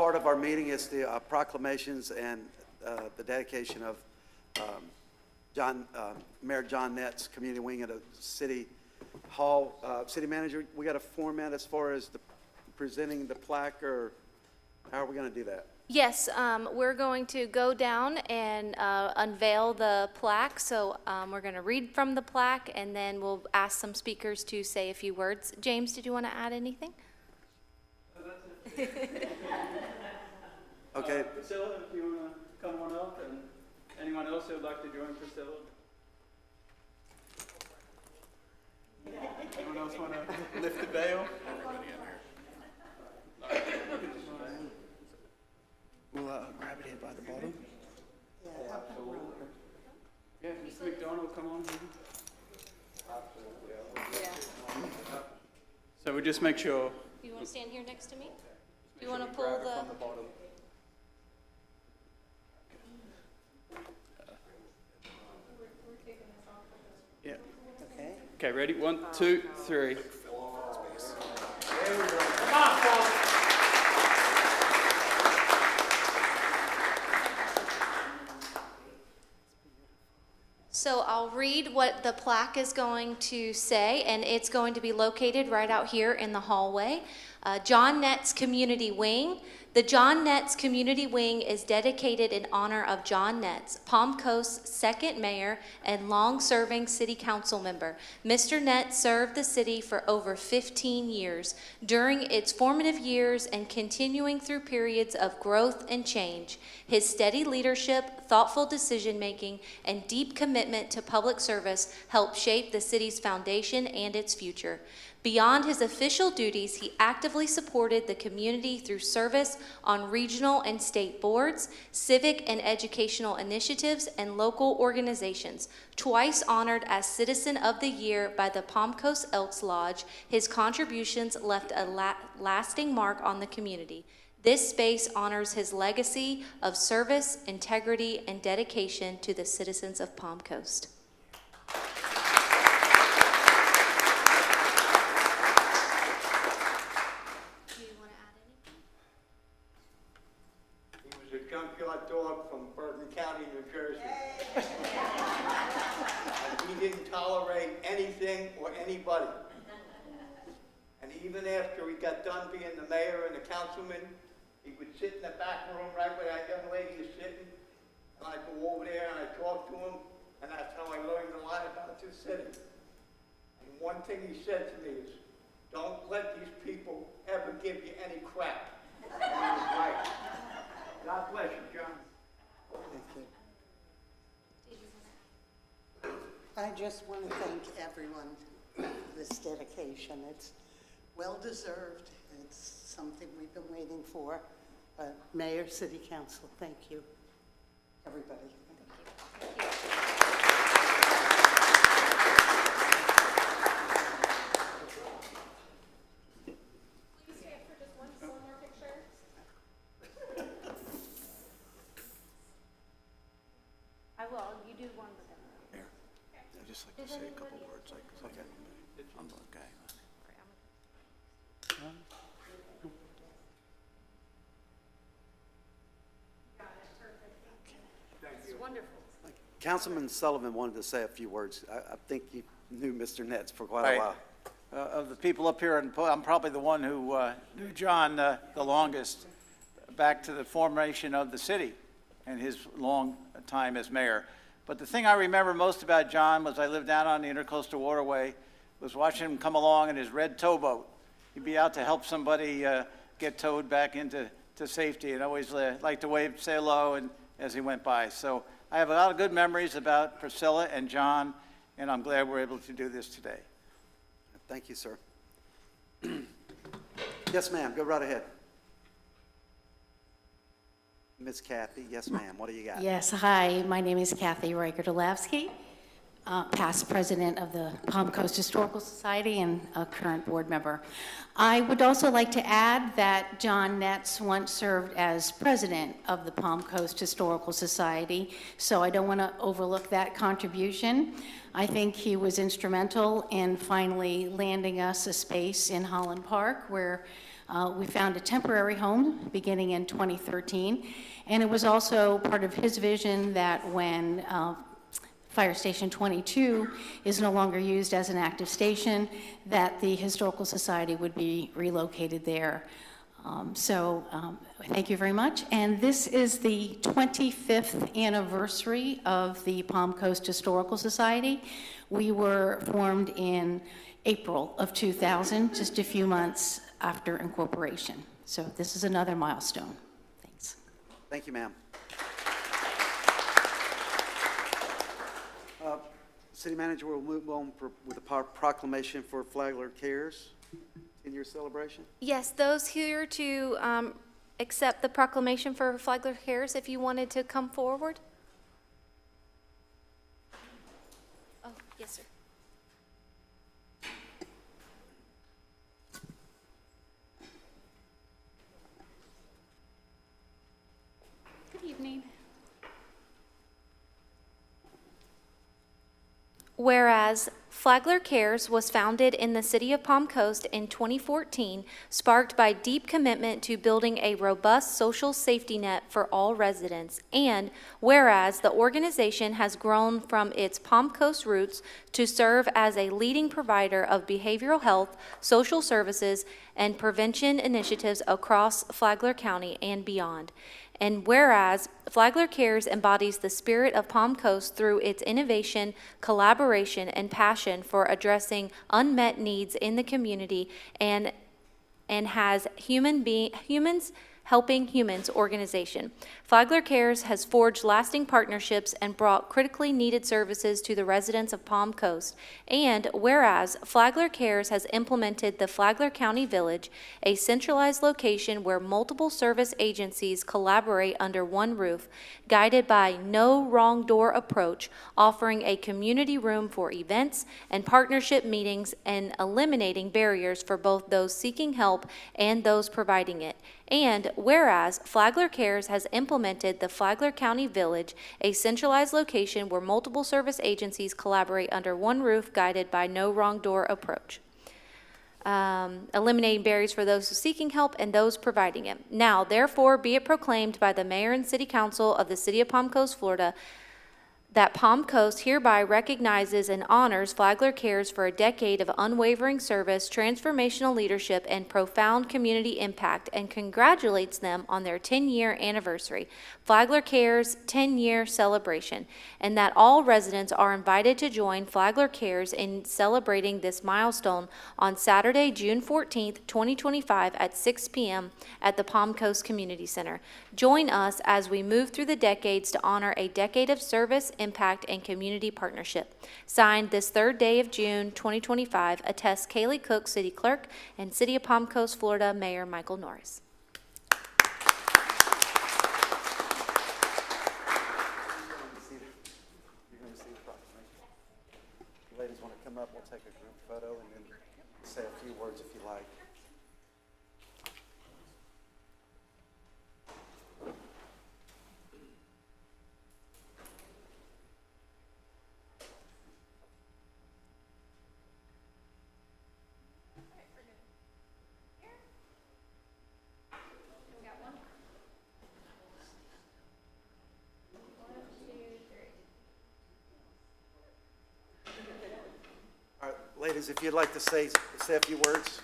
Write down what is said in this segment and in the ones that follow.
part of our meeting is the proclamations and the dedication of Mayor John Nett's community wing at a city hall. City manager, we got a format as far as presenting the plaque, or how are we going to do that? Yes, we're going to go down and unveil the plaque. So we're going to read from the plaque, and then we'll ask some speakers to say a few words. James, did you want to add anything? Okay. Priscilla, if you want to come on up, and anyone else who would like to join Priscilla? Anyone else want to lift the veil? We'll grab it here by the bottom. Yeah, absolutely. Yeah, Mr. McDonald, come on. Yeah. So we just make sure. You want to stand here next to me? Do you want to pull Grab it the? from the bottom. Yeah. Okay. Okay, ready? 1, 2, 3. So I'll read what the plaque is going to say, and it's going to be located right out here in the hallway. John Nett's Community Wing. The John Nett's Community Wing is dedicated in honor of John Netts, Palm Coast's second mayor and long-serving city council member. Mr. Nett served the city for over 15 years, during its formative years and continuing through periods of growth and change. His steady leadership, thoughtful decision-making, and deep commitment to public service helped shape the city's foundation and its future. Beyond his official duties, he actively supported the community through service on regional and state boards, civic and educational initiatives, and local organizations. Twice honored as Citizen of the Year by the Palm Coast Elks Lodge, his contributions left a lasting mark on the community. This space honors his legacy of service, integrity, and dedication to the citizens of Palm Coast. A junkyard dog from Bergen County, New Jersey. And he didn't tolerate anything or anybody. And even after he got done being the mayor and the councilman, he would sit in the back room right where that young lady is sitting, and I'd go over there and I'd talk to him, and that's how I learned a lot about this city. And one thing he said to me is, don't let these people ever give you any crap. And he was right. God bless you, John. I just want to thank everyone for this dedication. It's well-deserved. It's something we've been waiting for. But Mayor, City Council, thank you, everybody. Thank you. I will. You do one with them. Here. I'd just like to say a couple words. Okay. I'm the guy. It's wonderful. Councilman Sullivan wanted to say a few words. I think you knew Mr. Netts for quite a while. Of the people up here, and I'm probably the one who knew John the longest, back to the formation of the city and his long time as mayor. But the thing I remember most about John was I lived down on the Intercoastal Waterway, was watching him come along in his red towboat. He'd be out to help somebody get towed back into safety, and always liked to wave, say hello, and as he went by. So I have a lot of good memories about Priscilla and John, and I'm glad we're able to do this today. Thank you, sir. Yes, ma'am. Go right ahead. Miss Kathy, yes, ma'am. What do you got? Yes, hi. My name is Kathy Riker-Dolevsky, past president of the Palm Coast Historical Society and a current board member. I would also like to add that John Netts once served as president of the Palm Coast Historical Society, so I don't want to overlook that contribution. I think he was instrumental in finally landing us a space in Holland Park where We found a temporary home beginning in 2013, and it was also part of his vision that when Fire Station 22 is no longer used as an active station, that the Historical Society would be relocated there. Thank you very much. And this is the 25th anniversary of the Palm Coast Historical Society. We were formed in April of 2000, just a few months after incorporation. So this is another milestone. Thanks. Thank you, ma'am. City Manager will move on with the proclamation for Flagler Cares in your celebration. Yes, those here to accept the proclamation for Flagler Cares, if you wanted to come forward. Oh, yes, sir. Good evening. Whereas Flagler Cares was founded in the city of Palm Coast in 2014, sparked by deep commitment to building a robust social safety net for all residents. And whereas the organization has grown from its Palm Coast roots to serve as a leading provider of behavioral health, social services, and prevention initiatives across Flagler County and beyond. And whereas Flagler Cares embodies the spirit of Palm Coast through its innovation, collaboration, and passion for addressing unmet needs in the community and has humans helping humans organization. Flagler Cares has forged lasting partnerships and brought critically needed services to the residents of Palm Coast. And whereas Flagler Cares has implemented the Flagler County Village, a centralized location where multiple service agencies collaborate under one roof, guided by no wrong door approach, offering a community room for events and partnership meetings and eliminating barriers for both those seeking help and those providing it. And whereas Flagler Cares has implemented the Flagler County Village, a centralized location where multiple service agencies collaborate under one roof, guided by no wrong door approach, eliminating barriers for those seeking help and those providing it. Now, therefore, be it proclaimed by the Mayor and City Council of the City of Palm Coast, Florida, that Palm Coast hereby recognizes and honors Flagler Cares for a decade of unwavering service, transformational leadership, and profound community impact, and congratulates them on their 10-year anniversary, Flagler Cares 10-year celebration, and that all residents are invited to join Flagler Cares in celebrating this milestone on Saturday, June 14th, 2025 at 6 p.m. at the Palm Coast Community Center. Join us as we move through the decades to honor a decade of service, impact, and community partnership. Signed this third day of June 2025, attests Kaylee Cook, City Clerk, and City of Palm Coast, Florida, Mayor Michael Norris. You're going to see the proclamation. You ladies want to come up, we'll take a group photo and then say a few words if you like. All right, ladies, if you'd like to say a few words.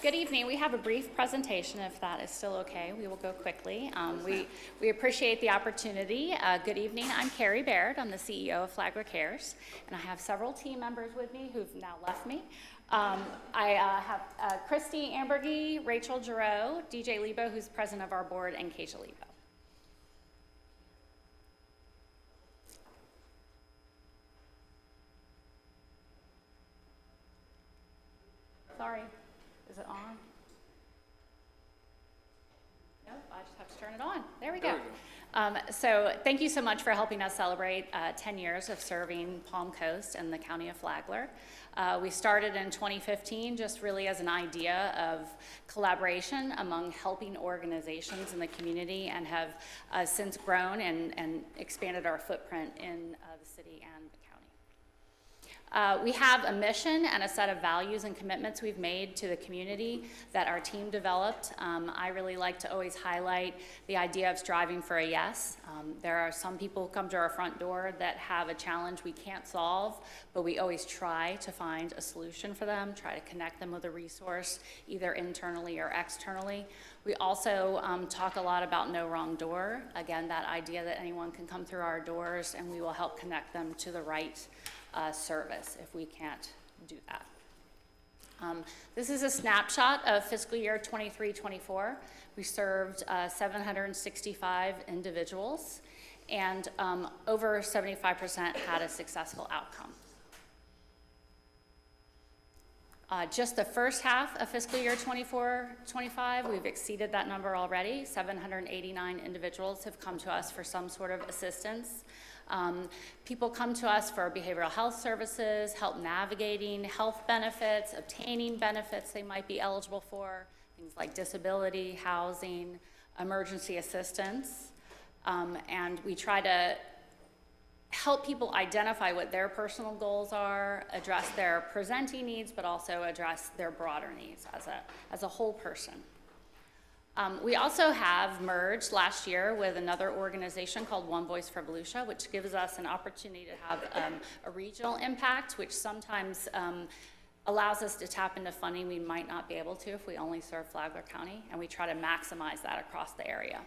Good evening. We have a brief presentation, if that is still okay. We will go quickly. We appreciate the opportunity. Good evening. I'm Carrie Baird. I'm the CEO of Flagler Cares, and I have several team members with me who've now left me. I have Christy Ambergy, Rachel Giroux, DJ Lebo, who's president of our board, and Keisha Lebo. Sorry. Is it on? Nope, I just have to turn it on. There we go. So thank you so much for helping us celebrate 10 years of serving Palm Coast and the county of Flagler. We started in 2015 just really as an idea of collaboration among helping organizations in the community, and have since grown and expanded our footprint in the city and the county. We have a mission and a set of values and commitments we've made to the community that our team developed. I really like to always highlight the idea of striving for a yes. There are some people who come to our front door that have a challenge we can't solve, but we always try to find a solution for them, try to connect them with a resource, either internally or externally. We also talk a lot about no wrong door. Again, that idea that anyone can come through our doors and we will help connect them to the right service if we can't do that. This is a snapshot of fiscal year 23-24. We served 765 individuals, and over 75% had a successful outcome. Just the first half of fiscal year 24-25, we've exceeded that number already. 789 individuals have come to us for some sort of assistance. People come to us for behavioral health services, help navigating health benefits, obtaining benefits they might be eligible for, things like disability, housing, emergency assistance. And we try to help people identify what their personal goals are, address their presenting needs, but also address their broader needs as a whole person. We also have merged last year with another organization called One Voice for Volusia, which gives us an opportunity to have a regional impact, which sometimes allows us to tap into funding we might not be able to if we only serve Flagler County, and we try to maximize that across the area.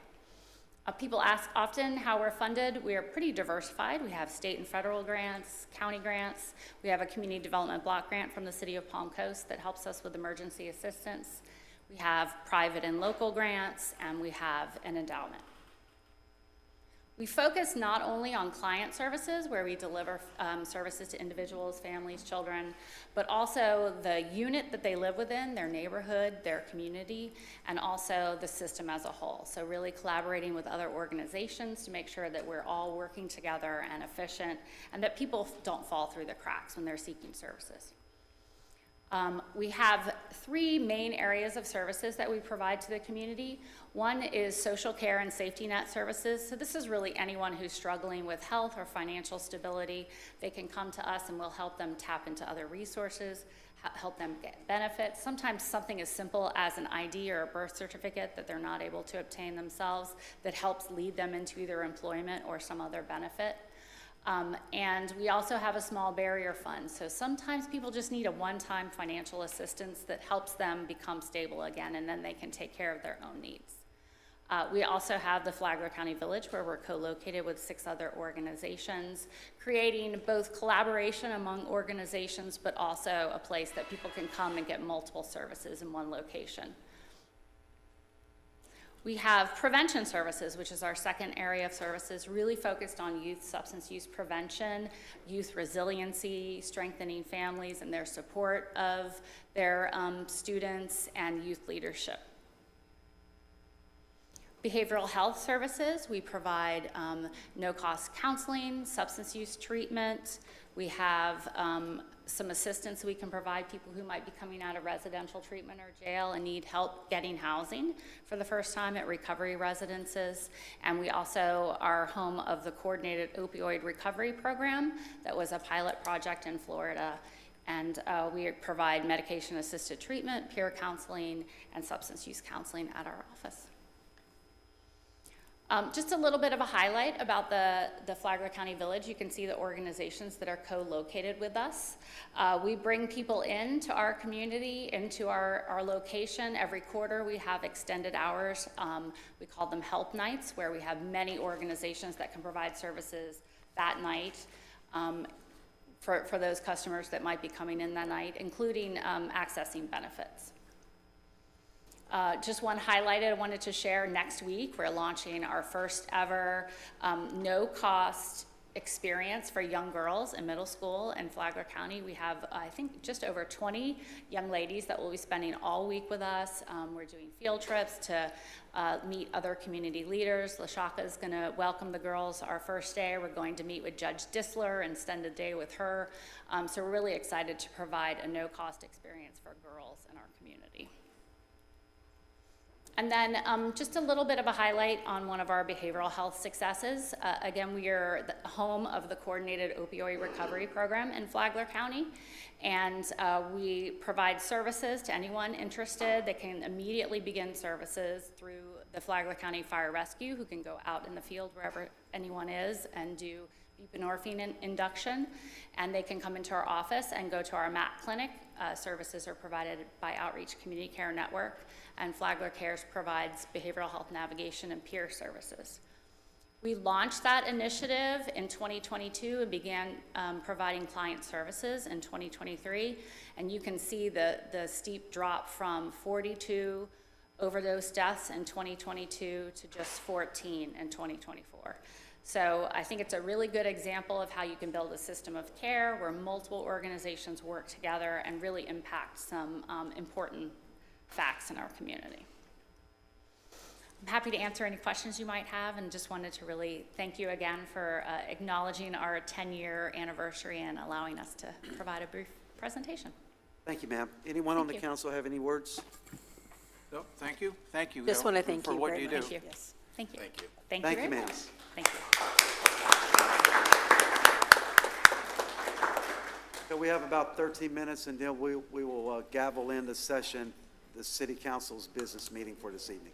People ask often how we're funded. We are pretty diversified. We have state and federal grants, county grants. We have a community development block grant from the city of Palm Coast that helps us with emergency assistance. We have private and local grants, and we have an endowment. We focus not only on client services, where we deliver services to individuals, families, children, but also the unit that they live within, their neighborhood, their community, and also the system as a whole. So really collaborating with other organizations to make sure that we're all working together and efficient, and that people don't fall through the cracks when they're seeking services. We have three main areas of services that we provide to the community. One is social care and safety net services. So this is really anyone who's struggling with health or financial stability. They can come to us and we'll help them tap into other resources, help them get benefits. Sometimes something as simple as an ID or a birth certificate that they're not able to obtain themselves that helps lead them into either employment or some other benefit. And we also have a small barrier fund. So sometimes people just need a one-time financial assistance that helps them become stable again, and then they can take care of their own needs. We also have the Flagler County Village, where we're co-located with 6 other organizations, creating both collaboration among organizations, but also a place that people can come and get multiple services in one location. We have prevention services, which is our second area of services, really focused on youth substance use prevention, youth resiliency, strengthening families and their support of their students, and youth leadership. Behavioral health services, we provide no-cost counseling, substance use treatment. We have some assistance we can provide people who might be coming out of residential treatment or jail and need help getting housing for the first time at recovery residences. And we also are home of the Coordinated Opioid Recovery Program that was a pilot project in Florida. And we provide medication-assisted treatment, peer counseling, and substance use counseling at our office. Just a little bit of a highlight about the Flagler County Village. You can see the organizations that are co-located with us. We bring people into our community, into our location. Every quarter we have extended hours. We call them help nights, where we have many organizations that can provide services that night for those customers that might be coming in that night, including accessing benefits. Just one highlight I wanted to share. Next week, we're launching our first ever no-cost experience for young girls in middle school in Flagler County. We have, I think, just over 20 young ladies that will be spending all week with us. We're doing field trips to meet other community leaders. LaShaka is going to welcome the girls our first day. We're going to meet with Judge Disler and spend a day with her. So we're really excited to provide a no-cost experience for girls in our community. And then just a little bit of a highlight on one of our behavioral health successes. Again, we are the home of the Coordinated Opioid Recovery Program in Flagler County. And we provide services to anyone interested. They can immediately begin services through the Flagler County Fire Rescue, who can go out in the field wherever anyone is and do buprenorphine induction. And they can come into our office and go to our MAT clinic. Services are provided by Outreach Community Care Network, and Flagler Cares provides behavioral health navigation and peer services. We launched that initiative in 2022 and began providing client services in 2023, and you can see the steep drop from 42 overdose deaths in 2022 to just 14 in 2024. So I think it's a really good example of how you can build a system of care where multiple organizations work together and really impact some important facts in our community. I'm happy to answer any questions you might have, and just wanted to really thank you again for acknowledging our 10-year anniversary and allowing us to provide a brief presentation. Thank you, ma'am. Anyone on the you. council have any words? So, thank you. Thank you. Just Al, want to thank for you what very you much. do. Thank you. Yes. Thank you. Thank you. Thank Thank you you, very ma'am. much. Thank you. So we have about 13 minutes, and then we will gavel in the session, the city council's business meeting for this evening.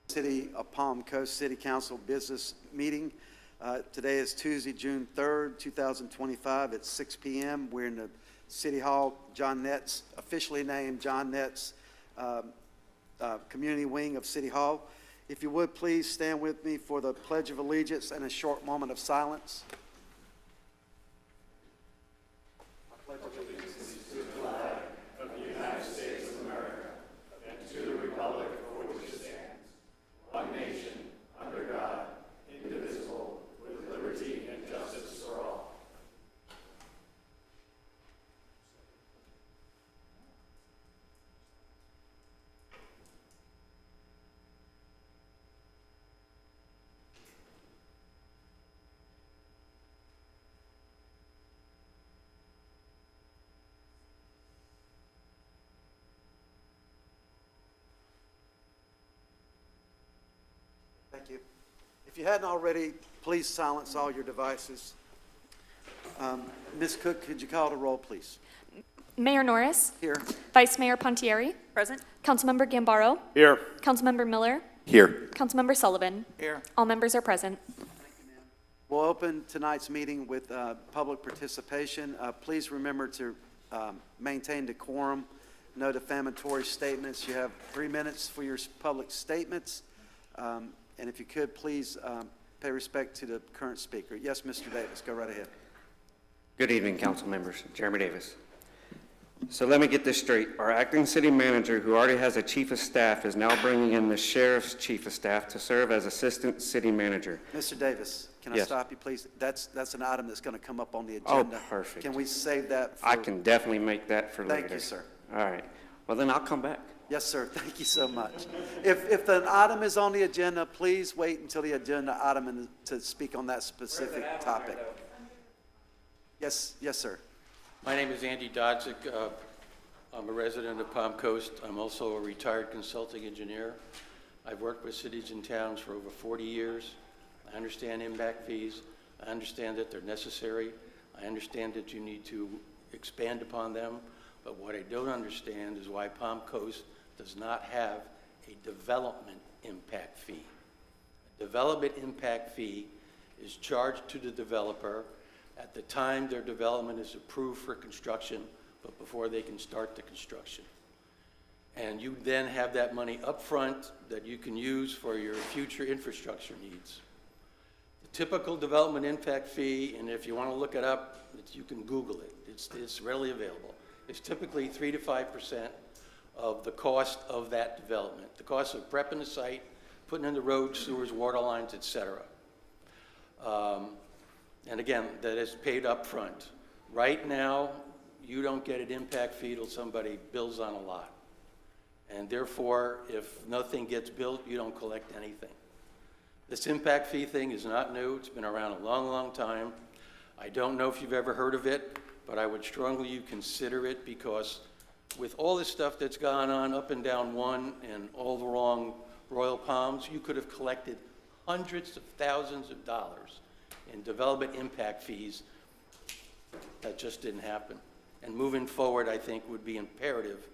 City of Palm Coast City Council Business Meeting. Today is Tuesday, June 3rd, 2025 at 6 p.m. We're in the City Hall, John Nett's, officially named John Nett's Community Wing of City Hall. If you would, please stand with me for the Pledge of Allegiance and a short moment of silence. Thank you. If you hadn't already, please silence all your devices. Ms. Cook, could you call the roll, please? Mayor Norris. Here. Vice Mayor Pontieri. Present. Councilmember Gambaro. Here. Councilmember Miller. Here. Councilmember Sullivan. Here. All members are present. We'll open tonight's meeting with public participation. Please remember to maintain decorum, no defamatory statements. You have 3 minutes for your public statements. And if you could, please pay respect to the current speaker. Yes, Mr. Davis, go right ahead. Good evening, council members. Jeremy Davis. So let me get this straight. Our acting city manager, who already has a chief of staff, is now bringing in the sheriff's chief of staff to serve as assistant city manager. Mr. Davis, can I Yes. stop you, please? That's an item that's going to come up on the Oh, agenda. perfect. Can we save that for? I can definitely make that for later. Thank you, sir. All right. Well, then I'll come back. Yes, sir. Thank you so much. If an item is on the agenda, please wait until the agenda item to speak on that specific topic. Yes, sir. My name is Andy Dodzik. I'm a resident of Palm Coast. I'm also a retired consulting engineer. I've worked with cities and towns for over 40 years. I understand impact fees. I understand that they're necessary. I understand that you need to expand upon them. But what I don't understand is why Palm Coast does not have a development impact fee. A development impact fee is charged to the developer at the time their development is approved for construction, but before they can start the construction. And you then have that money up front that you can use for your future infrastructure needs. The typical development impact fee, and if you want to look it up, you can Google it. It's readily available. It's typically 3 to 5% of the cost of that development, the cost of prepping the site, putting in the roads, sewers, water lines, et cetera. And again, that is paid up front. Right now, you don't get an impact fee till somebody builds on a lot. And therefore, if nothing gets built, you don't collect anything. This impact fee thing is not new. It's been around a long, long time. I don't know if you've ever heard of it, but I would strongly you consider it, because with all this stuff that's gone on up and down one and all the wrong Royal Palms, you could have collected hundreds of thousands of dollars in development impact fees. That just didn't happen. And moving forward, I think, would be imperative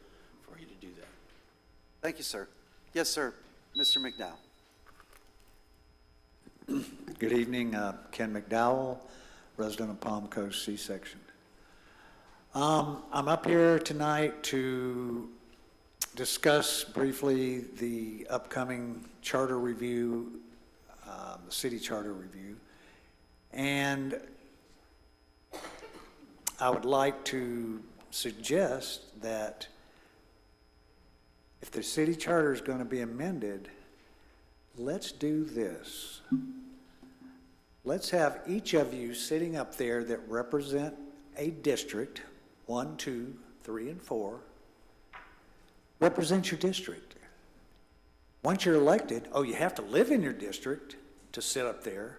for you to do that. Thank you, sir. Yes, sir. Mr. McDowell. Good evening, Ken McDowell, resident of Palm Coast C-section. I'm up here tonight to discuss briefly the upcoming charter review, the city charter review. And I would like to suggest that if the city charter is going to be amended, let's do this. Let's have each of you sitting up there that represent a district, 1, 2, 3, and 4, represent your district. Once you're elected, you have to live in your district to sit up there.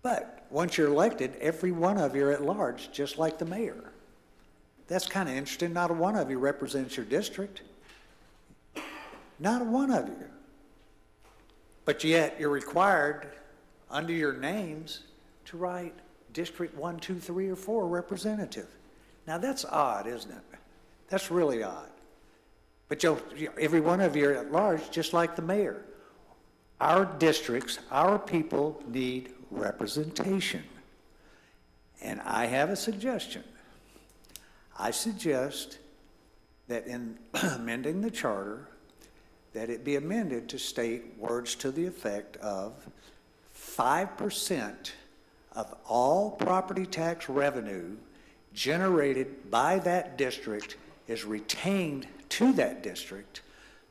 But once you're elected, every one of you are at large, just like the mayor. That's kind of interesting. Not a one of you represents your district. Not a one of you. But yet you're required, under your names, to write District 1, 2, 3, or 4 representative. Now that's odd, isn't it? That's really odd. But every one of you are at large, just like the mayor. Our districts, our people need representation. And I have a suggestion. I suggest that in amending the charter, that it be amended to state words to the effect of 5% of all property tax revenue generated by that district is retained to that district,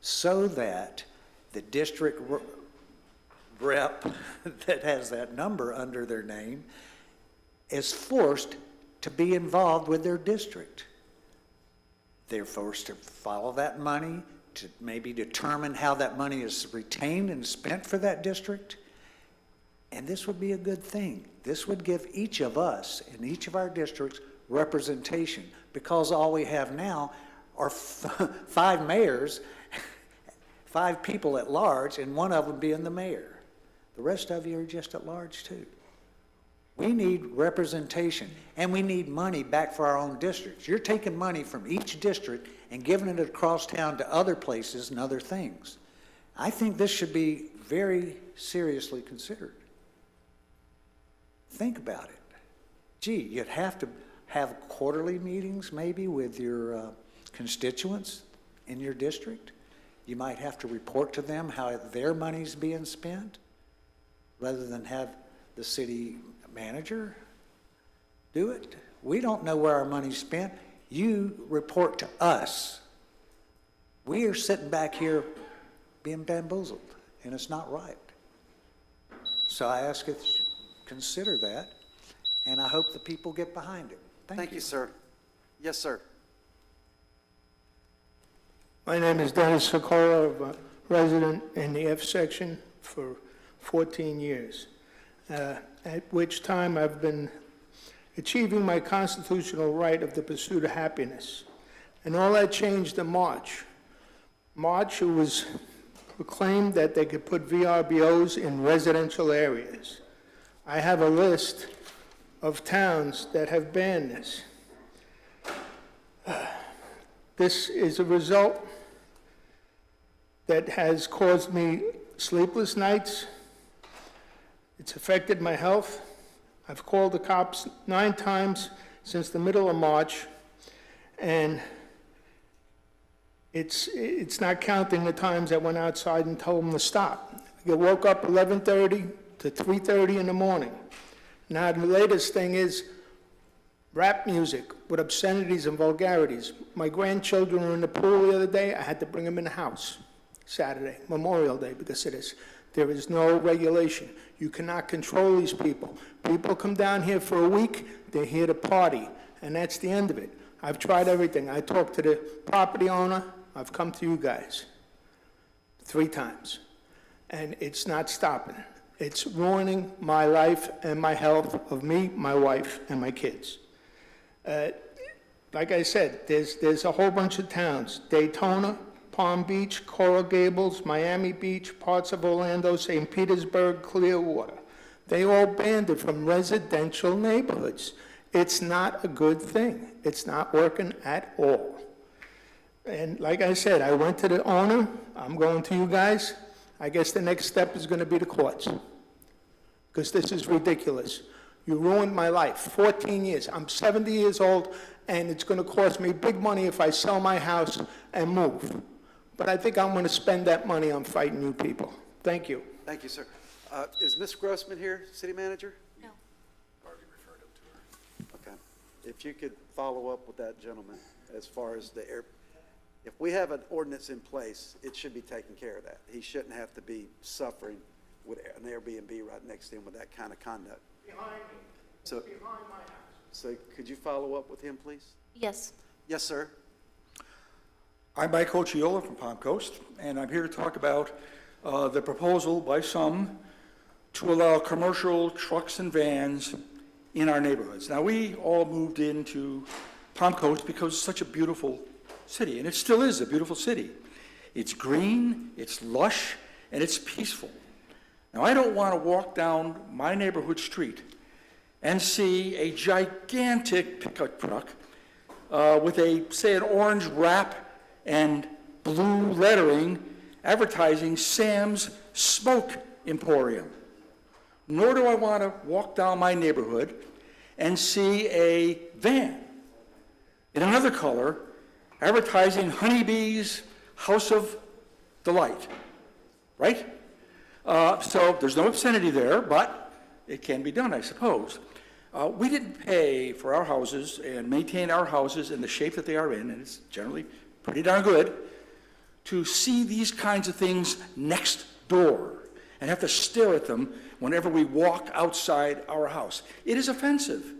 so that the district rep that has that number under their name is forced to be involved with their district. They're forced to follow that money, to maybe determine how that money is retained and spent for that district. And this would be a good thing. This would give each of us in each of our districts representation, because all we have now are 5 mayors, 5 people at large, and one of them being the mayor. The rest of you are just at large too. We need representation, and we need money back for our own districts. You're taking money from each district and giving it across town to other places and other things. I think this should be very seriously considered. Think about it. Gee, you'd have to have quarterly meetings maybe with your constituents in your district. You might have to report to them how their money's being spent, rather than have the city manager do it. We don't know where our money's spent. You report to us. We are sitting back here being bamboozled, and it's not right. So I ask you to consider that, and I hope the people get behind it. Thank you, sir. Yes, sir. My name is Dennis Sikora, a resident in the F section for 14 years, at which time I've been achieving my constitutional right of the pursuit of happiness. And all that changed in March. March, it was proclaimed that they could put VRBOs in residential areas. I have a list of towns that have banned this. This is a result that has caused me sleepless nights. It's affected my health. I've called the cops 9 times since the middle of March, and it's not counting the times I went outside and told them to stop. I woke up 11:30 to 3:30 in the morning. Now the latest thing is rap music with obscenities and vulgarities. My grandchildren were in the pool the other day. I had to bring them in the house Saturday, Memorial Day, because of this. There is no regulation. You cannot control these people. People come down here for a week, they're here to party, and that's the end of it. I've tried everything. I talked to the property owner. I've come to you guys 3 times, and it's not stopping. It's ruining my life and my health of me, my wife, and my kids. Like I said, there's a whole bunch of towns: Daytona, Palm Beach, Coral Gables, Miami Beach, parts of Orlando, St. Petersburg, Clearwater. They all banned it from residential neighborhoods. It's not a good thing. It's not working at all. And like I said, I went to the owner. I'm going to you guys. I guess the next step is going to be the courts, because this is ridiculous. You ruined my life, 14 years. I'm 70 years old, and it's going to cost me big money if I sell my house and move. But I think I'm going to spend that money on fighting you people. Thank you. Thank you, sir. Is Ms. Grossman here, city manager? No. Okay. If you could follow up with that gentleman as far as the air, if we have an ordinance in place, it should be taking care of that. He shouldn't have to be suffering with an Airbnb right next to him with that kind of conduct. Behind me. So, Behind my house. so could you follow up with him, please? Yes. Yes, sir. I'm Michael Chiola from Palm Coast, and I'm here to talk about the proposal by some to allow commercial trucks and vans in our neighborhoods. Now, we all moved into Palm Coast because it's such a beautiful city, and it still is a beautiful city. It's green, it's lush, and it's peaceful. Now, I don't want to walk down my neighborhood street and see a gigantic pickup truck with say, an orange wrap and blue lettering advertising Sam's Smoke Emporium. Nor do I want to walk down my neighborhood and see a van in another color advertising Honeybee's House of Delight, right? So there's no obscenity there, but it can be done, I suppose. We didn't pay for our houses and maintain our houses in the shape that they are in, and it's generally pretty darn good, to see these kinds of things next door and have to stare at them whenever we walk outside our house. It is offensive.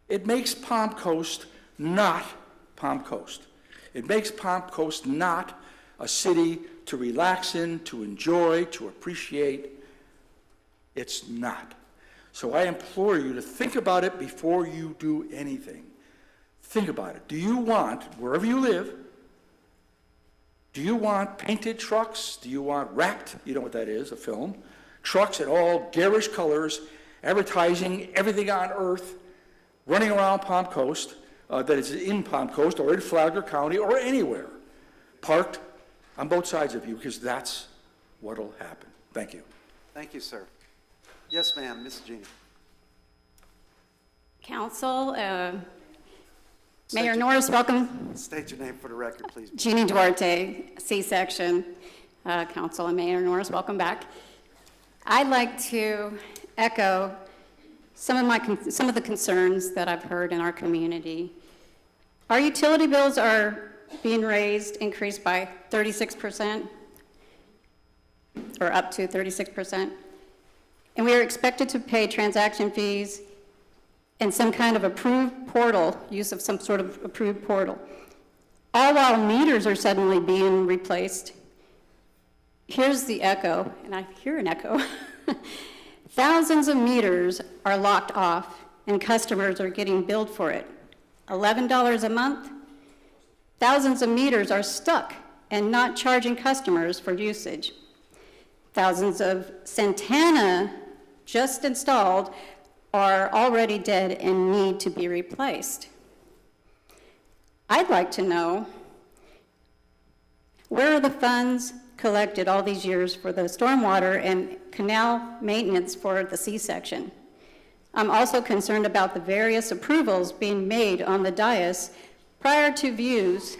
It makes Palm Coast not Palm Coast. It makes Palm Coast not a city to relax in, to enjoy, to appreciate. It's not. So I implore you to think about it before you do anything. Think about it. Do you want, wherever you live, do you want painted trucks? Do you want wrapped, you know what that is, a film, trucks in all garish colors, advertising everything on earth, running around Palm Coast, that is in Palm Coast or in Flagler County or anywhere, parked on both sides of you, because that's what'll happen. Thank you. Thank you, sir. Yes, ma'am, Ms. Jeannie. Council, State Mayor your- Norris, welcome. State your name for the record, please. Jeannie Duarte, C-Section. Council and Mayor Norris, welcome back. I'd like to echo some of the concerns that I've heard in our community. Our utility bills are being raised, increased by 36%, or up to 36%. And we are expected to pay transaction fees and some kind of approved portal, use of some sort of approved portal. All while meters are suddenly being replaced. Here's the echo, and I hear an echo. Thousands of meters are locked off and customers are getting billed for it. $11 a month. Thousands of meters are stuck and not charging customers for usage. Thousands of Santana just installed are already dead and need to be replaced. I'd like to know, where are the funds collected all these years for the stormwater and canal maintenance for the C-section? I'm also concerned about the various approvals being made on the dais prior to views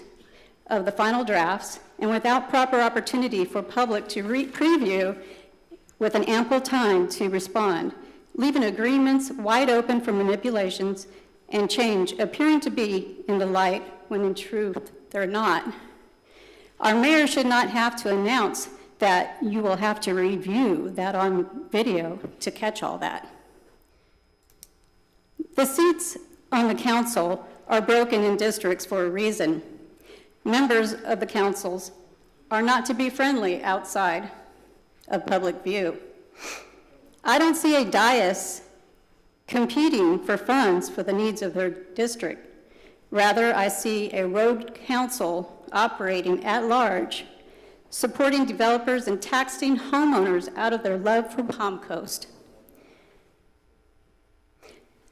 of the final drafts and without proper opportunity for public to preview with an ample time to respond, leaving agreements wide open for manipulations and change appearing to be in the light when in truth they're not. Our mayor should not have to announce that you will have to review that on video to catch all that. The seats on the council are broken in districts for a reason. Members of the councils are not to be friendly outside of public view. I don't see a dais competing for funds for the needs of their district. Rather, I see a road council operating at large, supporting developers and taxing homeowners out of their love for Palm Coast.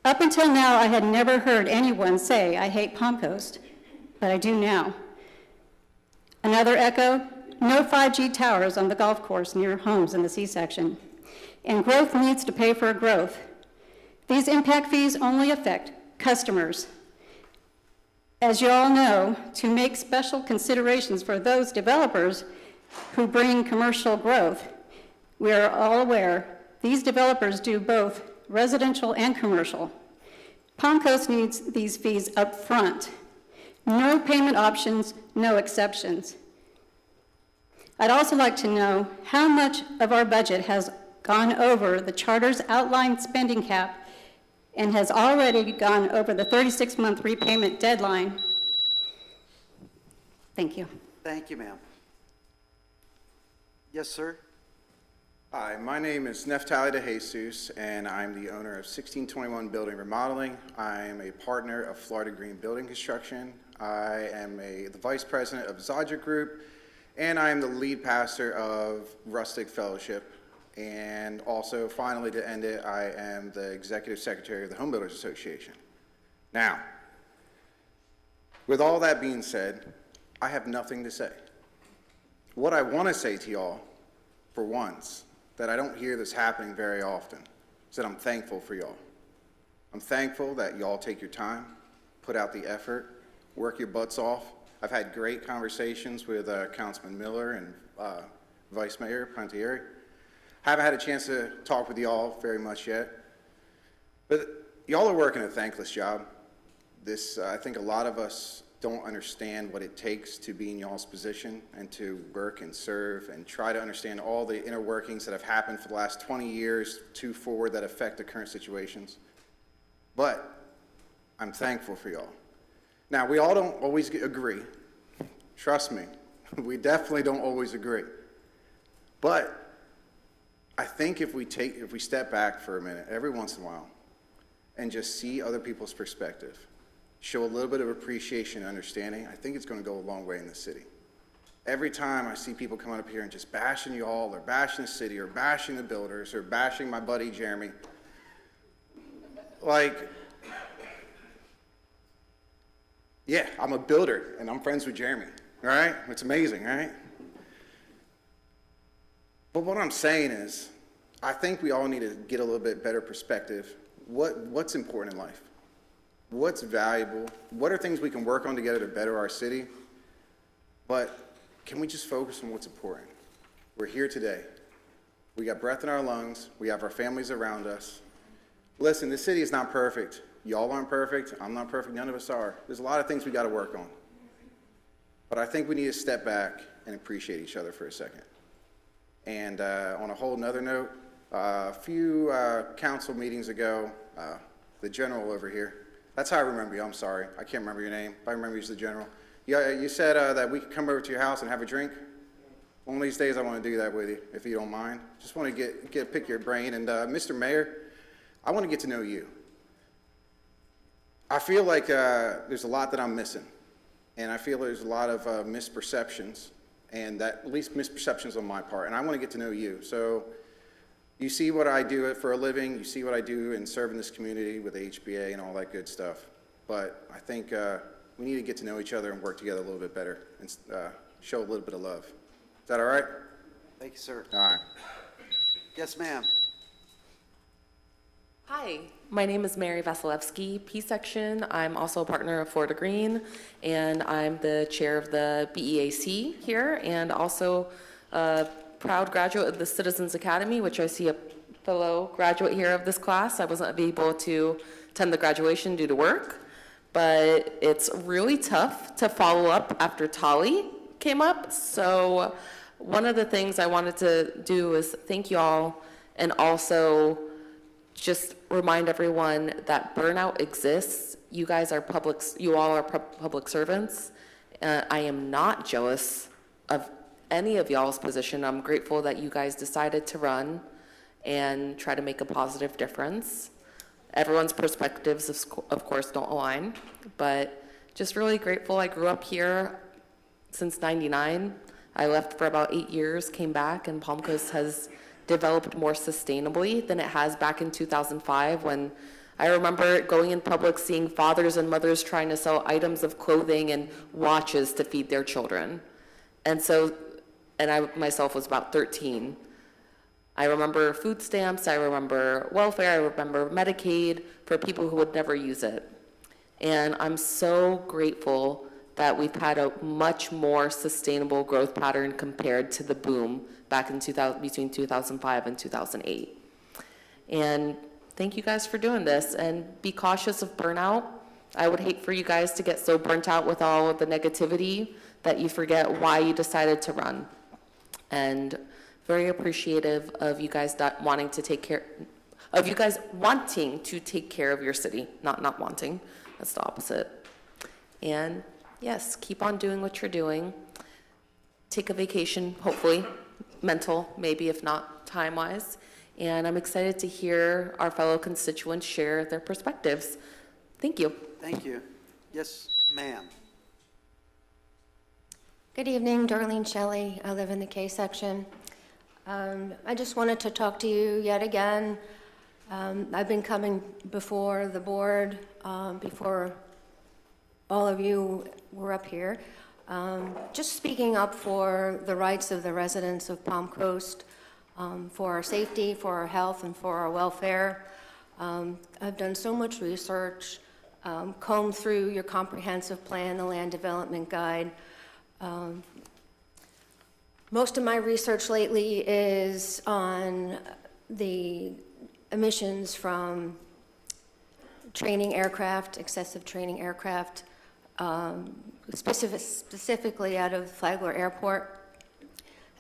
Up until now, I had never heard anyone say, I hate Palm Coast, but I do now. Another echo, no 5G towers on the golf course near homes in the C-section. And growth needs to pay for growth. These impact fees only affect customers. As you all know, to make special considerations for those developers who bring commercial growth, we are all aware these developers do both residential and commercial. Palm Coast needs these fees up front. No payment options, no exceptions. I'd also like to know how much of our budget has gone over the charter's outlined spending cap and has already gone over the 36-month repayment deadline. Thank you. Thank you, ma'am. Yes, sir. Hi, my name is Neftali DeJesus, and I'm the owner of 1621 Building Remodeling. I am a partner of Florida Green Building Construction. I am the vice president of Zodger Group, and I am the lead pastor of Rustic Fellowship. And also, finally, to end it, I am the executive secretary of the Home Builders Association. Now, with all that being said, I have nothing to say. what I want to say to y'all, for once, that I don't hear this happening very often, is that I'm thankful for y'all. I'm thankful that y'all take your time, put out the effort, work your butts off. I've had great conversations with Councilman Miller and Vice Mayor Pontieri. Haven't had a chance to talk with y'all very much yet, but y'all are working a thankless job. I think a lot of us don't understand what it takes to be in y'all's position and to work and serve and try to understand all the inner workings that have happened for the last 20 years to forward that affect the current situations. But I'm thankful for y'all. Now, we all don't always agree. Trust me, we definitely don't always agree. But I think if we step back for a minute, every once in a while, and just see other people's perspective, show a little bit of appreciation and understanding, I think it's going to go a long way in the city. Every time I see people coming up here and just bashing y'all, or bashing the city, or bashing the builders, or bashing my buddy Jeremy, like, yeah, I'm a builder, and I'm friends with Jeremy, all right? It's amazing, right? But what I'm saying is, I think we all need to get a little bit better perspective. What's important in life? What's valuable? What are things we can work on together to better our city? But can we just focus on what's important? We're here today. We got breath in our lungs. We have our families around us. Listen, this city is not perfect. Y'all aren't perfect. I'm not perfect. None of us are. There's a lot of things we got to work on. But I think we need to step back and appreciate each other for a second. And on a whole nother note, a few council meetings ago, the general over here, that's how I remember you. I'm sorry. I can't remember your name. I remember you as the general. You said that we could come over to your house and have a drink. One of these days I want to do that with you, if you don't mind. Just want to pick your brain. And Mr. Mayor, I want to get to know you. I feel like there's a lot that I'm missing. And I feel there's a lot of misperceptions, and that at least misperceptions on my part. And I want to get to know you. So you see what I do for a living. You see what I do in serving this community with HBA and all that good stuff. But I think we need to get to know each other and work together a little bit better and show a little bit of love. Is that all right? Thank you, sir. All right. Yes, ma'am. Hi, my name is Mary Vasilevsky, P-Section. I'm also a partner of Florida Green, and I'm the chair of the BEAC here, and also a proud graduate of the Citizens Academy, which I see a fellow graduate here of this class. I wasn't able to attend the graduation due to work, but it's really tough to follow up after Tali came up. So one of the things I wanted to do is thank you all, and also just remind everyone that burnout exists. You all are public servants. I am not jealous of any of y'all's position. I'm grateful that you guys decided to run and try to make a positive difference. Everyone's perspectives, of course, don't align, but just really grateful. I grew up here since '99. I left for about 8 years, came back, and Palm Coast has developed more sustainably than it has back in 2005, when I remember going in public, seeing fathers and mothers trying to sell items of clothing and watches to feed their children. And I myself was about 13. I remember food stamps, I remember welfare, I remember Medicaid for people who would never use it. And I'm so grateful that we've had a much more sustainable growth pattern compared to the boom back in between 2005 and 2008. And thank you guys for doing this, and be cautious of burnout. I would hate for you guys to get so burnt out with all of the negativity that you forget why you decided to run. And very appreciative of you guys wanting to take care of your city, not wanting. That's the opposite. And yes, keep on doing what you're doing. Take a vacation, hopefully. Mental, maybe, if not time-wise. And I'm excited to hear our fellow constituents share their perspectives. Thank you. Thank you. Yes, ma'am. Good evening, Darlene Shelley. I live in the K section. I just wanted to talk to you yet again. I've been coming before the board, before all of you were up here. Just speaking up for the rights of the residents of Palm Coast, for our safety, for our health, and for our welfare. I've done so much research, combed through your comprehensive plan, the land development guide. Most of my research lately is on the emissions from training aircraft, excessive training aircraft, specifically out of Flagler Airport.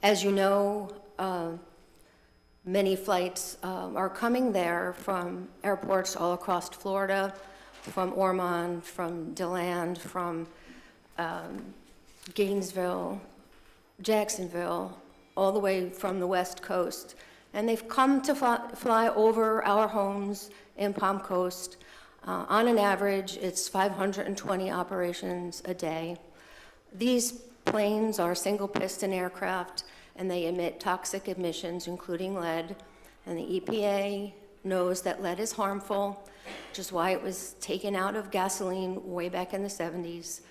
As you know, many flights are coming there from airports all across Florida, from Ormond, from DeLand, from Gainesville, Jacksonville, all the way from the West Coast. And they've come to fly over our homes in Palm Coast. On an average, it's 520 operations a day. These planes are single-piston aircraft, and they emit toxic emissions, including lead. And the EPA knows that lead is harmful, which is why it was taken out of gasoline way back in the 70s.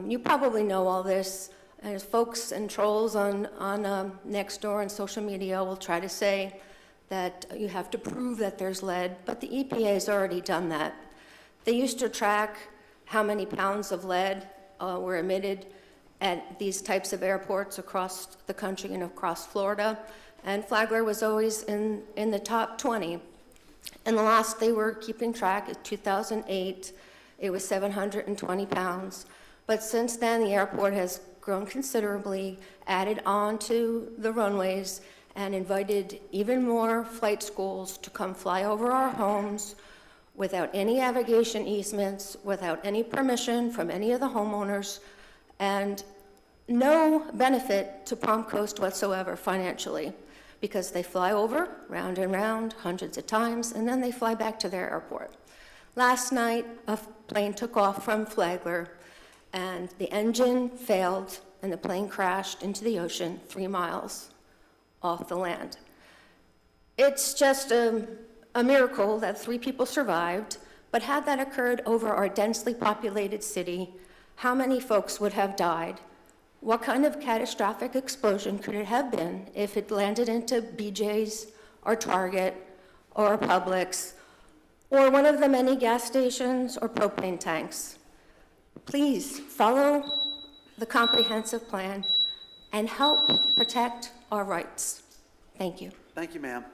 You probably know all this. As folks and trolls on Nextdoor and social media will try to say that you have to prove that there's lead, but the EPA has already done that. They used to track how many pounds of lead were emitted at these types of airports across the country and across Florida, and Flagler was always in the top 20. And the last they were keeping track, in 2008, it was 720 pounds. But since then, the airport has grown considerably, added on to the runways, and invited even more flight schools to come fly over our homes without any navigation easements, without any permission from any of the homeowners, and no benefit to Palm Coast whatsoever financially, because they fly over round and round hundreds of times, and then they fly back to their airport. Last night, a plane took off from Flagler, and the engine failed, and the plane crashed into the ocean 3 miles off the land. It's just a miracle that 3 people survived, but had that occurred over our densely populated city, how many folks would have died? What kind of catastrophic explosion could it have been if it landed into BJ's or Target or Publix or one of the many gas stations or propane tanks? Please follow the comprehensive plan and help protect our rights. Thank you. Thank you, ma'am.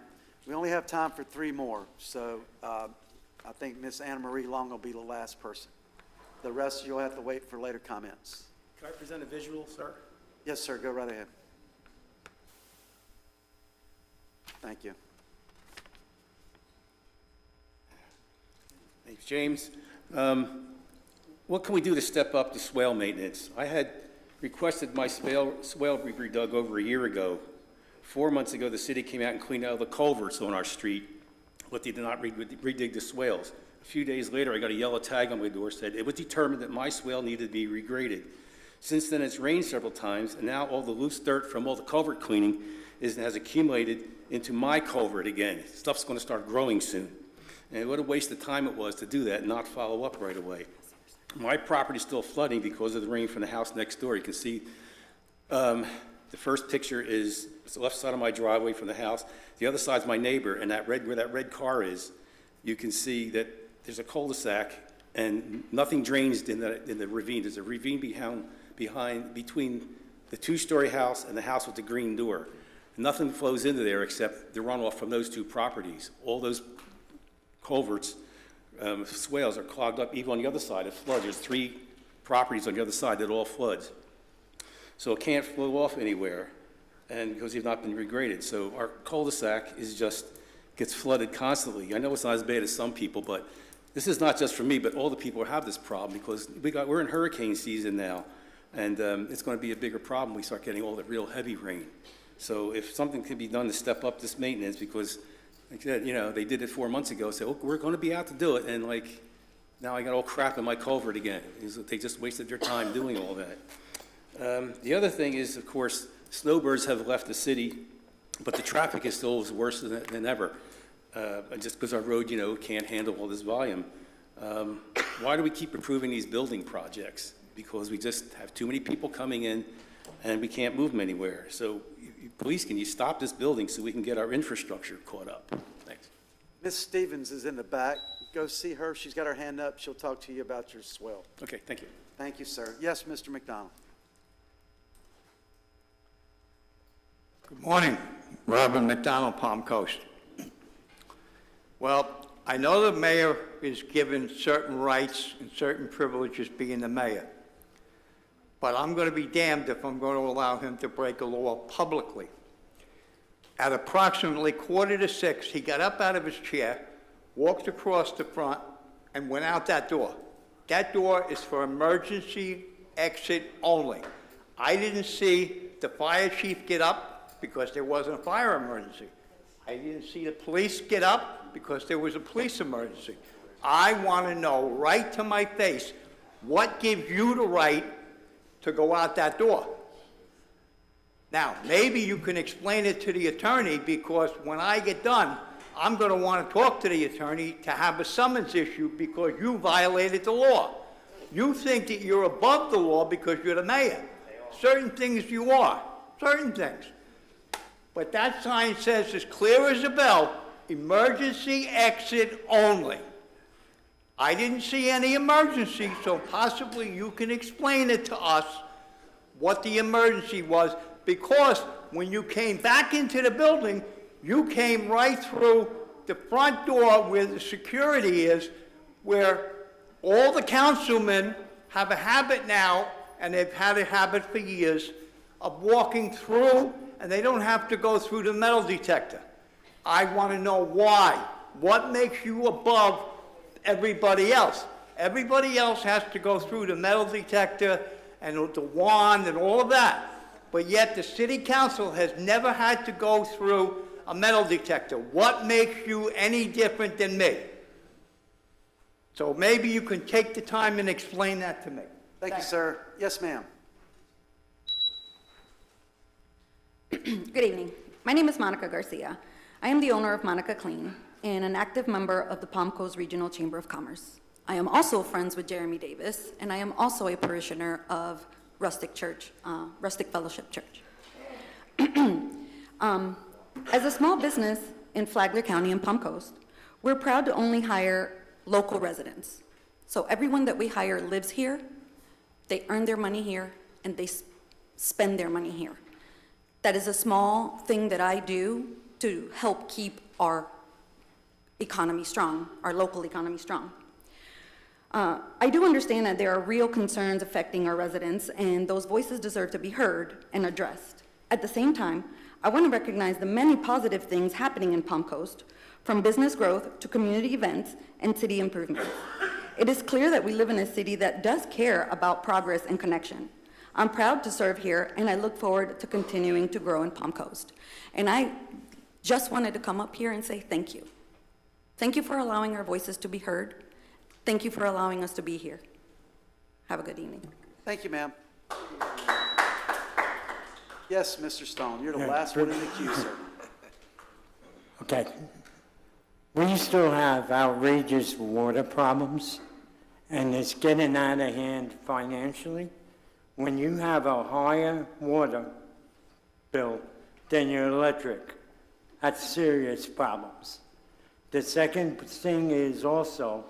We only have time for 3 more, so I think Miss Anna Marie Long will be the last person. The rest you'll have to wait for later comments. Can I present a visual, sir? Yes, sir, go right ahead. Thank you. Thanks, James. What can we do to step up the swale maintenance? I had requested my swale be redug over a year ago. 4 months ago, the city came out and cleaned out the culverts on our street, but they did not redig the swales. A few days later, I got a yellow tag on my door that said it was determined that my swale needed to be regraded. Since then, it's rained several times, and now all the loose dirt from all the culvert cleaning has accumulated into my culvert again. Stuff's going to start growing soon. And what a waste of time it was to do that and not follow up right away. My property's still flooding because of the rain from the house next door. You can see the first picture is the left side of my driveway from the house. The other side's my neighbor, and where that red car is, you can see that there's a cul-de-sac, and nothing drains in the ravine. There's a ravine between the 2-story house and the house with the green door. Nothing flows into there except the runoff from those 2 properties. All those culverts, swales are clogged up. Even on the other side, it floods. There's 3 properties on the other side that all floods. So it can't flow off anywhere, and because they've not been regraded. So our cul-de-sac gets flooded constantly. I know it's not as bad as some people, but this is not just for me, but all the people who have this problem, because we're in hurricane season now, and it's going to be a bigger problem. We start getting all the real heavy rain. So if something could be done to step up this maintenance, because like I said, they did it 4 months ago, so we're going to be out to do it, and now I got all crap in my culvert again. They just wasted their time doing all that. The other thing is, of course, snowbirds have left the city, but the traffic is still worse than ever, just because our road, can't handle all this volume. Why do we keep approving these building projects? because we just have too many people coming in and we can't move them anywhere. So, please, can you stop this building so we can get our infrastructure caught up? Thanks. Ms. Stevens is in the back. Go see her. She's got her hand up. She'll talk to you about your swell. Okay, thank you. Thank you, sir. Yes, Mr. McDonald. Good morning, Robert McDonald, Palm Coast. Well, I know the mayor is given certain rights and certain privileges being the mayor, but I'm going to be damned if I'm going to allow him to break a law publicly. At approximately 5:45, he got up out of his chair, walked across the front, and went out that door. That door is for emergency exit only. I didn't see the fire chief get up because there wasn't a fire emergency. I didn't see the police get up because there was a police emergency. I want to know right to my face, what gives you the right to go out that door? Now, maybe you can explain it to the attorney, because when I get done, I'm going to want to talk to the attorney to have a summons issued because you violated the law. You think that you're above the law because you're the mayor. Certain things you are, certain things. But that sign says as clear as a bell, emergency exit only. I didn't see any emergency, so possibly you can explain it to us what the emergency was, because when you came back into the building, you came right through the front door where the security is, where all the councilmen have a habit now, and they've had a habit for years, of walking through, and they don't have to go through the metal detector. I want to know why. What makes you above everybody else? Everybody else has to go through the metal detector and the wand and all of that. But yet the city council has never had to go through a metal detector. What makes you any different than me? So maybe you can take the time and explain that to me. Thank you, sir. Yes, ma'am. Good evening. My name is Monica Garcia. I am the owner of Monica Clean and an active member of the Palm Coast Regional Chamber of Commerce. I am also friends with Jeremy Davis, and I am also a parishioner of Rustic Church, Rustic Fellowship Church. As a small business in Flagler County and Palm Coast, we're proud to only hire local residents. So everyone that we hire lives here, they earn their money here, and they spend their money here. That is a small thing that I do to help keep our economy strong, our local economy strong. I do understand that there are real concerns affecting our residents, and those voices deserve to be heard and addressed. At the same time, I want to recognize the many positive things happening in Palm Coast, from business growth to community events and city improvements. It is clear that we live in a city that does care about progress and connection. I'm proud to serve here, and I look forward to continuing to grow in Palm Coast. And I just wanted to come up here and say thank you. Thank you for allowing our voices to be heard. Thank you for allowing us to be here. Have a good evening. Thank you, ma'am. Yes, Mr. Stone, you're the last one in the queue, sir. Okay. We still have outrageous water problems, and it's getting out of hand financially. When you have a higher water bill than your electric, that's serious problems. The second thing is also,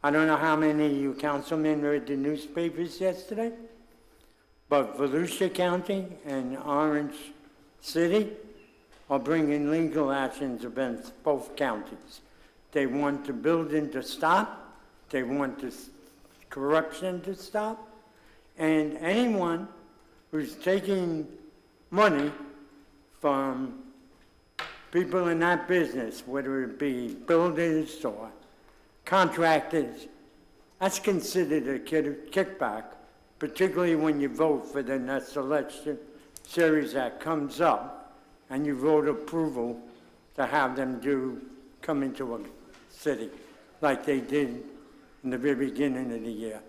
I don't know how many of you councilmen read the newspapers yesterday, but Volusia County and Orange City are bringing legal actions against both counties. They want the building to stop, they want the corruption to stop, and anyone who's taking money from people in that business, whether it be builders or contractors, that's considered a kickback, particularly when you vote for the next election series that comes up and you vote approval to have them come into a city like they did in the very beginning of the year.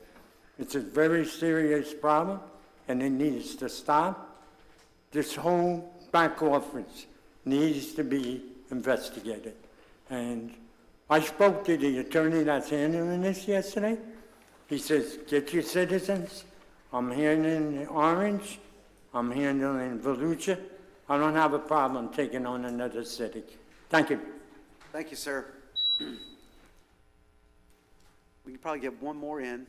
It's a very serious problem, and it needs to stop. This whole back office needs to be investigated. And I spoke to the attorney that's handling this yesterday, He says, get your citizens. I'm handling Orange. I'm handling Volusia. I don't have a problem taking on another city. Thank you. Thank you, sir. We can probably get one more in.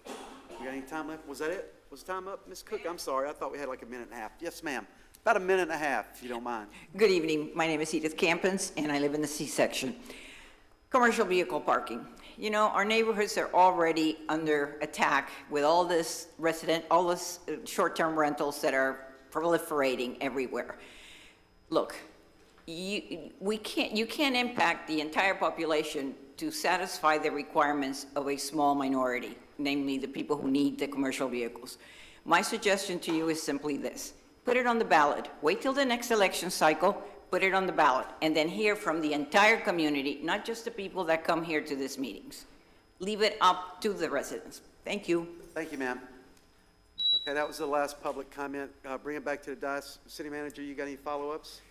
We got any time left? Was that it? Was time up, Ms. Cook? I'm sorry. I thought we had like a minute and a half. Yes, ma'am. About a minute and a half, if you don't mind. Good evening. My name is Edith Campins, and I live in the C-section. Commercial vehicle parking. You know, our neighborhoods are already under attack with all this short-term rentals that are proliferating everywhere. Look, you can't impact the entire population to satisfy the requirements of a small minority, namely the people who need the commercial vehicles. My suggestion to you is simply this. Put it on the ballot. Wait till the next election cycle, put it on the ballot, and then hear from the entire community, not just the people that come here to these meetings. Leave it up to the residents. Thank you. Thank you, ma'am. Okay, that was the last public comment. Bring it back to the dais. City Manager, you got any follow-ups?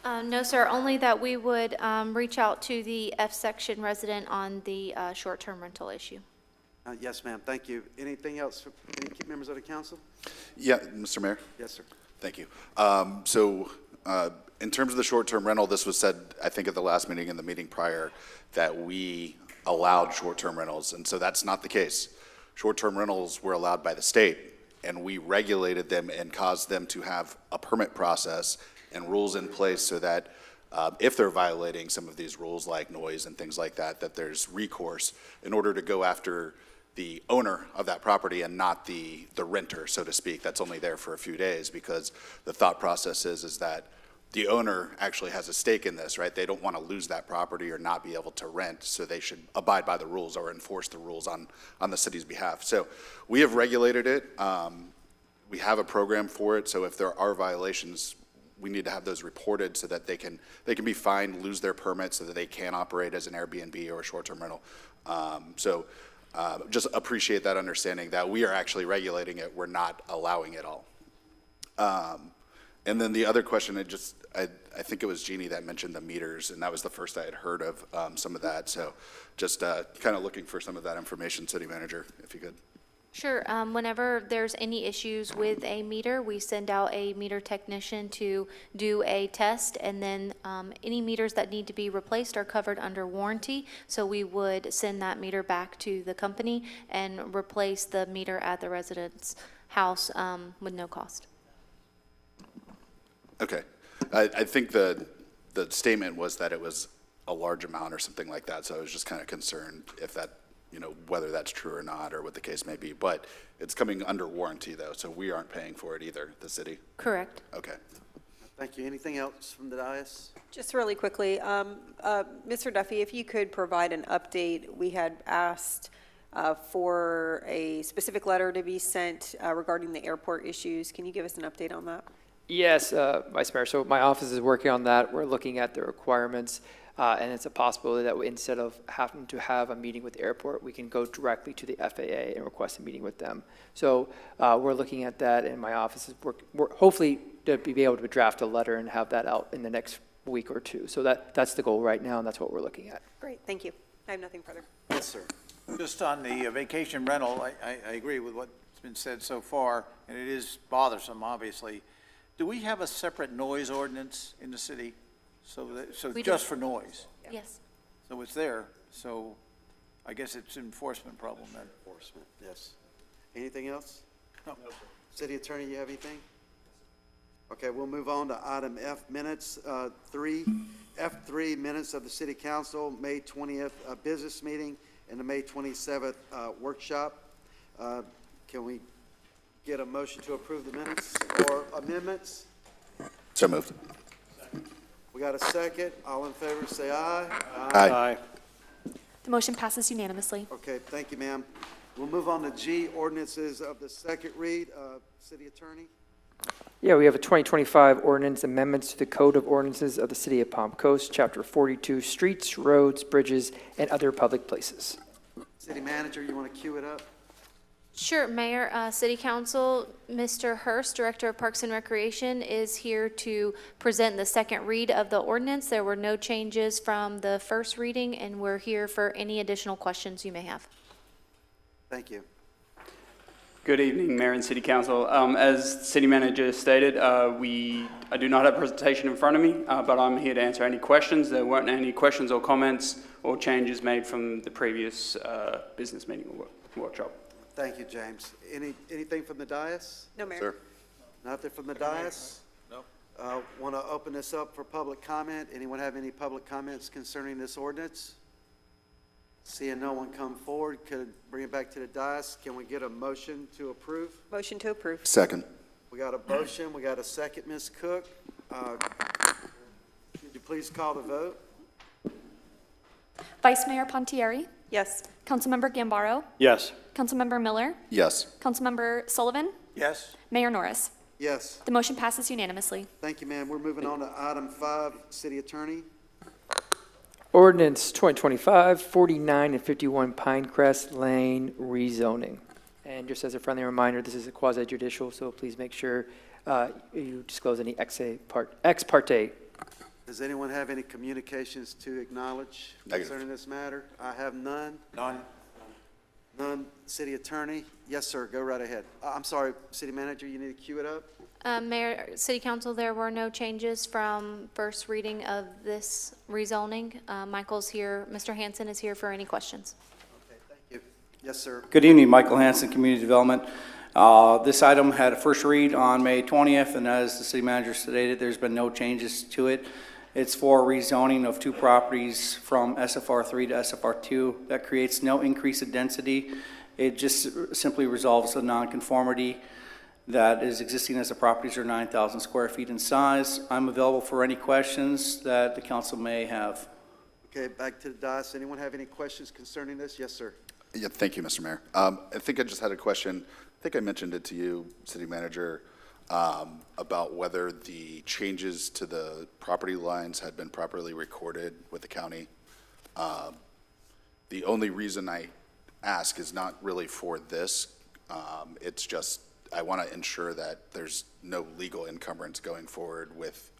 No, sir, only that we would reach out to the F-section resident on the short-term rental issue. Yes, ma'am. Thank you. Anything else from any members of the council? Yeah, Mr. Mayor. Yes, sir. Thank you. In terms of the short-term rental, this was said, I think at the last meeting and the meeting prior, that we allowed short-term rentals, and so that's not the case. Short-term rentals were allowed by the state, and we regulated them and caused them to have a permit process and rules in place so that if they're violating some of these rules like noise and things like that, that there's recourse in order to go after the owner of that property and not the renter, so to speak, that's only there for a few days, because the thought process is that the owner actually has a stake in this, right? They don't want to lose that property or not be able to rent, so they should abide by the rules or enforce the rules on the city's behalf. So we have regulated it. We have a program for it, so if there are violations, we need to have those reported so that they can be fined, lose their permit, so that they can operate as an Airbnb or a short-term rental. Just appreciate that understanding that we are actually regulating it. We're not allowing it all. And then the other question, I think it was Jeannie that mentioned the meters, and that was the first I had heard of some of that. So just kind of looking for some of that information, City Manager, if you could. Sure. Whenever there's any issues with a meter, we send out a meter technician to do a test, and then any meters that need to be replaced are covered under warranty. So we would send that meter back to the company and replace the meter at the resident's house with no cost. Okay. I think the statement was that it was a large amount or something like that, so I was just kind of concerned if that, whether that's true or not, or what the case may be. But it's coming under warranty, though, so we aren't paying for it either, the city? Correct. Okay. Thank you. Anything else from the dais? Just really quickly, Mr. Duffy, if you could provide an update. We had asked for a specific letter to be sent regarding the airport issues. Can you give us an update on that? Yes, Vice Mayor. So my office is working on that. We're looking at the requirements, and it's a possibility that instead of having to have a meeting with the airport, we can go directly to the FAA and request a meeting with them. So we're looking at that, and my office is we're hopefully to be able to draft a letter and have that out in the next week or two. So that's the goal right now, and that's what we're looking at. Great, thank you. I have nothing further. Yes, sir. Just on the vacation rental, I agree with what's been said so far, and it is bothersome, obviously. Do we have a separate noise ordinance in the city? So just for noise? Yes. So it's there, so I guess it's an enforcement problem then. Enforcement, yes. Anything else? No. City Attorney, you have anything? Okay, we'll move on to item F, minutes. F3, minutes of the City Council, May 20th business meeting and the May 27th workshop. Can we get a motion to approve the minutes or amendments? So moved. We got a second. All in favor, say aye. Aye. The motion passes unanimously. Okay, thank you, ma'am. We'll move on to G, ordinances of the second read. City Attorney? Yeah, we have a 2025 ordinance amendments to the Code of Ordinances of the City of Palm Coast, Chapter 42, Streets, Roads, Bridges, and Other Public Places. City Manager, you want to cue it up? Sure, Mayor, City Council, Mr. Hurst, Director of Parks and Recreation, is here to present the second read of the ordinance. There were no changes from the first reading, and we're here for any additional questions you may have. Thank you. Good evening, Mayor and City Council. As City Manager stated, I do not have a presentation in front of me, but I'm here to answer any questions. There weren't any questions or comments or changes made from the previous business meeting or workshop. Thank you, James. Anything from the dais? No, Mayor. Sir? Nothing from the dais? No. Want to open this up for public comment? Anyone have any public comments concerning this ordinance? Seeing no one come forward, could bring it back to the dais. Can we get a motion to approve? Motion to approve. Second. We got a motion, we got a second, Ms. Cook. Could you please call the vote? Vice Mayor Pontieri, Yes. Councilmember Gambaro, Yes. Councilmember Miller, Yes. Councilmember Sullivan, Yes. Mayor Norris. Yes. The motion passes unanimously. Thank you, ma'am. We're moving on to item 5, City Attorney. Ordinance 2025-49 and 51 Pinecrest Lane rezoning. And just as a friendly reminder, this is a quasi-judicial, so please make sure you disclose any ex parte. Does anyone have any communications to acknowledge Negative. concerning this matter? I have none. None. None. City Attorney? Yes, sir. Go right ahead. I'm sorry, City Manager, you need to cue it up? Mayor, City Council, there were no changes from first reading of this rezoning. Michael's here, Mr. Hanson is here for any questions. Okay, thank you. Yes, sir. Good evening, Michael Hanson, Community Development. This item had a first read on May 20th, and as the City Manager stated, there's been no changes to it. It's for rezoning of 2 properties from SFR3 to SFR2. That creates no increase in density. It just simply resolves the nonconformity that is existing as the properties are 9,000 square feet in size. I'm available for any questions that the council may have. Okay, back to the dais. Anyone have any questions concerning this? Yes, sir. Yeah, thank you, Mr. Mayor. I think I just had a question. I think I mentioned it to you, City Manager, about whether the changes to the property lines had been properly recorded with the county. The only reason I ask is not really for this. It's just I want to ensure that there's no legal encumbrance going forward with,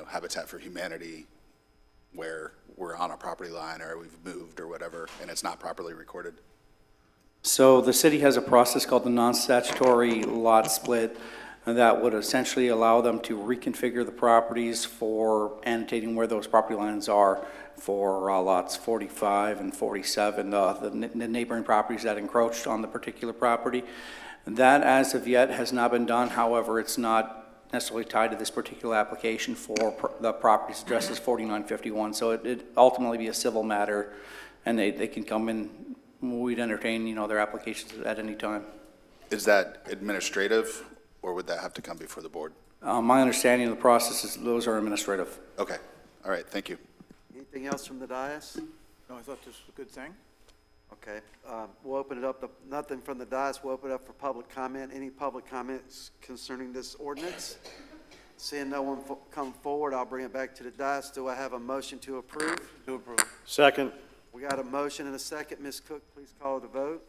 Habitat for Humanity, where we're on a property line or we've moved or whatever, and it's not properly recorded. So the city has a process called the non-statutory lot split, and that would essentially allow them to reconfigure the properties for annotating where those property lines are for lots 45 and 47, the neighboring properties that encroached on the particular property. That, as of yet, has not been done. However, it's not necessarily tied to this particular application for the properties addressed as 4951. So it ultimately be a civil matter, and they can come in. We'd entertain, their applications at any time. Is that administrative, or would that have to come before the board? My understanding of the process is those are administrative. Okay. All right. Thank you. Anything else from the dais? No, I thought this was a good thing. Okay, we'll open it up, nothing from the dais, we'll open it up for public comment. Any public comments concerning this ordinance? Seeing no one come forward, I'll bring it back to the dais. Do I have a motion to approve? To approve. Second. We got a motion and a second. Ms. Cook, please call the vote.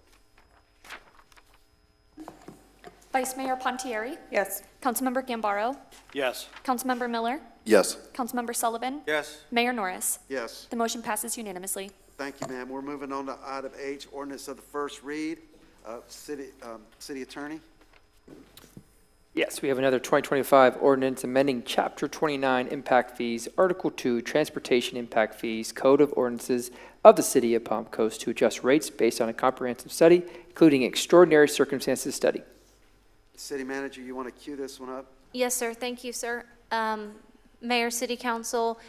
Vice Mayor Pontieri, Yes. Councilmember Gambaro, Yes. Councilmember Miller, Yes. Councilmember Sullivan, Yes. Mayor Norris. Yes. The motion passes unanimously. Thank you, ma'am. We're moving on to item H, ordinance of the first read. City Attorney? Yes, we have another 2025 ordinance amending Chapter 29 Impact Fees, Article 2 Transportation Impact Fees, Code of Ordinances of the City of Palm Coast to adjust rates based on a comprehensive study, including extraordinary circumstances study. City Manager, you want to cue this one up? Yes, sir. Thank you, sir. Mayor, City Council,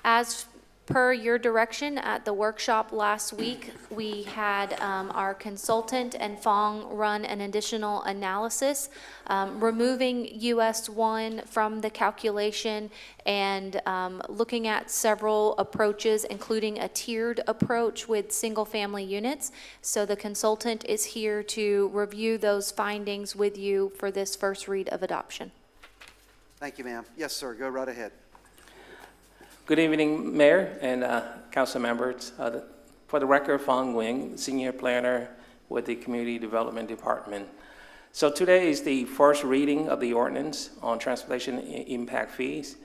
as per your direction at the workshop last week, we had our consultant and Fong run an additional analysis, removing US 1 from the calculation and looking at several approaches, including a tiered approach with single-family units. So the consultant is here to review those findings with you for this first read of adoption. Thank you, ma'am. Yes, sir. Go right ahead. Good evening, Mayor and council members. For the record, Fong Wing, Senior Planner with the Community Development Department. So today is the first reading of the ordinance on transportation impact fees.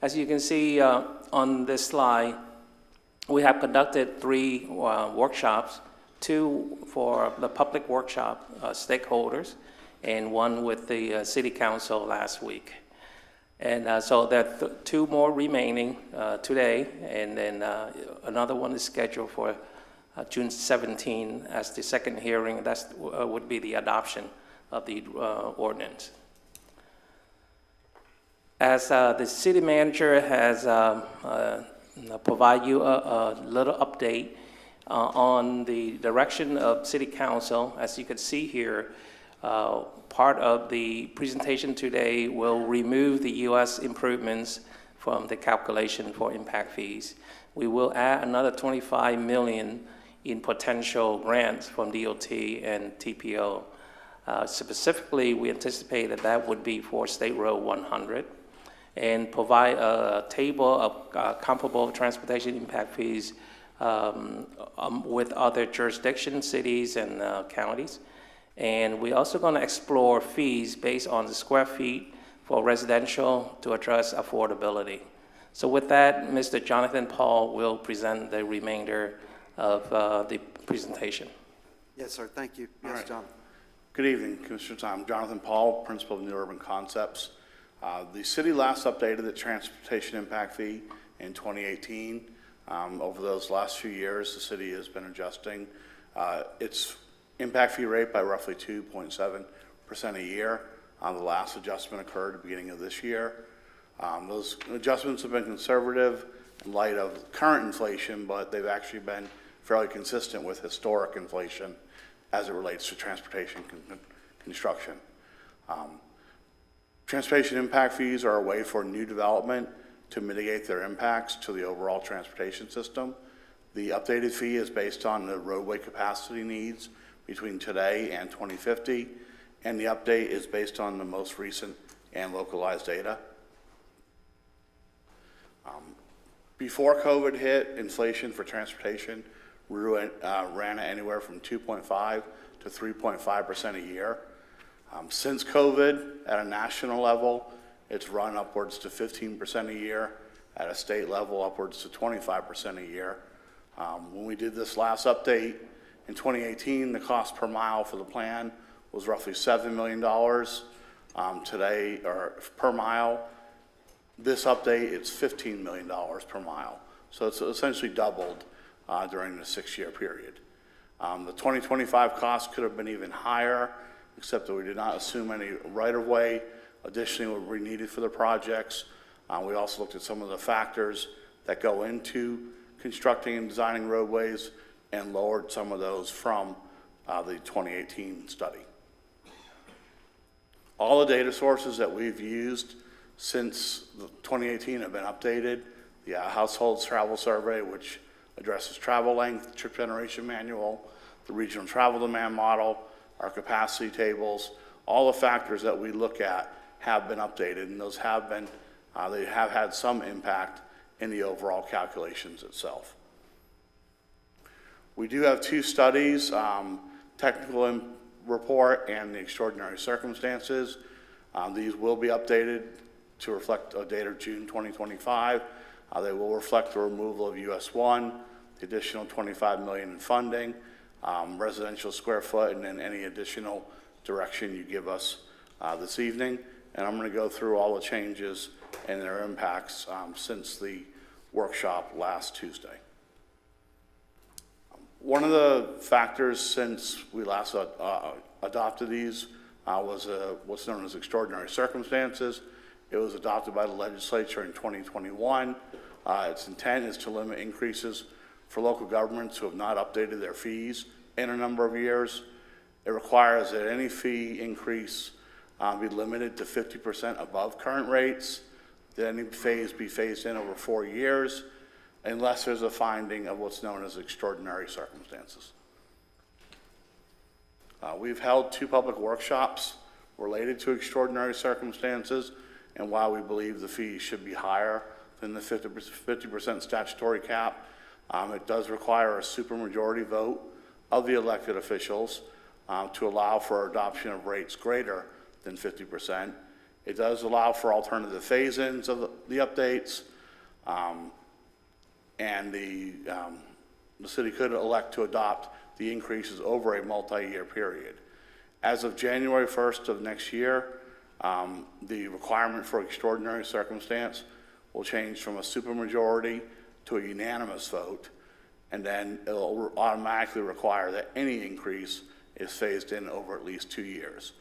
As you can see on this slide, we have conducted 3 workshops 2 for the public workshop stakeholders, and 1 with the city council last week. And so there are 2 more remaining today, and then another one is scheduled for June 17 as the second hearing. That would be the adoption of the ordinance. As the city manager has provided you a little update on the direction of city council, as you can see here, part of the presentation today will remove the U.S. improvements from the calculation for impact fees. We will add another $25 million in potential grants from DOT and TPO. Specifically, we anticipate that would be for State Road 100, and provide a table of comparable transportation impact fees with other jurisdictions, cities, and counties. And we're also going to explore fees based on the square feet for residential to address affordability. So with that, Mr. Jonathan Paul will present the remainder of the presentation. Yes, sir. Thank you. All Yes, right. John. Good evening, Commissioners. I'm Jonathan Paul, Principal of New Urban Concepts. The city last updated the transportation impact fee in 2018. Over those last few years, the city has been adjusting its impact fee rate by roughly 2.7% a year. The last adjustment occurred at the beginning of this year. Those adjustments have been conservative in light of current inflation, but they've actually been fairly consistent with historic inflation as it relates to transportation construction. Transportation impact fees are a way for new development to mitigate their impacts to the overall transportation system. The updated fee is based on the roadway capacity needs between today and 2050, and the update is based on the most recent and localized data. Before COVID hit, inflation for transportation ran anywhere from 2.5 to 3.5% a year. Since COVID, at a national level, it's run upwards to 15% a year. At a state level, upwards to 25% a year. When we did this last update in 2018, the cost per mile for the plan was roughly $7 million. Today, or per mile, this update, it's $15 million per mile. So it's essentially doubled during the 6-year period. The 2025 cost could have been even higher, except that we did not assume any right-of-way additionally would be needed for the projects. We also looked at some of the factors that go into constructing and designing roadways and lowered some of those from the 2018 study. All the data sources that we've used since 2018 have been updated. The Household Travel Survey, which addresses travel length, trip generation manual, the regional travel demand model, our capacity tables, all the factors that we look at have been updated, and those have been, they have had some impact in the overall calculations itself. We do have 2 studies, technical report and the extraordinary circumstances. These will be updated to reflect a date of June 2025. They will reflect the removal of US 1, the additional $25 million in funding, residential square foot, and then any additional direction you give us this evening. And I'm going to go through all the changes and their impacts since the workshop last Tuesday. One of the factors since we last adopted these was what's known as extraordinary circumstances. It was adopted by the legislature in 2021. Its intent is to limit increases for local governments who have not updated their fees in a number of years. It requires that any fee increase be limited to 50% above current rates, that any phase be phased in over 4 years, unless there's a finding of what's known as extraordinary circumstances. We've held 2 public workshops related to extraordinary circumstances and why we believe the fees should be higher than the 50% statutory cap. It does require a supermajority vote of the elected officials to allow for adoption of rates greater than 50%. It does allow for alternative phase-ins of the updates, and the city could elect to adopt the increases over a multi-year period. As of January 1st of next year, the requirement for extraordinary circumstance will change from a supermajority to a unanimous vote, and then it'll automatically require that any increase is phased in over at least 2 years.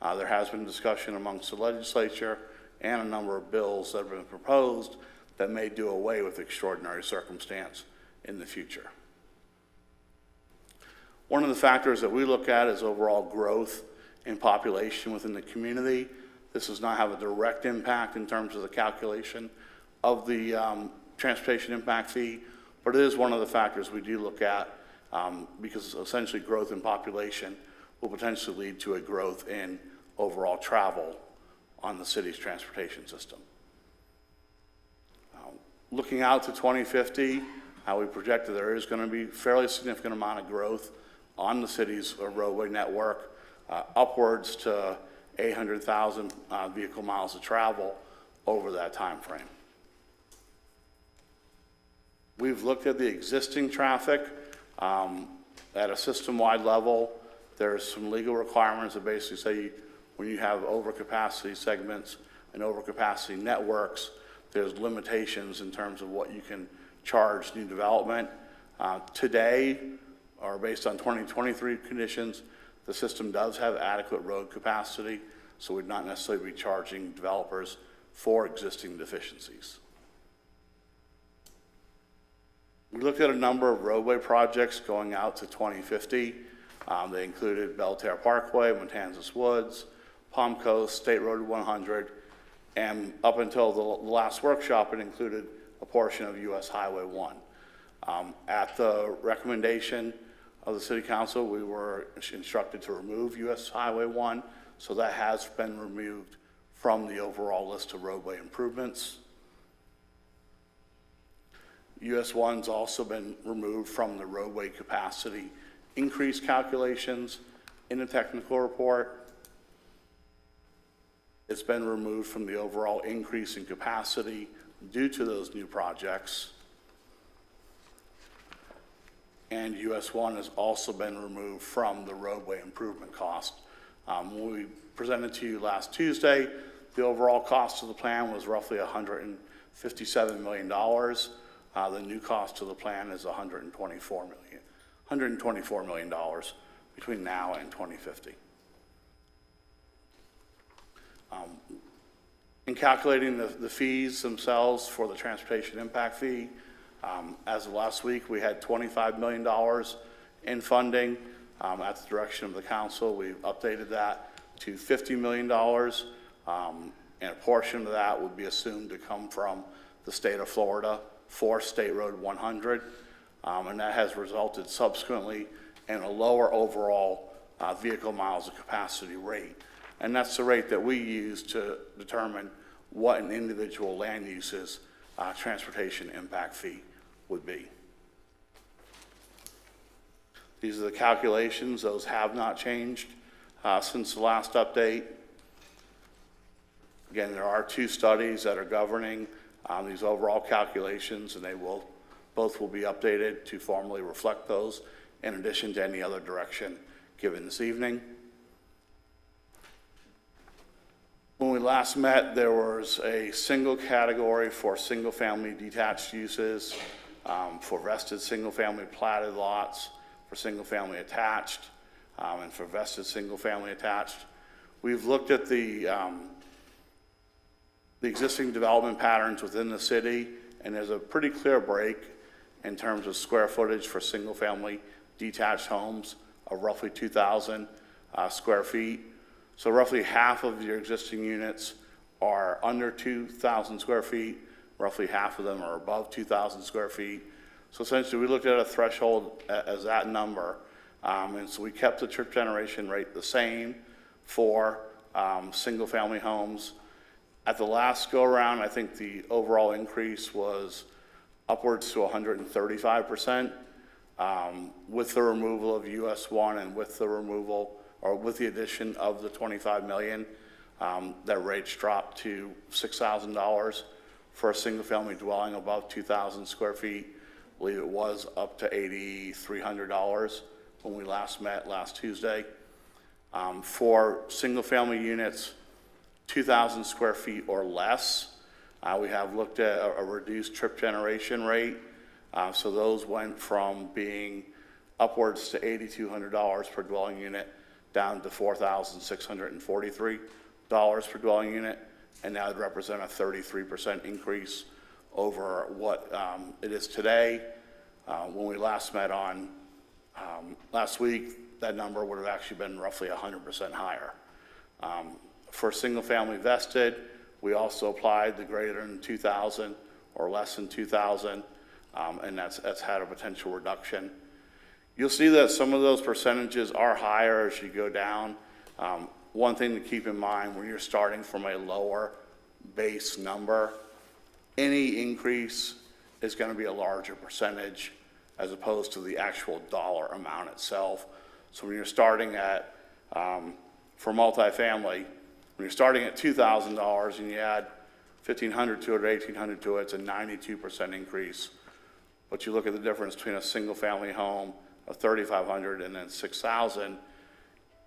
There has been discussion amongst the legislature and a number of bills that have been proposed that may do away with extraordinary circumstance in the future. One of the factors that we look at is overall growth in population within the community. This does not have a direct impact in terms of the calculation of the transportation impact fee, but it is one of the factors we do look at because essentially growth in population will potentially lead to a growth in overall travel on the city's transportation system. Looking out to 2050, we project that there is going to be fairly significant amount of growth on the city's roadway network, upwards to 800,000 vehicle miles of travel over that time frame. We've looked at the existing traffic at a system-wide level. There's some legal requirements that basically say when you have overcapacity segments and overcapacity networks, there's limitations in terms of what you can charge new development. Today, or based on 2023 conditions, the system does have adequate road capacity, so we'd not necessarily be charging developers for existing deficiencies. We looked at a number of roadway projects going out to 2050. They included Belterre Parkway, Matanzas Woods, Palm Coast, State Road 100, and up until the last workshop, it included a portion of US Highway 1. At the recommendation of the City Council, we were instructed to remove US Highway 1, so that has been removed from the overall list of roadway improvements. US 1's also been removed from the roadway capacity increase calculations in the technical report. It's been removed from the overall increase in capacity due to those new projects. And US 1 has also been removed from the roadway improvement cost. When we presented to you last Tuesday, the overall cost of the plan was roughly $157 million. The new cost of the plan is $124 million between now and 2050. In calculating the fees themselves for the transportation impact fee, as of last week, we had $25 million in funding. At the direction of the council, we've updated that to $50 million, and a portion of that would be assumed to come from the state of Florida for State Road 100, and that has resulted subsequently in a lower overall vehicle miles of capacity rate. And that's the rate that we use to determine what an individual land use's transportation impact fee would be. These are the calculations. Those have not changed since the last update. Again, there are 2 studies that are governing these overall calculations, and both will be updated to formally reflect those in addition to any other direction given this evening. When we last met, there was a single category for single-family detached uses, for vested single-family platted lots, for single-family attached, and for vested single-family attached. We've looked at the existing development patterns within the city, and there's a pretty clear break in terms of square footage for single-family detached homes of roughly 2,000 square feet. So roughly half of your existing units are under 2,000 square feet. Roughly half of them are above 2,000 square feet. So essentially, we looked at a threshold as that number, and so we kept the trip generation rate the same for single-family homes. At the last go-around, I think the overall increase was upwards to 135%. With the removal of US 1 and with the removal, or with the addition of the 25 million, that rates dropped to $6,000 for a single-family dwelling above 2,000 square feet. I believe it was up to $8,300 when we last met last Tuesday. For single-family units, 2,000 square feet or less, we have looked at a reduced trip generation rate. So those went from being upwards to $8,200 per dwelling unit down to $4,643 per dwelling unit, and that would represent a 33% increase over what it is today. When we last met on last week, that number would have actually been roughly 100% higher. For single-family vested, we also applied the greater than 2,000 or less than 2,000, and that's had a potential reduction. You'll see that some of those percentages are higher as you go down. One thing to keep in mind when you're starting from a lower base number, any increase is going to be a larger percentage as opposed to the actual dollar amount itself. So when you're starting at, for multifamily, when you're starting at $2,000 and you add $1,500 to it or $1,800 to it, it's a 92% increase. But you look at the difference between a single-family home of $3,500 and then $6,000,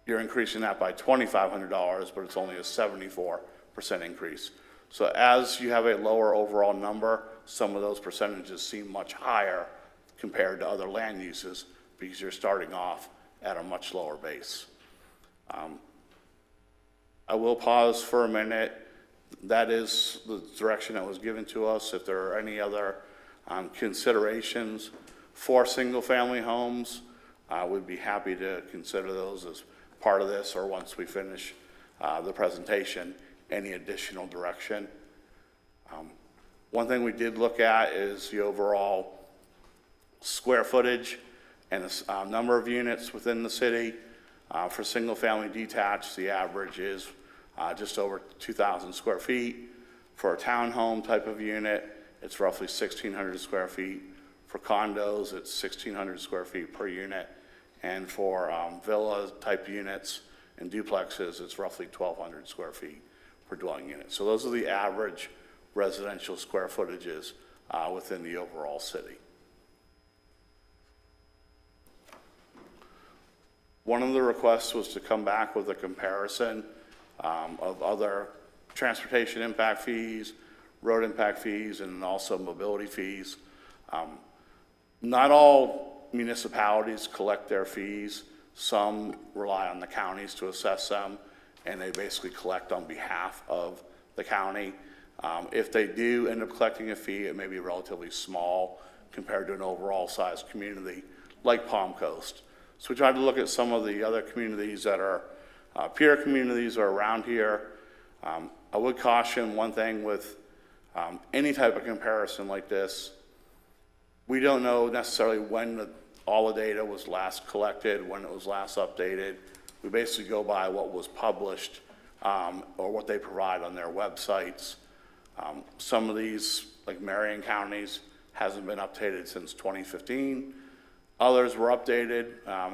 you're increasing that by $2,500, but it's only a 74% increase. So as you have a lower overall number, some of those percentages seem much higher compared to other land uses because you're starting off at a much lower base. I will pause for a minute. That is the direction that was given to us. If there are any other considerations for single-family homes, I would be happy to consider those as part of this, or once we finish the presentation, any additional direction. One thing we did look at is the overall square footage and the number of units within the city. For single-family detached, the average is just over 2,000 square feet. For a townhome type of unit, it's roughly 1,600 square feet. For condos, it's 1,600 square feet per unit. And for villa type units and duplexes, it's roughly 1,200 square feet per dwelling unit. So those are the average residential square footages within the overall city. One of the requests was to come back with a comparison of other transportation impact fees, road impact fees, and also mobility fees. Not all municipalities collect their fees. Some rely on the counties to assess them, and they basically collect on behalf of the county. If they do end up collecting a fee, it may be relatively small compared to an overall size community like Palm Coast. So we tried to look at some of the other communities that are peer communities or around here. I would caution one thing with any type of comparison like this. We don't know necessarily when all the data was last collected, when it was last updated. We basically go by what was published or what they provide on their websites. Some of these, like Marion counties, hasn't been updated since 2015. Others were updated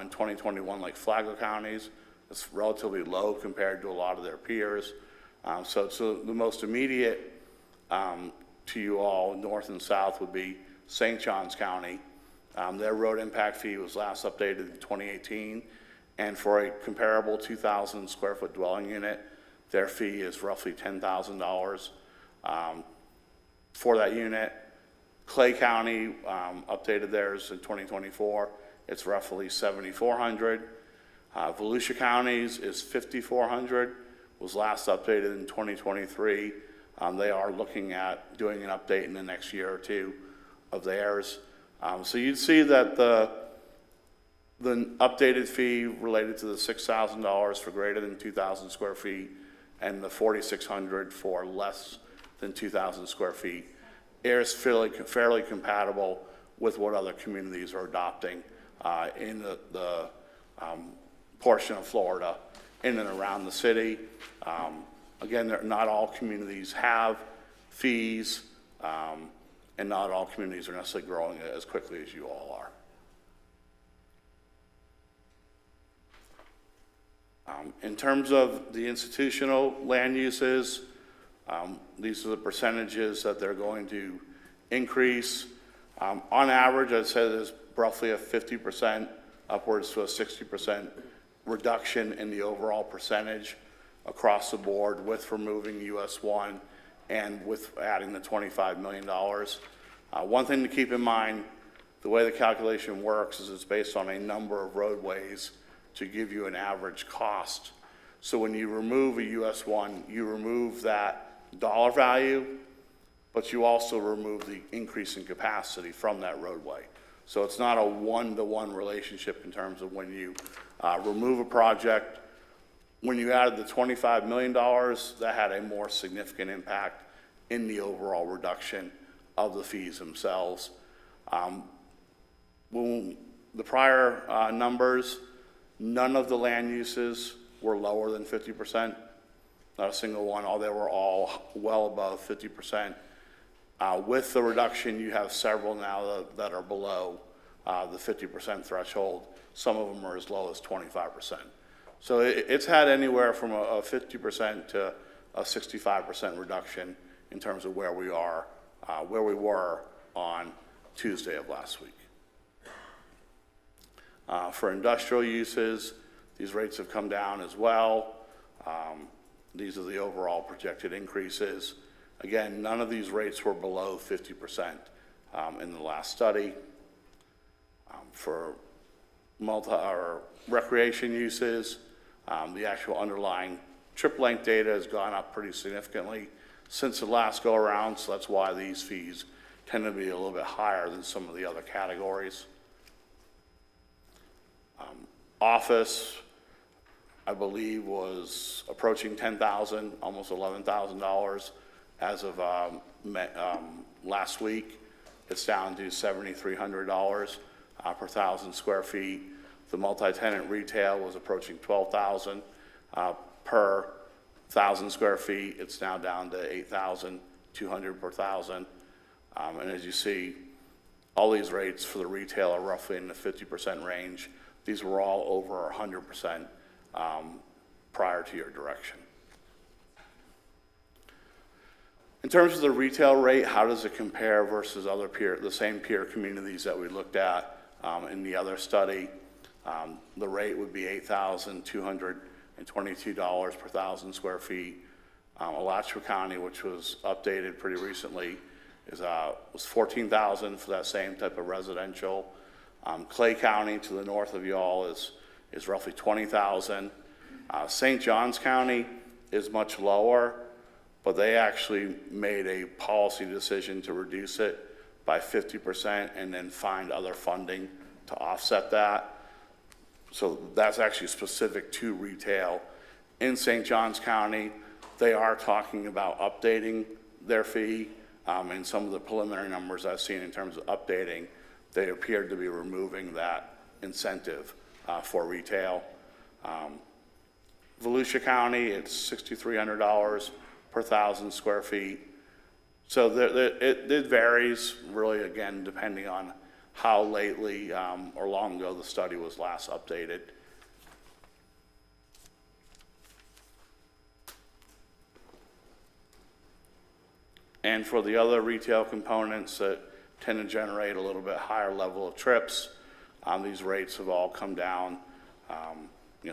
in 2021, like Flagler counties. It's relatively low compared to a lot of their peers. So the most immediate to you all, north and south, would be St. Johns County. Their road impact fee was last updated in 2018. And for a comparable 2,000 square foot dwelling unit, their fee is roughly $10,000 for that unit. Clay County updated theirs in 2024. It's roughly $7,400. Volusia County's is $5,400, was last updated in 2023. They are looking at doing an update in the next year or two of theirs. So you'd see that the updated fee related to the $6,000 for greater than 2,000 square feet and the $4,600 for less than 2,000 square feet is fairly compatible with what other communities are adopting in the portion of Florida in and around the city. Again, not all communities have fees, and not all communities are necessarily growing as quickly as you all are. In terms of the institutional land uses, these are the percentages that they're going to increase. On average, I'd say there's roughly a 50% upwards to a 60% reduction in the overall percentage across the board with removing US 1 and with adding the $25 million. One thing to keep in mind, the way the calculation works is it's based on a number of roadways to give you an average cost. So when you remove a US 1, you remove that dollar value, but you also remove the increase in capacity from that roadway. So it's not a one-to-one relationship in terms of when you remove a project. When you added the $25 million, that had a more significant impact in the overall reduction of the fees themselves. When the prior numbers, none of the land uses were lower than 50%. Not a single one, they were all well above 50%. With the reduction, you have several now that are below the 50% threshold. Some of them are as low as 25%. So it's had anywhere from a 50% to a 65% reduction in terms of where we are, where we were on Tuesday of last week. For industrial uses, these rates have come down as well. These are the overall projected increases. Again, none of these rates were below 50% in the last study. For recreation uses, the actual underlying trip length data has gone up pretty significantly since the last go around, so that's why these fees tend to be a little bit higher than some of the other categories. Office, I believe, was approaching $10,000, almost $11,000 as of last week. It's down to $7,300 per 1,000 square feet. The multi-tenant retail was approaching $12,000 per 1,000 square feet. It's now down to $8,200 per 1,000. And as you see, all these rates for the retail are roughly in the 50% range. These were all over 100% prior to your direction. In terms of the retail rate, how does it compare versus other the same peer communities that we looked at in the other study? The rate would be $8,222 per 1,000 square feet. Alachua County, which was updated pretty recently, was $14,000 for that same type of residential. Clay County, to the north of y'all, is roughly $20,000. St. Johns County is much lower, but they actually made a policy decision to reduce it by 50% and then find other funding to offset that. So that's actually specific to retail. In St. Johns County, they are talking about updating their fee, and some of the preliminary numbers I've seen in terms of updating, they appeared to be removing that incentive for retail. Volusia County, it's $6,300 per 1,000 square feet. So it varies really, again, depending on how lately or long ago the study was last updated. And for the other retail components that tend to generate a little bit higher level of trips, these rates have all come down.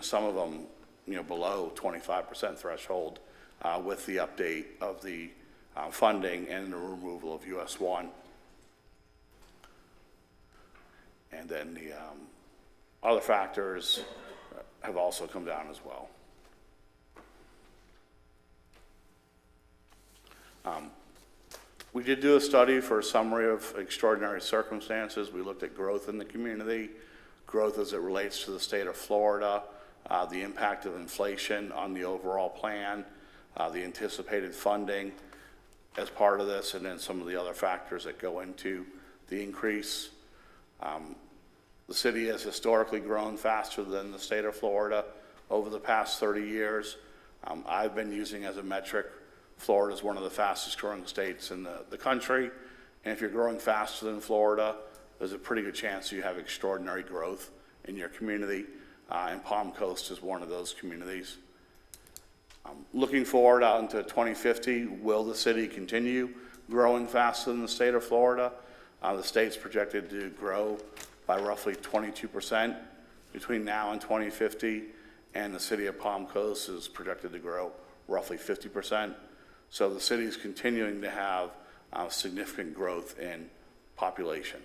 Some of them, below 25% threshold with the update of the funding and the removal of US 1. And then the other factors have also come down as well. We did do a study for a summary of extraordinary circumstances. We looked at growth in the community, growth as it relates to the state of Florida, the impact of inflation on the overall plan, the anticipated funding as part of this, and then some of the other factors that go into the increase. The city has historically grown faster than the state of Florida over the past 30 years. I've been using as a metric, Florida is one of the fastest growing states in the country. And if you're growing faster than Florida, there's a pretty good chance you have extraordinary growth in your community. And Palm Coast is one of those communities. Looking forward out into 2050, will the city continue growing faster than the state of Florida? The state's projected to grow by roughly 22% between now and 2050, and the city of Palm Coast is projected to grow roughly 50%. So the city is continuing to have significant growth in population.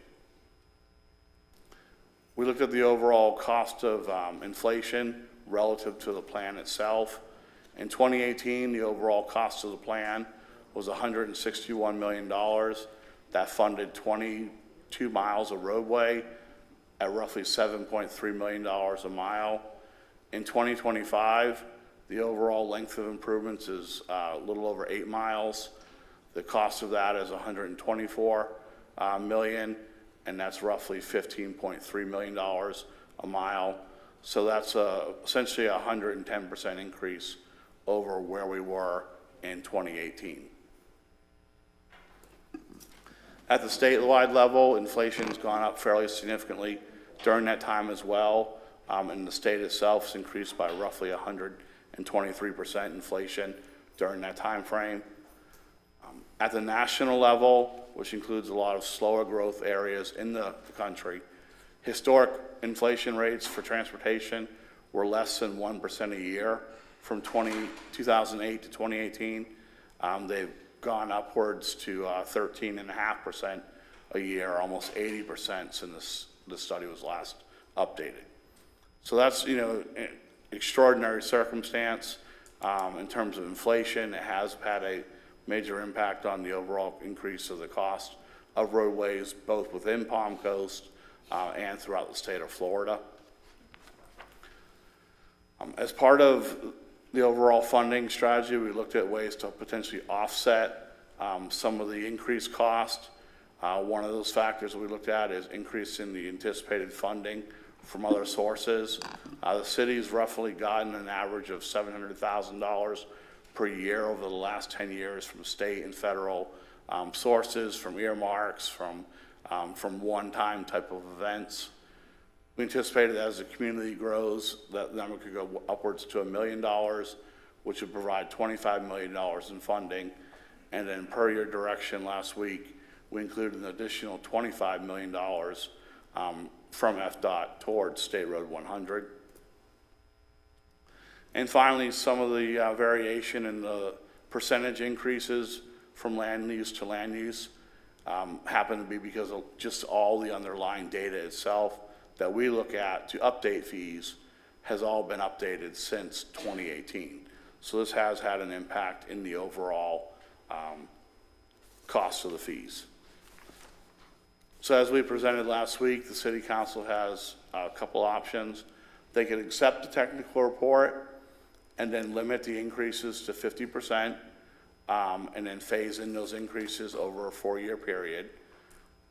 We looked at the overall cost of inflation relative to the plan itself. In 2018, the overall cost of the plan was $161 million. That funded 22 miles of roadway at roughly $7.3 million a mile. In 2025, the overall length of improvements is a little over 8 miles. The cost of that is $124 million, and that's roughly $15.3 million a mile. So that's essentially a 110% increase over where we were in 2018. At the statewide level, inflation has gone up fairly significantly during that time as well, and the state itself has increased by roughly 123% inflation during that time frame. At the national level, which includes a lot of slower growth areas in the country, historic inflation rates for transportation were less than 1% a year from 2008 to 2018. They've gone upwards to 13.5% a year, almost 80% since the study was last updated. So that's, extraordinary circumstance in terms of inflation. It has had a major impact on the overall increase of the cost of roadways, both within Palm Coast and throughout the state of Florida. As part of the overall funding strategy, we looked at ways to potentially offset some of the increased cost. One of those factors we looked at is increase in the anticipated funding from other sources. The city's roughly gotten an average of $700,000 per year over the last 10 years from state and federal sources, from earmarks, from one-time type of events. We anticipated as the community grows, that number could go upwards to $1 million, which would provide $25 million in funding. And then per your direction last week, we included an additional $25 million from FDOT towards State Road 100. And finally, some of the variation in the percentage increases from land use to land use happen to be because of just all the underlying data itself that we look at to update fees has all been updated since 2018. So this has had an impact in the overall cost of the fees. So as we presented last week, the City Council has a couple options. They could accept the technical report and then limit the increases to 50%, and then phase in those increases over a 4-year period.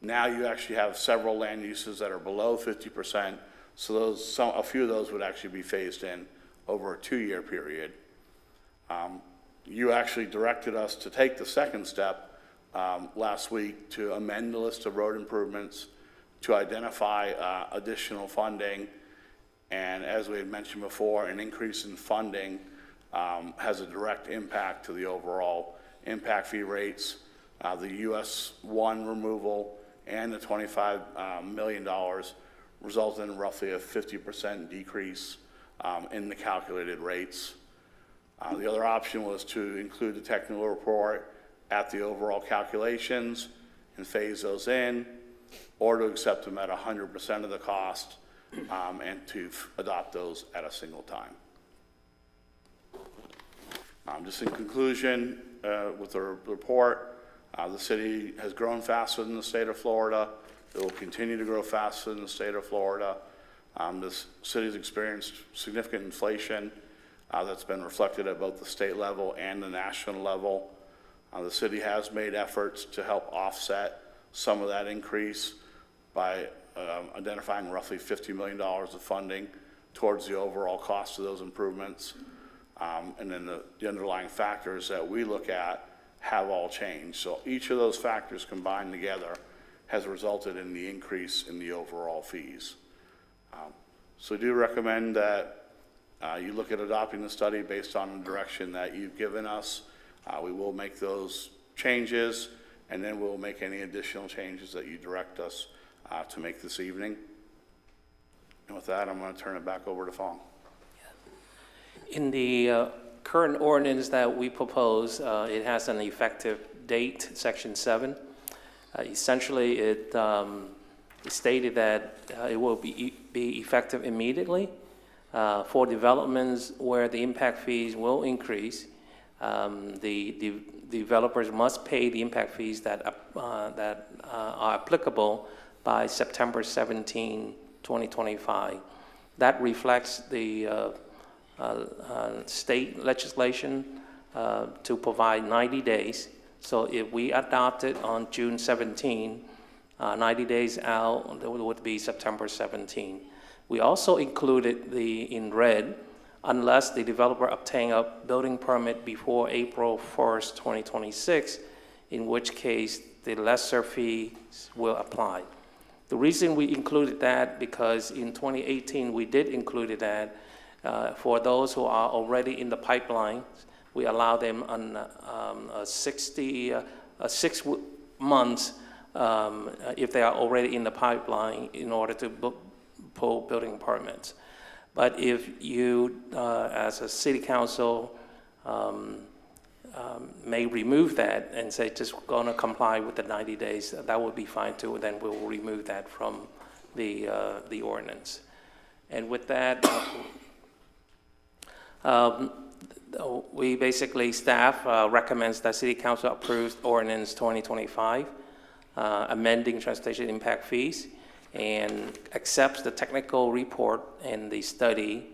Now you actually have several land uses that are below 50%, so a few of those would actually be phased in over a 2-year period. You actually directed us to take the second step last week to amend the list of road improvements to identify additional funding. And as we had mentioned before, an increase in funding has a direct impact to the overall impact fee rates. The US 1 removal and the $25 million resulted in roughly a 50% decrease in the calculated rates. The other option was to include the technical report at the overall calculations and phase those in, or to accept them at 100% of the cost and to adopt those at a single time. Just in conclusion, with the report, the city has grown faster than the state of Florida. It will continue to grow faster than the state of Florida. This city's experienced significant inflation that's been reflected at both the state level and the national level. The city has made efforts to help offset some of that increase by identifying roughly $50 million of funding towards the overall cost of those improvements. And then the underlying factors that we look at have all changed. So each of those factors combined together has resulted in the increase in the overall fees. So I do recommend that you look at adopting the study based on the direction that you've given us. We will make those changes, and then we'll make any additional changes that you direct us to make this evening. And with that, I'm going to turn it back over to Fong. In the current ordinance that we propose, it has an effective date, Section 7. Essentially, it stated that it will be effective immediately for developments where the impact fees will increase. The developers must pay the impact fees that are applicable by September 17, 2025. That reflects the state legislation to provide 90 days. So if we adopt it on June 17, 90 days out, it would be September 17. We also included in red, unless the developer obtain a building permit before April 1st, 2026, in which case the lesser fees will apply. The reason we included that, because in 2018, we did include that for those who are already in the pipeline. We allow them on 6 months if they are already in the pipeline in order to pull building permits. But if you, as a city council, may remove that and say just going to comply with the 90 days, that would be fine too. Then we'll remove that from the ordinance. And with that, we basically, staff recommends that City Council approves Ordinance 2025, amending transportation impact fees, and accepts the technical report and the study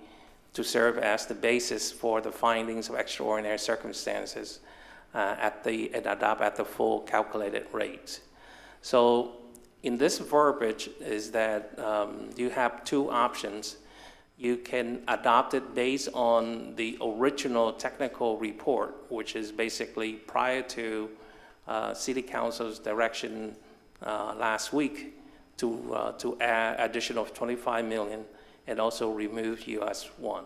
to serve as the basis for the findings of extraordinary circumstances and adopt at the full calculated rate. So in this verbiage is that you have two options. You can adopt it based on the original technical report, which is basically prior to City Council's direction last week to add additional 25 million and also remove US 1.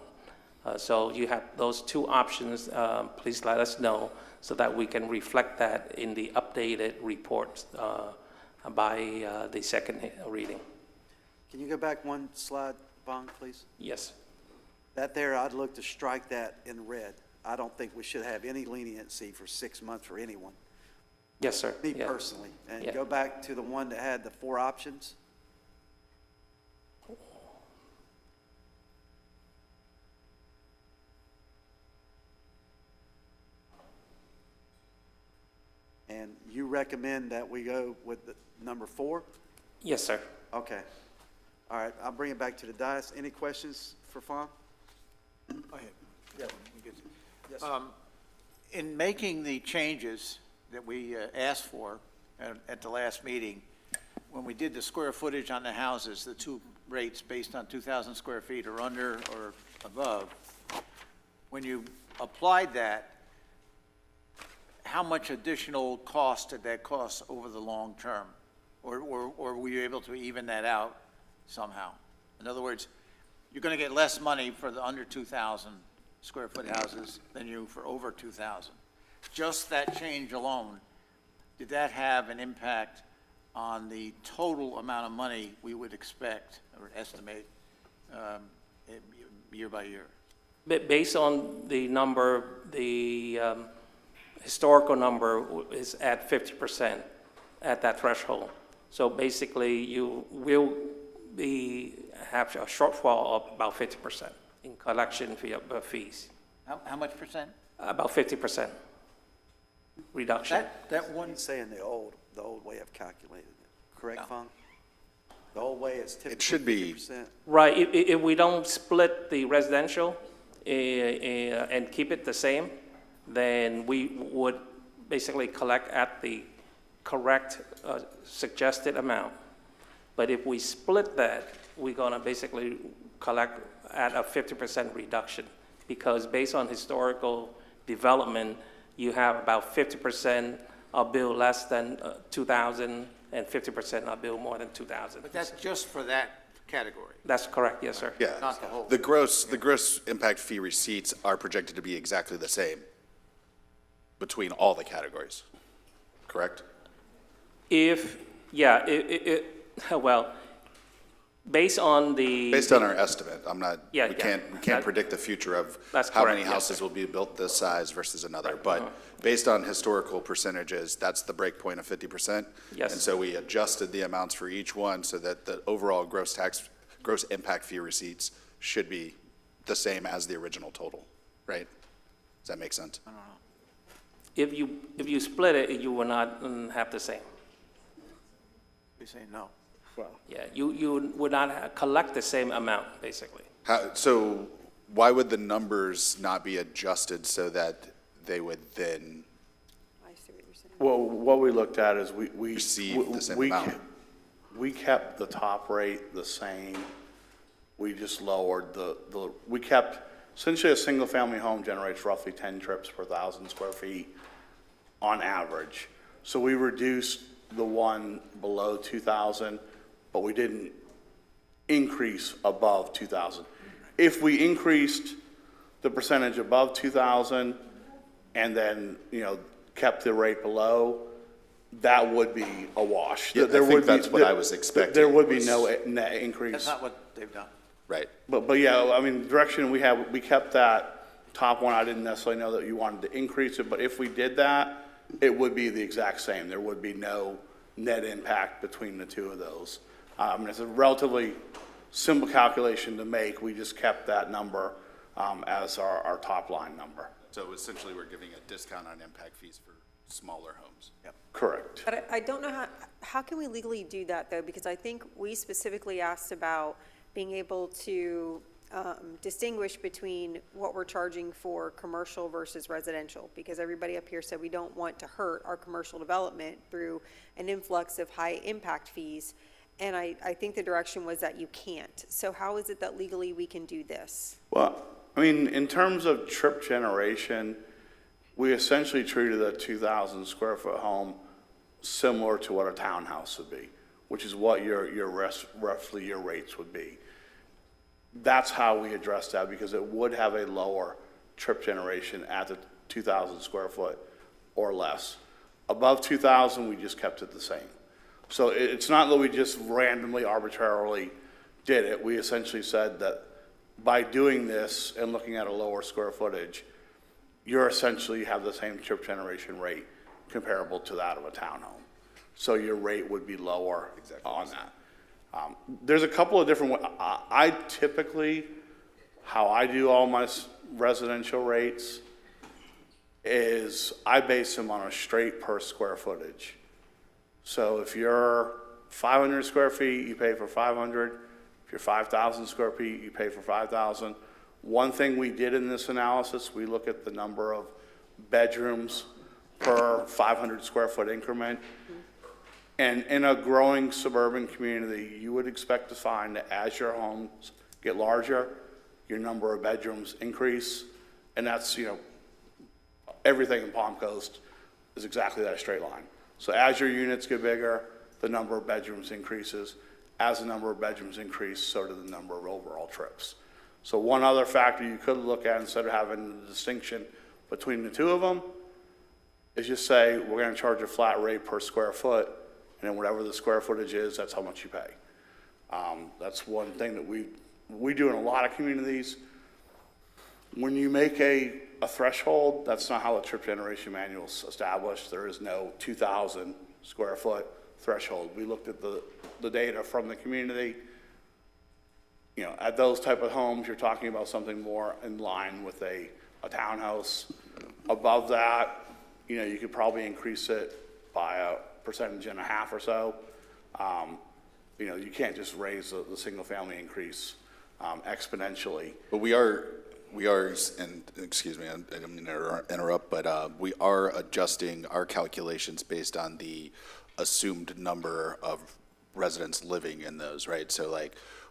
So you have those two options. Please let us know so that we can reflect that in the updated report by the second reading. Can you go back one slide, Vaughn, please? Yes. That there, I'd look to strike that in red. I don't think we should have any leniency for 6 months for anyone. Yes, sir. Me personally. And go back to the one that had the 4 options. And you recommend that we go with the number 4? Yes, sir. Okay. All right, I'll bring it back to the dais. Any questions for Fong? Go ahead. Yeah, yes. In making the changes that we asked for at the last meeting, when we did the square footage on the houses, the two rates based on 2,000 square feet or under or above, when you applied that, how much additional cost did that cost over the long term? Or were you able to even that out somehow? In other words, you're going to get less money for the under 2,000 square foot houses than you for over 2,000. Just that change alone, did that have an impact on the total amount of money we would expect or estimate year by year? Based on the number, the historical number is at 50% at that threshold. So basically, you will have a shortfall of about 50% in collection fees. How much percent? About 50% reduction. That one. He's saying the old way of calculating it. Correct, Fong? The old way is typically 50%. It should be. Right. If we don't split the residential and keep it the same, then we would basically collect at the correct suggested amount. But if we split that, we're going to basically collect at a 50% reduction, because based on historical development, you have about 50% a bill less than 2,000 and 50% a bill more than 2,000. But that's just for that category. That's correct, yes, sir. Yeah. Not the whole. The gross impact fee receipts are projected to be exactly the same between all the categories, correct? Well, Based on the... Based on our estimate, I'm not, Yeah, we yeah. can't predict the future of That's how correct, many yes, houses sir. will be built this size versus another. But based on historical percentages, that's the break point of 50%. Yes. And so we adjusted the amounts for each one so that the overall gross impact fee receipts should be the same as the original total, right? Does that make sense? If you split it, you will not have the same. We say no. Yeah, you would not collect the same amount, basically. So why would the numbers not be adjusted so that they would then Well, what we looked at is we receive the same we amount? We kept the top rate the same. We just lowered we kept, essentially a single-family home generates roughly 10 trips per 1,000 square feet on average. So we reduced the one below 2,000, but we didn't increase above 2,000. If we increased the percentage above 2,000 and then, kept the rate below, that would be a wash. Yeah, I think that's what I was expecting. There would be no net increase. That's not what they've done. Right. But yeah, I mean, the direction we kept that top one. I didn't necessarily know that you wanted to increase it, but if we did that, it would be the exact same. There would be no net impact between the two of those. It's a relatively simple calculation to make. We just kept that number as our top line number. So essentially, we're giving a discount on impact fees for smaller homes. Yep. Correct. But I don't know how can we legally do that, though? Because I think we specifically asked about being able to distinguish between what we're charging for commercial versus residential, because everybody up here said we don't want to hurt our commercial development through an influx of high impact fees. And I think the direction was that you can't. So how is it that legally we can do this? Well, I mean, in terms of trip generation, we essentially treated a 2,000 square foot home similar to what a townhouse would be, which is what roughly your rates would be. That's how we addressed that, because it would have a lower trip generation at the 2,000 square foot or less. Above 2,000, we just kept it the same. So it's not that we just randomly, arbitrarily did it. We essentially said that by doing this and looking at a lower square footage, you're essentially have the same trip generation rate comparable to that of a townhome. So your rate would be lower on that. There's a couple of different ways. I typically, how I do all my residential rates is I base them on a straight per square footage. So if you're 500 square feet, you pay for 500. If you're 5,000 square feet, you pay for 5,000. One thing we did in this analysis, we look at the number of bedrooms per 500 square foot increment. And in a growing suburban community, you would expect to find that as your homes get larger, your number of bedrooms increase. And that's, everything in Palm Coast is exactly that straight line. So as your units get bigger, the number of bedrooms increases. As the number of bedrooms increase, so do the number of overall trips. So one other factor you could look at, instead of having the distinction between the two of them, is just say, we're gonna charge a flat rate per square foot, and then whatever the square footage is, that's how much you pay. That's one thing that we do in a lot of communities. When you make a threshold, that's not how the trip generation manual is established. There is no 2,000 square foot threshold. We looked at the data from the community. At those type of homes, you're talking about something more in line with a townhouse. Above that, you could probably increase it by 1.5% or so. You can't just raise the single family increase exponentially. But we are, and excuse me, I didn't mean to interrupt, but we are adjusting our calculations based on the assumed number of residents living in those, right? So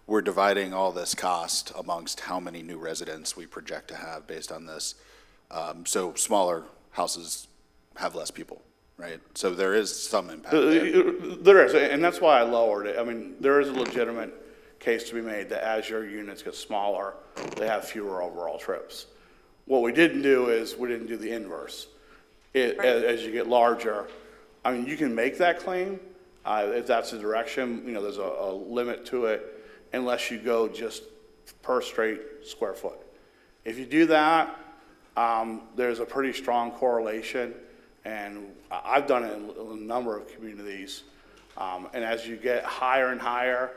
we're dividing all this cost amongst how many new residents we project to have based on this. So smaller houses have less people, right? So there is some impact there. There is, and that's why I lowered it. I mean, there is a legitimate case to be made that as your units get smaller, they have fewer overall trips. What we didn't do is we didn't do the inverse. As you get larger, I mean, you can make that claim if that's the direction. There's a limit to it, unless you go just per straight square foot. If you do that, there's a pretty strong correlation, and I've done it in a number of communities. And as you get higher and higher,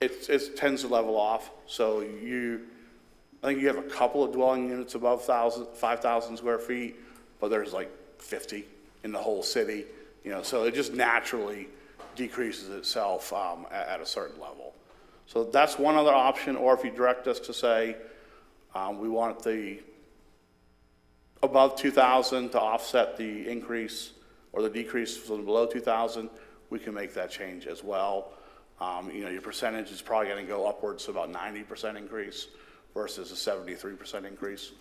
it tends to level off. So I think you have a couple of dwelling units above 5,000 square feet, but there's like 50 in the whole city, so it just naturally decreases itself at a certain level. So that's one other option, or if you direct us to say, we want the above 2,000 to offset the increase or the decrease from below 2,000, we can make that change as well. Your percentage is probably going to go upwards to about 90% increase versus a 73% increase.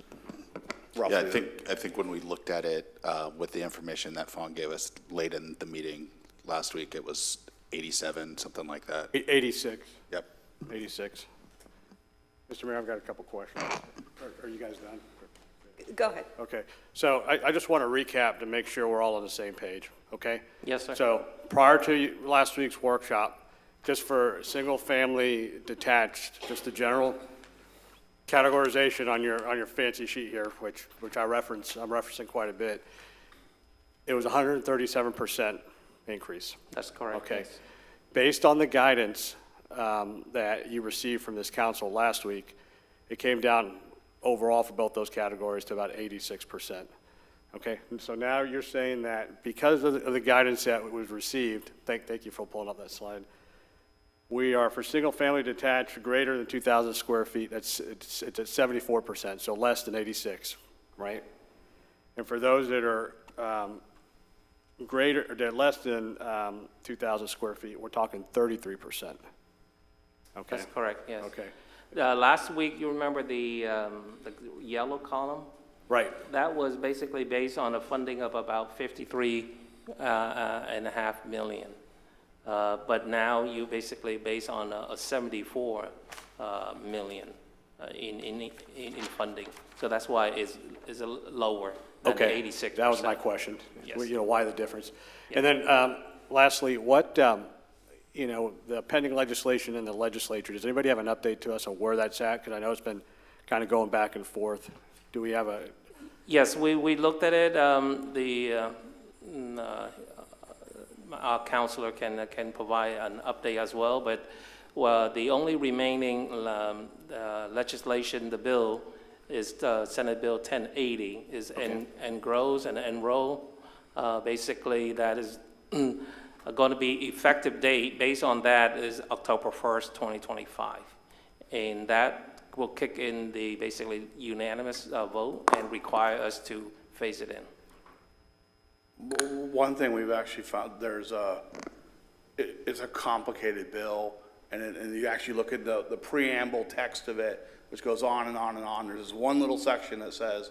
Roughly. Yeah, I think when we looked at it with the information that Fawn gave us late in the meeting last week, it was 87, something like that. 86. Yep. 86. Mr. Mayor, I've got a couple questions. Are you guys done? Go ahead. Okay, so I just want to recap to make sure we're all on the same page, okay? Yes, sir. So prior to last week's workshop, just for single-family detached, just the general categorization on your fancy sheet here, which I'm referencing quite a bit, it was 137% increase. That's correct. Okay. Yes. Based on the guidance that you received from this council last week, it came down overall for both those categories to about 86%. Okay, and so now you're saying that because of the guidance that was received, thank you for pulling up that slide, we are for single-family detached greater than 2,000 square feet, it's at 74%, so less than 86, right? And for those that are less than 2,000 square feet, we're talking 33%. Okay. That's correct, yes. Okay. Last week, you remember the yellow column? Right. That was basically based on a funding of about 53.5 million. But now you basically based on a 74 million in funding. So that's why it's lower than the 86%. That was my question. Yes. Why the difference? And then lastly, what, the pending legislation in the legislature, does anybody have an update to us on where that's at? Because I know it's been kind of going back and forth. Do we have a? Yes, we looked at it. Our counselor can provide an update as well, but the only remaining legislation, the bill, is Senate Bill 1080, is engross and enroll. Basically, that is going to be effective date based on that is October 1st, 2025. And that will kick in the basically unanimous vote and require us to phase it in. One thing we've actually found, it's a complicated bill, and you actually look at the preamble text of it, which goes on and on and on. There's this one little section that says,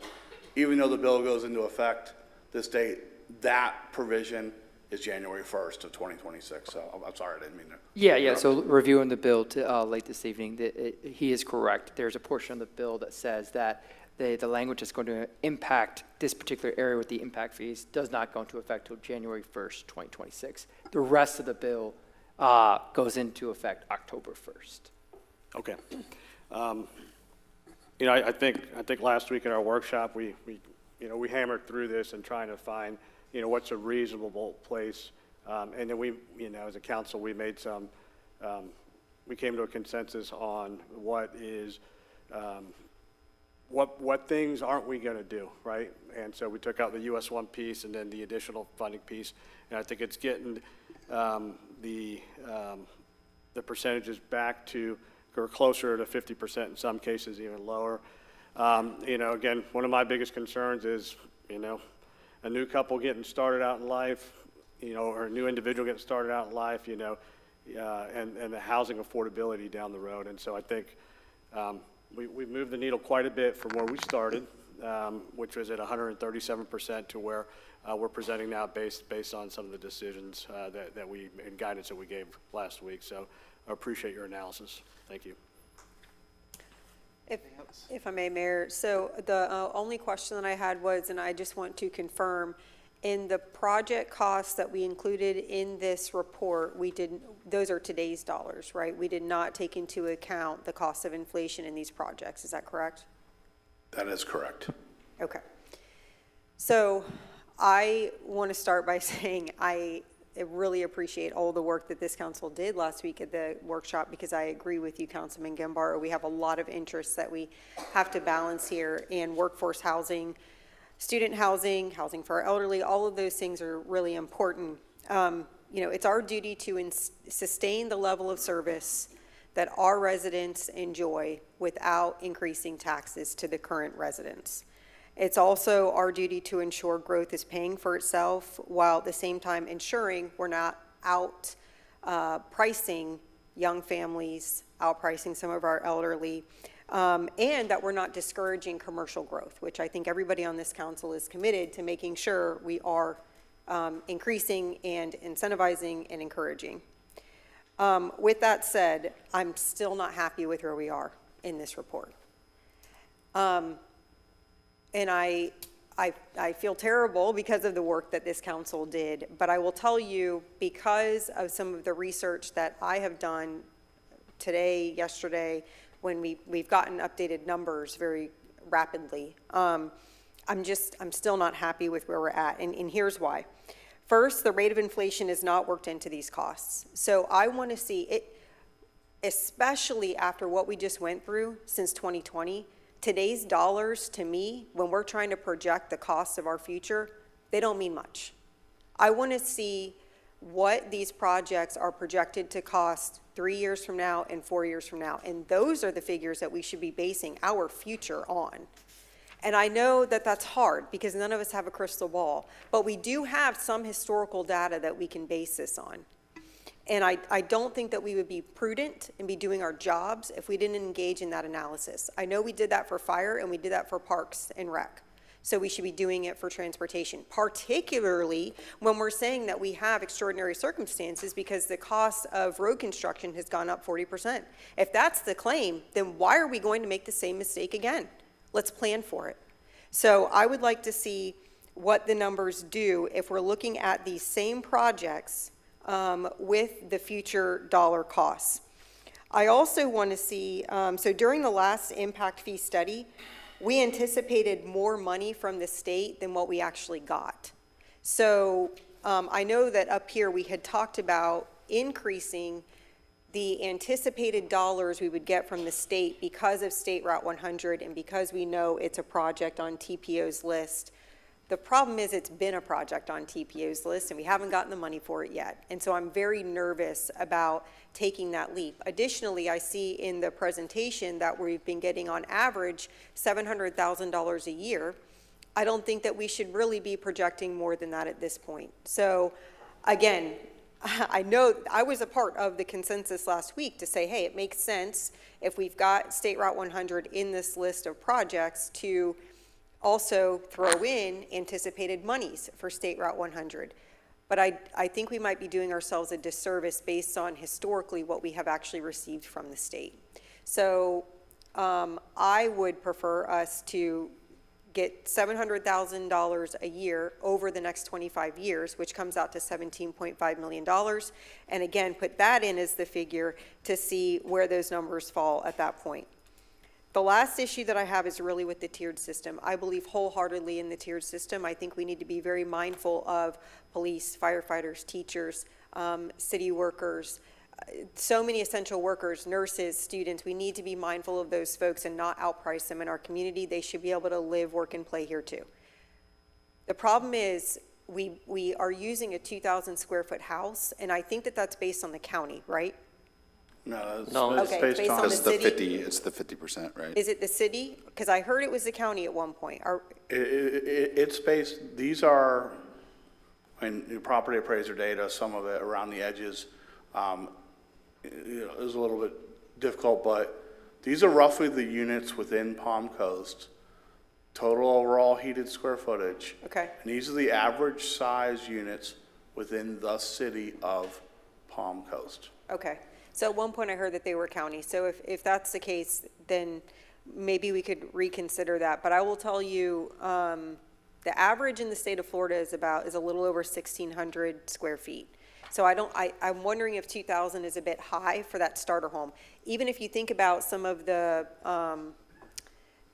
even though the bill goes into effect this date, that provision is January 1st of 2026. So I'm sorry, I didn't mean to. Yeah. So reviewing the bill late this evening, he is correct. There's a portion of the bill that says that the language that's going to impact this particular area with the impact fees does not go into effect until January 1st, 2026. The rest of the bill goes into effect October 1st. Okay. I think last week in our workshop, we hammered through this and trying to find, what's a reasonable place. And then we, as a council, we made we came to a consensus on what is, what things aren't we going to do, right? And so we took out the US 1 piece and then the additional funding piece. And I think it's getting the percentages back to, or closer to 50%, in some cases even lower. Again, one of my biggest concerns is, a new couple getting started out in life, or a new individual getting started out in life, and the housing affordability down the road. And so I think we've moved the needle quite a bit from where we started, which was at 137% to where we're presenting now based on some of the decisions that we, and guidance that we gave last week. So I appreciate your analysis. Thank you. If I may, Mayor, so the only question that I had was, and I just want to confirm, In the project costs that we included in this report, those are today's dollars, right? We did not take into account the cost of inflation in these projects, is that correct? That is correct. Okay. So I want to start by saying I really appreciate all the work that this council did last week at the workshop, because I agree with you, Councilman Gambaro. We have a lot of interests that we have to balance here, and workforce housing, student housing, housing for our elderly, all of those things are really important. It's our duty to sustain the level of service that our residents enjoy without increasing taxes to the current residents. It's also our duty to ensure growth is paying for itself, while at the same time ensuring we're not pricing young families, outpricing some of our elderly, and that we're not discouraging commercial growth, which I think everybody on this council is committed to making sure we are increasing and incentivizing and encouraging. With that said, I'm still not happy with where we are in this report. And I feel terrible because of the work that this council did, but I will tell you, because of some of the research that I have done today, yesterday, when we've gotten updated numbers very rapidly, I'm still not happy with where we're at, and here's why. First, the rate of inflation is not worked into these costs. So I want to see it, especially after what we just went through since 2020, today's dollars, to me, when we're trying to project the costs of our future, they don't mean much. I want to see what these projects are projected to cost 3 years from now and 4 years from now. And those are the figures that we should be basing our future on. And I know that that's hard because none of us have a crystal ball, but we do have some historical data that we can base this on. And I don't think that we would be prudent and be doing our jobs if we didn't engage in that analysis. I know we did that for fire and we did that for parks and rec. So we should be doing it for transportation, particularly when we're saying that we have extraordinary circumstances because the cost of road construction has gone up 40%. If that's the claim, then why are we going to make the same mistake again? Let's plan for it. So I would like to see what the numbers do if we're looking at these same projects with the future dollar costs. I also want to see, so during the last impact fee study, we anticipated more money from the state than what we actually got. So I know that up here we had talked about increasing the anticipated dollars we would get from the state because of State Route 100 and because we know it's a project on TPO's list. The problem is it's been a project on TPO's list and we haven't gotten the money for it yet. And so I'm very nervous about taking that leap. Additionally, I see in the presentation that we've been getting on average $700,000 a year. I don't think that we should really be projecting more than that at this point. So again, I know I was a part of the consensus last week to say, hey, it makes sense if we've got State Route 100 in this list of projects to also throw in anticipated monies for State Route 100. But I think we might be doing ourselves a disservice based on historically what we have actually received from the state. So I would prefer us to get $700,000 a year over the next 25 years, which comes out to $17.5 million. And again, put that in as the figure to see where those numbers fall at that point. The last issue that I have is really with the tiered system. I believe wholeheartedly in the tiered system. I think we need to be very mindful of police, firefighters, teachers, city workers, so many essential workers, nurses, students. We need to be mindful of those folks and not outprice them in our community. They should be able to live, work, and play here too. The problem is we are using a 2,000 square foot house, and I think that that's based on the county, right? No, it's based on the city. It's the 50%, right? Is it the city? Because I heard it was the county at one point. It's based, these are, in property appraiser data, some of it around the edges, is a little bit difficult, but these are roughly the units within Palm Coast, total overall heated square footage. Okay. And these are the average size units within the city of Palm Coast. Okay. So at one point I heard that they were county. So if that's the case, then maybe we could reconsider that. But I will tell you, The average in the state of Florida is a little over 1,600 square feet. So I'm wondering if 2,000 is a bit high for that starter home. Even if you think about some of the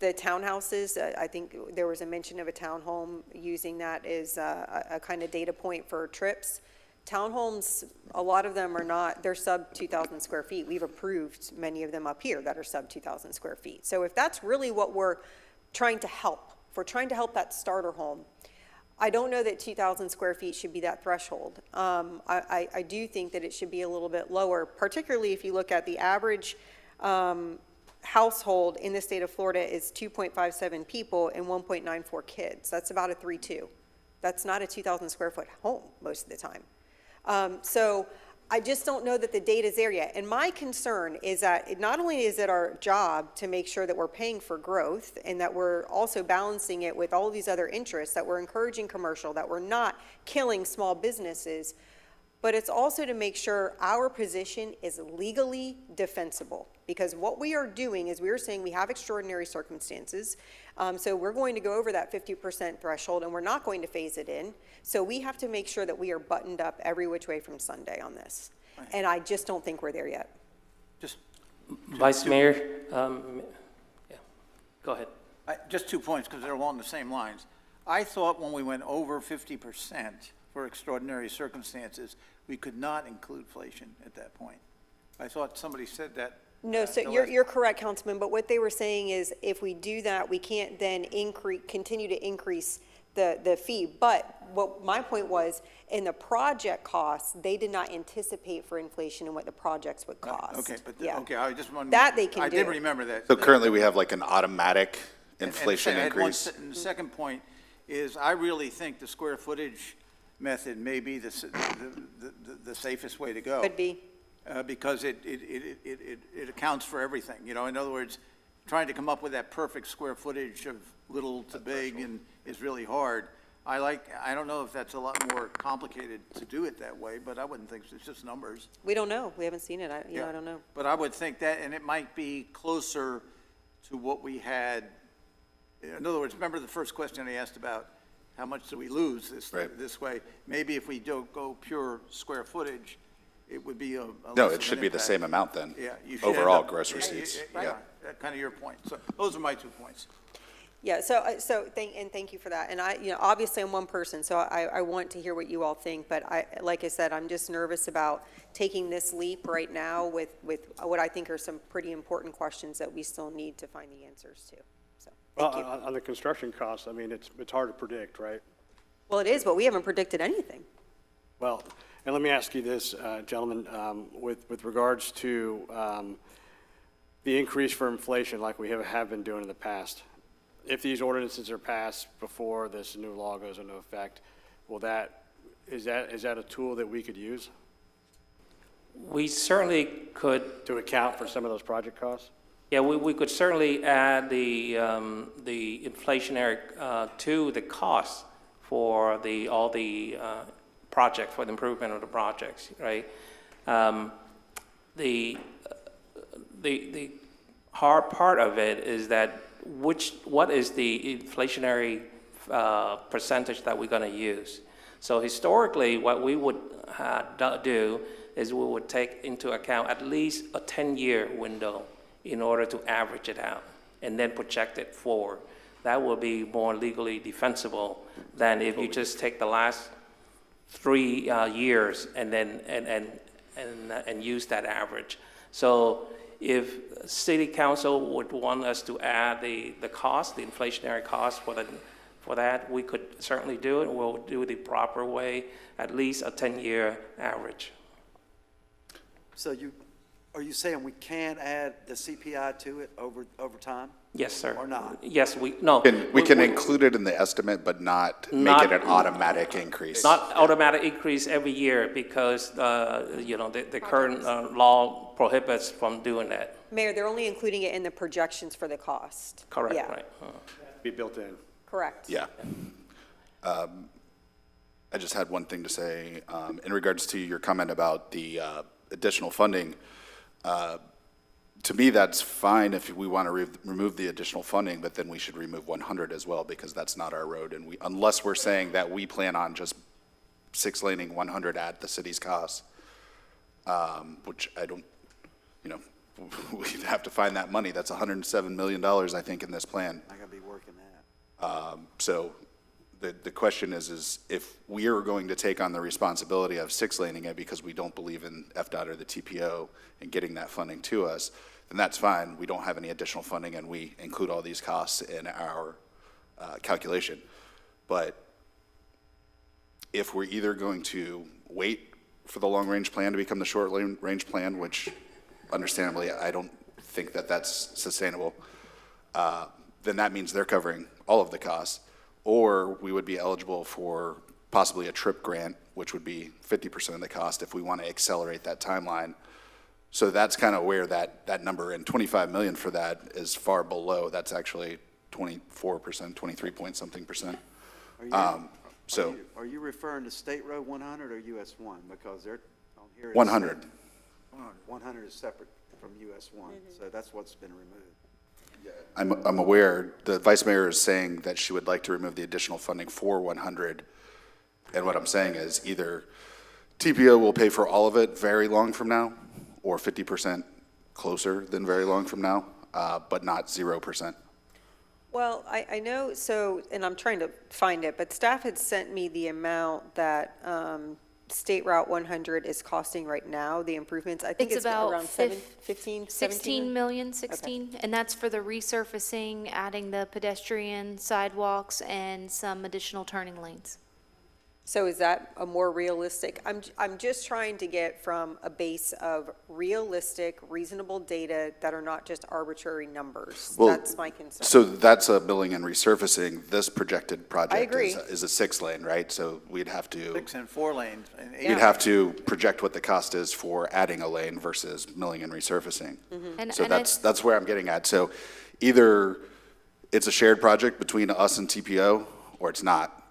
townhouses, I think there was a mention of a townhome using that as a kind of data point for trips. Townhomes, a lot of them are not, they're sub 2,000 square feet. We've approved many of them up here that are sub 2,000 square feet. So if that's really what we're trying to help, if we're trying to help that starter home, I don't know that 2,000 square feet should be that threshold. I do think that it should be a little bit lower, particularly if you look at the average household in the state of Florida is 2.57 people and 1.94 kids. That's about a 3.2. That's not a 2,000 square foot home most of the time. So I just don't know that the data's there yet. And my concern is that not only is it our job to make sure that we're paying for growth and that we're also balancing it with all of these other interests, that we're encouraging commercial, that we're not killing small businesses, but it's also to make sure our position is legally defensible. Because what we are doing is we are saying we have extraordinary circumstances. So we're going to go over that 50% threshold and we're not going to phase it in. So we have to make sure that we are buttoned up every which way from Sunday on this. And I just don't think we're there yet. Vice Mayor, yeah, go ahead. Just 2 points, because they're along the same lines. I thought when we went over 50% for extraordinary circumstances, we could not include inflation at that point. I thought somebody said that. No, so you're correct, Councilman, but what they were saying is if we do that, we can't then continue to increase the fee. But what my point was, in the project costs, they did not anticipate for inflation and what the projects would cost. Okay, but, Yeah. okay, I just wanted. That they can I do. did remember that. So currently, we have like an automatic And inflation I had one increase. And the second point is, I really think the square footage method may be the safest way to go. Could be. Because it accounts for everything, you know, in other words, trying to come up with that perfect square footage of little to big and is really hard. I don't know if that's a lot more complicated to do it that way, but I wouldn't think so. It's just numbers. We don't know. We haven't seen it. I don't know. But I would think that, and it might be closer to what we had. In other words, remember the first question I asked about how much do we lose this way? Maybe if we don't go pure square footage, it would be a No, less it it of should an be the impact. same amount then. Yeah, you should Overall end up- gross receipts. Yeah, kind of your point. So those are my 2 points. Yeah, thank you for that. And obviously I'm one person, so I want to hear what you all think, but like I said, I'm just nervous about taking this leap right now with what I think are some pretty important questions that we still need to find the answers to. So, thank you. On the construction costs, I mean, it's hard to predict, right? Well, it is, but we haven't predicted anything. Well, and let me ask you this, gentlemen, with regards to the increase for inflation like we have been doing in the past. If these ordinances are passed before this new law goes into effect, is that a tool that we could use We certainly could, to account for some of those project costs? yeah, we could certainly add the inflationary to the cost for all the project, for the improvement of the projects, right? The hard part of it is that what is the inflationary percentage that we're going to use? So historically, what we would do is we would take into account at least a 10-year window in order to average it out and then project it forward. That will be more legally defensible than if you just take the last 3 years and then and use that average. So if City Council would want us to add the cost, the inflationary cost for that, we could certainly do it. We'll do it the proper way, at least a 10-year average. So are you saying we can add the CPI to it over time? Yes, sir. Or not? Yes, we can include it in the estimate, but not make it an automatic increase. Not automatic increase every year because, the current law prohibits from doing that. Mayor, they're only including it in the projections for the cost. Correct, Yeah. right. Be built in. Correct. Yeah. I just had one thing to say in regards to your comment about the additional funding. To me, that's fine if we want to remove the additional funding, but then we should remove 100 as well, because that's not our road. And unless we're saying that we plan on just 6-laning 100 at the city's cost, which I don't, we'd have to find that money. That's $107 million, I think, in this plan. I gotta be working that. So the question is if we are going to take on the responsibility of 6-laning it because we don't believe in FDOT or the TPO and getting that funding to us, then that's fine. We don't have any additional funding, and we include all these costs in our calculation. But if we're either going to wait for the long-range plan to become the short-range plan, which understandably I don't think that that's sustainable, then that means they're covering all of the costs. Or we would be eligible for possibly a TRIP grant, which would be 50% of the cost if we want to accelerate that timeline. So that's kind of where that number, and 25 million for that is far below. That's actually 24%, 23 point something percent. Are you referring to State Road 100 or US 1? Because they're on here. 100. 100 is separate from US 1, so that's what's been removed. I'm aware, the vice mayor is saying that she would like to remove the additional funding for 100. And what I'm saying is either TPO will pay for all of it very long from now, or 50% closer than very long from now, but not 0%. Well, I know, and I'm trying to find it, but staff had sent me the amount that State Route 100 is costing right now, the improvements. I think it's about around 15, 16 17? million, 16, and that's for the resurfacing, adding the pedestrian sidewalks and some additional turning lanes. So is that a more realistic? I'm just trying to get from a base of realistic, reasonable data that are not just arbitrary numbers. Well, that's my concern. So that's a milling and resurfacing. This projected project agree. is a 6-lane, right? So we'd have to. 6 and 4 lanes. And 8. We'd have to project what the cost is for adding a lane versus milling and resurfacing. So that's where I'm getting at. So either it's a shared project between us and TPO, or it's not.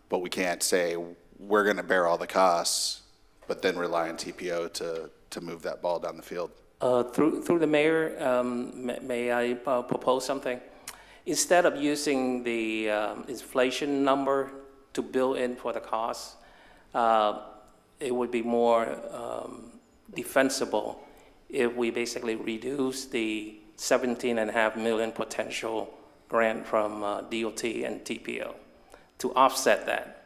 But we can't say we're going to bear all the costs, but then rely on TPO to move that ball down the field. Through the mayor, may I propose something? Instead of using the inflation number to build in for the cost, it would be more defensible if we basically reduce the $17.5 million potential grant from DOT and TPO to offset that.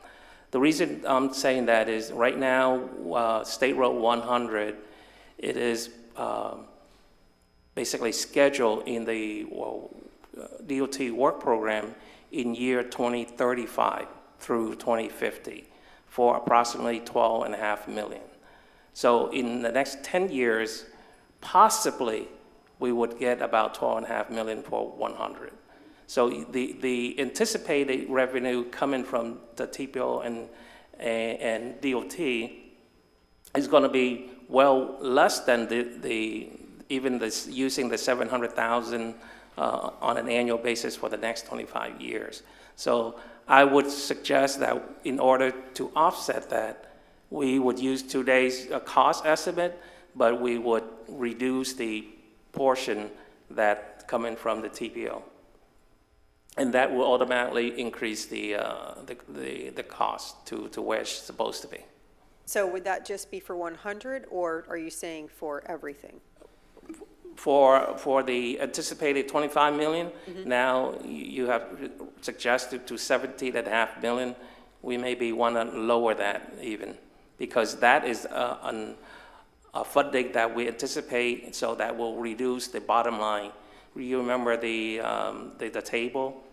The reason I'm saying that is right now, State Road 100, it is basically scheduled in the DOT work program in year 2035 through 2050 for approximately $12.5 million. So in the next 10 years, possibly we would get about $12.5 million for 100. So the anticipated revenue coming from the TPO and DOT is going to be well less than using the 700,000 on an annual basis for the next 25 years. So I would suggest that in order to offset that, we would use today's cost estimate, but we would reduce the portion that coming from the TPO. And that will automatically increase the cost to where it's supposed to be. So would that just be for 100, or are you saying for everything? For the anticipated 25 million, now you have suggested to 17.5 million. We maybe want to lower that even, because that is a funding that we anticipate, so that will reduce the bottom line. You remember the table?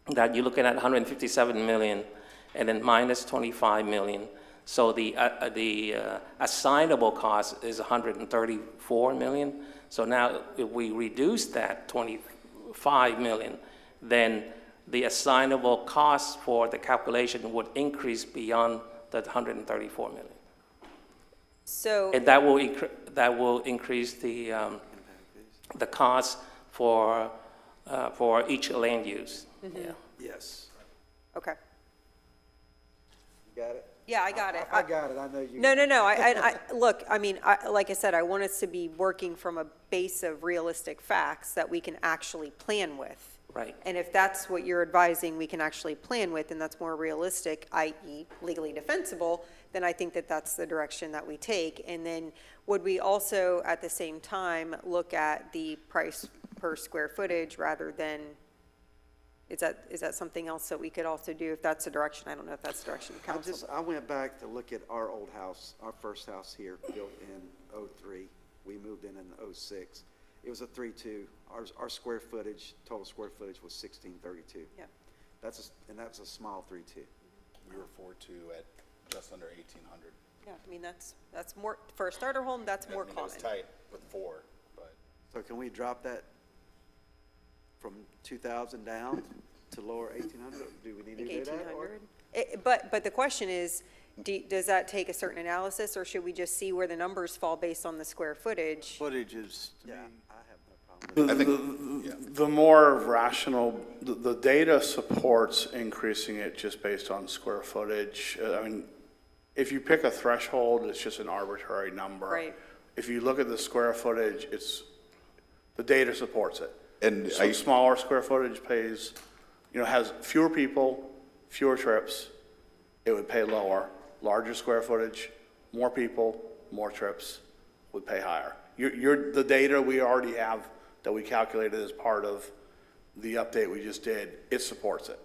That you're looking at 157 million and then minus 25 million. So the assignable cost is 134 million. So now if we reduce that 25 million, then the assignable cost for the calculation would increase beyond that 134 million. So and that will increase the cost for each land use. Yeah. Yes. Okay. You got it? Yeah, I got it. I got it, I know you. No, look, I mean, like I said, I want us to be working from a base of realistic facts that we can actually plan with. Right. And if that's what you're advising we can actually plan with, and that's more realistic, i.e. legally defensible, then I think that that's the direction that we take. And then would we also, at the same time, look at the price per square footage rather than, is that something else that we could also do if that's the direction? I don't know if that's the direction of council. I went back to look at our old house, our first house here, built in '03. We moved in '06. It was a 3.2. Our square footage, total square footage was 1632. Yeah. And that's a small 3.2. We were 4.2 at just under 1,800. Yeah, I mean, that's more, for a starter home, that's more It common. was tight with 4, but. So can we drop that from 2,000 down to lower 1,800? Do we need to do that? or- 1,800. But the question is, does that take a certain analysis, or should we just see where the numbers fall based on the square footage? Footage is, to me, Yeah, I have no problem with that. I think, The more rational, the data supports increasing it just based on square footage. I mean, if you pick a threshold, it's just an arbitrary number. Right. If you look at the square footage, the data supports it. And So smaller square footage pays, has fewer people, fewer trips, it would pay lower. Larger square footage, more people, more trips, would pay higher. The data we already have that we calculated as part of the update we just did, it supports it.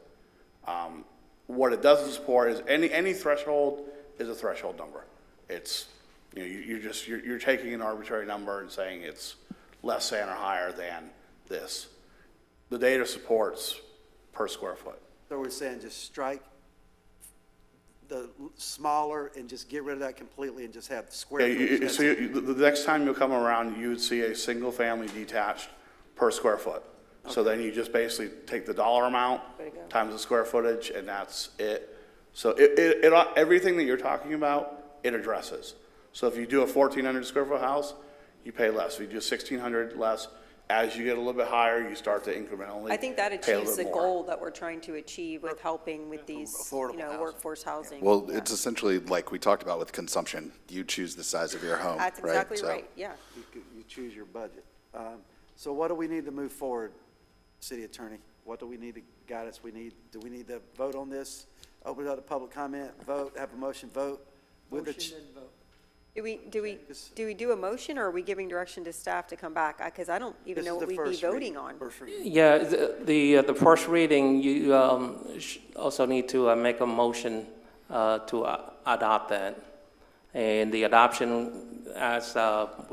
What it doesn't support is any threshold is a threshold number. It's, you're taking an arbitrary number and saying it's less than or higher than this. The data supports per square foot. So we're saying just strike the smaller and just get rid of that completely and just have square footage. That's So it. the next time you come around, you would see a single-family detached per square foot. So then you just basically take the dollar amount times the square footage, and that's it. So everything that you're talking about, it addresses. So if you do a 1,400 square foot house, you pay less. If you do 1,600 less, as you get a little bit higher, you start to incrementally I think that pay a little achieves the bit more. goal that we're trying to achieve with helping with these, Affordable housing. workforce housing. well, Yeah. it's essentially like we talked about with consumption. You choose the size of your home, right? That's exactly So- right, yeah. You choose your budget. So what do we need to move forward, City Attorney? What do we need to guidance we need? Do we need to vote on this? Open it up to public comment, vote, have a motion, vote? With the Do we do a motion, or are we giving direction to staff to come back? Because I don't even This know is what the we'd be first voting reading. on. First reading. Yeah, the first reading, you also need to make a motion to adopt that. And the adoption, as staff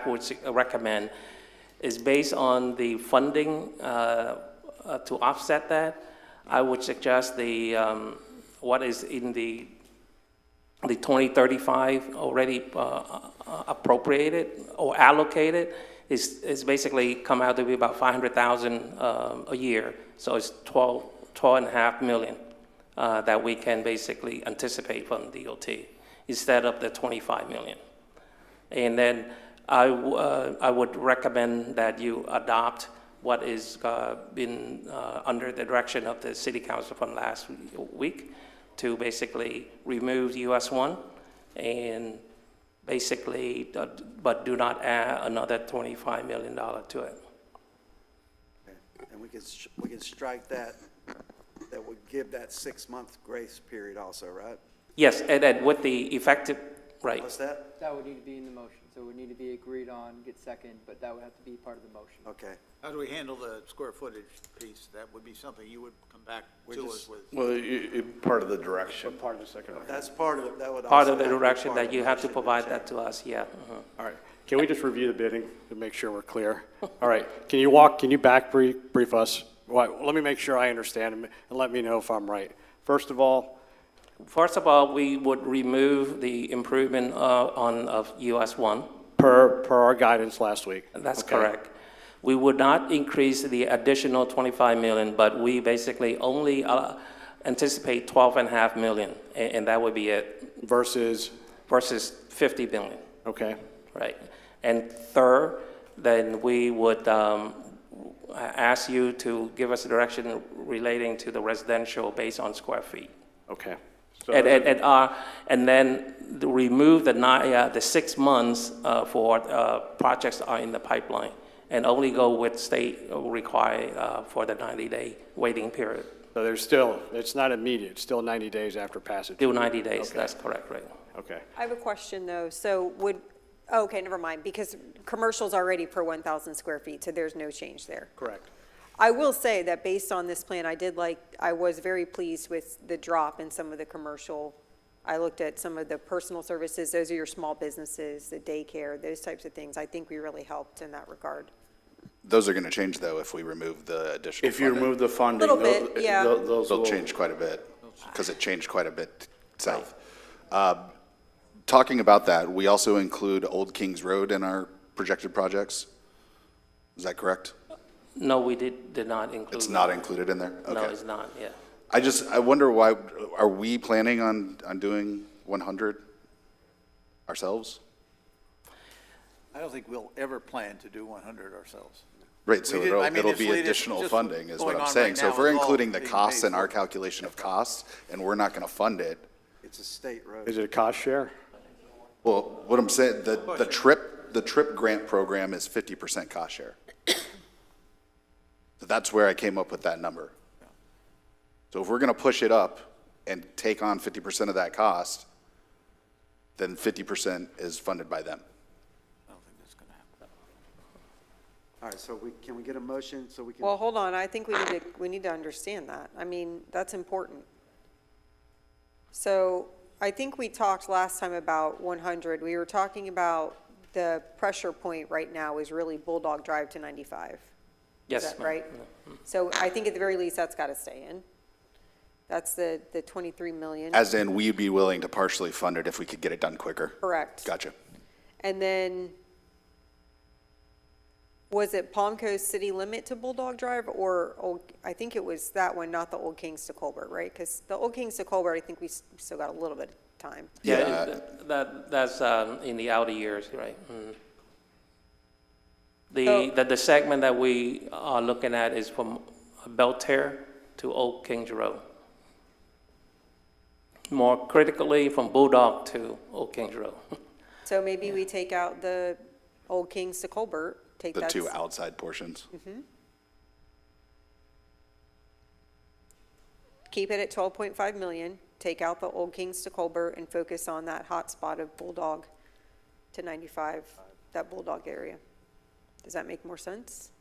would recommend, is based on the funding to offset that. I would suggest what is in the 2035 already appropriated or allocated is basically come out to be about 500,000 a year. So it's 12.5 million that we can basically anticipate from DOT instead of the 25 million. And then I would recommend that you adopt what is been under the direction of the City Council from last week, to basically remove US 1 and basically, but do not add another $25 million to it. Okay. And we can strike that would give that 6-month grace period also, right? Yes, and then with the effective, right. What's that? That would need to be in the motion, so it would need to be agreed on, get second, but that would have to be part of the motion. Okay. how do we handle the square footage piece? That would be something you would come back to us with. Well, part of the direction. Part of the second. That's part of it, that would also. Part of the have to be direction part of that the you have to motion provide check. that to us, yeah. All right, can we just review the bidding to make sure we're clear? All right, can you back brief us? Well, let me make sure I understand and let me know if I'm right. First of all, We would remove the improvement of US 1. per our guidance last week. That's Okay. correct. We would not increase the additional 25 million, but we basically only anticipate 12.5 million, and that would be it. Versus 50 million, Okay, right? And third, then we would ask you to give us a direction relating to the residential based on square feet. okay. So- And then remove the 6 months for projects that are in the pipeline, and only go with state required for the 90-day waiting period. So there's still, it's not immediate, it's still 90 days after passage. Still 90 days, Okay. that's correct, right? Okay. I have a question, though. So okay, never mind, because commercial's already per 1,000 square feet, so there's no change there. Correct. I will say that based on this plan, I was very pleased with the drop in some of the commercial. I looked at some of the personal services, those are your small businesses, the daycare, those types of things. I think we really helped in that regard. Those are going to change, though, if we remove the additional If you funding. remove the funding, Little bit, yeah. those They'll will change quite a bit, because it changed quite a bit south. Talking about that, we also include Old Kings Road in our projected projects? Is that correct? No, we did not include. It's not included in there? No, Okay. it's not, yeah. I wonder why, are we planning on doing 100 ourselves? I don't think we'll ever plan to do 100 ourselves. Right, so We did- I mean, it'll it's be really additional just funding is what going I'm on saying. right So now if we're is all including the being costs paid in our for. calculation of costs, and we're not gonna fund it, It's a state road. Is it a cost share? well, what I'm saying, the trip grant program is 50% cost share. So that's where I came up with that number. So if we're gonna push it up and take on 50% of that cost, then 50% is funded by them. I don't think that's going to happen. All right, so can we get a motion so we can? Well, hold on, I think we need to understand that. I mean, that's important. So I think we talked last time about 100. We were talking about the pressure point right now is really Bulldog Drive to 95. Yes, Is that ma'am. right? So I think at the very least, that's got to stay in. That's the 23 million. As in, we'd be willing to partially fund it if we could get it done quicker. Correct. Gotcha. And then, was it Palm Coast city limit to Bulldog Drive or I think it was that one, not the Old Kings to Colbert, right? Because the Old Kings to Colbert, I think we still got a little bit of time. Yeah. That's in the outer years, right? The segment that we are looking at is from Belterre to Old Kings Road. More critically, from Bulldog to Old Kings Road. So maybe we take out the Old Kings to Colbert, take The that. two outside portions. Keep it at 12.5 million, take out the Old Kings to Colbert and focus on that hot spot of Bulldog to 95, that Bulldog area. Does that make more sense?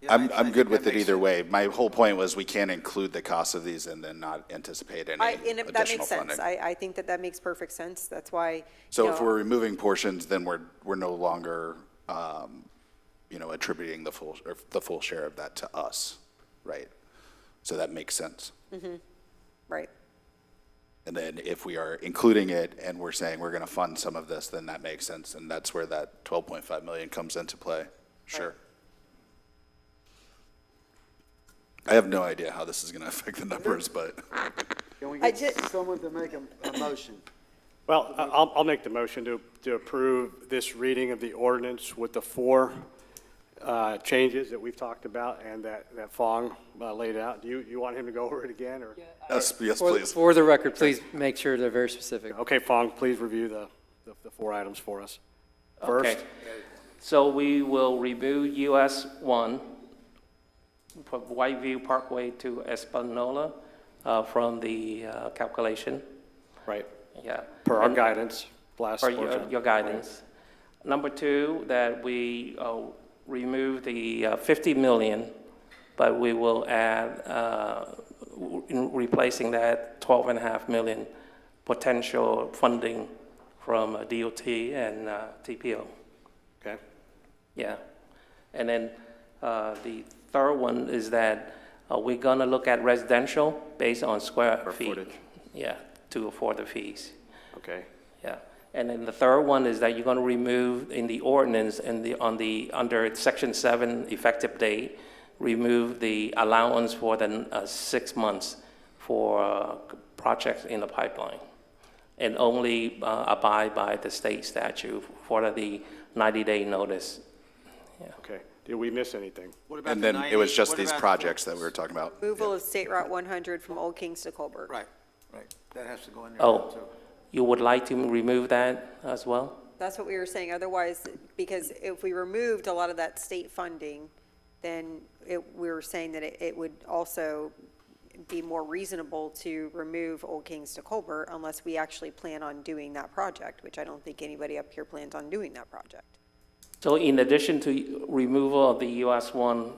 Yeah, I I'm think good that with it makes either sense. way. My whole point was we can't include the cost of these and then not anticipate any That additional makes funding. sense. I think that makes perfect sense. That's why, So if we're removing portions, then we're no longer, attributing the full share of that to us, right? So that makes sense. right. And then if we are including it and we're saying we're gonna fund some of this, then that makes sense, and that's where that 12.5 million comes into play. Sure. I have no idea how this is gonna affect the numbers, but. Can we I get just- someone to make a motion? Well, I'll make the motion to approve this reading of the ordinance with the 4 changes that we've talked about and that Fong laid out. Do you want him to go over it again, or? Yes, please. For the record, please make sure they're very specific. Okay, Fong, please review the 4 items for us. First, Okay. So we will remove US 1 from Whiteview Parkway to Espanola from the calculation. right, Yeah. per our And- guidance, last For portion. your guidance. Number 2, that we remove the 50 million, but we will add, in replacing that 12.5 million potential funding from DOT and TPO. Okay, Yeah. And then the third one is that we're gonna look at residential based on square feet. footage. Yeah, to afford the fees. okay, Yeah. And then the third one is that you're gonna remove in the ordinance and under Section 7 effective date, remove the allowance for the 6 months for projects in the pipeline. And only abide by the state statute for the 90-day notice. okay. Did we miss anything? And then it was just these projects that we were talking about. Removal of State Route 100 from Old Kings to Colbert. Right, right. That has to go in there Oh, too. you would like to remove that as well? That's what we were saying. Otherwise, because if we removed a lot of that state funding, then we were saying that it would also be more reasonable to remove Old Kings to Colbert unless we actually plan on doing that project, which I don't think anybody up here plans on doing that project. So in addition to removal of the US 1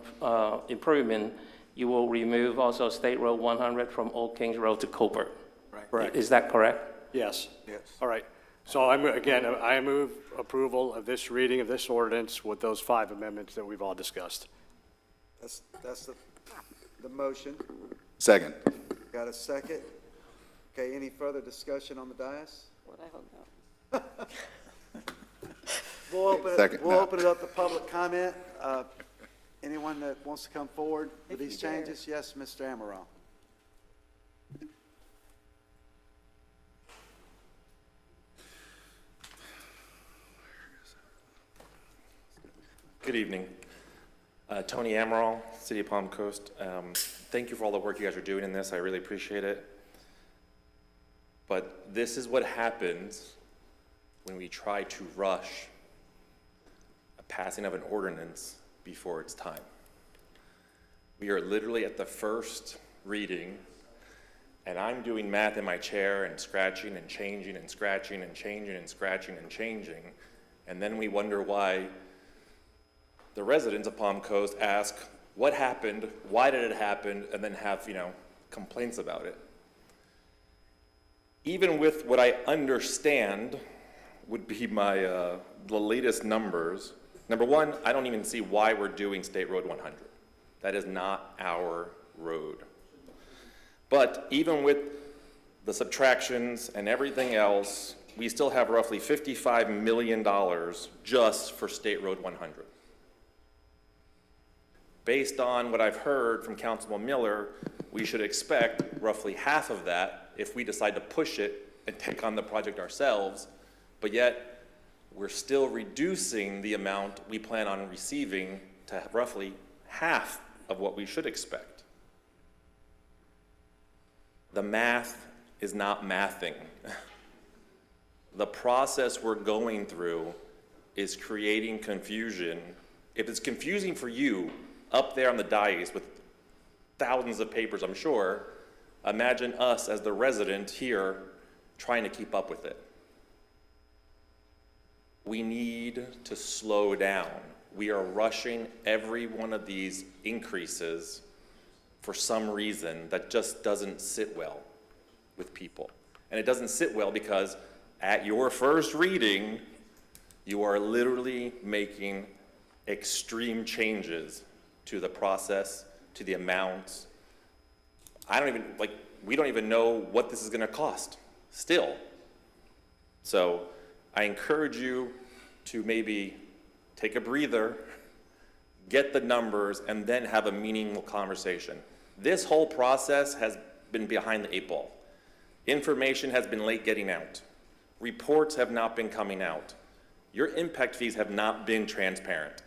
improvement, you will remove also State Road 100 from Old Kings Road to Colbert? Right. Correct. Is that correct? Yes. Yes. All right. So I move approval of this reading of this ordinance with those 5 amendments that we've all discussed. That's the motion. Second. Got a second? Okay, any further discussion on the dais? What I hope not. We'll open Second, we'll no. open it up to public comment. Anyone that wants to come forward with these you dare. changes? Yes, Mr. Amaral. Good evening. Tony Amaral, City of Palm Coast. Thank you for all the work you guys are doing in this. I really appreciate it. But this is what happens when we try to rush a passing of an ordinance before it's time. We are literally at the first reading, and I'm doing math in my chair and scratching and changing and scratching and changing and scratching and changing. And then we wonder why the residents of Palm Coast ask, what happened, why did it happen, and then have, complaints about it. Even with what I understand would be my, the latest numbers, number one, I don't even see why we're doing State Road 100. That is not our road. But even with the subtractions and everything else, we still have roughly $55 million just for State Road 100. Based on what I've heard from Councilman Miller, we should expect roughly half of that if we decide to push it and take on the project ourselves, but yet we're still reducing the amount we plan on receiving to roughly half of what we should expect. The math is not mathing. The process we're going through is creating confusion. If it's confusing for you up there on the dais with thousands of papers, I'm sure, imagine us as the resident here trying to keep up with it. We need to slow down. We are rushing every one of these increases for some reason that just doesn't sit well with people. And it doesn't sit well because at your first reading, you are literally making extreme changes to the process, to the amounts. We don't even know what this is gonna cost still. So I encourage you to maybe take a breather, get the numbers, and then have a meaningful conversation. This whole process has been behind the 8 ball. Information has been late getting out. Reports have not been coming out. Your impact fees have not been transparent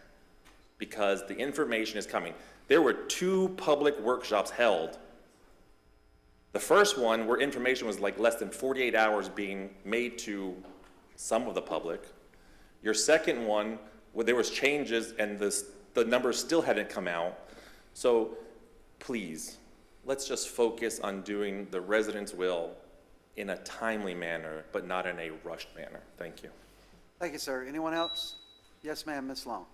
because the information is coming. There were 2 public workshops held. The first one where information was like less than 48 hours being made to some of the public. Your second one where there was changes and the numbers still hadn't come out. So please, let's just focus on doing the residents' will in a timely manner, but not in a rushed manner. Thank you. Thank you, sir. Anyone else? Yes, ma'am, Ms. Long.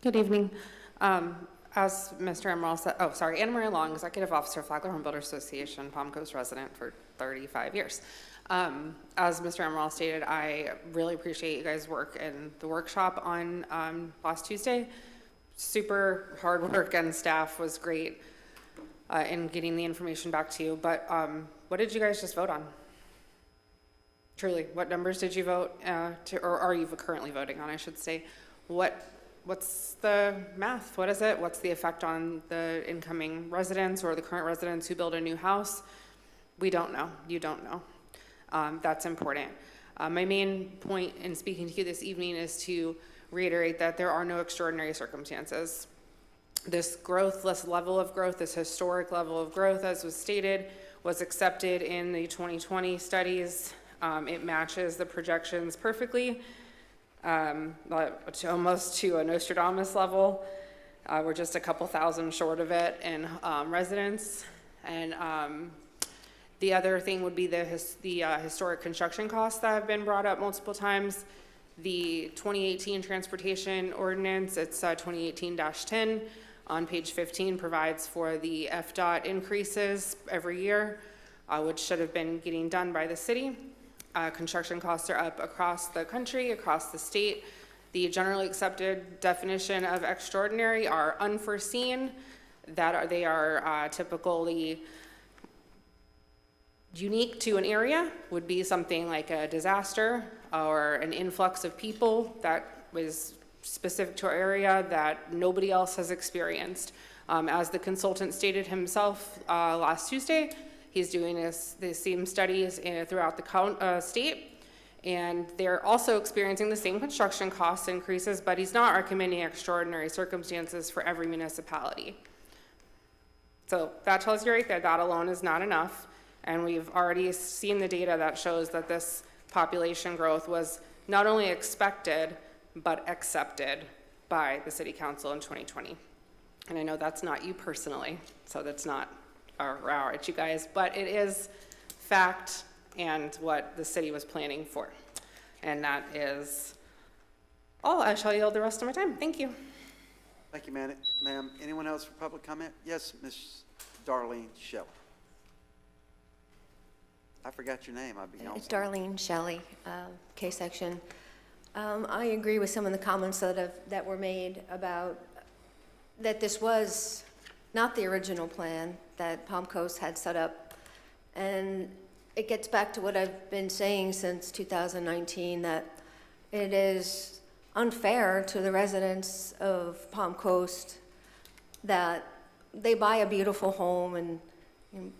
Good evening. As Mr. Emerald said, Anna Maria Long, Executive Officer, Flagler Home Builders Association, Palm Coast resident for 35 years. As Mr. Emerald stated, I really appreciate you guys' work in the workshop on last Tuesday. Super hard work, and staff was great in getting the information back to you. But what did you guys just vote on? Truly, what numbers did you vote or are you currently voting on, I should say? What what's the math? What is it? What's the effect on the incoming residents or the current residents who build a new house? We don't know. You don't know. That's important. My main point in speaking to you this evening is to reiterate that there are no extraordinary circumstances. This growth, this level of growth, this historic level of growth, as was stated, was accepted in the 2020 studies. It matches the projections perfectly, almost to a Nostradamus level. We're just a couple thousand short of it in residents. And the other thing would be the historic construction costs that have been brought up multiple times. The 2018 transportation ordinance, it's 2018-10, on page 15 provides for the FDOT increases every year, which should have been getting done by the city. Construction costs are up across the country, across the state. The generally accepted definition of extraordinary are unforeseen, they are typically unique to an area, would be something like a disaster or an influx of people that was specific to our area that nobody else has experienced. As the consultant stated himself last Tuesday, he's doing the same studies throughout the state, and they're also experiencing the same construction cost increases, but he's not recommending extraordinary circumstances for every municipality. So that tells you right there, that alone is not enough. And we've already seen the data that shows that this population growth was not only expected, but accepted by the city council in 2020. And I know that's not you personally, so that's not a row at you guys, but it is fact and what the city was planning for. And that is all. I shall yield the rest of my time. Thank you. Thank you, ma'am. Anyone else for public comment? Yes, Ms. Darlene Shelley. I forgot your name. I'd be honest. It's Darlene Shelley, K-section. I agree with some of the comments that were made about that this was not the original plan that Palm Coast had set up. And it gets back to what I've been saying since 2019, that it is unfair to the residents of Palm Coast that they buy a beautiful home and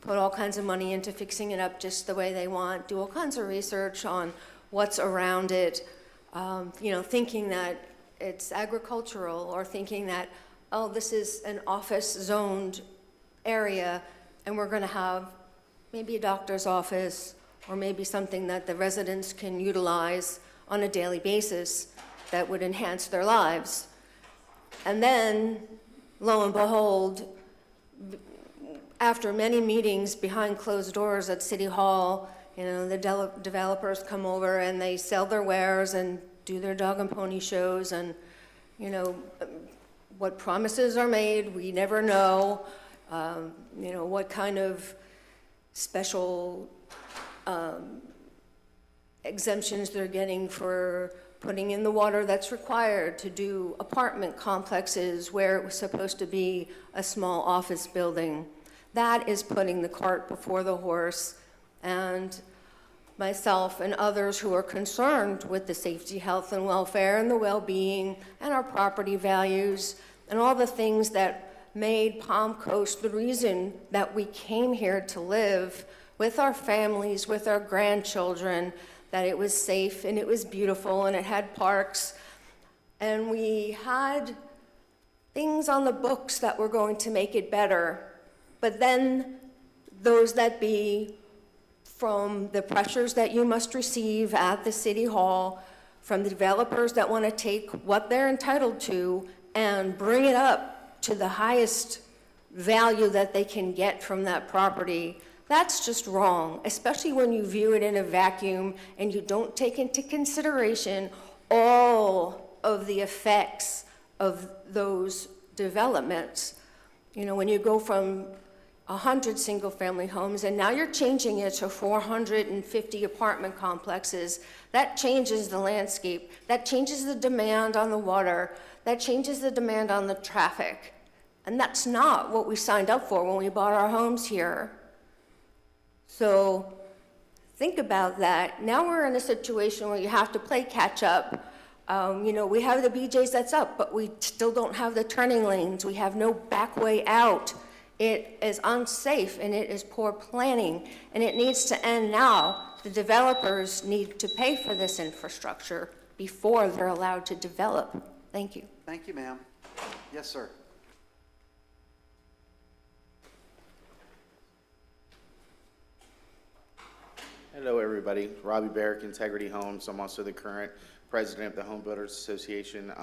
put all kinds of money into fixing it up just the way they want, do all kinds of research on what's around it, thinking that it's agricultural, or thinking that, oh, this is an office-zoned area, and we're going to have maybe a doctor's office, or maybe something that the residents can utilize on a daily basis that would enhance their lives. And then, lo and behold, after many meetings behind closed doors at City Hall, the developers come over and they sell their wares and do their dog and pony shows, and, what promises are made, we never know. What kind of special exemptions they're getting for putting in the water that's required to do apartment complexes where it was supposed to be a small office building. That is putting the cart before the horse, and myself and others who are concerned with the safety, health, and welfare, and the well-being, and our property values, and all the things that made Palm Coast the reason that we came here to live with our families, with our grandchildren, that it was safe, and it was beautiful, and it had parks, and we had things on the books that were going to make it better. But then those that be from the pressures that you must receive at the City Hall, from the developers that want to take what they're entitled to and bring it up to the highest value that they can get from that property, that's just wrong, especially when you view it in a vacuum and you don't take into consideration all of the effects of those developments. When you go from 100 single-family homes, and now you're changing it to 450 apartment complexes. That changes the landscape. That changes the demand on the water. That changes the demand on the traffic. And that's not what we signed up for when we bought our homes here. So think about that. Now we're in a situation where you have to play catch-up. You know, we have the BJ's that's up, but we still don't have the turning lanes. We have no back way out. It is unsafe and it is poor planning, and it needs to end now. The developers need to pay for this infrastructure before they're allowed to develop. Thank you. Thank you, ma'am. Yes, sir. Hello, everybody. Robbie Barrick, Integrity Homes. I'm also the current president of the Home Builders Association.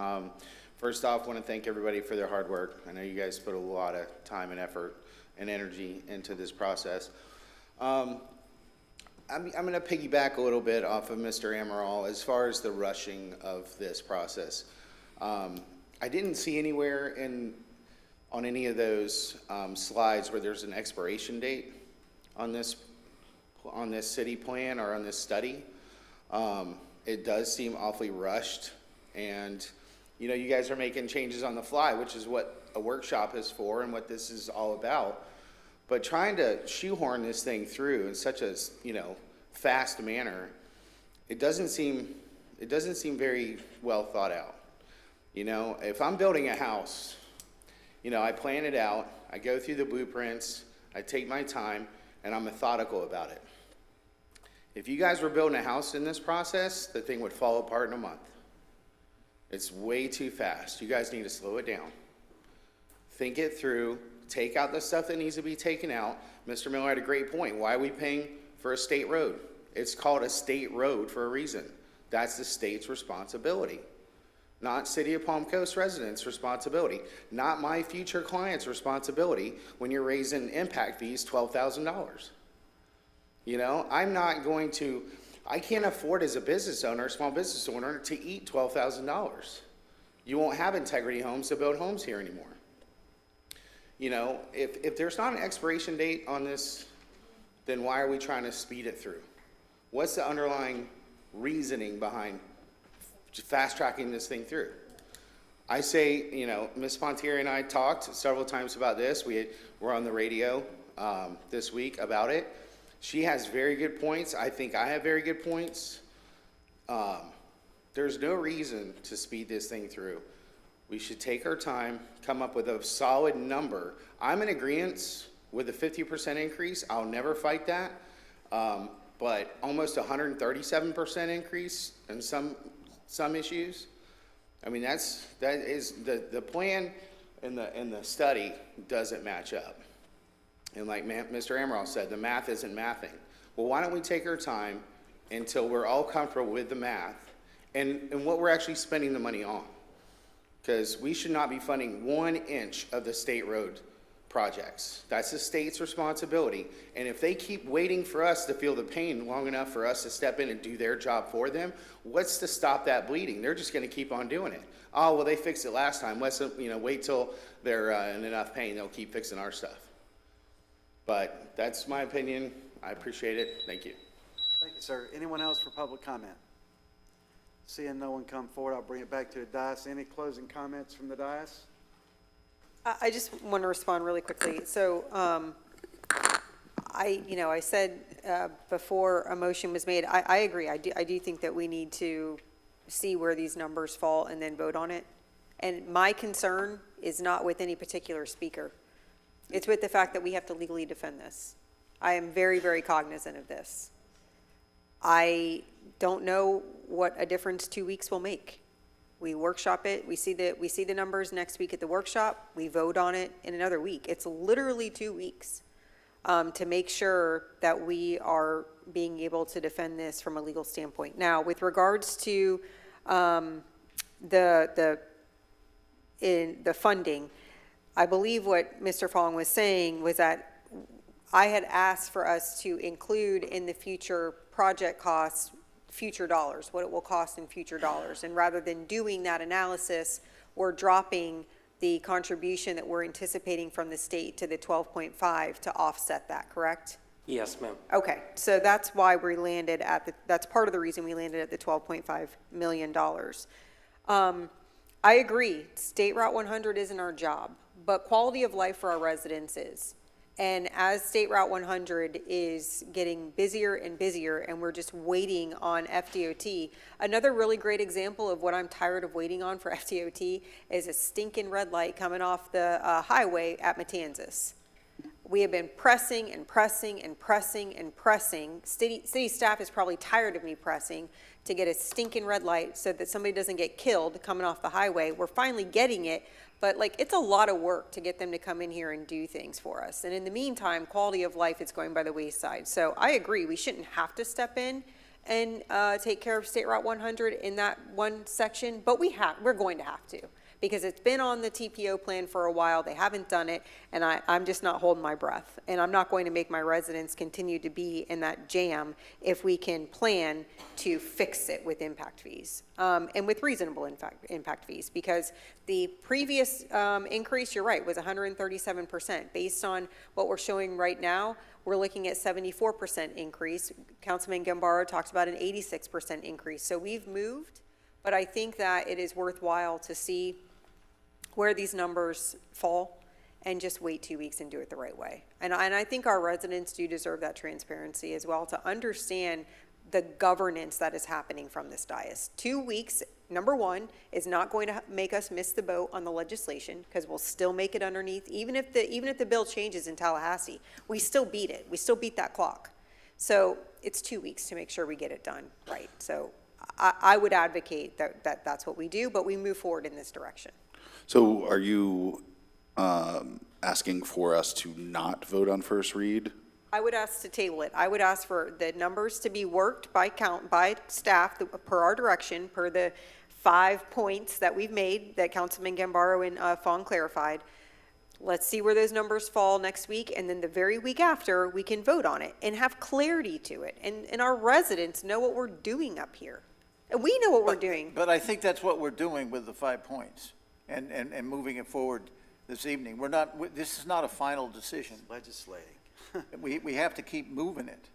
First off, I want to thank everybody for their hard work. I know you guys put a lot of time and effort and energy into this process. I'm going to piggyback a little bit off of Mr. Amaral as far as the rushing of this process. I didn't see anywhere on any of those slides where there's an expiration date on this city plan or on this study. It does seem awfully rushed, and you know, you guys are making changes on the fly, which is what a workshop is for and what this is all about. But trying to shoehorn this thing through in such a, you know, fast manner, it doesn't seem very well thought out. You know, if I'm building a house, you know, I plan it out, I go through the blueprints, I take my time, and I'm methodical about it. If you guys were building a house in this process, the thing would fall apart in a month. It's way too fast. You guys need to slow it down. Think it through, take out the stuff that needs to be taken out. Mr. Miller had a great point. Why are we paying for a state road? It's called a state road for a reason. That's the state's responsibility, not City of Palm Coast residents' responsibility, not my future client's responsibility when you're raising impact fees $12,000. You know, I can't afford as a business owner, a small business owner, to eat $12,000. You won't have Integrity Homes to build homes here anymore. You know, if there's not an expiration date on this, then why are we trying to speed it through? What's the underlying reasoning behind fast tracking this thing through? I say, you know, Ms. Pontieri and I talked several times about this. We're on the radio this week about it. She has very good points. I think I have very good points. There's no reason to speed this thing through. We should take our time, come up with a solid number. I'm in agreement with a 50% increase. I'll never fight that. But almost 137% increase in some issues. I mean, that is the plan and the study doesn't match up. And like Mr. Amaral said, the math isn't mathing. Well, why don't we take our time until we're all comfortable with the math and what we're actually spending the money on? Because we should not be funding 1 inch of the state road projects. That's the state's responsibility. And if they keep waiting for us to feel the pain long enough for us to step in and do their job for them, what's to stop that bleeding? They're just going to keep on doing it. Oh, well, they fixed it last time. Let's, wait till they're in enough pain. They'll keep fixing our stuff. But that's my opinion. I appreciate it. Thank you. Thank you, sir. Anyone else for public comment? Seeing no one come forward, I'll bring it back to the dais. Any closing comments from the dais? I just want to respond really quickly. So, I said before a motion was made, I agree. I do think that we need to see where these numbers fall and then vote on it. And my concern is not with any particular speaker. It's with the fact that we have to legally defend this. I am very, very cognizant of this. I don't know what a difference 2 weeks will make. We workshop it, we see the numbers next week at the workshop, we vote on it in another week. It's literally 2 weeks to make sure that we are being able to defend this from a legal standpoint. Now, with regards to the funding, I believe what Mr. Fong was saying was that I had asked for us to include in the future project costs future dollars, what it will cost in future dollars. And rather than doing that analysis, we're dropping the contribution that we're anticipating from the state to the 12.5 to offset that, correct? Yes, ma'am. Okay, so that's why we landed at that's part of the reason we landed at the $12.5 million. I agree, State Route 100 isn't our job, but quality of life for our residents is. And as State Route 100 is getting busier and busier, and we're just waiting on FDOT, another really great example of what I'm tired of waiting on for FDOT is a stinking red light coming off the highway at Matanzas. We have been pressing and pressing and pressing and pressing. City staff is probably tired of me pressing to get a stinking red light so that somebody doesn't get killed coming off the highway. We're finally getting it, but like it's a lot of work to get them to come in here and do things for us. And in the meantime, quality of life is going by the wayside. So I agree, we shouldn't have to step in and take care of State Route 100 in that one section, but we're going to have to, because it's been on the TPO plan for a while. They haven't done it, and I'm just not holding my breath. And I'm not going to make my residents continue to be in that jam if we can plan to fix it with impact fees, and with reasonable impact fees, because the previous increase, you're right, was 137%. Based on what we're showing right now, we're looking at 74% increase. Councilman Gambaro talked about an 86% increase. So we've moved, but I think that it is worthwhile to see where these numbers fall and just wait 2 weeks and do it the right way. And I think our residents do deserve that transparency as well, to understand the governance that is happening from this dais. 2 weeks, number one, is not going to make us miss the boat on the legislation, because we'll still make it underneath. Even if the bill changes in Tallahassee, we still beat it. We still beat that clock. So it's 2 weeks to make sure we get it done right. So I would advocate that that's what we do, but we move forward in this direction. So are you asking for us to not vote on first read? I would ask to table it. I would ask for the numbers to be worked by staff per our direction, per the 5 points that we've made that Councilman Gambaro and Fong clarified. Let's see where those numbers fall next week, and then the very week after, we can vote on it and have clarity to it. And our residents know what we're doing up here. And we know what we're doing. But I think that's what we're doing with the 5 points and moving it forward this evening. This is not a final decision. Legislating. We have to keep moving it.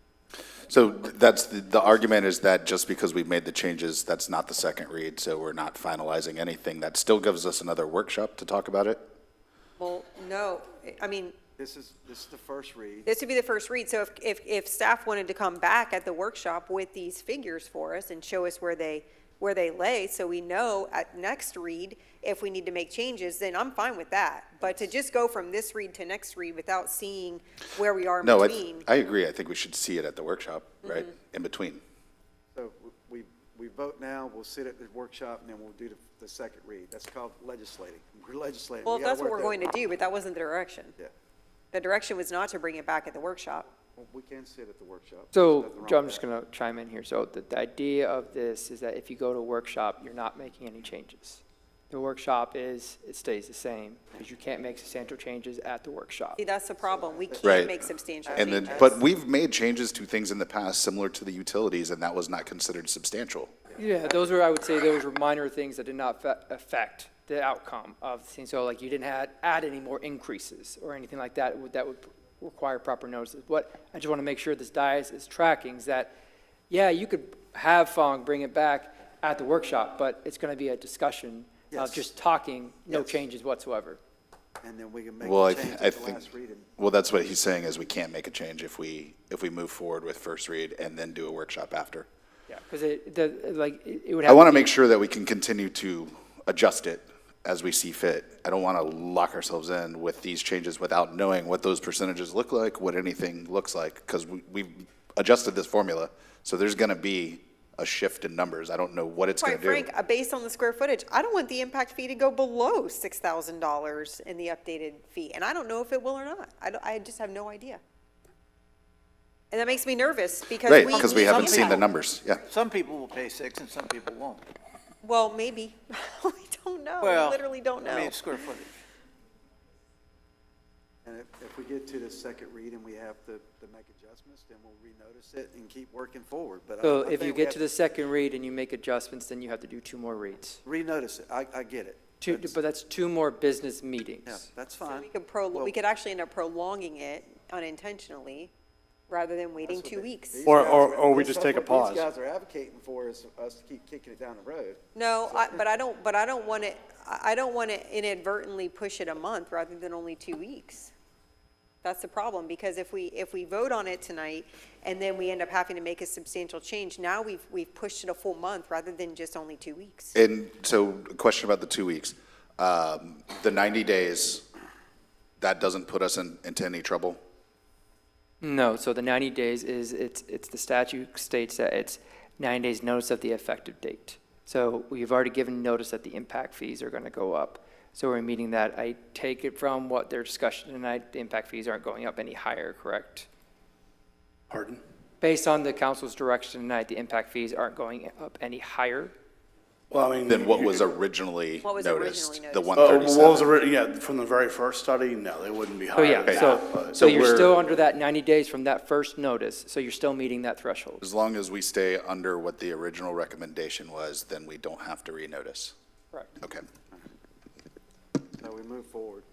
So that's the argument is that just because we've made the changes, that's not the second read, so we're not finalizing anything. That still gives us another workshop to talk about it? Well, no, I mean, This is the first read. this would be the first read. So if staff wanted to come back at the workshop with these figures for us and show us where they lay, so we know at next read if we need to make changes, then I'm fine with that. But to just go from this read to next read without seeing where we are in No, between. I agree. I think we should see it at the workshop, right, in between. So we vote now, we'll sit at the workshop, and then we'll do the second read. That's called legislating. We're legislating. Well, We gotta that's what work we're going to do, but that wasn't the direction. Yeah. The direction was not to bring it back at the workshop. Well, we can sit at the workshop. So, There's nothing wrong Joe, I'm with just that. going to chime in here. So the idea of this is that if you go to workshop, you're not making any changes. The workshop it stays the same, because you can't make substantial changes at the workshop. See, that's the problem. We can't Right. make substantial And changes. then, but we've made changes to things in the past similar to the utilities, and that was not considered substantial. Yeah, I would say those were minor things that did not affect the outcome of the thing. So like you didn't add any more increases or anything like that that would require proper notices. What I just want to make sure this dais is tracking is that, yeah, you could have Fong bring it back at the workshop, but it's going to be a discussion Yes. of just talking, no Yes. changes whatsoever. And then we can make Well, a I change I at the think, last read. well, that's what he's saying is we can't make a change if we move forward with first read and then do a workshop after. Yeah, because it would have. I want to be- make sure that we can continue to adjust it as we see fit. I don't want to lock ourselves in with these changes without knowing what those percentages look like, what anything looks like, because we've adjusted this formula. So there's going to be a shift in numbers. I don't know what it's going Quite to do. frank, based on the square footage, I don't want the impact fee to go below $6,000 in the updated fee. And I don't know if it will or not. I just have no idea. And that makes me nervous because Right, because we haven't seen the people- numbers, yeah. Some people will pay 6 and some people won't. Well, maybe. We don't know. Well, We literally don't know. I mean, it's square footage. And if we get to the second read and we have to make adjustments, then we'll renotice it and keep working forward. But So I if think you we get have to the second read and you make adjustments, then you have to do 2 more reads. Renotice it. I get it. But that's 2 more business meetings. Yeah, that's So fine. we could actually end up prolonging it unintentionally rather than waiting 2 weeks. These Or- guys or- are- or we this- just take a what pause. These guys are advocating for is us to keep kicking it down the road. No, but I don't want to inadvertently push it a month rather than only 2 weeks. That's the problem, because if we vote on it tonight, and then we end up having to make a substantial change, now we've pushed it a full month rather than just only 2 weeks. And so, a question about the 2 weeks. The 90 days, that doesn't put us into any trouble? No, so the 90 days is, it's the statute states that it's 9 days notice of the effective date. So we've already given notice that the impact fees are going to go up. So we're meeting that. I take it from what their discussion tonight, the impact fees aren't going up any higher, correct? Pardon? Based on the council's direction tonight, the impact fees aren't going up any higher? Well, I mean. Than what was originally What was noticed? originally The noticed? What was 137? yeah, from the very first study, no, they wouldn't be Oh, higher yeah, than so, that. but- so you're we're- still under that 90 days from that first notice, so you're still meeting that threshold? As long as we stay under what the original recommendation was, then we don't have to renotice. Correct. Okay. Now we move forward.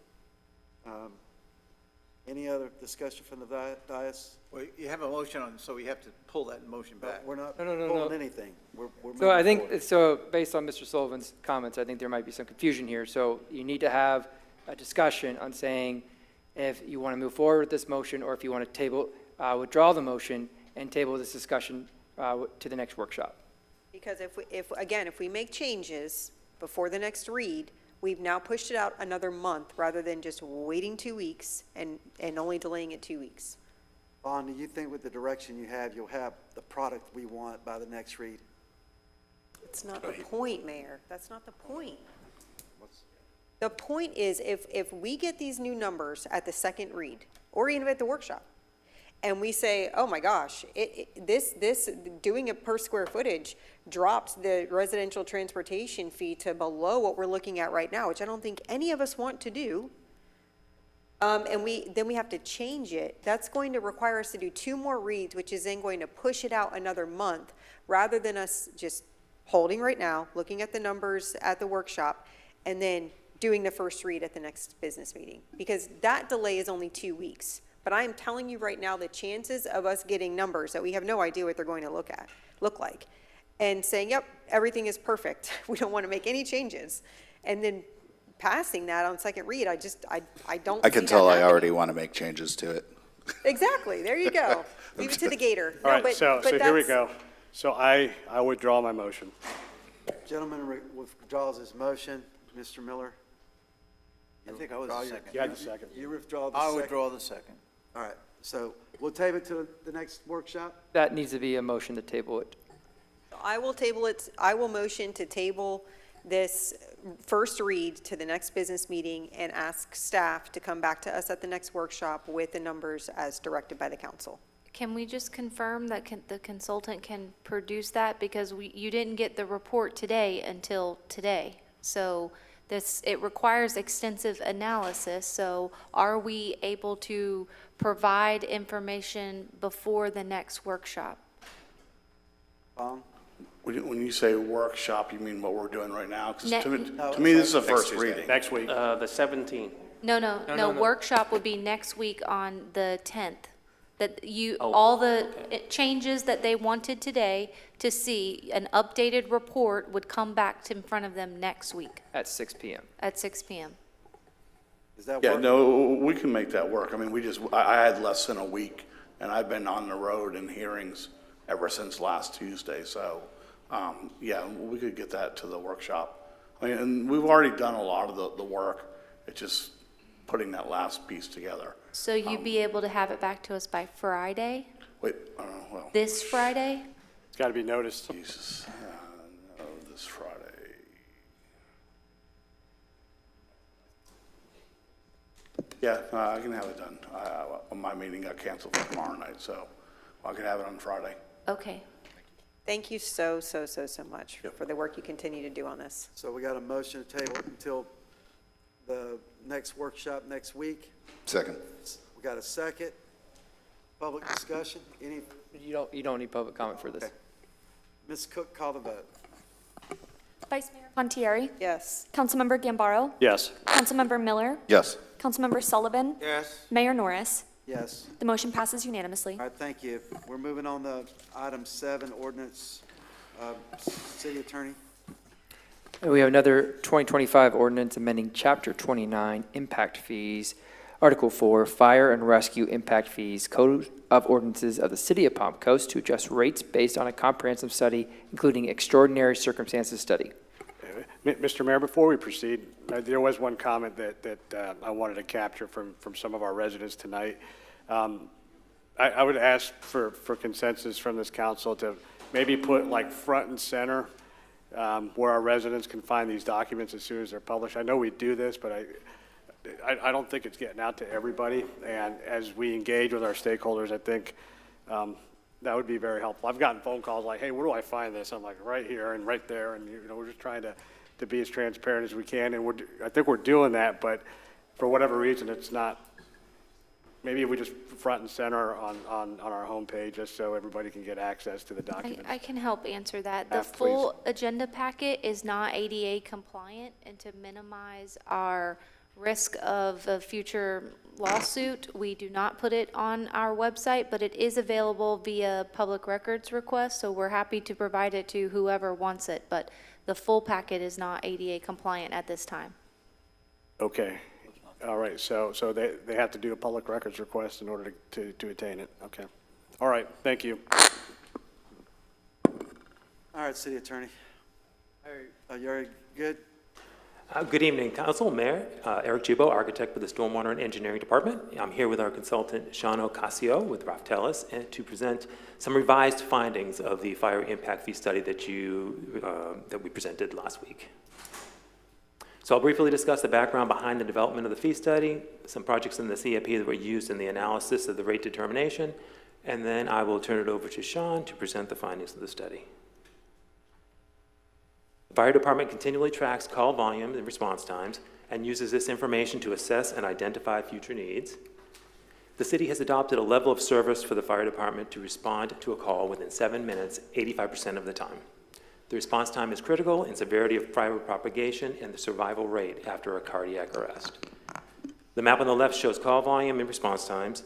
Any other discussion from the dais? Well, you have a motion on, so we have to pull that motion back. We're not No. pulling anything. We're So I moving think, forward. so based on Mr. Sullivan's comments, I think there might be some confusion here. So you need to have a discussion on saying if you want to move forward with this motion, or if you want to table, withdraw the motion and table this discussion to the next workshop. Because if we make changes before the next read, we've now pushed it out another month rather than just waiting 2 weeks and only delaying it 2 weeks. Vaughn, do you think with the direction you have, you'll have the product we want by the next read? It's not the point, Mayor. That's not the point. The point is, if we get these new numbers at the second read, or even at the workshop, and we say, oh my gosh, this doing it per square footage dropped the residential transportation fee to below what we're looking at right now, which I don't think any of us want to do. And then we have to change it. That's going to require us to do 2 more reads, which is then going to push it out another month, rather than us just holding right now, looking at the numbers at the workshop, and then doing the first read at the next business meeting. Because that delay is only 2 weeks. But I am telling you right now, the chances of us getting numbers that we have no idea what they're going to look like, and saying, yep, everything is perfect, we don't want to make any changes, and then passing that on second read, I don't I can see tell that I happening. already want to make changes to it. Exactly, there you go. Leave it to the gator. All No, right, but so here we that's- go. So I withdraw my motion. Gentleman withdraws his motion. Mr. Miller? I think I was withdraw the your- second. You had the second. You withdraw the I'll second? withdraw the second. All right, so we'll table it to the next workshop? That needs to be a motion to table it. I will table it, I will motion to table this first read to the next business meeting and ask staff to come back to us at the next workshop with the numbers as directed by the council. Can we just confirm that the consultant can produce that? Because you didn't get the report today until today. So it requires extensive analysis. So are we able to provide information before the next workshop? Vaughn? When you say workshop, you mean what we're doing right now? 'Cause Ne- to me, No, to me, this is a next first Tuesday. reading. Next week. The 17th. No, workshop would be next week on the 10th. That Oh, all the changes that they wanted today to see, an updated report would come back in front of them next week At 6 p.m. at 6 p.m. Does that Yeah, work? no, we can make that work. I mean, I had less than a week, and I've been on the road in hearings ever since last Tuesday, so, yeah, we could get that to the workshop. I mean, and we've already done a lot of the work, it's just putting that last piece together. So you'd be able to have it back to us by Friday, Wait, well, this Friday? It's got to be noticed. Jesus, no, this Friday. Yeah, I can have it done. My meeting got canceled for tomorrow night, so I can have it on Friday. Okay. Thank you so much for the work you continue to do on this. So we got a motion to table until the next workshop next week. Second. We got a second. Public discussion? Any, You don't need public comment for this. Okay. Ms. Cook, call the vote. Vice Mayor Pontieri, Yes. Councilmember Gambaro, Yes. Councilmember Miller, Yes. Councilmember Sullivan, Yes. Mayor Norris. Yes. The motion passes unanimously. All right, thank you. We're moving on to item 7, ordinance, city attorney. And we have another 2025 ordinance amending Chapter 29, impact fees. Article 4, Fire and Rescue Impact Fees, Code of Ordinances of the City of Palm Coast to adjust rates based on a comprehensive study, including extraordinary circumstances study. Mr. Mayor, before we proceed, there was one comment that I wanted to capture from some of our residents tonight. I would ask for consensus from this council to maybe put like front and center where our residents can find these documents as soon as they're published. I know we do this, but I don't think it's getting out to everybody. And as we engage with our stakeholders, I think that would be very helpful. I've gotten phone calls like, hey, where do I find this? I'm like, right here and right there. And, you know, we're just trying to be as transparent as we can. And I think we're doing that, but for whatever reason, it's not. Maybe if we just front and center on our homepage, just so everybody can get access to the documents. I can help answer that. The Please. full agenda packet is not ADA compliant, and to minimize our risk of a future lawsuit, we do not put it on our website, but it is available via public records request, so we're happy to provide it to whoever wants it, but the full packet is not ADA compliant at this time. Okay. All right, so they have to do a public records request in order to attain it. Okay. All right, thank you. All right, City Attorney. You're good? Good evening, Council, Mayor. Eric Gibo, architect with the Stormwater and Engineering Department. I'm here with our consultant, Sean Ocasio with Raftelis, and to present some revised findings of the fire impact fee study that we presented last week. So I'll briefly discuss the background behind the development of the fee study, some projects in the CIP that were used in the analysis of the rate determination, and then I will turn it over to Sean to present the findings of the study. The fire department continually tracks call volume and response times and uses this information to assess and identify future needs. The city has adopted a level of service for the fire department to respond to a call within 7 minutes, 85% of the time. The response time is critical in severity of fire propagation and the survival rate after a cardiac arrest. The map on the left shows call volume and response times.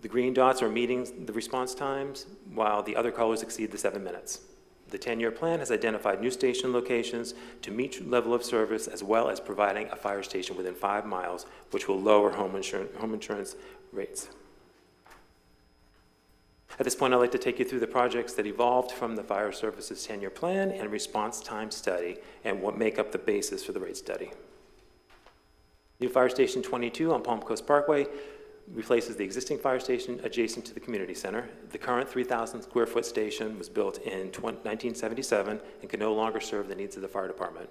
The green dots are meeting the response times, while the other colors exceed the 7 minutes. The 10-year plan has identified new station locations to meet level of service, as well as providing a fire station within 5 miles, which will lower home insurance rates. At this point, I'd like to take you through the projects that evolved from the Fire Service's 10-year plan and response time study and what make up the basis for the rate study. New Fire Station 22 on Palm Coast Parkway replaces the existing fire station adjacent to the community center. The current 3,000 square foot station was built in 1977 and can no longer serve the needs of the fire department.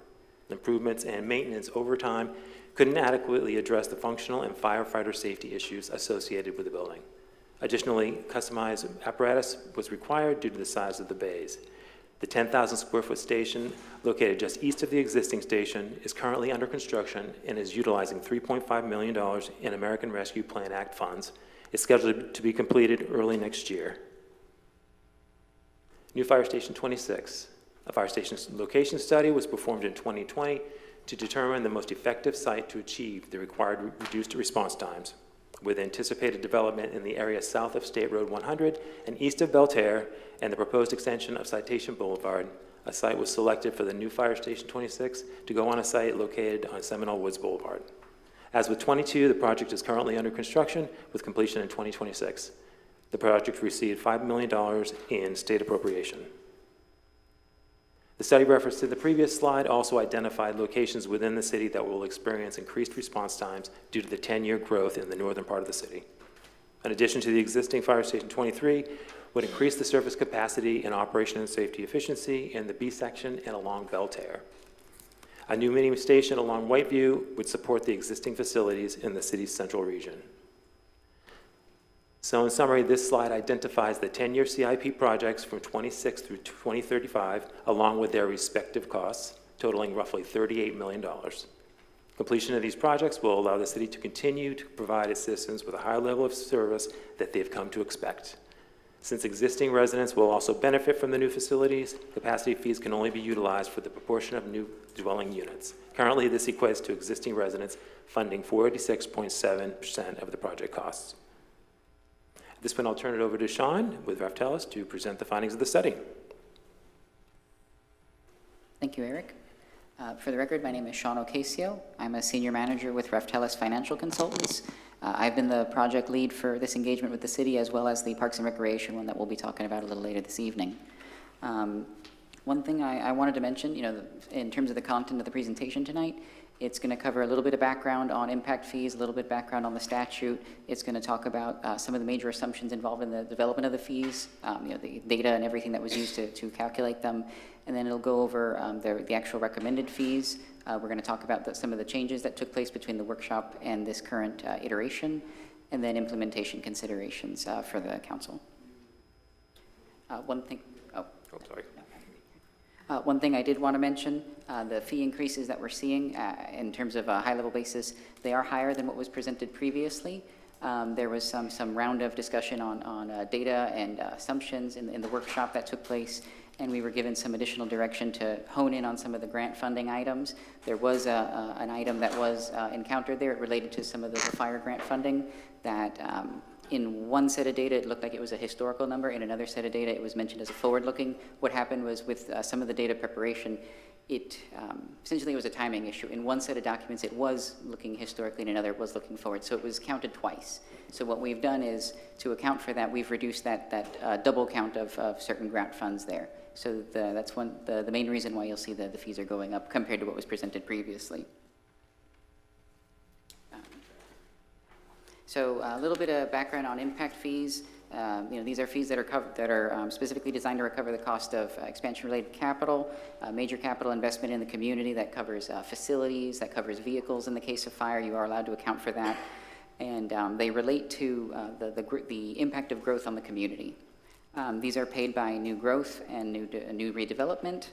Improvements and maintenance over time couldn't adequately address the functional and firefighter safety issues associated with the building. Additionally, customized apparatus was required due to the size of the bays. The 10,000 square foot station, located just east of the existing station, is currently under construction and is utilizing $3.5 million in American Rescue Plan Act funds. It's scheduled to be completed early next year. New Fire Station 26. A fire station location study was performed in 2020 to determine the most effective site to achieve the required reduced response times. With anticipated development in the area south of State Road 100 and east of Belterre and the proposed extension of Citation Boulevard, a site was selected for the new Fire Station 26 to go on a site located on Seminole Woods Boulevard. As with 22, the project is currently under construction with completion in 2026. The project received $5 million in state appropriation. The study referenced in the previous slide also identified locations within the city that will experience increased response times due to the 10-year growth in the northern part of the city. In addition to the existing Fire Station 23, would increase the service capacity and operation and safety efficiency in the B section and along Belterre. A new medium station along Whiteview would support the existing facilities in the city's central region. So in summary, this slide identifies the 10-year CIP projects from 26 through 2035, along with their respective costs, totaling roughly $38 million. Completion of these projects will allow the city to continue to provide its citizens with a high level of service that they've come to expect. Since existing residents will also benefit from the new facilities, capacity fees can only be utilized for the proportion of new dwelling units. Currently, this equates to existing residents funding 46.7% of the project costs. At this point, I'll turn it over to Sean with Raftelis to present the findings of the study. Thank you, Eric. For the record, my name is Sean Ocasio. I'm a senior manager with Raftelis Financial Consultants. I've been the project lead for this engagement with the city, as well as the Parks and Recreation one that we'll be talking about a little later this evening. One thing I wanted to mention, in terms of the content of the presentation tonight, it's going to cover a little bit of background on impact fees, a little bit of background on the statute. It's going to talk about some of the major assumptions involved in the development of the fees, the data and everything that was used to calculate them. And then it'll go over the actual recommended fees. We're going to talk about some of the changes that took place between the workshop and this current iteration, and then implementation considerations for the council. One thing, sorry. One thing I did want to mention, the fee increases that we're seeing in terms of a high-level basis, they are higher than what was presented previously. There was some round of discussion on data and assumptions in the workshop that took place, and we were given some additional direction to hone in on some of the grant funding items. There was an item that was encountered there related to some of the fire grant funding that in one set of data, it looked like it was a historical number. In another set of data, it was mentioned as a forward-looking. What happened was with some of the data preparation, essentially it was a timing issue. In one set of documents, it was looking historically, in another, it was looking forward. So it was counted twice. So what we've done is, to account for that, we've reduced that double count of certain grant funds there. So that's the main reason why you'll see the fees are going up compared to what was presented previously. So a little bit of background on impact fees. These are fees that are specifically designed to recover the cost of expansion-related capital, major capital investment in the community that covers facilities, that covers vehicles in the case of fire. You are allowed to account for that. And they relate to the impact of growth on the community. These are paid by new growth and new redevelopment.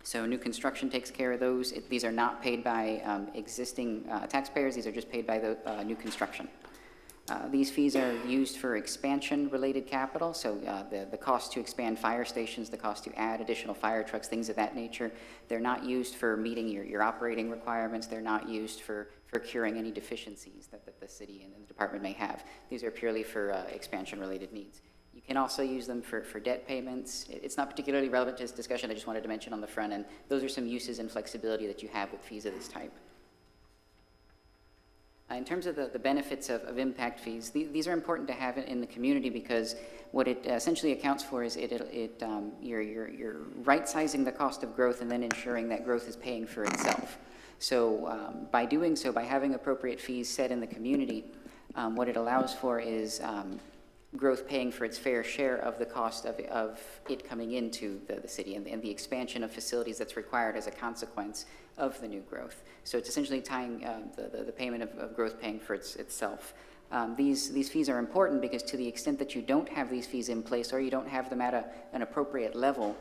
So new construction takes care of those. These are not paid by existing taxpayers. These are just paid by the new construction. These fees are used for expansion-related capital, so the cost to expand fire stations, the cost to add additional fire trucks, things of that nature. They're not used for meeting your operating requirements. They're not used for curing any deficiencies that the city and the department may have. These are purely for expansion-related needs. You can also use them for debt payments. It's not particularly relevant to this discussion. I just wanted to mention on the front end, those are some uses and flexibility that you have with fees of this type. In terms of the benefits of impact fees, these are important to have in the community because what it essentially accounts for is you're right-sizing the cost of growth and then ensuring that growth is paying for itself. So by doing so, by having appropriate fees set in the community, what it allows for is growth paying for its fair share of the cost of it coming into the city and the expansion of facilities that's required as a consequence of the new growth. So it's essentially tying the payment of growth paying for itself. These fees are important because to the extent that you don't have these fees in place or you don't have them at an appropriate level,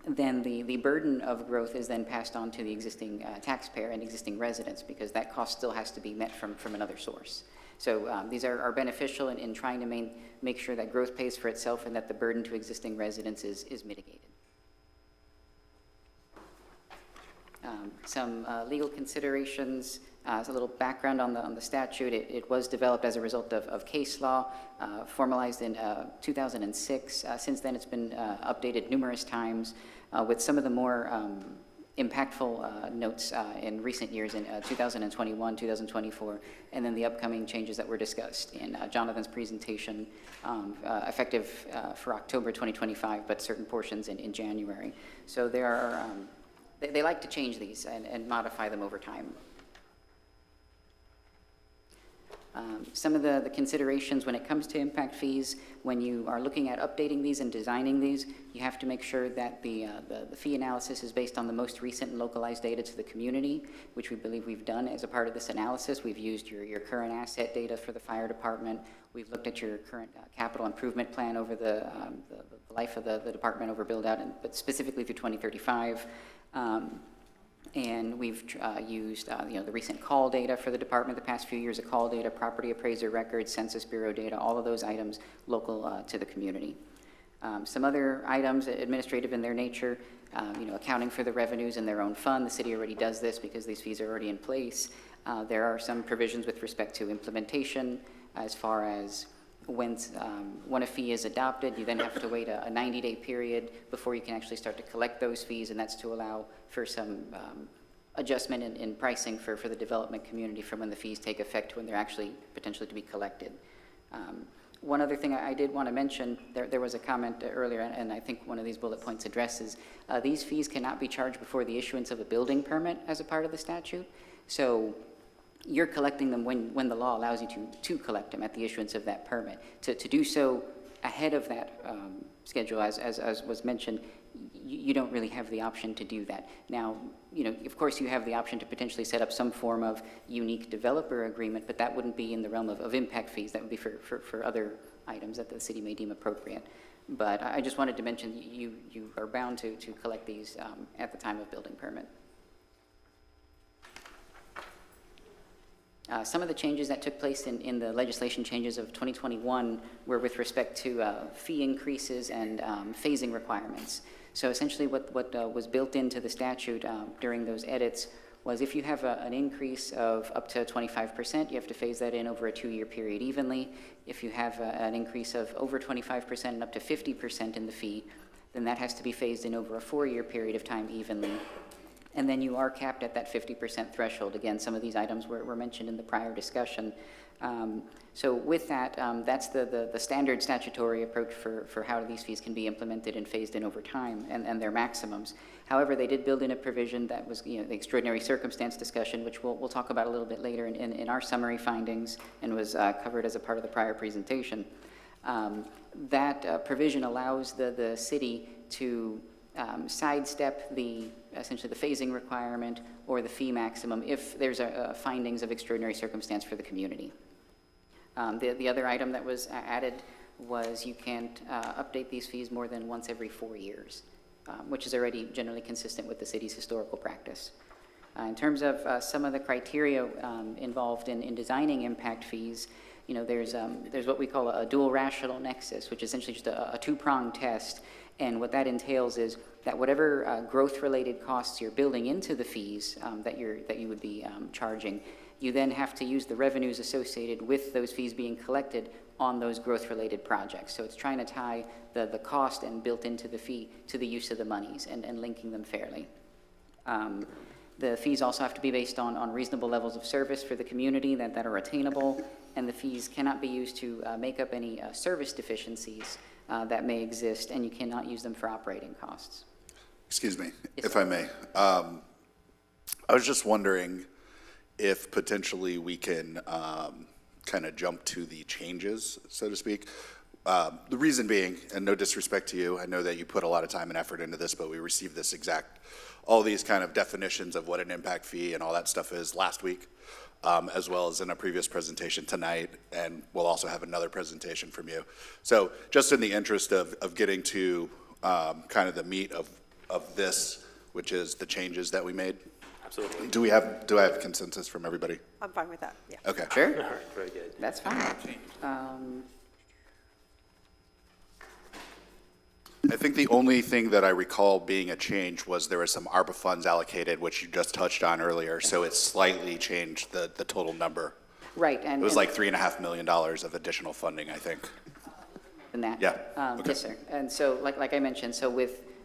then the burden of growth is then passed on to the existing taxpayer and existing residents because that cost still has to be met from another source. So these are beneficial in trying to make sure that growth pays for itself and that the burden to existing residents is mitigated. Some legal considerations, a little background on the statute. It was developed as a result of case law, formalized in 2006. Since then, it's been updated numerous times with some of the more impactful notes in recent years in 2021, 2024, and then the upcoming changes that were discussed in Jonathan's presentation, effective for October 2025, but certain portions in January. So there are, they like to change these and modify them over time. Some of the considerations when it comes to impact fees, when you are looking at updating these and designing these, you have to make sure that the fee analysis is based on the most recent and localized data to the community, which we believe we've done as a part of this analysis. We've used your current asset data for the fire department. We've looked at your current capital improvement plan over the life of the department over build out, but specifically through 2035. And we've used the recent call data for the department, the past few years of call data, property appraiser records, Census Bureau data, all of those items local to the community. Some other items, administrative in their nature, accounting for the revenues in their own fund. The city already does this because these fees are already in place. There are some provisions with respect to implementation as far as when a fee is adopted, you then have to wait a 90-day period before you can actually start to collect those fees, and that's to allow for some adjustment in pricing for the development community from when the fees take effect to when they're actually potentially to be collected. One other thing I did want to mention, there was a comment earlier, and I think one of these bullet points addresses, these fees cannot be charged before the issuance of a building permit as a part of the statute. So you're collecting them when the law allows you to collect them at the issuance of that permit. To do so ahead of that schedule, as was mentioned, you don't really have the option to do that. Now, of course you have the option to potentially set up some form of unique developer agreement, but that wouldn't be in the realm of impact fees. That would be for other items that the city may deem appropriate. But I just wanted to mention you are bound to collect these at the time of building permit. Some of the changes that took place in the legislation changes of 2021 were with respect to fee increases and phasing requirements. So essentially what was built into the statute during those edits was if you have an increase of up to 25%, you have to phase that in over a 2-year period evenly. If you have an increase of over 25% and up to 50% in the fee, then that has to be phased in over a 4-year period of time evenly. And then you are capped at that 50% threshold. Again, some of these items were mentioned in the prior discussion. So with that, that's the standard statutory approach for how these fees can be implemented and phased in over time and their maximums. However, they did build in a provision that was the extraordinary circumstance discussion, which we'll talk about a little bit later in our summary findings and was covered as a part of the prior presentation. That provision allows the city to sidestep essentially the phasing requirement or the fee maximum if there's findings of extraordinary circumstance for the community. The other item that was added was you can't update these fees more than once every 4 years, which is already generally consistent with the city's historical practice. In terms of some of the criteria involved in designing impact fees, there's what we call a dual rational nexus, which is essentially just a two-pronged test. And what that entails is that whatever growth-related costs you're building into the fees that you would be charging, you then have to use the revenues associated with those fees being collected on those growth-related projects. So it's trying to tie the cost and built into the fee to the use of the monies and linking them fairly. The fees also have to be based on reasonable levels of service for the community that are attainable, and the fees cannot be used to make up any service deficiencies that may exist, and you cannot use them for operating costs. Excuse me, Yes, if sir. I may. I was just wondering if potentially we can kind of jump to the changes, so to speak. The reason being, and no disrespect to you, I know that you put a lot of time and effort into this, but we received all these kind of definitions of what an impact fee and all that stuff is last week, as well as in a previous presentation tonight, and we'll also have another presentation from you. So just in the interest of getting to kind of the meat of this, which is the changes that we made. Absolutely. Do I have consensus from everybody? I'm fine with that, yeah. Okay. Sure. All right, very good. That's fine. I think the only thing that I recall being a change was there was some ARPA funds allocated, which you just touched on earlier, so it slightly changed the total number. Right. It was like $3.5 million of additional funding, I think. And that? Yeah. Okay. Yes, sir. And so, like I mentioned, so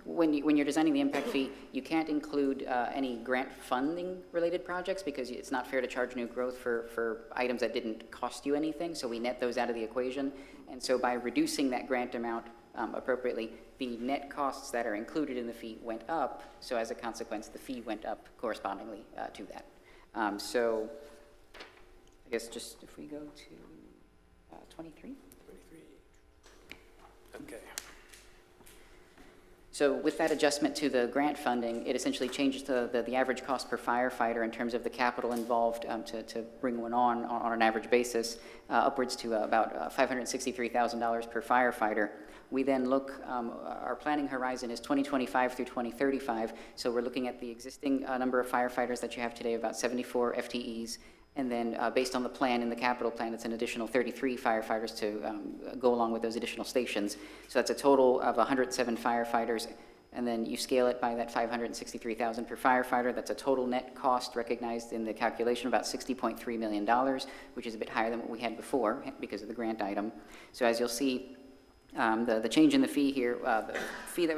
when you're designing the impact fee, you can't include any grant funding related projects because it's not fair to charge new growth for items that didn't cost you anything. So we net those out of the equation. And so by reducing that grant amount appropriately, the net costs that are included in the fee went up. So as a consequence, the fee went up correspondingly to that. So I guess just if we go to 23. Okay. So with that adjustment to the grant funding, it essentially changes the average cost per firefighter in terms of the capital involved to bring one on an average basis, upwards to about $563,000 per firefighter. We then look, our planning horizon is 2025 through 2035, so we're looking at the existing number of firefighters that you have today, about 74 FTEs, and then based on the plan in the capital plan, it's an additional 33 firefighters to go along with those additional stations. So that's a total of 107 firefighters, and then you scale it by that $563,000 per firefighter. That's a total net cost recognized in the calculation, about $60.3 million, which is a bit higher than what we had before because of the grant item. So as you'll see, The change in the fee here, the fee that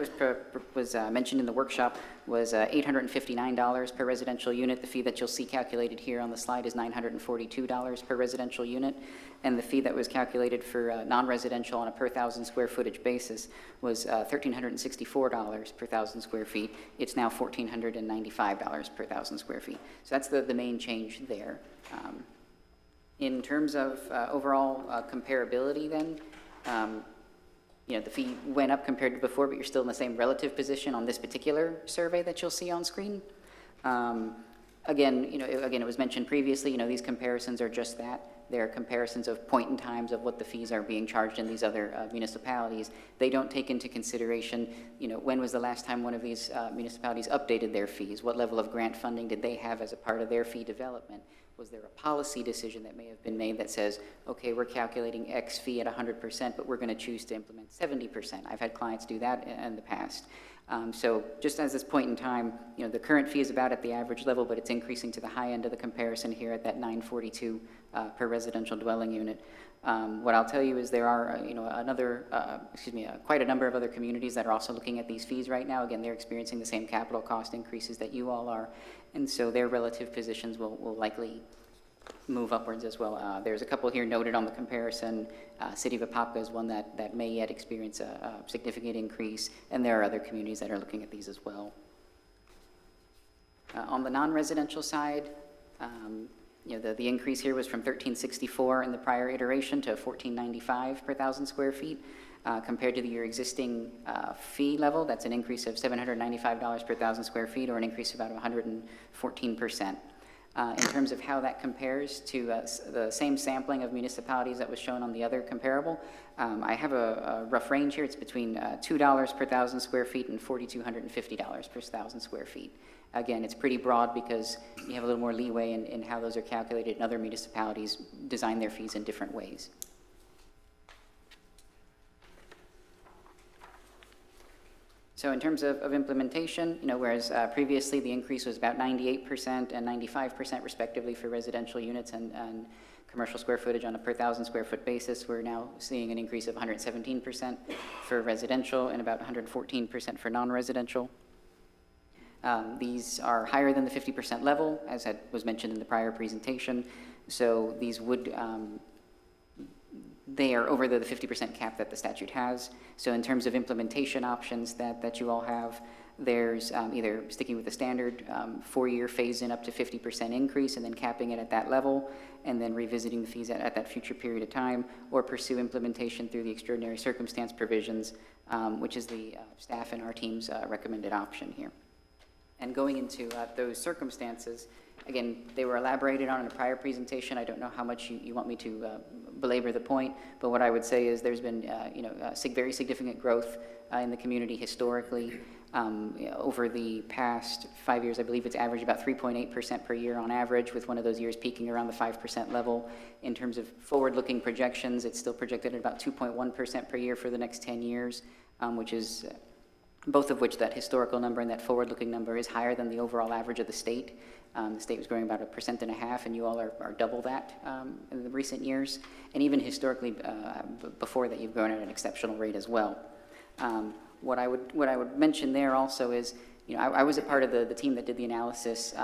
was mentioned in the workshop was $859 per residential unit. The fee that you'll see calculated here on the slide is $942 per residential unit. And the fee that was calculated for non-residential on a per 1,000 square footage basis was $1,364 per 1,000 square feet. It's now $1,495 per 1,000 square feet. So that's the main change there. In terms of overall comparability then, you know, the fee went up compared to before, but you're still in the same relative position on this particular survey that you'll see on screen. Again, it was mentioned previously, you know, these comparisons are just that. They're comparisons of point in times of what the fees are being charged in these other municipalities. They don't take into consideration, you know, when was the last time one of these municipalities updated their fees? What level of grant funding did they have as a part of their fee development? Was there a policy decision that may have been made that says, okay, we're calculating X fee at 100%, but we're going to choose to implement 70%? I've had clients do that in the past. So just as this point in time, you know, the current fee is about at the average level, but it's increasing to the high end of the comparison here at that $942 per residential dwelling unit. What I'll tell you is there are, you know, quite a number of other communities that are also looking at these fees right now. Again, they're experiencing the same capital cost increases that you all are, and so their relative positions will likely move upwards as well. There's a couple here noted on the comparison. City of Apopka is one that may yet experience a significant increase, and there are other communities that are looking at these as well. On the non-residential side, you know, the increase here was from $1,364 in the prior iteration to $1,495 per 1,000 square feet. Compared to your existing fee level, that's an increase of $795 per 1,000 square feet, or an increase of about 114%. In terms of how that compares to the same sampling of municipalities that was shown on the other comparable, I have a rough range here. It's between $2 per 1,000 square feet and $4,250 per 1,000 square feet. Again, it's pretty broad because you have a little more leeway in how those are calculated, and other municipalities design their fees in different ways. So in terms of implementation, you know, whereas previously the increase was about 98% and 95% respectively for residential units and commercial square footage on a per 1,000 square foot basis, we're now seeing an increase of 117% for residential and about 114% for non-residential. These are higher than the 50% level, as was mentioned in the prior presentation. So these would, they are over the 50% cap that the statute has. So in terms of implementation options that you all have, there's either sticking with the standard 4-year phase-in up to 50% increase and then capping it at that level, and then revisiting the fees at that future period of time, or pursue implementation through the extraordinary circumstance provisions, which is the staff and our team's recommended option here. And going into those circumstances, again, they were elaborated on in a prior presentation. I don't know how much you want me to belabor the point, but what I would say is there's been very significant growth in the community historically. Over the past 5 years, I believe it's averaged about 3.8% per year on average, with one of those years peaking around the 5% level. In terms of forward-looking projections, it's still projected at about 2.1% per year for the next 10 years, which is both of which that historical number and that forward-looking number is higher than the overall average of the state. The state was growing about 1.5%, and you all are double that in the recent years. And even historically, before that, you've grown at an exceptional rate as well. What I would mention there also is, you know, I was a part of the team that did the analysis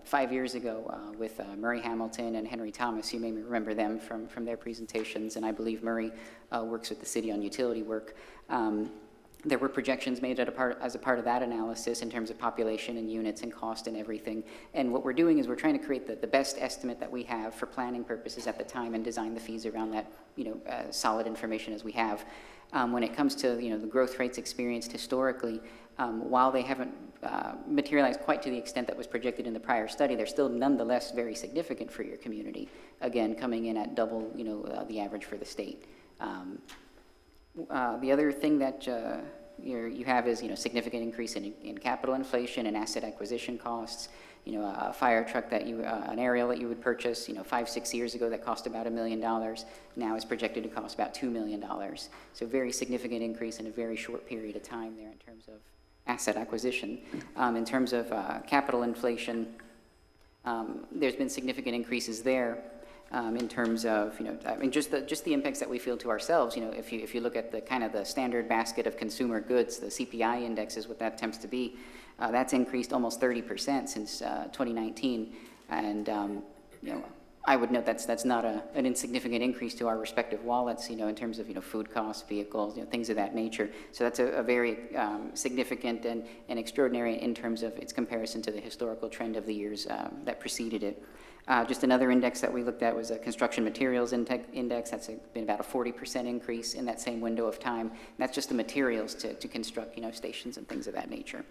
5 years ago with Murray Hamilton and Henry Thomas. You may remember them from their presentations, and I believe Murray works with the city on utility work. There were projections made as a part of that analysis in terms of population and units and cost and everything. And what we're doing is we're trying to create the best estimate that we have for planning purposes at the time and design the fees around that, you know, solid information as we have. When it comes to, you know, the growth rates experienced historically, while they haven't materialized quite to the extent that was projected in the prior study, they're still nonetheless very significant for your community. Again, coming in at double, you know, the average for the state. The other thing that you have is, you know, significant increase in capital inflation and asset acquisition costs. You know, a fire truck an aerial that you would purchase, you know, 5-6 years ago that cost about $1 million, now is projected to cost about $2 million. So very significant increase in a very short period of time there in terms of asset acquisition. In terms of capital inflation, there's been significant increases there. in terms of, I mean, just the impacts that we feel to ourselves. If you look at the kind of the standard basket of consumer goods, the CPI index is what that tends to be. That's increased almost 30% since 2019, and I would note that's not an insignificant increase to our respective wallets, in terms of, food costs, vehicles, things of that nature. So that's a very significant and extraordinary in terms of its comparison to the historical trend of the years that preceded it. Just another index that we looked at was a construction materials index. That's been about a 40% increase in that same window of time. And that's just the materials to construct, stations and things of that nature.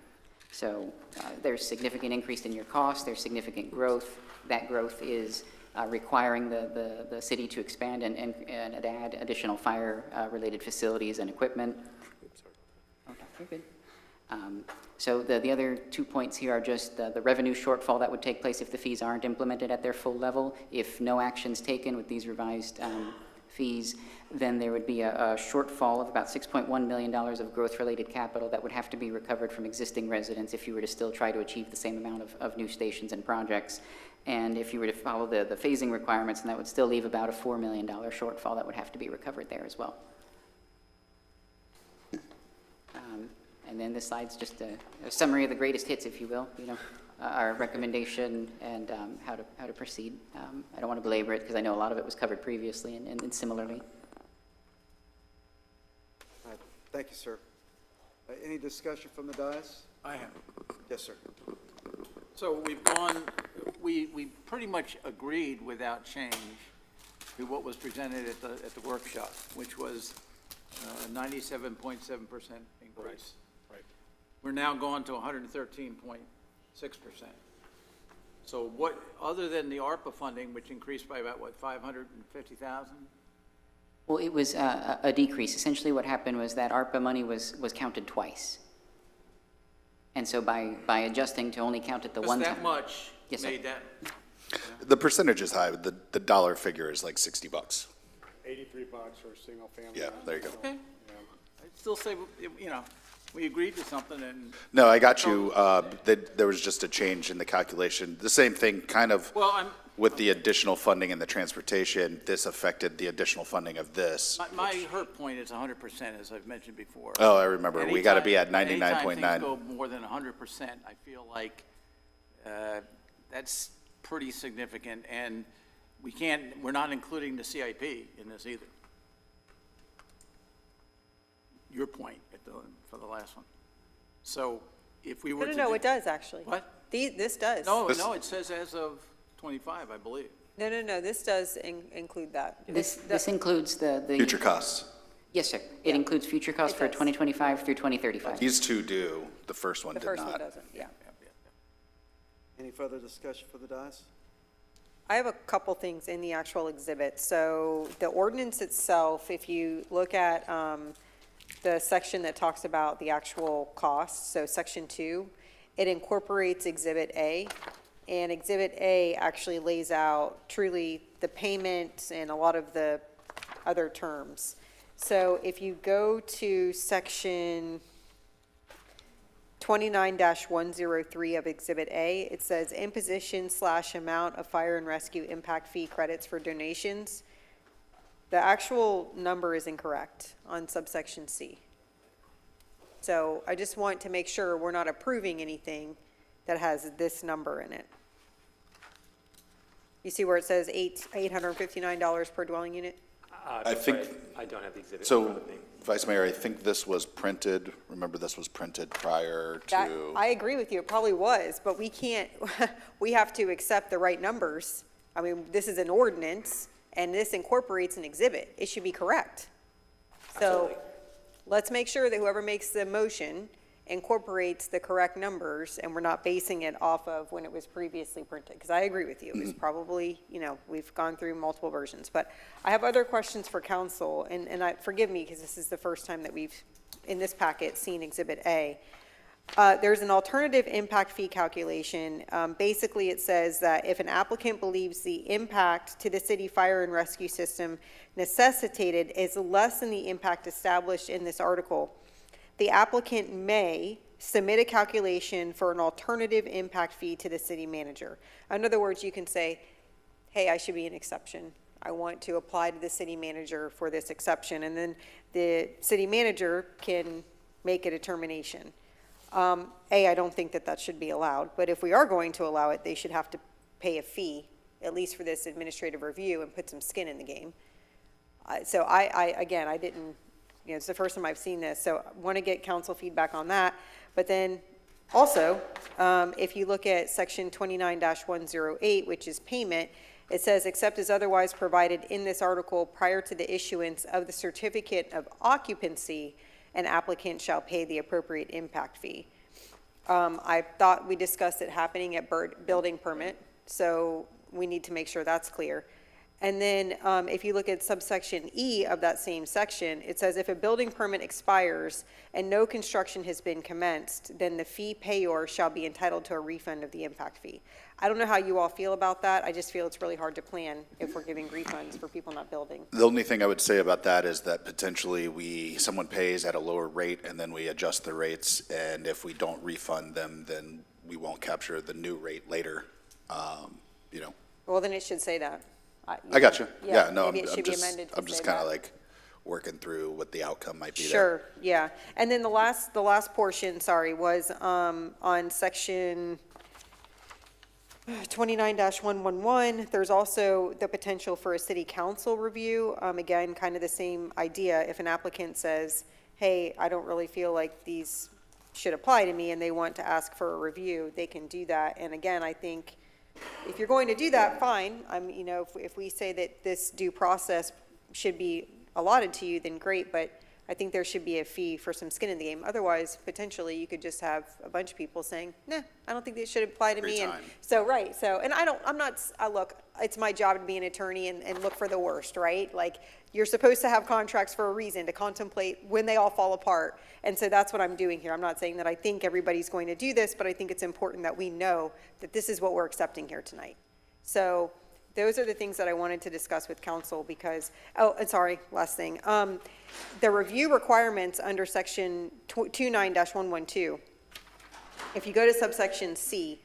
So there's significant increase in your cost. There's significant growth. That growth is requiring the city to expand and add additional fire-related facilities and equipment. Oh, no, you're good. So the other 2 points here are just the revenue shortfall that would take place if the fees aren't implemented at their full level. If no action's taken with these revised fees, then there would be a shortfall of about $6.1 million of growth-related capital that would have to be recovered from existing residents if you were to still try to achieve the same amount of new stations and projects. And if you were to follow the phasing requirements, then that would still leave about a $4 million shortfall that would have to be recovered there as well. And then this slide's just a summary of the greatest hits, if you will, our recommendation and how to proceed. I don't want to belabor it because I know a lot of it was covered previously and similarly. All right. Thank you, sir. Any discussion from the dais? I have. Yes, sir. So we pretty much agreed without change to what was presented at the workshop, which was 97.7% increase. Right. We're now going to 113.6%. So what, other than the ARPA funding, which increased by about, 550,000? Well, it was a decrease. Essentially what happened was that ARPA money was counted twice. And so by adjusting to only count it the one time. That much Yes, sir. made that. The percentage is high, but the dollar figure is like $60. $83 for a single family. Yeah, there you go. Okay. I'd still say, we agreed to something and. No, I got you. There was just a change in the calculation. The same thing kind of with the additional funding in the transportation. This affected the additional funding of this. My hurt point is 100%, as I've mentioned before. Oh, I remember. We got to be at 99.9. Anytime things go more than 100%, I feel like that's pretty significant, and we're not including the CIP in this either. Your point for the last one. So if we were to No, it does actually. What? This does. No, it says as of 25, I believe. No, this does include that. This includes the Future costs. Yes, sir. It includes future costs for 2025 through 2035. These two do. The first one The did first not. one doesn't, yeah. Any further discussion for the dais? I have a couple things in the actual exhibit. So the ordinance itself, if you look at the section that talks about the actual costs, so section 2, it incorporates exhibit A. And exhibit A actually lays out truly the payment and a lot of the other terms. So if you go to section 29-103 of exhibit A, it says imposition/amount of fire and rescue impact fee credits for donations. The actual number is incorrect on subsection C. So I just want to make sure we're not approving anything that has this number in it. You see where it says $859 per dwelling unit? I think. I don't have the exhibit in So, front of me. Vice Mayor, I think this was printed. Remember, this was printed prior to. I agree with you, it probably was, but we can't, we have to accept the right numbers. I mean, this is an ordinance, and this incorporates an exhibit. It should be correct. So let's make sure that whoever makes the motion incorporates the correct numbers, and we're not basing it off of when it was previously printed, because I agree with you. It's probably, we've gone through multiple versions. But I have other questions for council, and forgive me, because this is the first time that we've, in this packet, seen Exhibit A. There's an alternative impact fee calculation. Basically, it says that if an applicant believes the impact to the city fire and rescue system necessitated is less than the impact established in this article, the applicant may submit a calculation for an alternative impact fee to the city manager. In other words, you can say, hey, I should be an exception. I want to apply to the city manager for this exception, and then the city manager can make a determination. I don't think that that should be allowed, but if we are going to allow it, they should have to pay a fee, at least for this administrative review, and put some skin in the game. So again, I didn't, it's the first time I've seen this, so I want to get council feedback on that. But then also, if you look at section 29-108, which is payment, it says, except as otherwise provided in this article prior to the issuance of the certificate of occupancy, an applicant shall pay the appropriate impact fee. I thought we discussed it happening at building permit, so we need to make sure that's clear. And then if you look at subsection E of that same section, it says if a building permit expires and no construction has been commenced, then the fee payor shall be entitled to a refund of the impact fee. I don't know how you all feel about that. I just feel it's really hard to plan if we're giving refunds for people not building. The only thing I would say about that is that potentially someone pays at a lower rate and then we adjust the rates, and if we don't refund them, then we won't capture the new rate later, Well, then it should say that. I got you. Yeah, no, maybe it should be amended to I'm just say kind of that. like working through what the outcome might be there. Sure, yeah. And then the last portion, was on section 29-111. There's also the potential for a city council review. Again, kind of the same idea. If an applicant says, hey, I don't really feel like these should apply to me, and they want to ask for a review, they can do that. And again, I think if you're going to do that, fine. If we say that this due process should be allotted to you, then great, but I think there should be a fee for some skin in the game. Otherwise, potentially, you could just have a bunch of people saying, nah, I don't think this should apply to me. And so, right, and look, it's my job to be an attorney and look for the worst, right? Like, you're supposed to have contracts for a reason, to contemplate when they all fall apart. And so that's what I'm doing here. I'm not saying that I think everybody's going to do this, but I think it's important that we know that this is what we're accepting here tonight. So those are the things that I wanted to discuss with council because, and sorry, last thing. The review requirements under section 29-112, if you go to subsection C,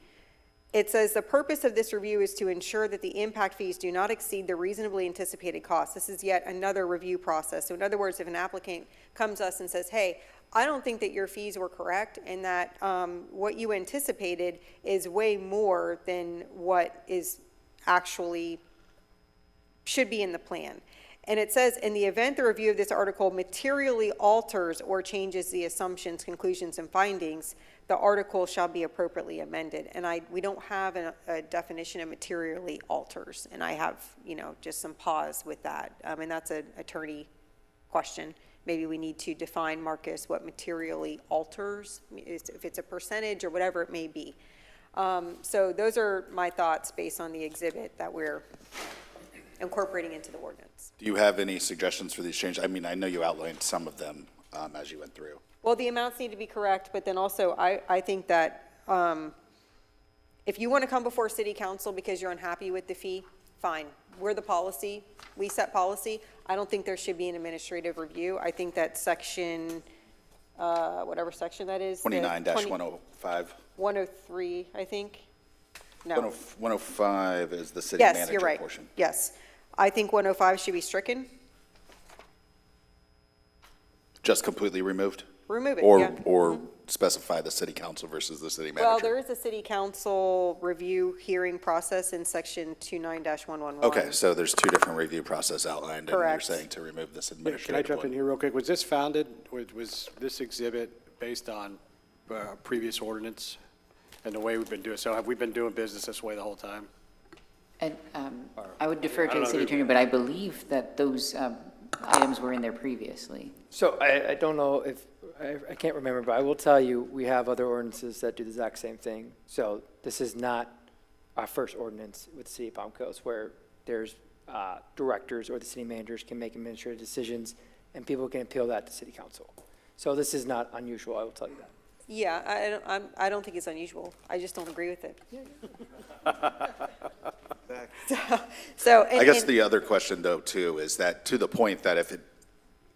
it says the purpose of this review is to ensure that the impact fees do not exceed the reasonably anticipated costs. This is yet another review process. So in other words, if an applicant comes to us and says, hey, I don't think that your fees were correct and that what you anticipated is way more than what is actually should be in the plan. And it says, in the event the review of this article materially alters or changes the assumptions, conclusions, and findings, the article shall be appropriately amended. And we don't have a definition of materially alters. And I have, just some pause with that. And that's an attorney question. Maybe we need to define, Marcus, what materially alters, if it's a percentage or whatever it may be. So those are my thoughts based on the exhibit that we're incorporating into the ordinance. Do you have any suggestions for these changes? I mean, I know you outlined some of them as you went through. Well, the amounts need to be correct, but then also I think that if you want to come before city council because you're unhappy with the fee, fine. We're the policy. We set policy. I don't think there should be an administrative review. I think that section, whatever section that is. 29-105. 103, I think. No. 105 is the city Yes, manager you're right. portion. Yes. I think 105 should be stricken. Just completely removed? Remove it, Or, yeah. or specify the city council versus the city manager? Well, there is a city council review hearing process in section 29-111. Okay, so there's two different review process outlined, and you're Correct. saying to remove this Can I administrative jump in one. here real quick? Was this founded, was this exhibit based on previous ordinance and the way we've been doing? So have we been doing business this way the whole time? And I would defer I to don't the know city who- attorney, but I believe that those items were in there previously. So I don't know if, I can't remember, but I will tell you, we have other ordinances that do the exact same thing. So this is not our first ordinance with the city of Palm Coast where there's directors or the city managers can make administrative decisions and people can appeal that to city council. So this is not unusual, I will tell you that. Yeah, I don't think it's unusual. I just don't agree with it. I guess the other question, though, too, is that to the point that if it,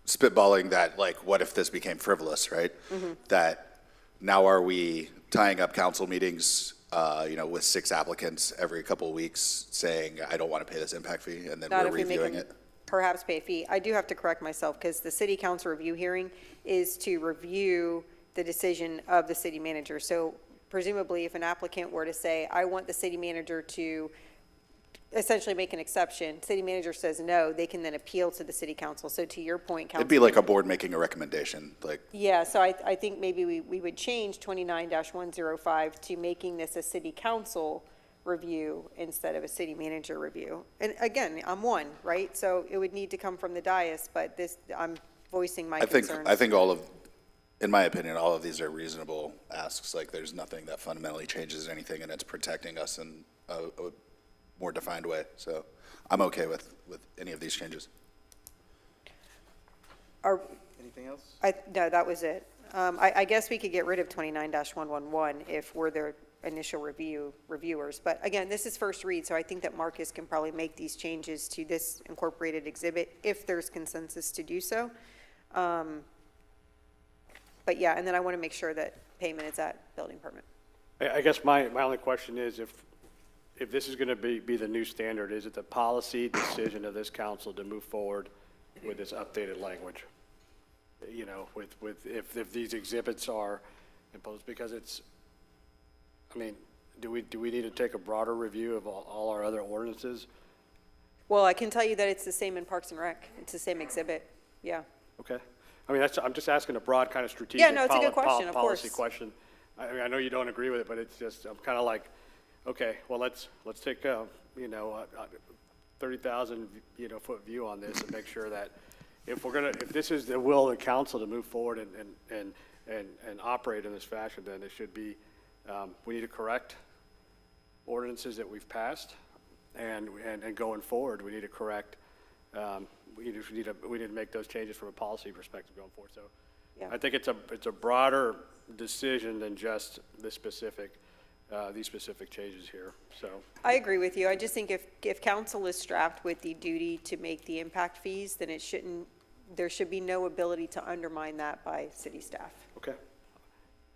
spitballing that, like, what if this became frivolous, right? Mm-hmm. That now are we tying up council meetings with 6 applicants every couple of weeks saying, I don't want to pay this impact fee, and then Not we're if we make reviewing them it. perhaps pay a fee. I do have to correct myself, because the city council review hearing is to review the decision of the city manager. So presumably, if an applicant were to say, I want the city manager to essentially make an exception, city manager says no, they can then appeal to the city council. So to your point, It'd be like a board making a recommendation, like, yeah, so I think maybe we would change 29-105 to making this a city council review instead of a city manager review. And again, I'm one, right? So it would need to come from the dais, but this, I'm voicing my concerns. I think in my opinion, all of these are reasonable asks. Like, there's nothing that fundamentally changes anything, and it's protecting us in a more defined way. So I'm okay with any of these changes. Anything else? No, that was it. I guess we could get rid of 29-111 if we're the initial reviewers. But again, this is first read, so I think that Marcus can probably make these changes to this incorporated exhibit if there's consensus to do so. But yeah, and then I want to make sure that payment is at building permit. I guess my only question is, if this is going to be the new standard, is it the policy decision of this council to move forward with this updated language? You know, if these exhibits are imposed, because it's, I mean, do we need to take a broader review of all our other ordinances? Well, I can tell you that it's the same in Parks and Rec. It's the same exhibit, yeah. Okay. I mean, I'm just asking a broad kind of strategic Yeah, no, it's a good question, of policy course. question. I mean, I know you don't agree with it, but it's just, I'm kind of like, okay, well, let's take a 30,000, foot view on this and make sure that if this is the will of the council to move forward and operate in this fashion, then it should be, we need to correct ordinances that we've passed, and going forward, we need to correct, we need to make those changes from a policy perspective going forward. So Yeah. I think it's a broader decision than just these specific changes here, so. I agree with you. I just think if council is strapped with the duty to make the impact fees, then there should be no ability to undermine that by city staff. Okay.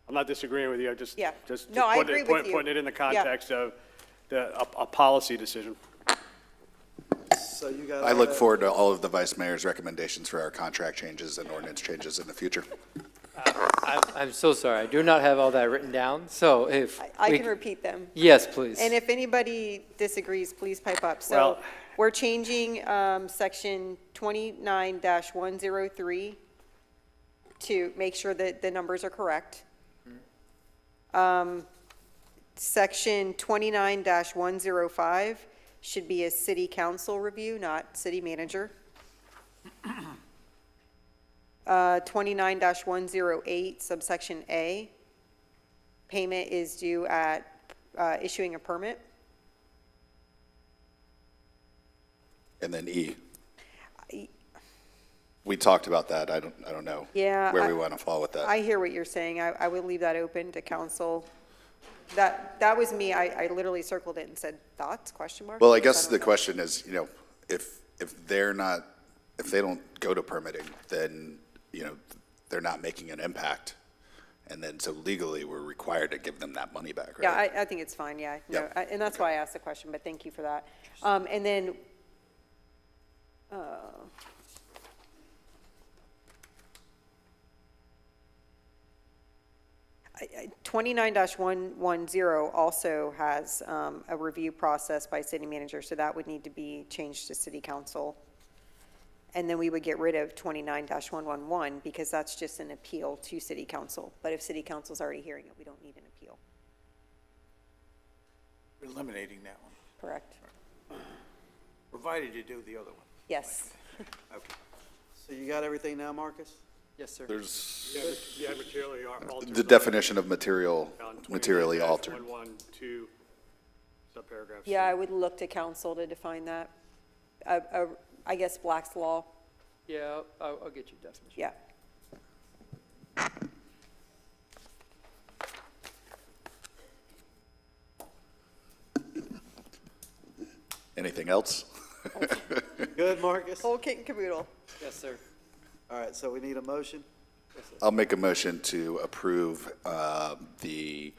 I'm not disagreeing with you, I just. Yeah. Just No, I agree with you. Putting it in the Yeah. context of a policy decision. So you got. I look forward to all of the vice mayor's recommendations for our contract changes and ordinance changes in the future. I'm so sorry. I do not have all that written down, so if. I we can repeat them. Yes, please. And if anybody disagrees, please pipe up. So Well- we're changing section 29-103 to make sure that the numbers are correct. Section 29-105 should be a city council review, not city manager. 29-108 subsection A, payment is due at issuing a permit. And then E. We talked about that. I don't know Yeah, where we want to fall with that. I hear what you're saying. I would leave that open to council. That was me. I literally circled it and said, thoughts, question mark? Well, I guess don't the know. question is, if they don't go to permitting, then, they're not making an impact. And then, so legally, we're required to give them that money back, right? Yeah, I think it's fine, yeah. No, Yep. and that's why I asked the question, but thank you for that. And then, 29-110 also has a review process by city manager, so that would need to be changed to city council. And then we would get rid of 29-111 because that's just an appeal to city council. But if city council's already hearing it, we don't need an appeal. We're eliminating that one, Correct? provided you do the other one. Yes. Okay. So you got everything now, Marcus? Yes, sir. There's Yeah, materially altered. the definition of materially altered. 112 subparagraph C. Yeah, I would look to council to define that. I guess Black's Law, Yeah, I'll get you definition. yeah. Anything else? Good, Marcus? Whole kit and caboodle. Yes, sir. All right, so we need a motion? I'll make a motion to approve the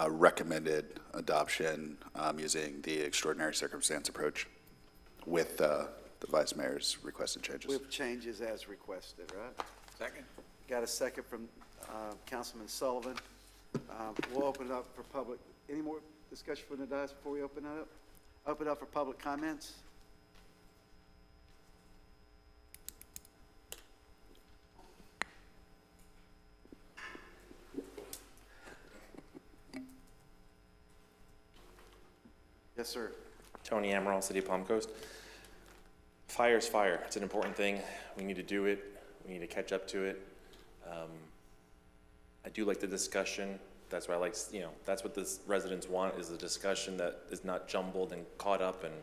recommended adoption using the extraordinary circumstance approach with the Vice Mayor's requested changes. With changes as requested, right? Second. Got a second from Councilman Sullivan. We'll open it up for public. Any more discussion from the dais before we open it up? Open it up for public comments. Yes, sir. Tony Amaral, City of Palm Coast. Fire is fire. It's an important thing. We need to do it. We need to catch up to it. I do like the discussion. That's why I like, that's what the residents want, is a discussion that is not jumbled and caught up, and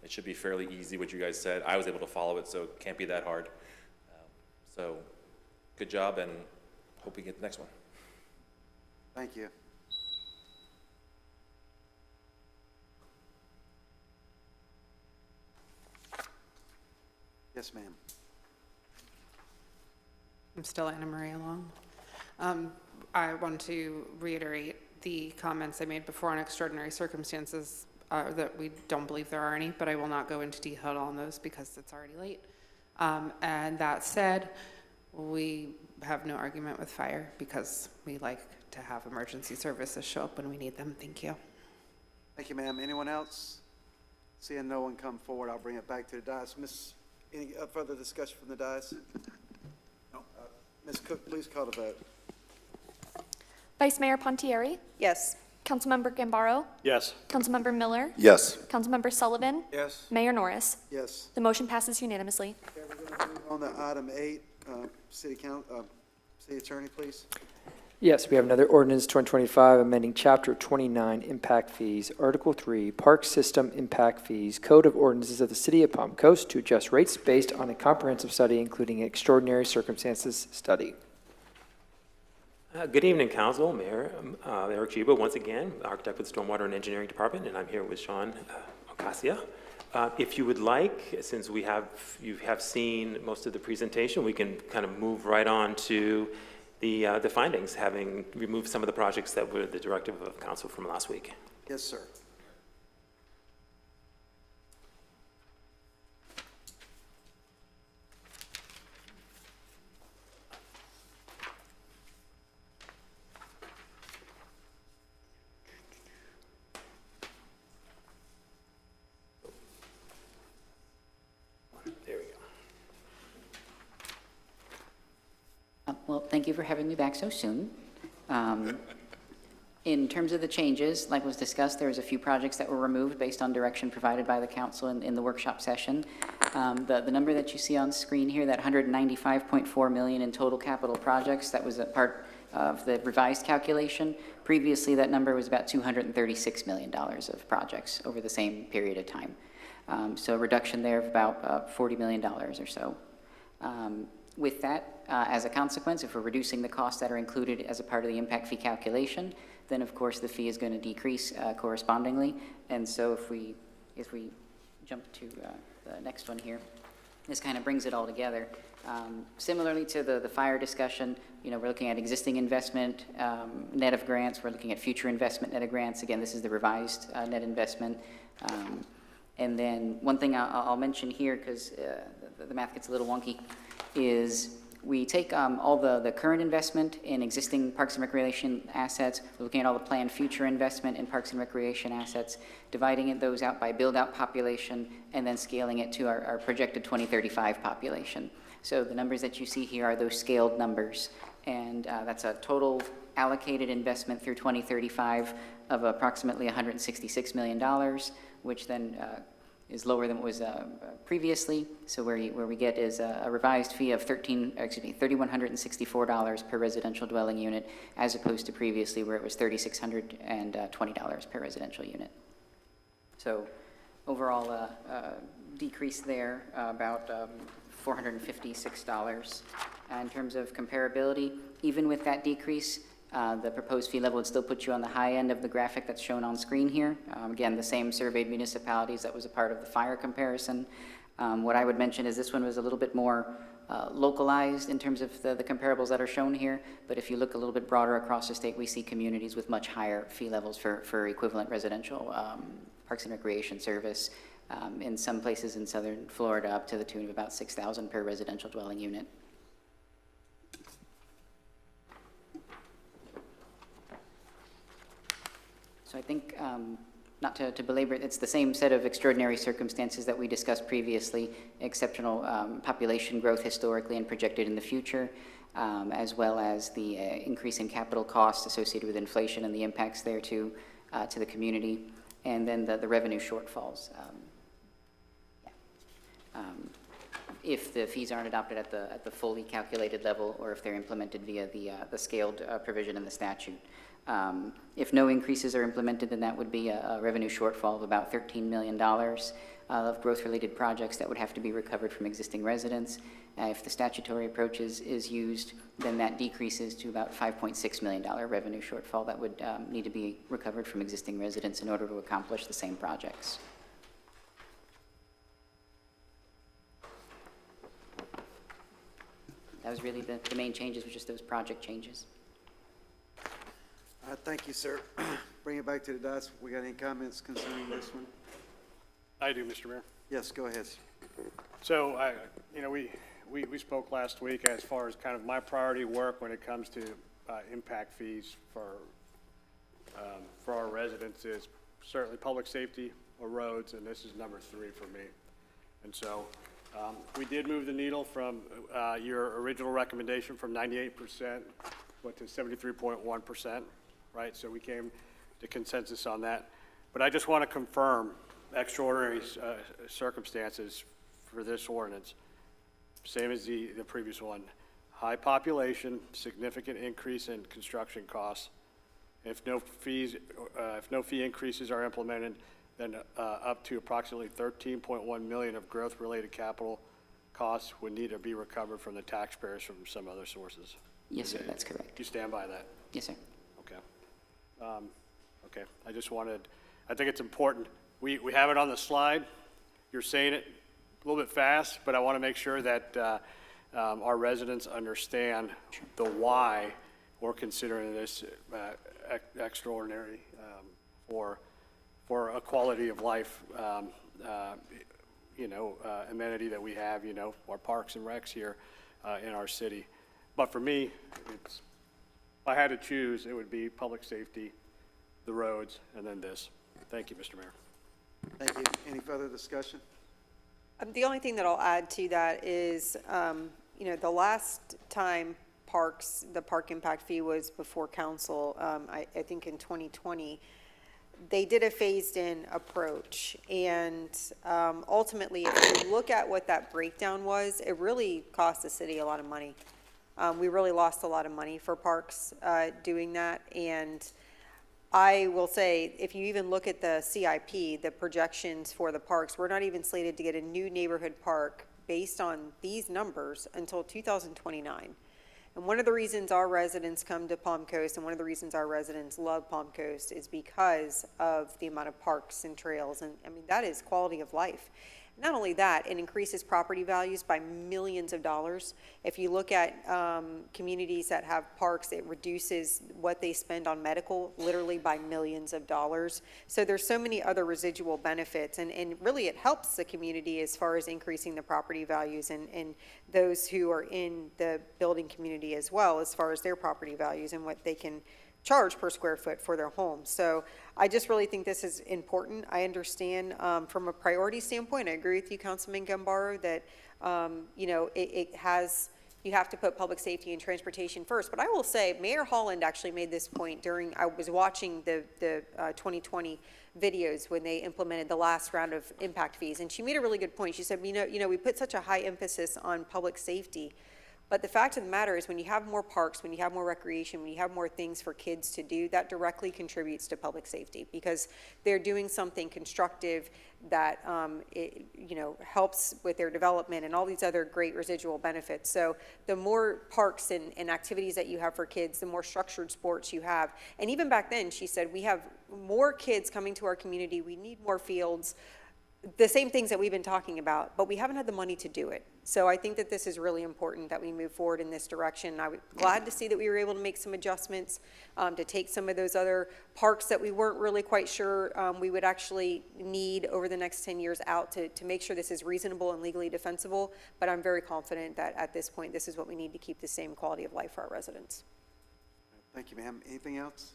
it should be fairly easy, what you guys said. I was able to follow it, so it can't be that hard. So good job, and hope we get the next one. Thank you. Yes, ma'am. I'm still Anna Maria Long. I want to reiterate the comments I made before on extraordinary circumstances, that we don't believe there are any, but I will not go into detail on those because it's already late. And that said, we have no argument with fire because we like to have emergency services show up when we need them. Thank you. Thank you, ma'am. Anyone else? Seeing no one come forward, I'll bring it back to the dais. Any further discussion from the dais? No. Ms. Cook, please call the vote. Vice Mayor Pontieri? Yes. Councilmember Gambaro? Yes. Councilmember Miller? Yes. Councilmember Sullivan? Yes. Mayor Norris? Yes. The motion passes unanimously. Okay, we're going to move on to item 8. City Attorney, please. Yes, we have another ordinance 2025 amending Chapter 29 Impact Fees, Article 3 Park System Impact Fees, Code of Ordinances of the City of Palm Coast to adjust rates based on a comprehensive study including extraordinary circumstances study. Good evening, Council, Mayor. Eric Chiba, once again, architect with the Stormwater and Engineering Department, and I'm here with Sean Ocasio. If you would like, since you have seen most of the presentation, we can kind of move right on to the findings, having removed some of the projects that were the directive of Council from last week. Yes, sir. There we go. Well, thank you for having me back so soon. In terms of the changes, like was discussed, there was a few projects that were removed based on direction provided by the council in the workshop session. The number that you see on screen here, that $195.4 million in total capital projects, that was a part of the revised calculation. Previously, that number was about $236 million of projects over the same period of time. So a reduction there of about $40 million or so. With that, as a consequence, if we're reducing the costs that are included as a part of the impact fee calculation, then of course the fee is going to decrease correspondingly. And so if we jump to the next one here, this kind of brings it all together. Similarly to the fire discussion, we're looking at existing investment net of grants. We're looking at future investment net of grants. Again, this is the revised net investment. And then one thing I'll mention here, because the math gets a little wonky, is we take all the current investment in existing Parks and Recreation assets. We're looking at all the planned future investment in Parks and Recreation assets, dividing those out by build-out population, and then scaling it to our projected 2035 population. So the numbers that you see here are those scaled numbers, and that's a total allocated investment through 2035 of approximately $166 million, which then is lower than what was previously. So where we get is a revised fee of $3,164 per residential dwelling unit, as opposed to previously where it was $3,620 per residential unit. So overall decrease there, about $456. In terms of comparability, even with that decrease, the proposed fee level would still put you on the high end of the graphic that's shown on screen here. Again, the same surveyed municipalities that was a part of the fire comparison. What I would mention is this one was a little bit more localized in terms of the comparables that are shown here, but if you look a little bit broader across the state, we see communities with much higher fee levels for equivalent residential parks and recreation service. In some places in southern Florida, up to the tune of about $6,000 per residential dwelling unit. So I think, not to belabor it, it's the same set of extraordinary circumstances that we discussed previously, exceptional population growth historically and projected in the future, as well as the increase in capital costs associated with inflation and the impacts there to the community, and then the revenue shortfalls. If the fees aren't adopted at the fully calculated level, or if they're implemented via the scaled provision in the statute. If no increases are implemented, then that would be a revenue shortfall of about $13 million of growth-related projects that would have to be recovered from existing residents. If the statutory approach is used, then that decreases to about $5.6 million revenue shortfall that would need to be recovered from existing residents in order to accomplish the same projects. That was really the main changes, was just those project changes. Thank you, sir. Bring it back to the desk. We got any comments concerning this one? I do, Mr. Mayor. Yes, go ahead. So, we spoke last week as far as kind of my priority work when it comes to impact fees for our residents is certainly public safety or roads, and this is number 3 for me. And so we did move the needle from your original recommendation from 98% went to 73.1%, right? So we came to consensus on that. But I just want to confirm extraordinary circumstances for this ordinance, same as the previous one. High population, significant increase in construction costs. If no fee increases are implemented, then up to approximately $13.1 million of growth-related capital costs would need to be recovered from the taxpayers from some other sources. Yes, sir, that's correct. Do you stand by that? Yes, sir. Okay. Okay, I think it's important. We have it on the slide. You're saying it a little bit fast, but I want to make sure that our residents understand the why we're considering this extraordinary for a quality of life, amenity that we have, our parks and recs here in our city. But for me, if I had to choose, it would be public safety, the roads, and then this. Thank you, Mr. Mayor. Thank you. Any further discussion? The only thing that I'll add to that is, the last time the park impact fee was before council, I think in 2020, they did a phased-in approach. And ultimately, if you look at what that breakdown was, it really cost the city a lot of money. We really lost a lot of money for parks doing that. And I will say, if you even look at the CIP, the projections for the parks, we're not even slated to get a new neighborhood park based on these numbers until 2029. And one of the reasons our residents come to Palm Coast and one of the reasons our residents love Palm Coast is because of the amount of parks and trails. And I mean, that is quality of life. Not only that, it increases property values by millions of dollars. If you look at communities that have parks, it reduces what they spend on medical literally by millions of dollars. So there's so many other residual benefits, and really it helps the community as far as increasing the property values and those who are in the building community as well, as far as their property values and what they can charge per square foot for their home. So I just really think this is important. I understand from a priority standpoint, I agree with you, Councilman Gambaro, that you have to put public safety and transportation first. But I will say, Mayor Holland actually made this point I was watching the 2020 videos when they implemented the last round of impact fees, and she made a really good point. She said, we put such a high emphasis on public safety, but the fact of the matter is when you have more parks, when you have more recreation, when you have more things for kids to do, that directly contributes to public safety because they're doing something constructive that helps with their development and all these other great residual benefits. So the more parks and activities that you have for kids, the more structured sports you have. And even back then, she said, we have more kids coming to our community. We need more fields. the same things that we've been talking about, but we haven't had the money to do it. So I think that this is really important that we move forward in this direction. I was glad to see that we were able to make some adjustments, to take some of those other parks that we weren't really quite sure we would actually need over the next 10 years out to make sure this is reasonable and legally defensible. But I'm very confident that at this point, this is what we need to keep the same quality of life for our residents. Thank you, ma'am. Anything else?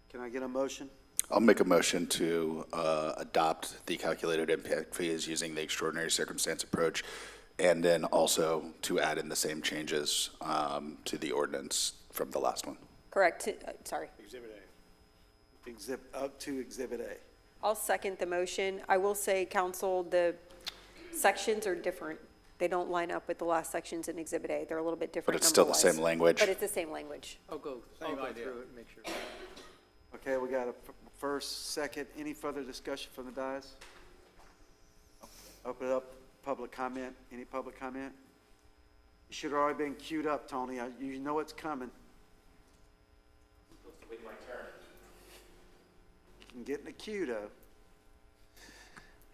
Can I get a motion? I'll make a motion to adopt the calculated impact fees using the extraordinary circumstance approach, and then also to add in the same changes to the ordinance from the last one. Correct. Sorry. Exhibit A. Up to Exhibit A. I'll second the motion. I will say, council, the sections are different. They don't line up with the last sections in Exhibit A. They're a little bit different. But it's still the number-wise. same language. But it's the same language. I'll go through it and make sure. Okay, we got a first, second. Any further discussion from the dais? Open it up, public comment. Any public comment? You should have already been queued up, Tony. You know it's coming. Supposed to wait my turn. You can get in the queue, though.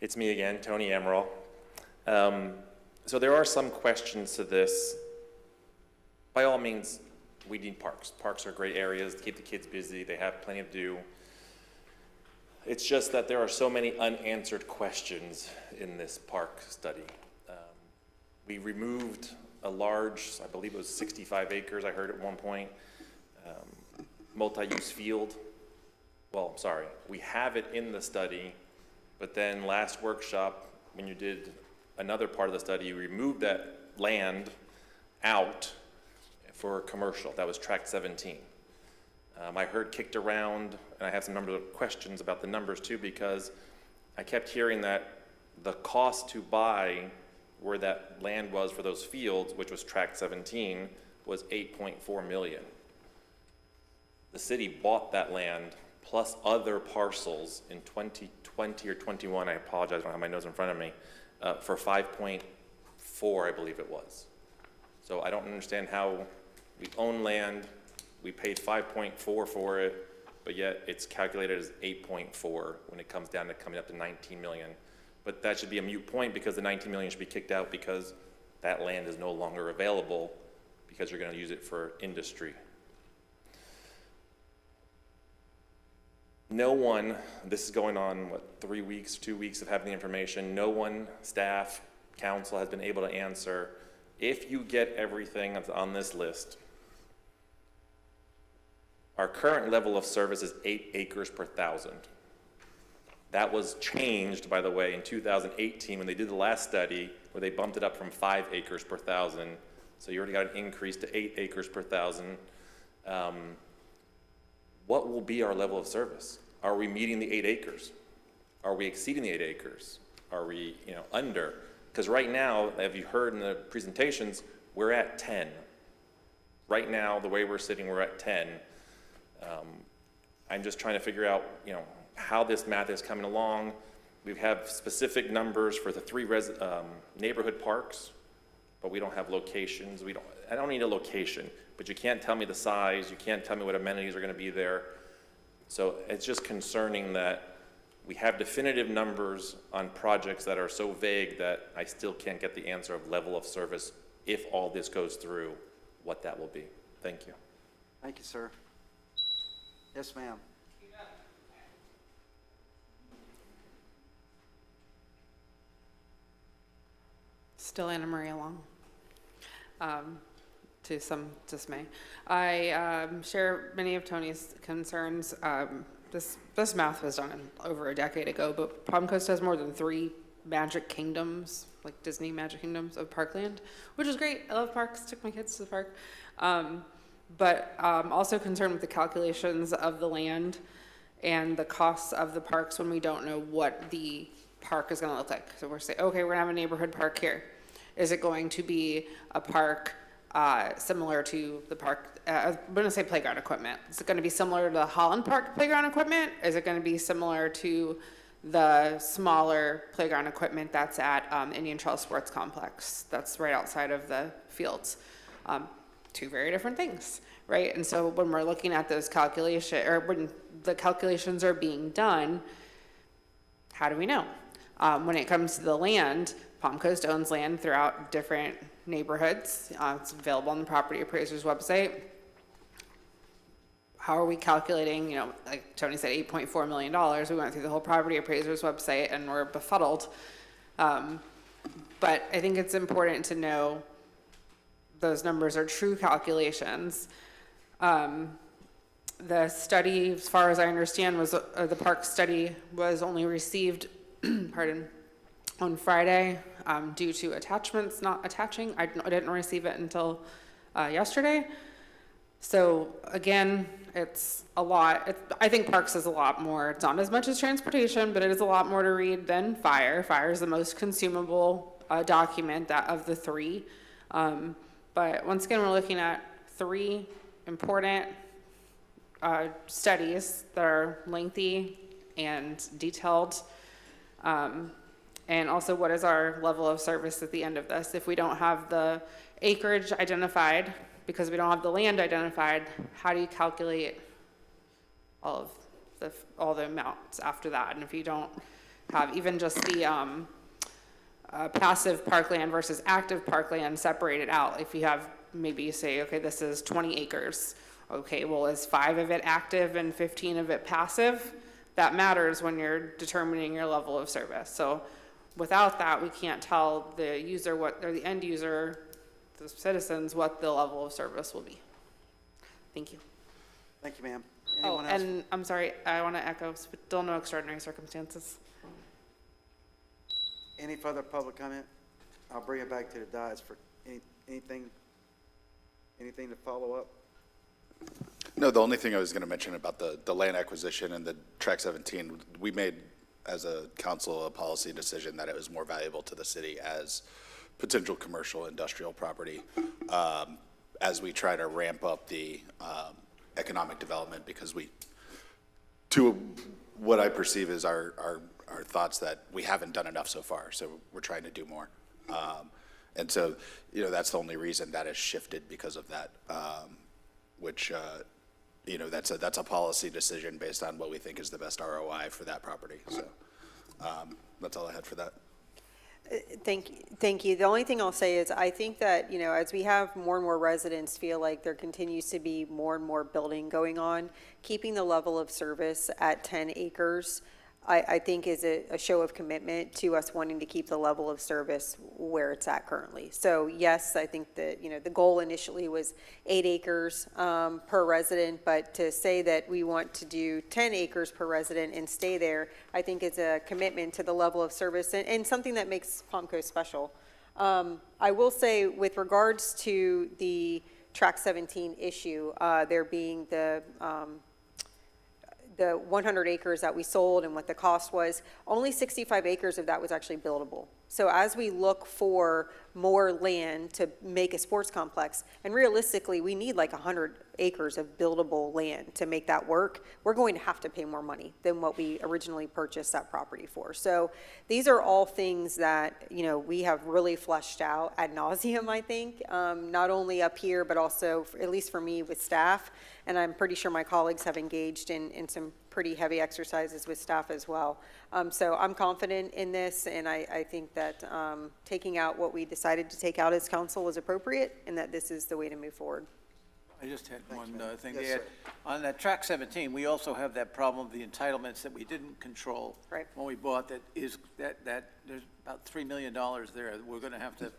It's me again, Tony Emerald. So there are some questions to this. By all means, we need parks. Parks are great areas to keep the kids busy. They have plenty to do. It's just that there are so many unanswered questions in this park study. We removed a large, I believe it was 65 acres, I heard at one point, multi-use field. Well, I'm sorry, we have it in the study, but then last workshop, when you did another part of the study, you removed that land out for commercial. That was tract 17. I heard kicked around, and I have some number of questions about the numbers too, because I kept hearing that the cost to buy where that land was for those fields, which was tract 17, was $8.4 million. The city bought that land plus other parcels in 2020 or 21, I apologize, I don't have my notes in front of me, for 5.4, I believe it was. So I don't understand how we own land, we paid 5.4 for it, but yet it's calculated as 8.4 when it comes down to coming up to 19 million. But that should be a moot point because the 19 million should be kicked out because that land is no longer available because you're gonna use it for industry. No one, this is going on, what, 3 weeks, 2 weeks of having the information, no one, staff, council has been able to answer, if you get everything that's on this list, our current level of service is 8 acres per thousand. That was changed, by the way, in 2018 when they did the last study where they bumped it up from 5 acres per thousand. So you already got an increase to 8 acres per thousand. What will be our level of service? Are we meeting the 8 acres? Are we exceeding the 8 acres? Are we, under? Because right now, have you heard in the presentations, we're at 10. Right now, the way we're sitting, we're at 10. I'm just trying to figure out, how this math is coming along. We have specific numbers for the 3 neighborhood parks, but we don't have locations. I don't need a location, but you can't tell me the size. You can't tell me what amenities are going to be there. So it's just concerning that we have definitive numbers on projects that are so vague that I still can't get the answer of level of service if all this goes through, what that will be. Thank you. Thank you, sir. Yes, ma'am. Still Anna Maria Long. To some dismay. I share many of Tony's concerns. This math was done over a decade ago, but Palm Coast has more than 3 magic kingdoms, like Disney magic kingdoms of parkland, which is great. I love parks, took my kids to the park. But also concerned with the calculations of the land and the costs of the parks when we don't know what the park is gonna look like. So we're saying, okay, we're gonna have a neighborhood park here. Is it going to be a park similar to the park, I'm gonna say playground equipment. Is it gonna be similar to the Holland Park playground equipment? Is it gonna be similar to the smaller playground equipment that's at Indian Trail Sports Complex? That's right outside of the fields. 2 very different things, right? And so when we're looking at those calculations, or when the calculations are being done, how do we know? When it comes to the land, Palm Coast owns land throughout different neighborhoods. It's available on the property appraiser's website. How are we calculating, you know, like Tony said, $8.4 million. We went through the whole property appraiser's website and we're befuddled. But I think it's important to know those numbers are true calculations. The study, as far as I understand, was the park study was only received, pardon, on Friday due to attachments not attaching. I didn't receive it until yesterday. So again, it's a lot. I think parks is a lot more. It's not as much as transportation, but it is a lot more to read than fire. Fire is the most consumable document of the three. But once again, we're looking at three important studies that are lengthy and detailed. And also, what is our level of service at the end of this? If we don't have the acreage identified, because we don't have the land identified, how do you calculate all the amounts after that? And if you don't have even just the passive parkland versus active parkland separated out, if you have maybe you say, okay, this is 20 acres. Okay, well, is 5 of it active and 15 of it passive? That matters when you're determining your level of service. So without that, we can't tell the user or the end user, the citizens, what the level of service will be. Thank you. Thank you, ma'am. Oh, Anyone else? and I'm sorry, I want to echo, still no extraordinary circumstances. Any further public comment? I'll bring it back to the dais for anything to follow up. No, the only thing I was going to mention about the land acquisition and the Track 17, we made, as a council, a policy decision that it was more valuable to the city as potential commercial industrial property as we try to ramp up the economic development, because to what I perceive is our thoughts that we haven't done enough so far, so we're trying to do more. And so, you know, that's the only reason that has shifted because of that, which, you know, that's a policy decision based on what we think is the best ROI for that property. So that's all I had for that. Thank you. The only thing I'll say is I think that, you know, as we have more and more residents feel like there continues to be more and more building going on, keeping the level of service at 10 acres, I think is a show of commitment to us wanting to keep the level of service where it's at currently. So yes, I think that, you know, the goal initially was 8 acres per resident, but to say that we want to do 10 acres per resident and stay there, I think is a commitment to the level of service and something that makes Palm Coast special. I will say with regards to the Track 17 issue, there being the 100 acres that we sold and what the cost was, only 65 acres of that was actually buildable. So as we look for more land to make a sports complex, and realistically, we need like 100 acres of buildable land to make that work, we're going to have to pay more money than what we originally purchased that property for. So these are all things that, you know, we have really fleshed out ad nauseum, I think, not only up here, but also, at least for me, with staff. And I'm pretty sure my colleagues have engaged in some pretty heavy exercises with staff as well. So I'm confident in this, and I think that taking out what we decided to take out as council was appropriate, and that this is the way to move forward. I just had one thing to add. On that Track 17, we also have that problem of the entitlements that we didn't control when we bought. That there's about $3 million there. We're going to have to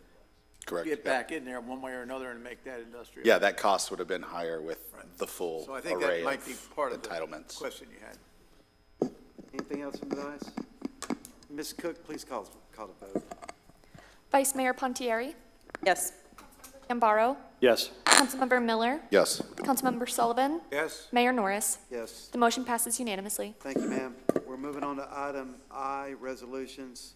get back in there one way or another and make that industrial. Yeah, that cost would have been higher with the full So I think array that might be part of entitlements. the question you had. Anything else from the dais? Ms. Cook, please call the vote. Vice Mayor Pontieri? Yes. Gambaro? Yes. Councilmember Miller? Yes. Councilmember Sullivan? Yes. Mayor Norris? Yes. The motion passes unanimously. Thank you, ma'am. We're moving on to item I, resolutions.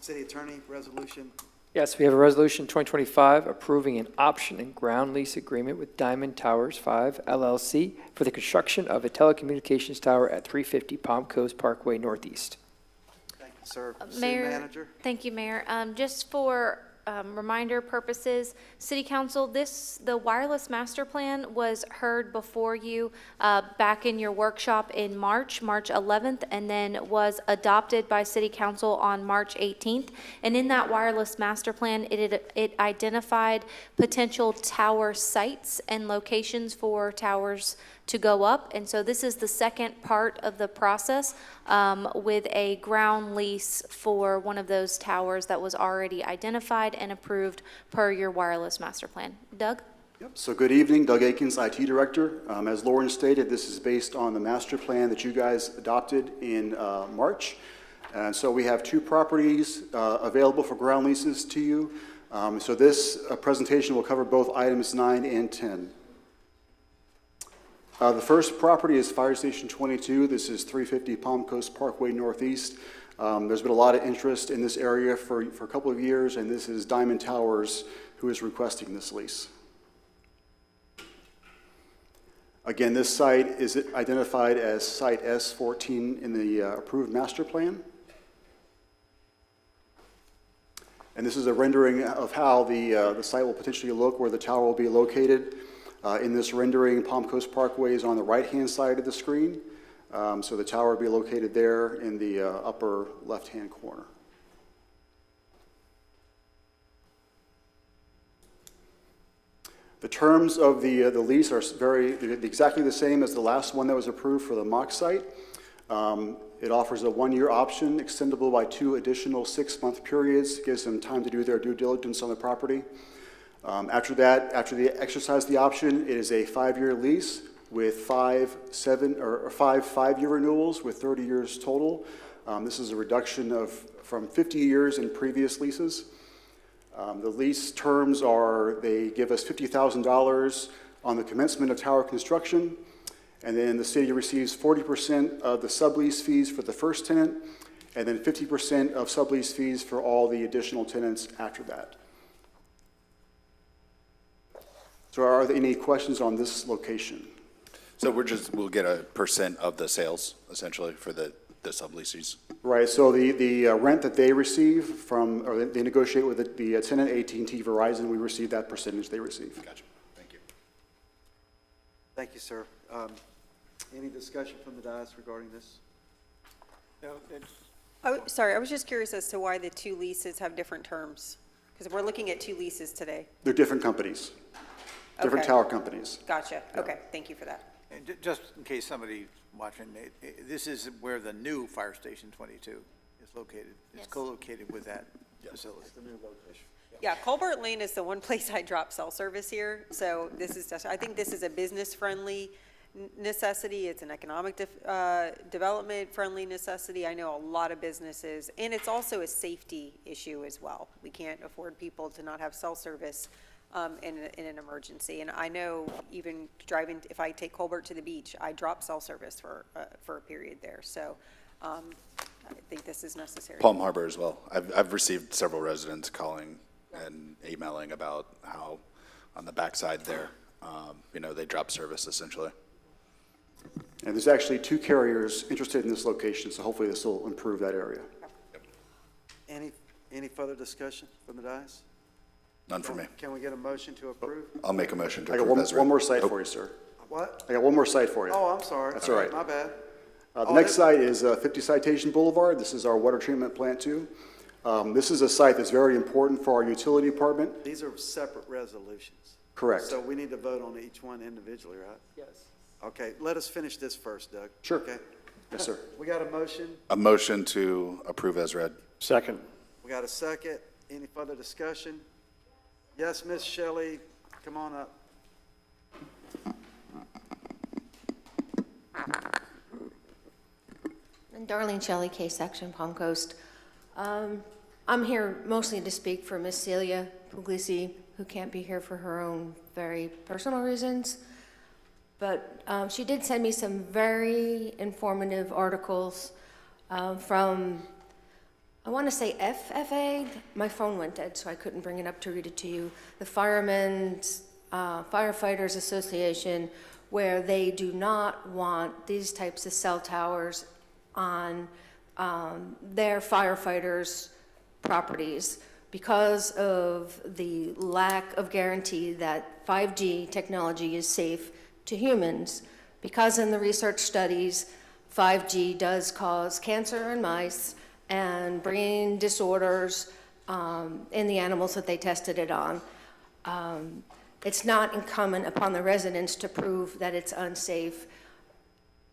City Attorney, resolution. Yes, we have a resolution 2025 approving an option and ground lease agreement with Diamond Towers 5 LLC for the construction of a telecommunications tower at 350 Palm Coast Parkway Northeast. Thank you, sir. Mayor, City Manager. thank you, Mayor. Just for reminder purposes, City Council, the wireless master plan was heard before you back in your workshop in March 11th, and then was adopted by City Council on March 18th. And in that wireless master plan, it identified potential tower sites and locations for towers to go up. And so this is the second part of the process with a ground lease for one of those towers that was already identified and approved per your wireless master plan. Doug? So good evening, Doug Akins, IT Director. As Lauren stated, this is based on the master plan that you guys adopted in March. And so we have 2 properties available for ground leases to you. So this presentation will cover both items 9 and 10. The first property is Fire Station 22. This is 350 Palm Coast Parkway Northeast. There's been a lot of interest in this area for a couple of years, and this is Diamond Towers who is requesting this lease. Again, this site is identified as Site S14 in the approved master plan. And this is a rendering of how the site will potentially look, where the tower will be located. In this rendering, Palm Coast Parkway is on the right-hand side of the screen. So the tower will be located there in the upper left-hand corner. The terms of the lease are exactly the same as the last one that was approved for the mock site. It offers a 1-year option, extendable by 2 additional 6-month periods, gives them time to do their due diligence on the property. After they exercise the option, it is a 5-year lease with 5 5-year renewals with 30 years total. This is a reduction from 50 years in previous leases. The lease terms are, they give us $50,000 on the commencement of tower construction, and then the city receives 40% of the sublease fees for the first tenant, and then 50% of sublease fees for all the additional tenants after that. So are there any questions on this location? So we'll get a % of the sales, essentially, for the subleases. Right, so the rent that they receive from, or they negotiate with the tenant, AT&T Verizon, we receive that percentage they receive. Gotcha, thank you. Thank you, sir. Any discussion from the dais regarding this? No, Oh, sorry, I was just curious as to why the 2 leases have different terms. Because we're looking at 2 leases today. They're different companies, different Okay. tower companies. Gotcha. Okay, thank you for that. And just in case somebody's watching, this is where the new Fire Station 22 is located. It's Yes. co-located with that facility. The new location. Yeah, Colbert Lane is the one place I drop cell service here. So this is just, I think this is a business-friendly necessity. It's an economic development-friendly necessity. I know a lot of businesses, and it's also a safety issue as well. We can't afford people to not have cell service in an emergency. And I know even driving, if I take Colbert to the beach, I drop cell service for a period there. So I think this is necessary. Palm Harbor as well. I've received several residents calling and emailing about how on the backside there, they drop service essentially. And there's actually 2 carriers interested in this location, so hopefully this will improve that area. Any further discussion from the dais? None for me. Can we get a motion to approve? I'll make a motion to I got approve as read. one more site Oh, for you, sir. What? I got one more site for you. Oh, I'm sorry. That's all right. My bad. The next site is 50 Citation Boulevard. This is our water treatment plant too. This is a site that's very important for our utility department. These are separate resolutions. Correct. So we need to vote on each one individually, right? Yes. Okay, let us finish this first, Doug. Sure. Okay. Yes, sir. We got a motion. A motion to approve as read. Second. We got a second. Any further discussion? Yes, Ms. Shelley, come on up. And Darlene Shelley, K-Section, Palm Coast. I'm here mostly to speak for Miss Celia Puglisi, who can't be here for her own very personal reasons. But she did send me some very informative articles from, I want to say FFA. My phone went dead, so I couldn't bring it up to read it to you. The Firefighters Association, where they do not want these types of cell towers on their firefighters' properties because of the lack of guarantee that 5G technology is safe to humans, because in the research studies, 5G does cause cancer in mice and brain disorders in the animals that they tested it on. It's not incumbent upon the residents to prove that it's unsafe.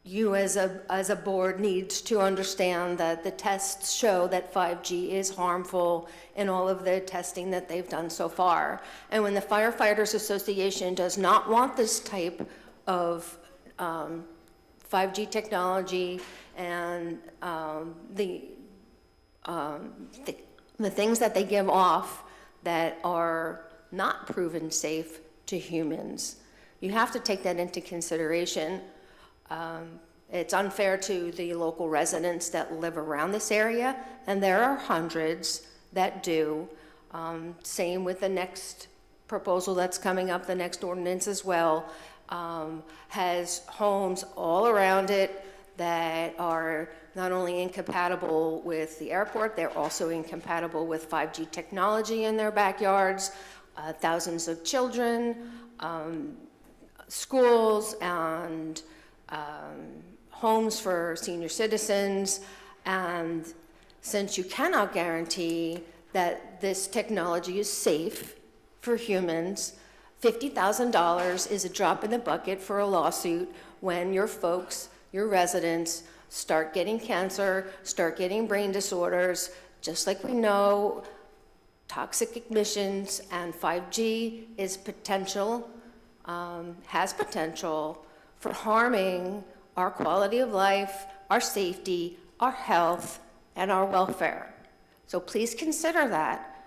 You as a board needs to understand that the tests show that 5G is harmful in all of the testing that they've done so far. And when the Firefighters Association does not want this type of 5G technology and the things that they give off that are not proven safe to humans, you have to take that into consideration. It's unfair to the local residents that live around this area, and there are hundreds that do. Same with the next proposal that's coming up, the next ordinance as well, has homes all around it that are not only incompatible with the airport, they're also incompatible with 5G technology in their backyards, thousands of children, schools, and homes for senior citizens. And since you cannot guarantee that this technology is safe for humans, $50,000 is a drop in the bucket for a lawsuit when your folks, your residents, start getting cancer, start getting brain disorders, just like we know toxic emissions and 5G is has potential for harming our quality of life, our safety, our health, and our welfare. So please consider that.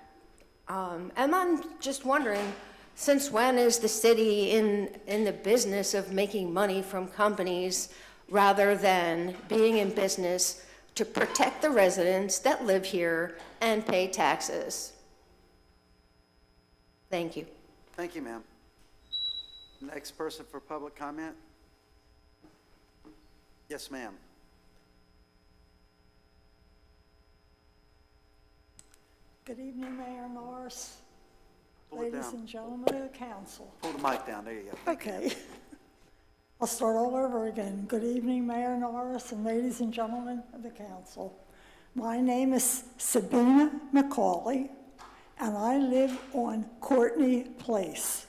And I'm just wondering, since when is the city in the business of making money from companies rather than being in business to protect the residents that live here and pay taxes? Thank you. Thank you, ma'am. Next person for public comment? Yes, ma'am. Good evening, Mayor Norris, Pull it ladies down. and gentlemen of the council. Pull the mic down, there you go. Okay. I'll start all over again. Good evening, Mayor Norris and ladies and gentlemen of the council. My name is Sabina McCauley, and I live on Courtney Place.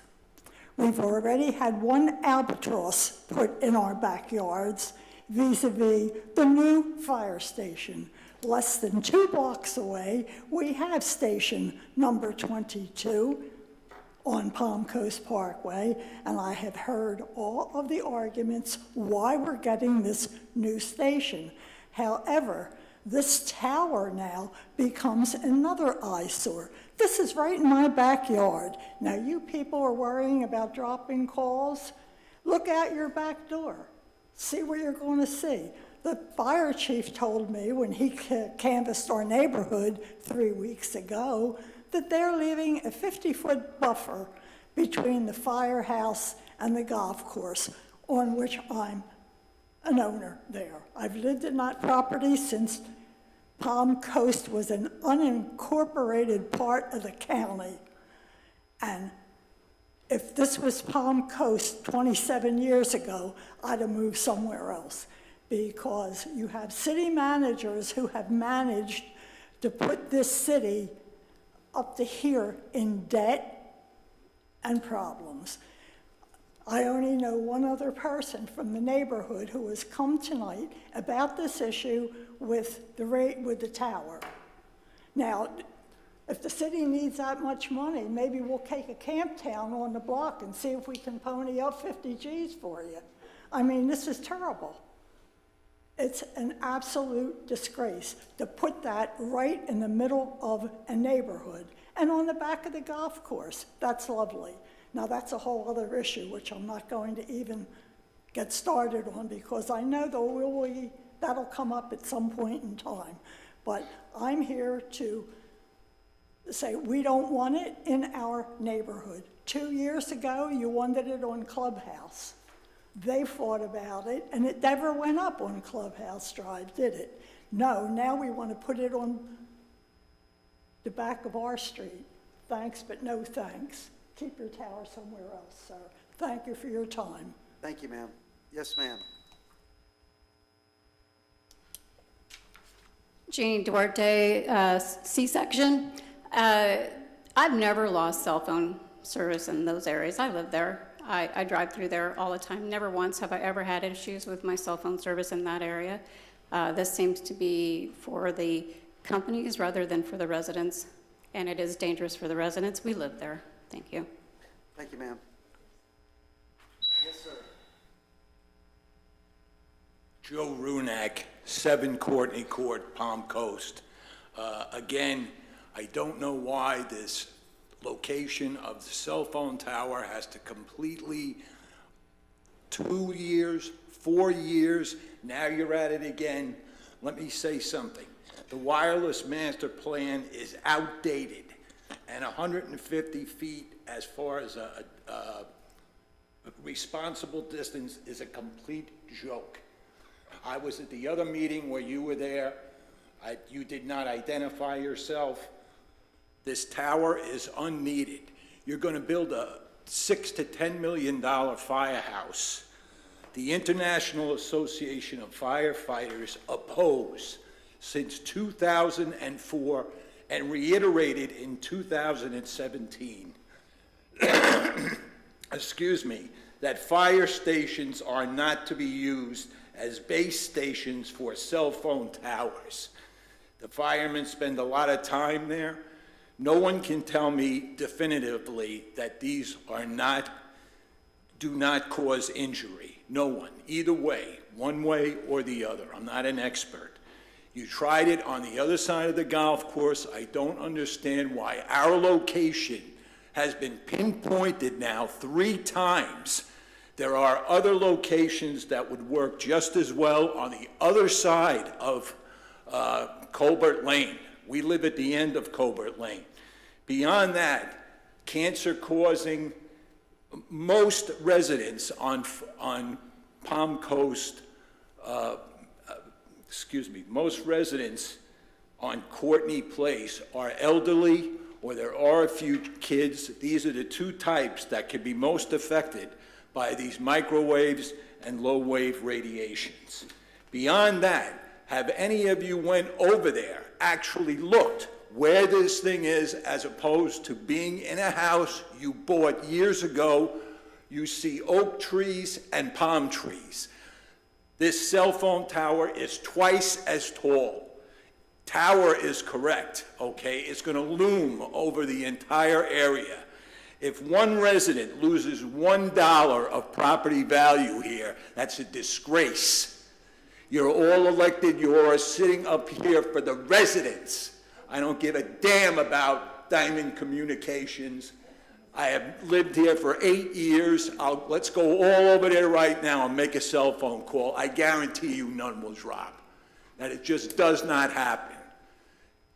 We've already had one albatross put in our backyards vis-a-vis the new fire station. Less than 2 blocks away, we have station number 22 on Palm Coast Parkway, and I have heard all of the arguments why we're getting this new station. However, this tower now becomes another eyesore. This is right in my backyard. Now, you people are worrying about dropping calls. Look out your back door. See what you're going to see. The fire chief told me when he canvassed our neighborhood 3 weeks ago that they're leaving a 50-foot buffer between the firehouse and the golf course, on which I'm an owner there. I've lived in that property since Palm Coast was an unincorporated part of the county. And if this was Palm Coast 27 years ago, I'd have moved somewhere else, because you have city managers who have managed to put this city up to here in debt and problems. I only know one other person from the neighborhood who has come tonight about this issue with the tower. Now, if the city needs that much money, maybe we'll take a camp town on the block and see if we can pony up 50 G's for you. I mean, this is terrible. It's an absolute disgrace to put that right in the middle of a neighborhood and on the back of the golf course. That's lovely. Now, that's a whole other issue, which I'm not going to even get started on, because I know that'll come up at some point in time. But I'm here to say we don't want it in our neighborhood. 2 years ago, you wanted it on Clubhouse. They fought about it, and it never went up on Clubhouse Drive, did it? No, now we want to put it on the back of our street. Thanks, but no thanks. Keep your tower somewhere else, sir. Thank you for your time. Thank you, ma'am. Yes, ma'am. Jeannie Duarte, C-section. I've never lost cell phone service in those areas. I live there. I drive through there all the time. Never once have I ever had issues with my cell phone service in that area. This seems to be for the companies rather than for the residents, and it is dangerous for the residents. We live there. Thank you. Thank you, ma'am. Yes, sir. Joe Runak, 7 Courtney Court, Palm Coast. Again, I don't know why this location of the cell phone tower has to completely 2 years, 4 years, now you're at it again. Let me say something. The wireless master plan is outdated, and 150 feet as far as a responsible distance is a complete joke. I was at the other meeting where you were there. You did not identify yourself. This tower is unneeded. You're going to build a $6 to $10 million firehouse. The International Association of Firefighters oppose since 2004 and reiterated in 2017. Excuse me, that fire stations are not to be used as base stations for cell phone towers. The firemen spend a lot of time there. No one can tell me definitively that these do not cause injury. No one, either way, one way or the other. I'm not an expert. You tried it on the other side of the golf course. I don't understand why our location has been pinpointed now 3 times. There are other locations that would work just as well on the other side of Colbert Lane. We live at the end of Colbert Lane. Beyond that, cancer causing, most residents on Palm Coast, most residents on Courtney Place are elderly, or there are a few kids. These are the 2 types that can be most affected by these microwaves and low-wave radiations. Beyond that, have any of you went over there, actually looked where this thing is, as opposed to being in a house you bought years ago? You see oak trees and palm trees. This cell phone tower is twice as tall. Tower is correct, okay? It's going to loom over the entire area. If one resident loses $1 of property value here, that's a disgrace. You're all elected. You're sitting up here for the residents. I don't give a damn about Diamond Communications. I have lived here for 8 years. Let's go all over there right now and make a cell phone call. I guarantee you none will drop. That it just does not happen.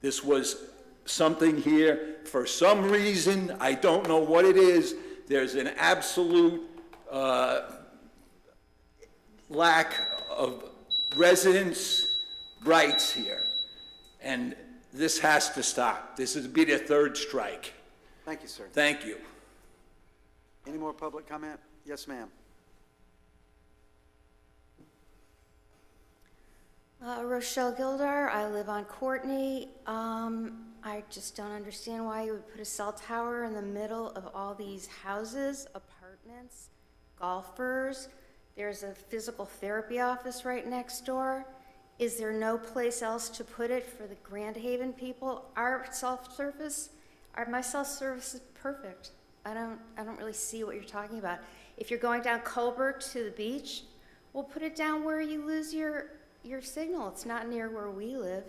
This was something here, for some reason, I don't know what it is, there's an absolute lack of residents' rights here. And this has to stop. This will be the 3rd strike. Thank you, sir. Thank you. Any more public comment? Yes, ma'am. Rochelle Gildar, I live on Courtney. I just don't understand why you would put a cell tower in the middle of all these houses, apartments, golfers. There's a physical therapy office right next door. Is there no place else to put it for the Grand Haven people? My cell service is perfect. I don't really see what you're talking about. If you're going down Colbert to the beach, well, put it down where you lose your signal. It's not near where we live.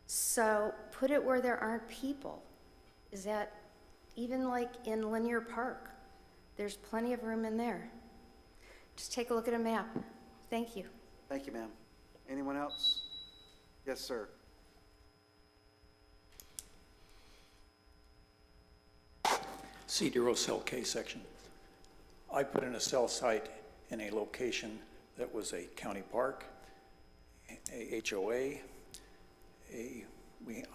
So put it where there aren't people. Is that even like in Linear Park? There's plenty of room in there. Just take a look at a map. Thank you. Thank you, ma'am. Anyone else? Yes, sir. Cedar Cell K section. I put in a cell site in a location that was a county park, a HOA, a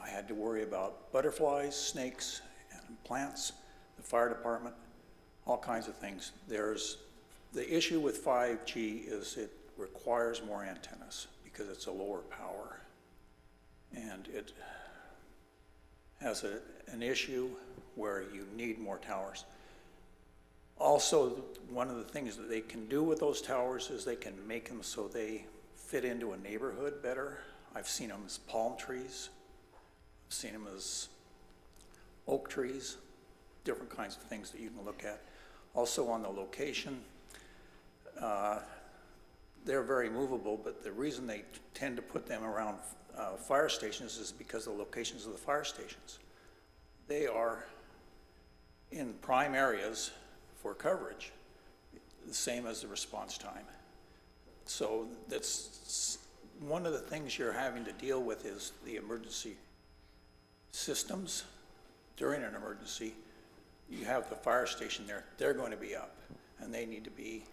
I had to worry about butterflies, snakes, and plants, the fire department, all kinds of things. The issue with 5G is it requires more antennas because it's a lower power. And it has an issue where you need more towers. Also, one of the things that they can do with those towers is they can make them so they fit into a neighborhood better. I've seen them as palm trees. I've seen them as oak trees, different kinds of things that you can look at. Also on the location, they're very movable, but the reason they tend to put them around fire stations is because of the locations of the fire stations. They are in prime areas for coverage, the same as the response time. So that's one of the things you're having to deal with is the emergency systems. During an emergency, you have the fire station there, they're going to be up, and they need to be,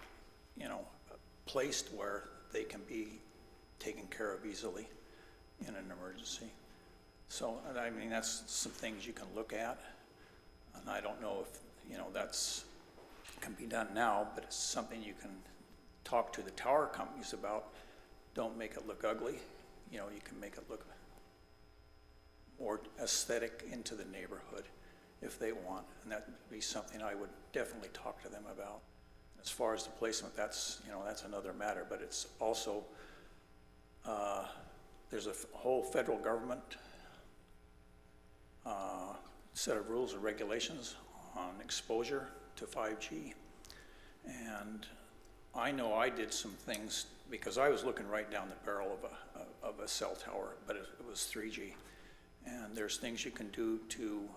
placed where they can be taken care of easily in an emergency. So, I mean, that's some things you can look at, and I don't know if, that's can be done now, but it's something you can talk to the tower companies about. Don't make it look ugly. You can make it look more aesthetic into the neighborhood if they want, and that would be something I would definitely talk to them about. As far as the placement, that's another matter, but it's also, there's a whole federal government set of rules and regulations on exposure to 5G. And I know I did some things because I was looking right down the barrel of a cell tower, but it was 3G. And there's things you can do to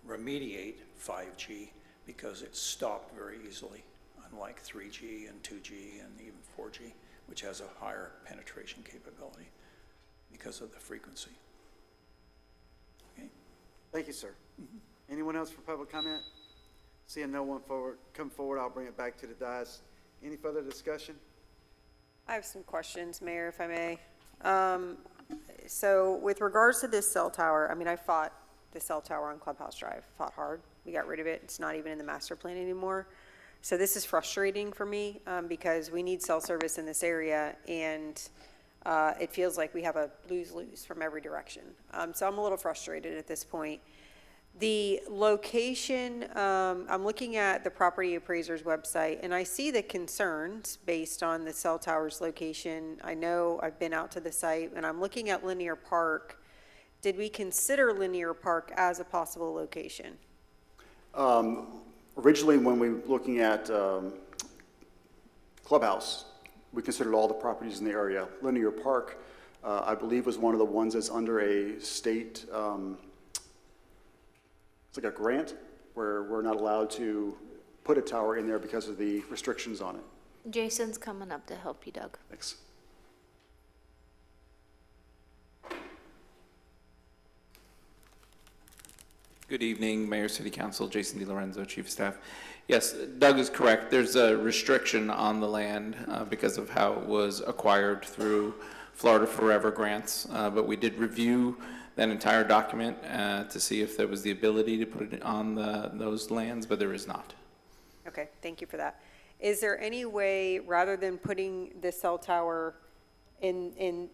remediate 5G because it's stopped very easily, unlike 3G and 2G and even 4G, which has a higher penetration capability because of the frequency. Okay. Thank you, sir. Anyone else for public comment? Seeing no one come forward, I'll bring it back to the dais. Any further discussion? I have some questions, Mayor, if I may. So with regards to this cell tower, I mean, I fought the cell tower on Clubhouse Drive, fought hard. We got rid of it. It's not even in the master plan anymore. So this is frustrating for me because we need cell service in this area, and it feels like we have a lose-lose from every direction. So I'm a little frustrated at this point. The location, I'm looking at the property appraiser's website, and I see the concerns based on the cell tower's location. I know I've been out to the site, and I'm looking at Linear Park. Did we consider Linear Park as a possible location? Originally, when we were looking at Clubhouse, we considered all the properties in the area. Linear Park, I believe, was one of the ones that's under a state, it's like a grant where we're not allowed to put a tower in there because of the restrictions on it. Jason's coming up to help you, Doug. Thanks. Good evening, Mayor, City Council, Jason DiLorenzo, Chief of Staff. Yes, Doug is correct. There's a restriction on the land because of how it was acquired through Florida Forever grants, but we did review that entire document to see if there was the ability to put it on those lands, but there is not. Okay, thank you for that. Is there any way, rather than putting the cell tower in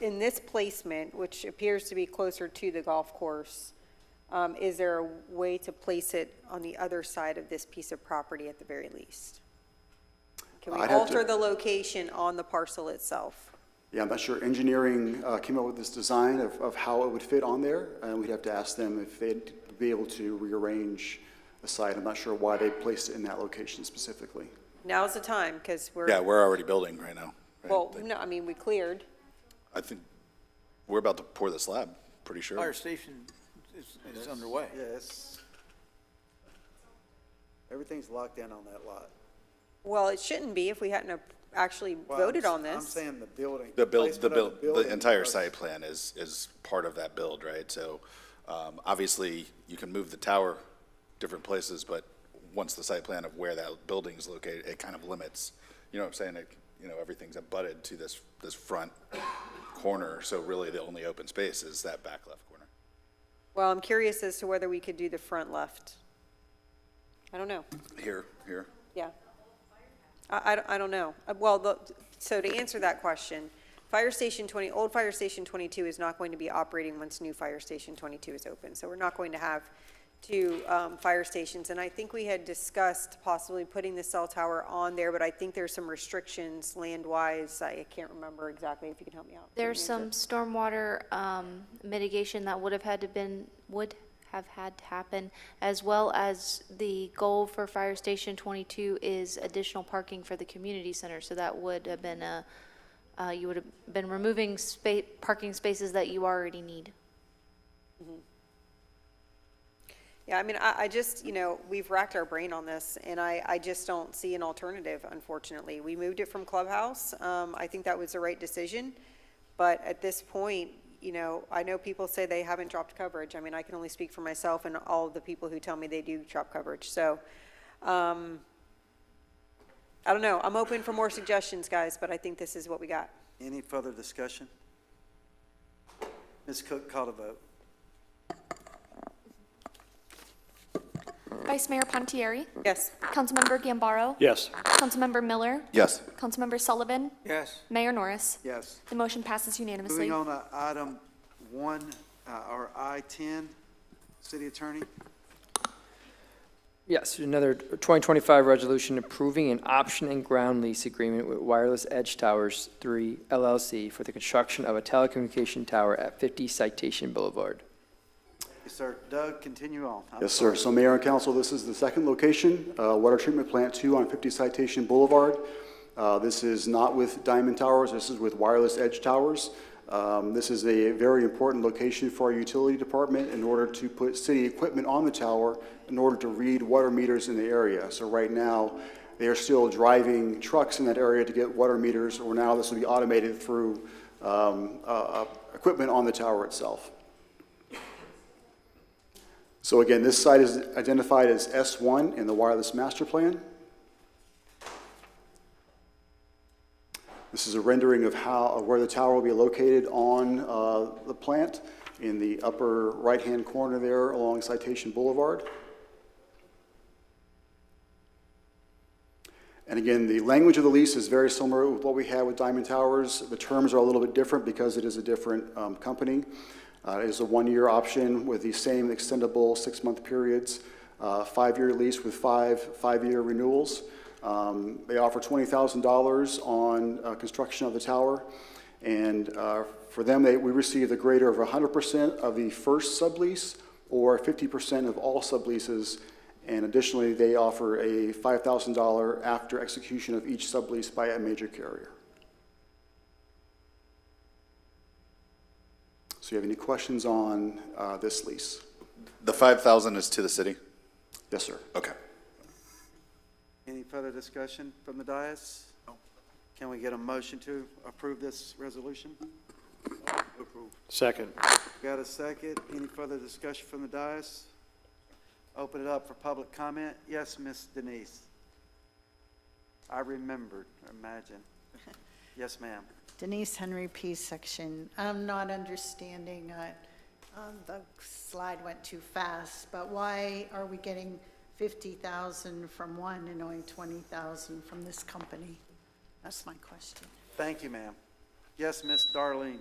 this placement, which appears to be closer to the golf course, is there a way to place it on the other side of this piece of property at the very least? Can we alter the location on the parcel itself? Yeah, I'm not sure. Engineering came up with this design of how it would fit on there, and we'd have to ask them if they'd be able to rearrange the site. I'm not sure why they placed it in that location specifically. Now's the time, because we're... Yeah, we're already building right now. Right? Well, no, I mean, we cleared. I think we're about to pour the slab, pretty sure. Fire station is underway. Yes. Everything's locked in on that lot. Well, it shouldn't be if we hadn't actually voted on this. I'm saying the building. The entire site plan is part of that build, right? So obviously you can move the tower different places, but once the site plan of where that building is located, it kind of limits, you know what I'm saying? Everything's abutted to this front corner, so really the only open space is that back left corner. Well, I'm curious as to whether we could do the front left. I don't know. Here. Yeah. I don't know. So to answer that question, old Fire Station 22 is not going to be operating once new Fire Station 22 is open. So we're not going to have two fire stations. And I think we had discussed possibly putting the cell tower on there, but I think there's some restrictions land-wise. I can't remember exactly, if you can help me out. There's some stormwater mitigation that would have had to happen, as well as the goal for Fire Station 22 is additional parking for the community center. So that would have been you would have been removing parking spaces that you already need. Mm-hmm. Yeah, I mean, I just, we've racked our brain on this, and I just don't see an alternative, unfortunately. We moved it from Clubhouse. I think that was the right decision. But at this point, I know people say they haven't dropped coverage. I mean, I can only speak for myself and all of the people who tell me they do drop coverage. So, I don't know. I'm open for more suggestions, guys, but I think this is what we got. Any further discussion? Ms. Cook, call to vote. Vice Mayor Pontieri? Yes. Councilmember Gambaro? Yes. Councilmember Miller? Yes. Councilmember Sullivan? Yes. Mayor Norris? Yes. The motion passes unanimously. Moving on to item 1, or I-10, City Attorney. Yes, another 2025 resolution approving an option and ground lease agreement with Wireless Edge Towers 3 LLC for the construction of a telecommunication tower at 50 Citation Boulevard. Yes, sir. Doug, continue on. Yes, sir. So Mayor and Council, this is the second location, Water Treatment Plant 2 on 50 Citation Boulevard. This is not with Diamond Towers, this is with Wireless Edge Towers. This is a very important location for our utility department in order to put city equipment on the tower in order to read water meters in the area. So right now, they are still driving trucks in that area to get water meters, or now this will be automated through equipment on the tower itself. So again, this site is identified as S1 in the wireless master plan. This is a rendering of where the tower will be located on the plant in the upper right-hand corner there along Citation Boulevard. And again, the language of the lease is very similar with what we had with Diamond Towers. The terms are a little bit different because it is a different company. It is a 1-year option with the same extendable 6-month periods, 5-year lease with 5-year renewals. They offer $20,000 on construction of the tower, and for them, we receive the greater of 100% of the first sublease or 50% of all subleases, and additionally, they offer a $5,000 after execution of each sublease by a major carrier. So you have any questions on this lease? The 5,000 is to the city? Yes, sir. Okay. Any further discussion from the dais? No. Can we get a motion to approve this resolution? Approve. Second. Got a second? Any further discussion from the dais? Open it up for public comment. Yes, Miss Denise. I remembered, imagine. Yes, ma'am. Denise Henry, P section. I'm not understanding, the slide went too fast, but why are we getting 50,000 from one and only 20,000 from this company? That's my question. Thank you, ma'am. Yes, Miss Darlene.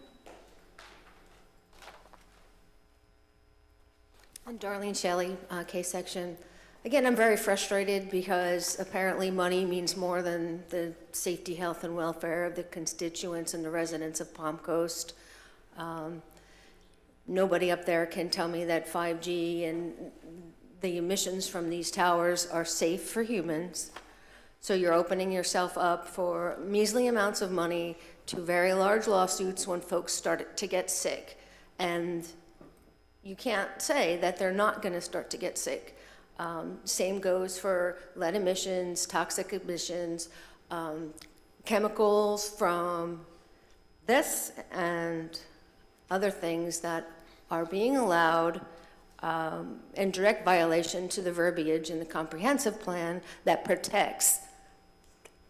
I'm Darlene Shelley, K section. Again, I'm very frustrated because apparently money means more than the safety, health, and welfare of the constituents and the residents of Palm Coast. Nobody up there can tell me that 5G and the emissions from these towers are safe for humans. So you're opening yourself up for measly amounts of money to very large lawsuits when folks start to get sick. And you can't say that they're not going to start to get sick. Same goes for lead emissions, toxic emissions, chemicals from this and other things that are being allowed in direct violation to the verbiage in the comprehensive plan that protects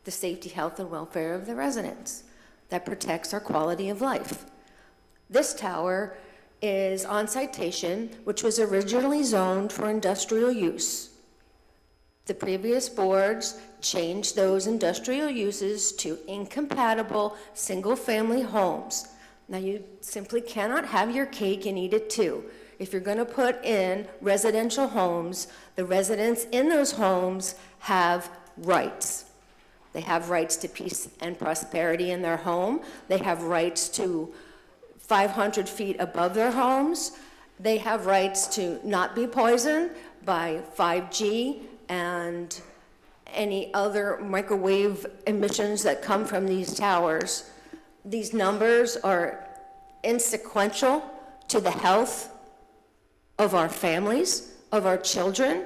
the safety, health, and welfare of the residents, that protects our quality of life. This tower is on Citation, which was originally zoned for industrial use. The previous boards changed those industrial uses to incompatible single-family homes. Now, you simply cannot have your cake and eat it too. If you're going to put in residential homes, the residents in those homes have rights. They have rights to peace and prosperity in their home. They have rights to 500 feet above their homes. They have rights to not be poisoned by 5G and any other microwave emissions that come from these towers. These numbers are insequential to the health of our families, of our children.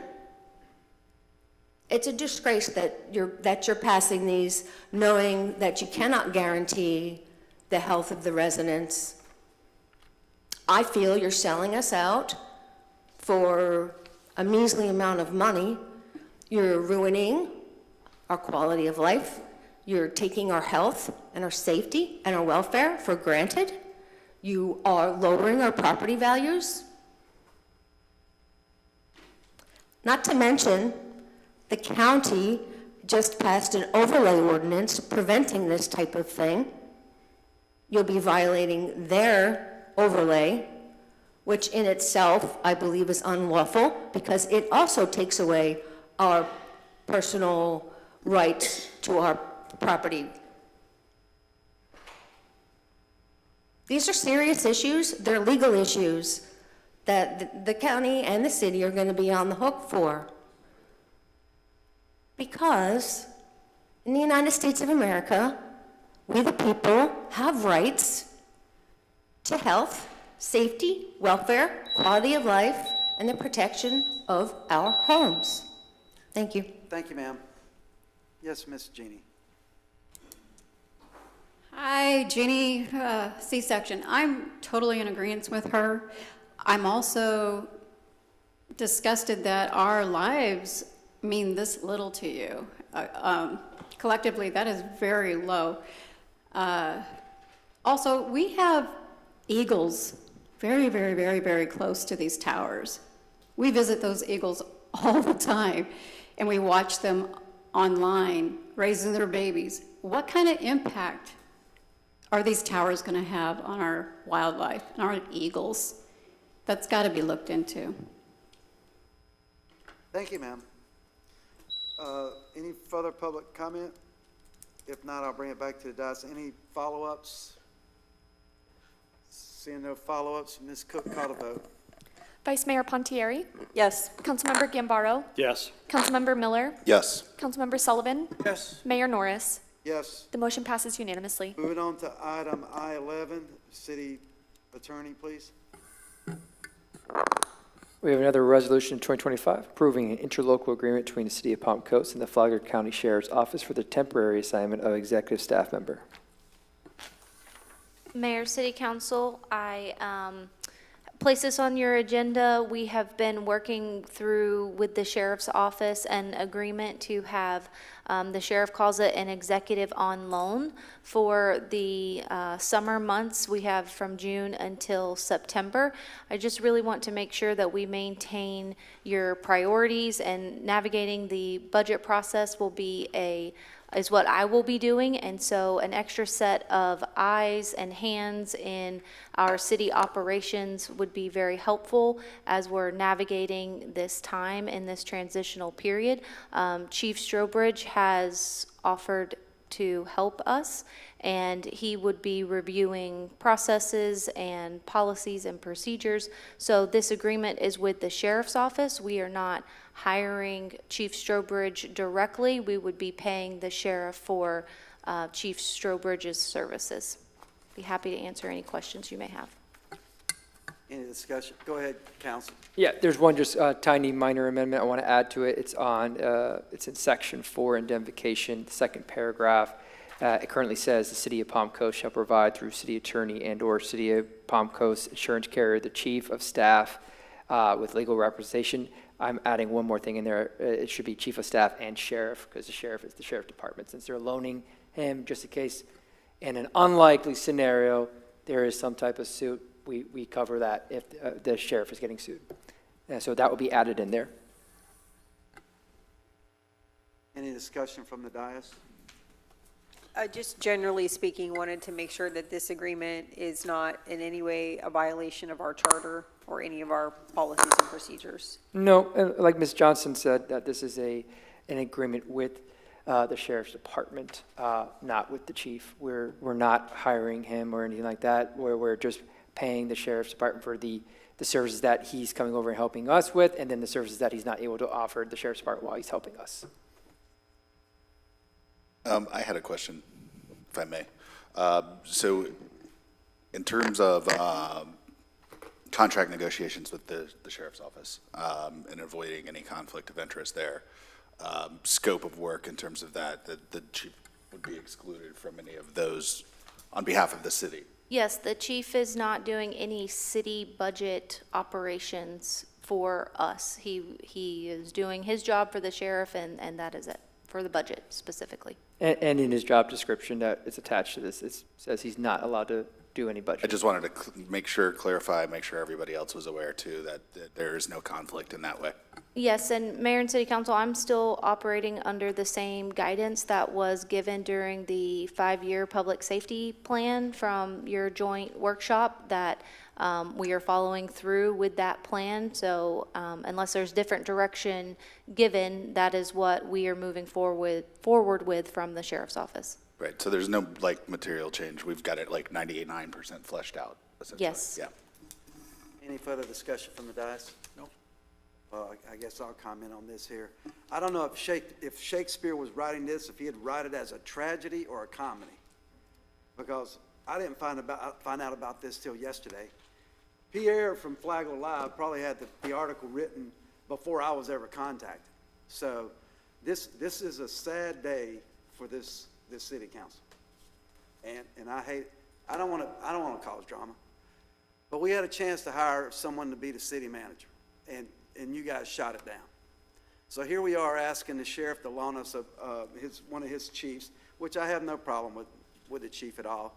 It's a disgrace that you're passing these knowing that you cannot guarantee the health of the residents. I feel you're selling us out for a measly amount of money. You're ruining our quality of life. You're taking our health and our safety and our welfare for granted. You are lowering our property values. Not to mention, the county just passed an overlay ordinance preventing this type of thing. You'll be violating their overlay, which in itself I believe is unlawful because it also takes away our personal rights to our property. These are serious issues. They're legal issues that the county and the city are going to be on the hook for. Because in the United States of America, we the people have rights to health, safety, welfare, quality of life, and the protection of our homes. Thank you. Thank you, ma'am. Yes, Miss Jeannie. Hi, Jeannie, C-section. I'm totally in agreement with her. I'm also disgusted that our lives mean this little to you. Collectively, that is very low. Also, we have eagles very, very, very, very close to these towers. We visit those eagles all the time, and we watch them online raising their babies. What kind of impact are these towers going to have on our wildlife and our eagles? That's got to be looked into. Thank you, ma'am. Any further public comment? If not, I'll bring it back to the dais. Any follow-ups? Seeing no follow-ups, Ms. Cook, call the vote. Vice Mayor Pontieri? Yes. Councilmember Gambaro? Yes. Councilmember Miller? Yes. Councilmember Sullivan? Yes. Mayor Norris? Yes. The motion passes unanimously. Moving on to item I-11, City Attorney, please. We have another resolution 2025 approving an interlocal agreement between the City of Palm Coast and the Flagler County Sheriff's Office for the temporary assignment of executive staff member. Mayor, City Council, I place this on your agenda. We have been working through with the Sheriff's Office an agreement to have, the Sheriff calls it an executive on loan for the summer months. We have from June until September. I just really want to make sure that we maintain your priorities, and navigating the budget process will be is what I will be doing, and so an extra set of eyes and hands in our city operations would be very helpful as we're navigating this time in this transitional period. Chief Strobridge has offered to help us, and he would be reviewing processes and policies and procedures. So this agreement is with the Sheriff's Office. We are not hiring Chief Strobridge directly. We would be paying the sheriff for Chief Strobridge's services. Be happy to answer any questions you may have. Any discussion? Go ahead, Council. Yeah, there's one just tiny minor amendment I want to add to it. It's on, it's in section 4, indemnification, the second paragraph. It currently says the City of Palm Coast shall provide through city attorney and/or City of Palm Coast insurance carrier the chief of staff with legal representation. I'm adding one more thing in there. It should be chief of staff and sheriff, because the sheriff is the sheriff department, since they're loaning him just in case in an unlikely scenario there is some type of suit, we cover that if the sheriff is getting sued. So that will be added in there. Any discussion from the dais? Just generally speaking, wanted to make sure that this agreement is not in any way a violation of our charter or any of our policies and procedures. No, like Ms. Johnson said, that this is an agreement with the sheriff's department, not with the chief. We're not hiring him or anything like that. We're just paying the sheriff's department for the services that he's coming over and helping us with, and then the services that he's not able to offer the sheriff's department while he's helping us. I had a question, if I may. So in terms of contract negotiations with the sheriff's office and avoiding any conflict of interest there, scope of work in terms of that the chief would be excluded from any of those on behalf of the city. Yes, the chief is not doing any city budget operations for us. He is doing his job for the sheriff, and that is it, for the budget specifically. And in his job description that is attached to this, it says he's not allowed to do any budget. I just wanted to make sure everybody else was aware too that there is no conflict in that way. Yes, and Mayor and City Council, I'm still operating under the same guidance that was given during the 5-year public safety plan from your joint workshop, that we are following through with that plan. So unless there's different direction given, that is what we are moving forward with from the sheriff's office. Right, so there's no material change. We've got it 99% fleshed out, essentially. Yes. Yeah. Any further discussion from the dais? No. Well, I guess I'll comment on this here. I don't know if Shakespeare was writing this, if he had write it as a tragedy or a comedy, because I didn't find out about this till yesterday. Pierre from Flagler Live probably had the article written before I was ever contacted. So this is a sad day for this city council. And I don't want to cause drama, but we had a chance to hire someone to be the city manager, and you guys shot it down. So here we are asking the sheriff to loan us one of his chiefs, which I have no problem with the chief at all.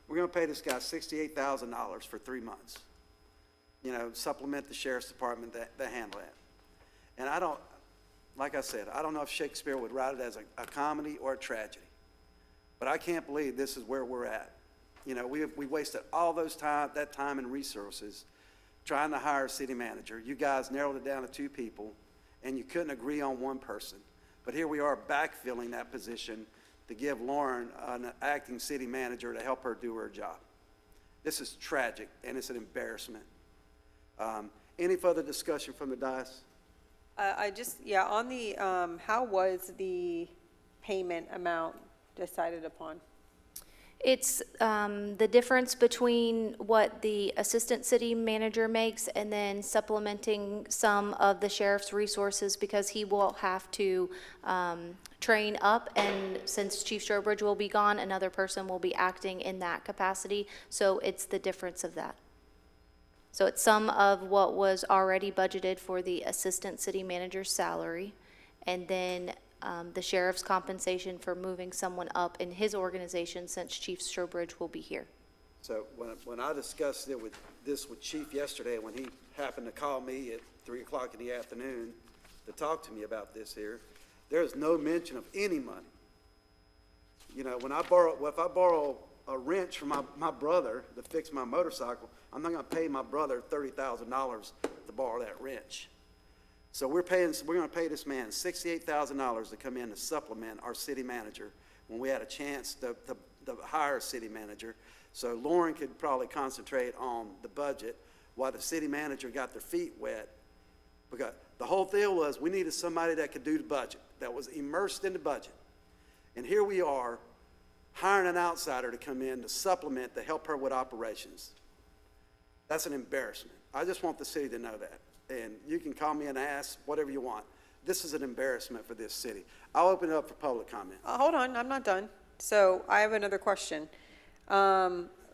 We're going to pay this guy $68,000 for 3 months. Supplement the sheriff's department that handle that. And like I said, I don't know if Shakespeare would write it as a comedy or a tragedy, but I can't believe this is where we're at. We wasted all that time and resources trying to hire a city manager. You guys narrowed it down to 2 people, and you couldn't agree on one person. But here we are backfilling that position to give Lauren an acting city manager to help her do her job. This is tragic, and it's an embarrassment. Any further discussion from the dais? On the, how was the payment amount decided upon? It's the difference between what the assistant city manager makes and then supplementing some of the sheriff's resources, because he will have to train up, and since Chief Strobridge will be gone, another person will be acting in that capacity. So it's the difference of that. So it's some of what was already budgeted for the assistant city manager's salary, and then the sheriff's compensation for moving someone up in his organization since Chief Strobridge will be here. So when I discussed this with Chief yesterday, when he happened to call me at 3 o'clock in the afternoon to talk to me about this here, there's no mention of any money. If I borrow a wrench from my brother to fix my motorcycle, I'm not going to pay my brother $30,000 to borrow that wrench. So we're going to pay this man $68,000 to come in to supplement our city manager when we had a chance to hire a city manager. So Lauren could probably concentrate on the budget while the city manager got their feet wet. Because the whole deal was we needed somebody that could do the budget, that was immersed in the budget. And here we are hiring an outsider to come in to supplement, to help her with operations. That's an embarrassment. I just want the city to know that. And you can call me an ass, whatever you want. This is an embarrassment for this city. I'll open it up for public comment. Hold on, I'm not done. So I have another question.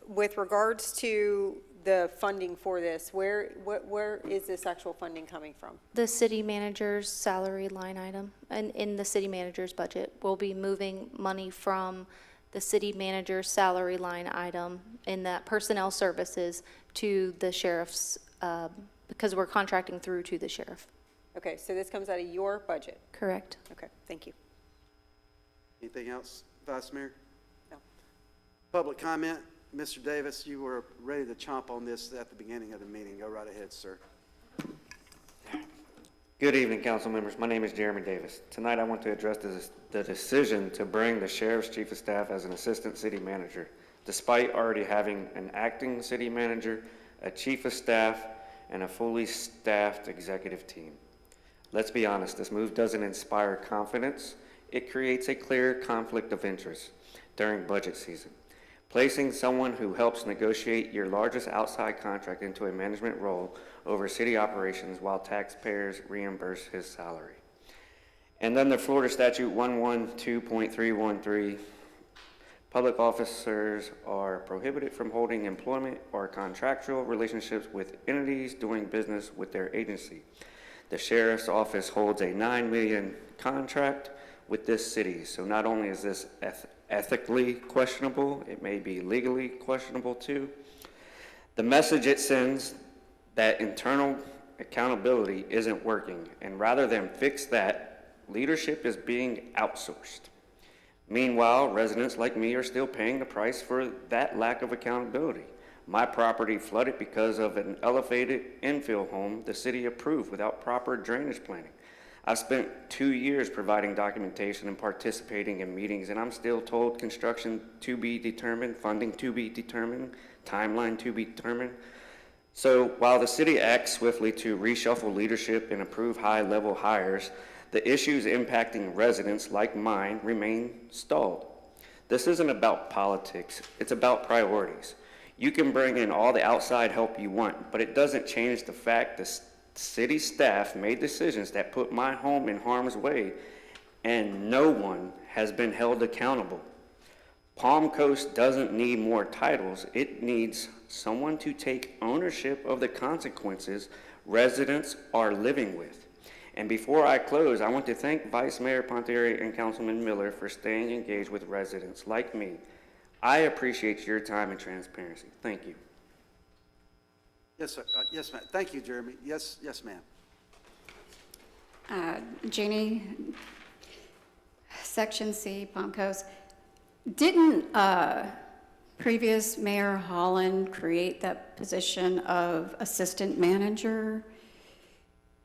With regards to the funding for this, where is this actual funding coming from? The city manager's salary line item, and in the city manager's budget, we'll be moving money from the city manager's salary line item in that personnel services to the sheriff's, because we're contracting through to the sheriff. Okay, so this comes out of your budget? Correct. Okay, thank you. Anything else, Vice Mayor? No. Public comment? Mr. Davis, you were ready to chomp on this at the beginning of the meeting. Go right ahead, sir. Good evening, council members. My name is Jeremy Davis. Tonight I want to address the decision to bring the Sheriff's Chief of Staff as an Assistant City Manager, despite already having an acting city manager, a Chief of Staff, and a fully staffed executive team. Let's be honest, this move doesn't inspire confidence. It creates a clear conflict of interest during budget season. Placing someone who helps negotiate your largest outside contract into a management role over city operations while taxpayers reimburse his salary. And then the Florida Statute 112.313, public officers are prohibited from holding employment or contractual relationships with entities doing business with their agency. The Sheriff's Office holds a $9 million contract with this city, so not only is this ethically questionable, it may be legally questionable too. The message it sends that internal accountability isn't working, and rather than fix that, leadership is being outsourced. Meanwhile, residents like me are still paying the price for that lack of accountability. My property flooded because of an elevated infill home the city approved without proper drainage planning. I've spent 2 years providing documentation and participating in meetings, and I'm still told construction to be determined, funding to be determined, timeline to be determined. So while the city acts swiftly to reshuffle leadership and approve high-level hires, the issues impacting residents like mine remain stalled. This isn't about politics, it's about priorities. You can bring in all the outside help you want, but it doesn't change the fact that city staff made decisions that put my home in harm's way, and no one has been held accountable. Palm Coast doesn't need more titles, it needs someone to take ownership of the consequences residents are living with. And before I close, I want to thank Vice Mayor Pontieri and Councilman Miller for staying engaged with residents like me. I appreciate your time and transparency. Thank you. Yes, sir. Yes, ma'am. Thank you, Jeremy. Yes, ma'am. Jeannie, Section C, Palm Coast. Didn't previous Mayor Holland create that position of assistant manager?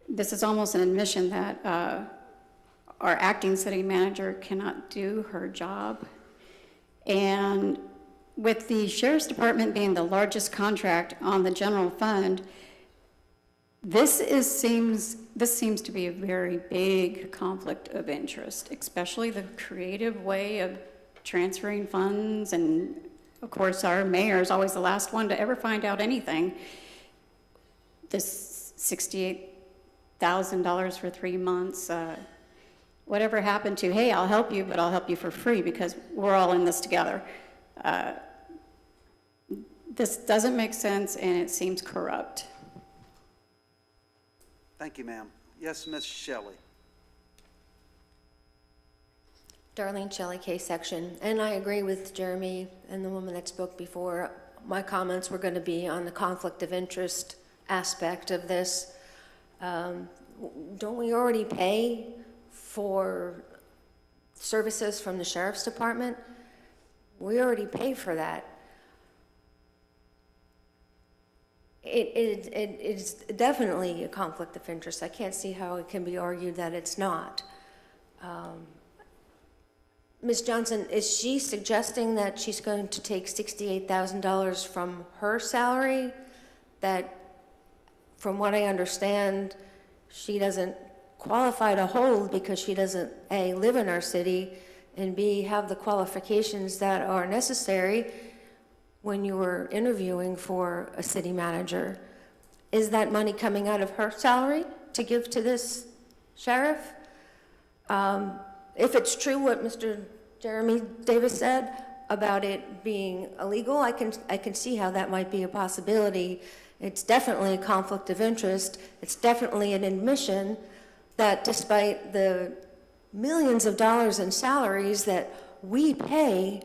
This is almost an admission that our acting city manager cannot do her job. And with the Sheriff's Department being the largest contract on the general fund, this seems to be a very big conflict of interest, especially the creative way of transferring funds. And of course, our mayor is always the last one to ever find out anything. This $68,000 for 3 months, whatever happened to, hey, I'll help you, but I'll help you for free because we're all in this together. This doesn't make sense, and it seems corrupt. Thank you, ma'am. Yes, Ms. Shelley. Darlene Shelley, K-Section, and I agree with Jeremy and the woman that spoke before. My comments were going to be on the conflict of interest aspect of this. Don't we already pay for services from the Sheriff's Department? We already pay for that. It is definitely a conflict of interest. I can't see how it can be argued that it's not. Ms. Johnson, is she suggesting that she's going to take $68,000 from her salary? That, from what I understand, she doesn't qualify to hold because she doesn't, A, live in our city, and B, have the qualifications that are necessary when you were interviewing for a city manager. Is that money coming out of her salary to give to this sheriff? If it's true what Mr. Jeremy Davis said about it being illegal, I can see how that might be a possibility. It's definitely a conflict of interest. It's definitely an admission that despite the millions of dollars in salaries that we pay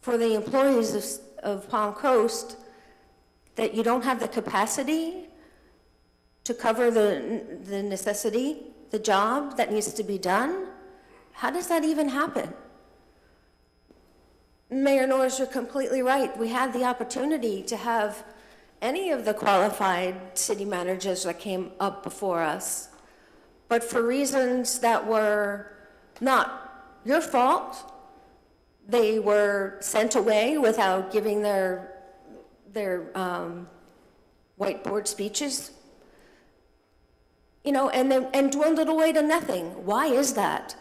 for the employees of Palm Coast that you don't have the capacity to cover the necessity, the job that needs to be done? How does that even happen? Mayor Norris, you're completely right. We had the opportunity to have any of the qualified city managers that came up before us, but for reasons that were not your fault, they were sent away without giving their whiteboard speeches, and dwindled away to nothing. Why is that?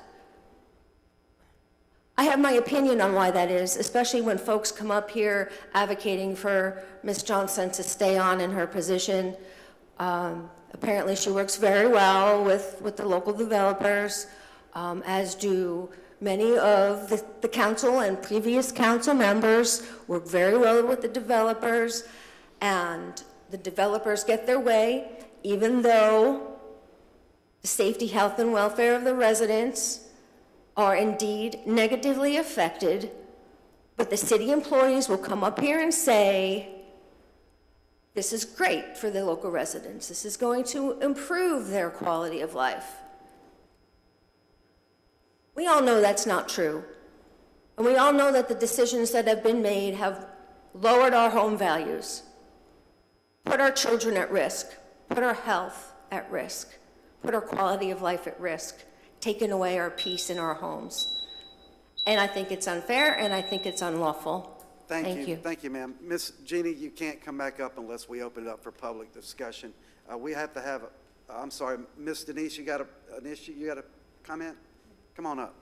I have my opinion on why that is, especially when folks come up here advocating for Ms. Johnson to stay on in her position. Apparently she works very well with the local developers, as do many of the council and previous council members work very well with the developers, and the developers get their way, even though the safety, health, and welfare of the residents are indeed negatively affected. But the city employees will come up here and say, this is great for the local residents. This is going to improve their quality of life. We all know that's not true. And we all know that the decisions that have been made have lowered our home values, put our children at risk, put our health at risk, put our quality of life at risk, taken away our peace in our homes. And I think it's unfair, and I think it's unlawful. Thank you. Thank you, ma'am. Miss Jeannie, you can't come back up unless we open it up for public discussion. We have to have, I'm sorry, Miss Denise, you got an issue? You got a comment? Come on up.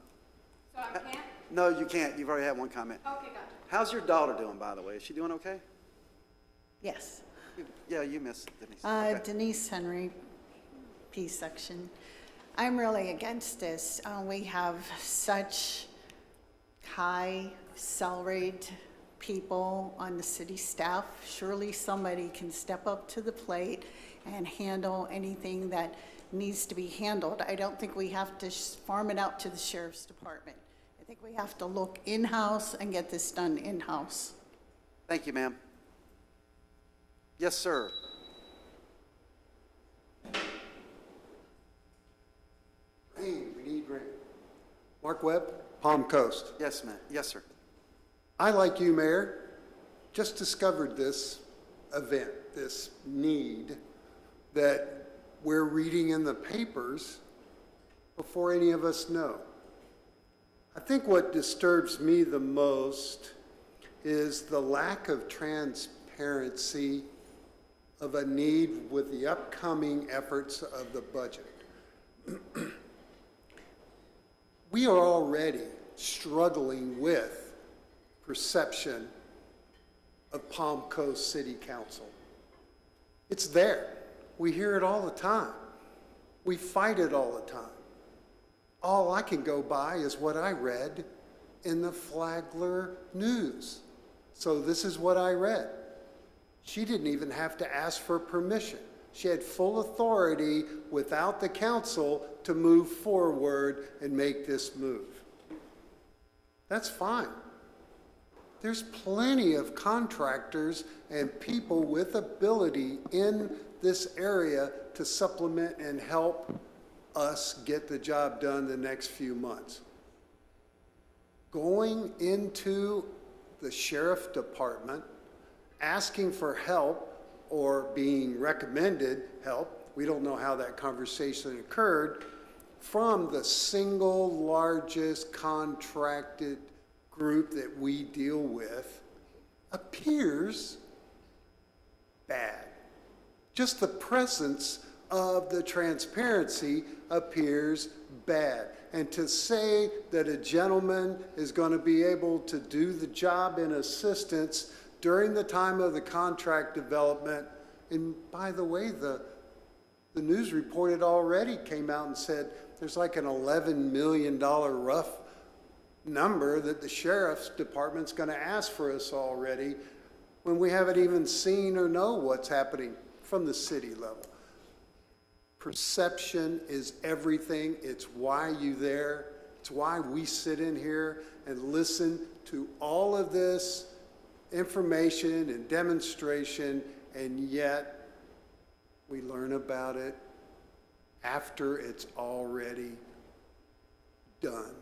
So I can't? No, you can't. You've already had one comment. Okay, gotcha. How's your daughter doing, by the way? Is she doing okay? Yes. Yeah, you Miss Denise. Okay. Denise Henry, P section. I'm really against this. We have such high salaried people on the city staff. Surely somebody can step up to the plate and handle anything that needs to be handled. I don't think we have to farm it out to the sheriff's department. I think we have to look in-house and get this done in-house. Thank you, ma'am. Yes, sir. Hey, we need grant. Mark Webb, Palm Coast. Yes, ma'am. Yes, sir. I, like you, Mayor, just discovered this event, this need that we're reading in the papers before any of us know. I think what disturbs me the most is the lack of transparency of a need with the upcoming efforts of the budget. We are already struggling with perception of Palm Coast City Council. It's there. We hear it all the time. We fight it all the time. All I can go by is what I read in the Flagler News. So this is what I read. She didn't even have to ask for permission. She had full authority without the council to move forward and make this move. That's fine. There's plenty of contractors and people with ability in this area to supplement and help us get the job done the next few months. Going into the sheriff department, asking for help or being recommended help, we don't know how that conversation occurred, from the single largest contracted group that we deal with appears bad. Just the presence of the transparency appears bad. And to say that a gentleman is going to be able to do the job in assistance during the time of the contract development, and by the way, the news report had already came out and said there's like an $11 million rough number that the sheriff's department's going to ask for us already, when we haven't even seen or know what's happening from the city level. Perception is everything. It's why you there. It's why we sit in here and listen to all of this information and demonstration, and yet we learn about it after it's already done.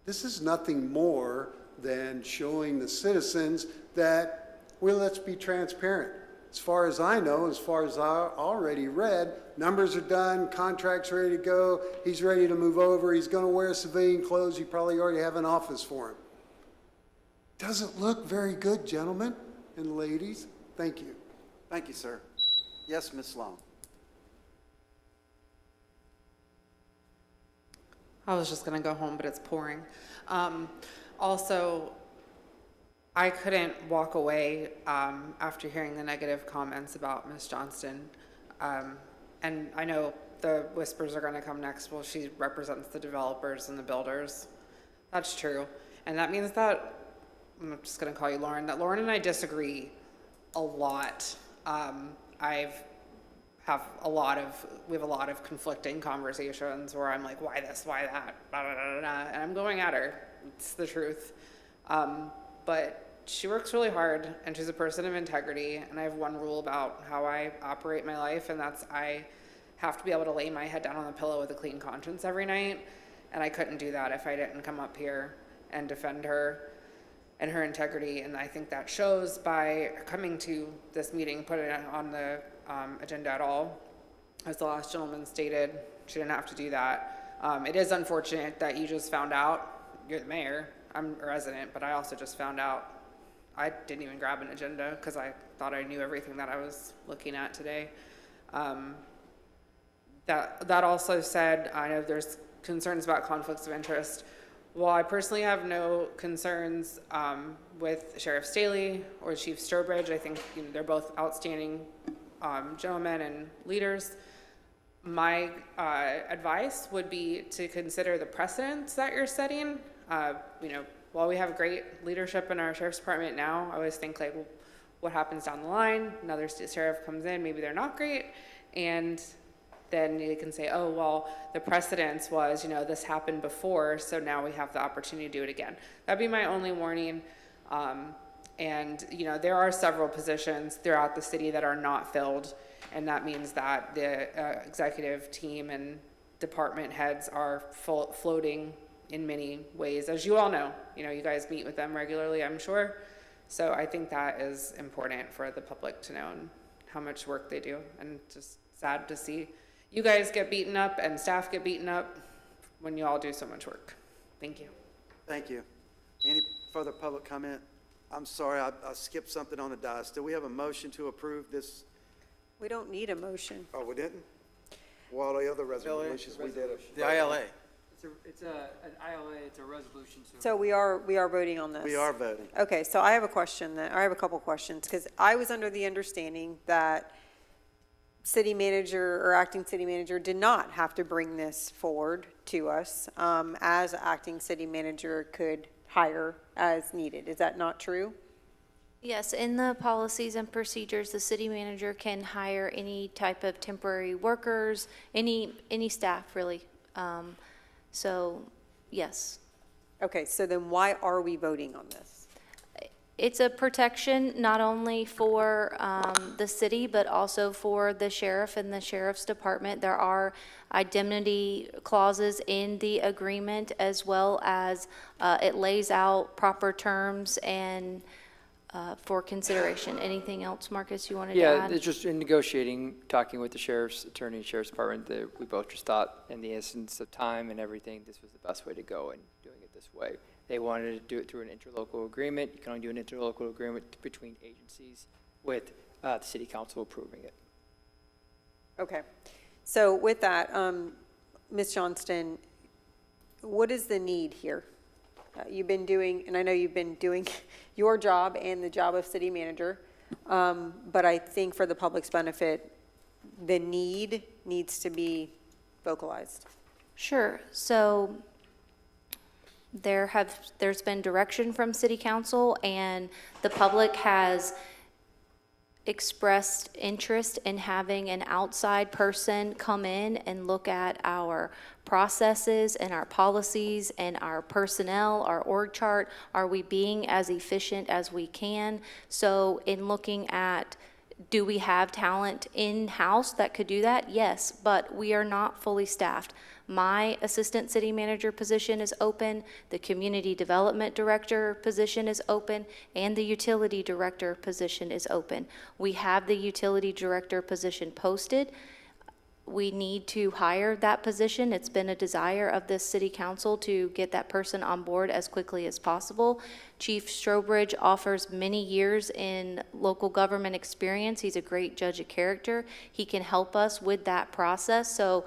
This is nothing more than showing the citizens that, well, let's be transparent. As far as I know, as far as I already read, numbers are done, contract's ready to go, he's ready to move over, he's going to wear civilian clothes, you probably already have an office for him. Doesn't look very good, gentlemen and ladies. Thank you. Thank you, sir. Yes, Ms. Long. I was just gonna go home, but it's pouring. Also, I couldn't walk away after hearing the negative comments about Ms. Johnston. And I know the whispers are gonna come next. Well, she represents the developers and the builders. That's true. And that means that, I'm just gonna call you Lauren, that Lauren and I disagree a lot. We have a lot of conflicting conversations where I'm like, why this, why that, blah, blah, blah, blah, and I'm going at her. It's the truth. But she works really hard, and she's a person of integrity, and I have one rule about how I operate my life, and that's I have to be able to lay my head down on the pillow with a clean conscience every night, and I couldn't do that if I didn't come up here and defend her and her integrity, and I think that shows by coming to this meeting, putting it on the agenda at all. As the last gentleman stated, she didn't have to do that. It is unfortunate that you just found out, you're the mayor, I'm a resident, but I also just found out I didn't even grab an agenda because I thought I knew everything that I was looking at today. That also said, I know there's concerns about conflicts of interest. While I personally have no concerns with Sheriff Staley or Chief Sturbridge, I think they're both outstanding gentlemen and leaders. My advice would be to consider the precedents that you're setting. While we have great leadership in our sheriff's department now, I always think like, well, what happens down the line? Another sheriff comes in, maybe they're not great, and then you can say, oh, well, the precedence was, this happened before, so now we have the opportunity to do it again. That'd be my only warning. And there are several positions throughout the city that are not filled, and that means that the executive team and department heads are floating in many ways, as you all know. You guys meet with them regularly, I'm sure. So I think that is important for the public to know and how much work they do, and just sad to see you guys get beaten up and staff get beaten up when you all do so much work. Thank you. Thank you. Any further public comment? I'm sorry, I skipped something on the dais. Do we have a motion to approve this? We don't need a motion. Oh, we didn't? Well, the other resolutions, we did it. The ILA. It's an ILA, it's a resolution. So we are voting on this? We are voting. Okay, so I have a question I have a couple questions, because I was under the understanding that city manager or acting city manager did not have to bring this forward to us, as acting city manager could hire as needed. Is that not true? Yes, in the policies and procedures, the city manager can hire any type of temporary workers, any staff really. So, yes. Okay, so then why are we voting on this? It's a protection not only for the city, but also for the sheriff and the sheriff's department. There are indemnity clauses in the agreement, as well as it lays out proper terms and for consideration. Anything else, Marcus, you wanted to add? Yeah, it's just in negotiating, talking with the sheriff's attorney and sheriff's department, that we both just thought in the essence of time and everything, this was the best way to go in doing it this way. They wanted to do it through an interlocal agreement. You can only do an interlocal agreement between agencies with the city council approving it. Okay, so with that, Ms. Johnston, what is the need here? You've been doing, and I know you've been doing your job and the job of city manager, but I think for the public's benefit, the need needs to be vocalized. Sure. So there's been direction from city council, and the public has expressed interest in having an outside person come in and look at our processes and our policies and our personnel, our org chart. Are we being as efficient as we can? So in looking at, do we have talent in-house that could do that? Yes, but we are not fully staffed. My assistant city manager position is open, the community development director position is open, and the utility director position is open. We have the utility director position posted. We need to hire that position. It's been a desire of this city council to get that person on board as quickly as possible. Chief Strobridge offers many years in local government experience. He's a great judge of character. He can help us with that process. So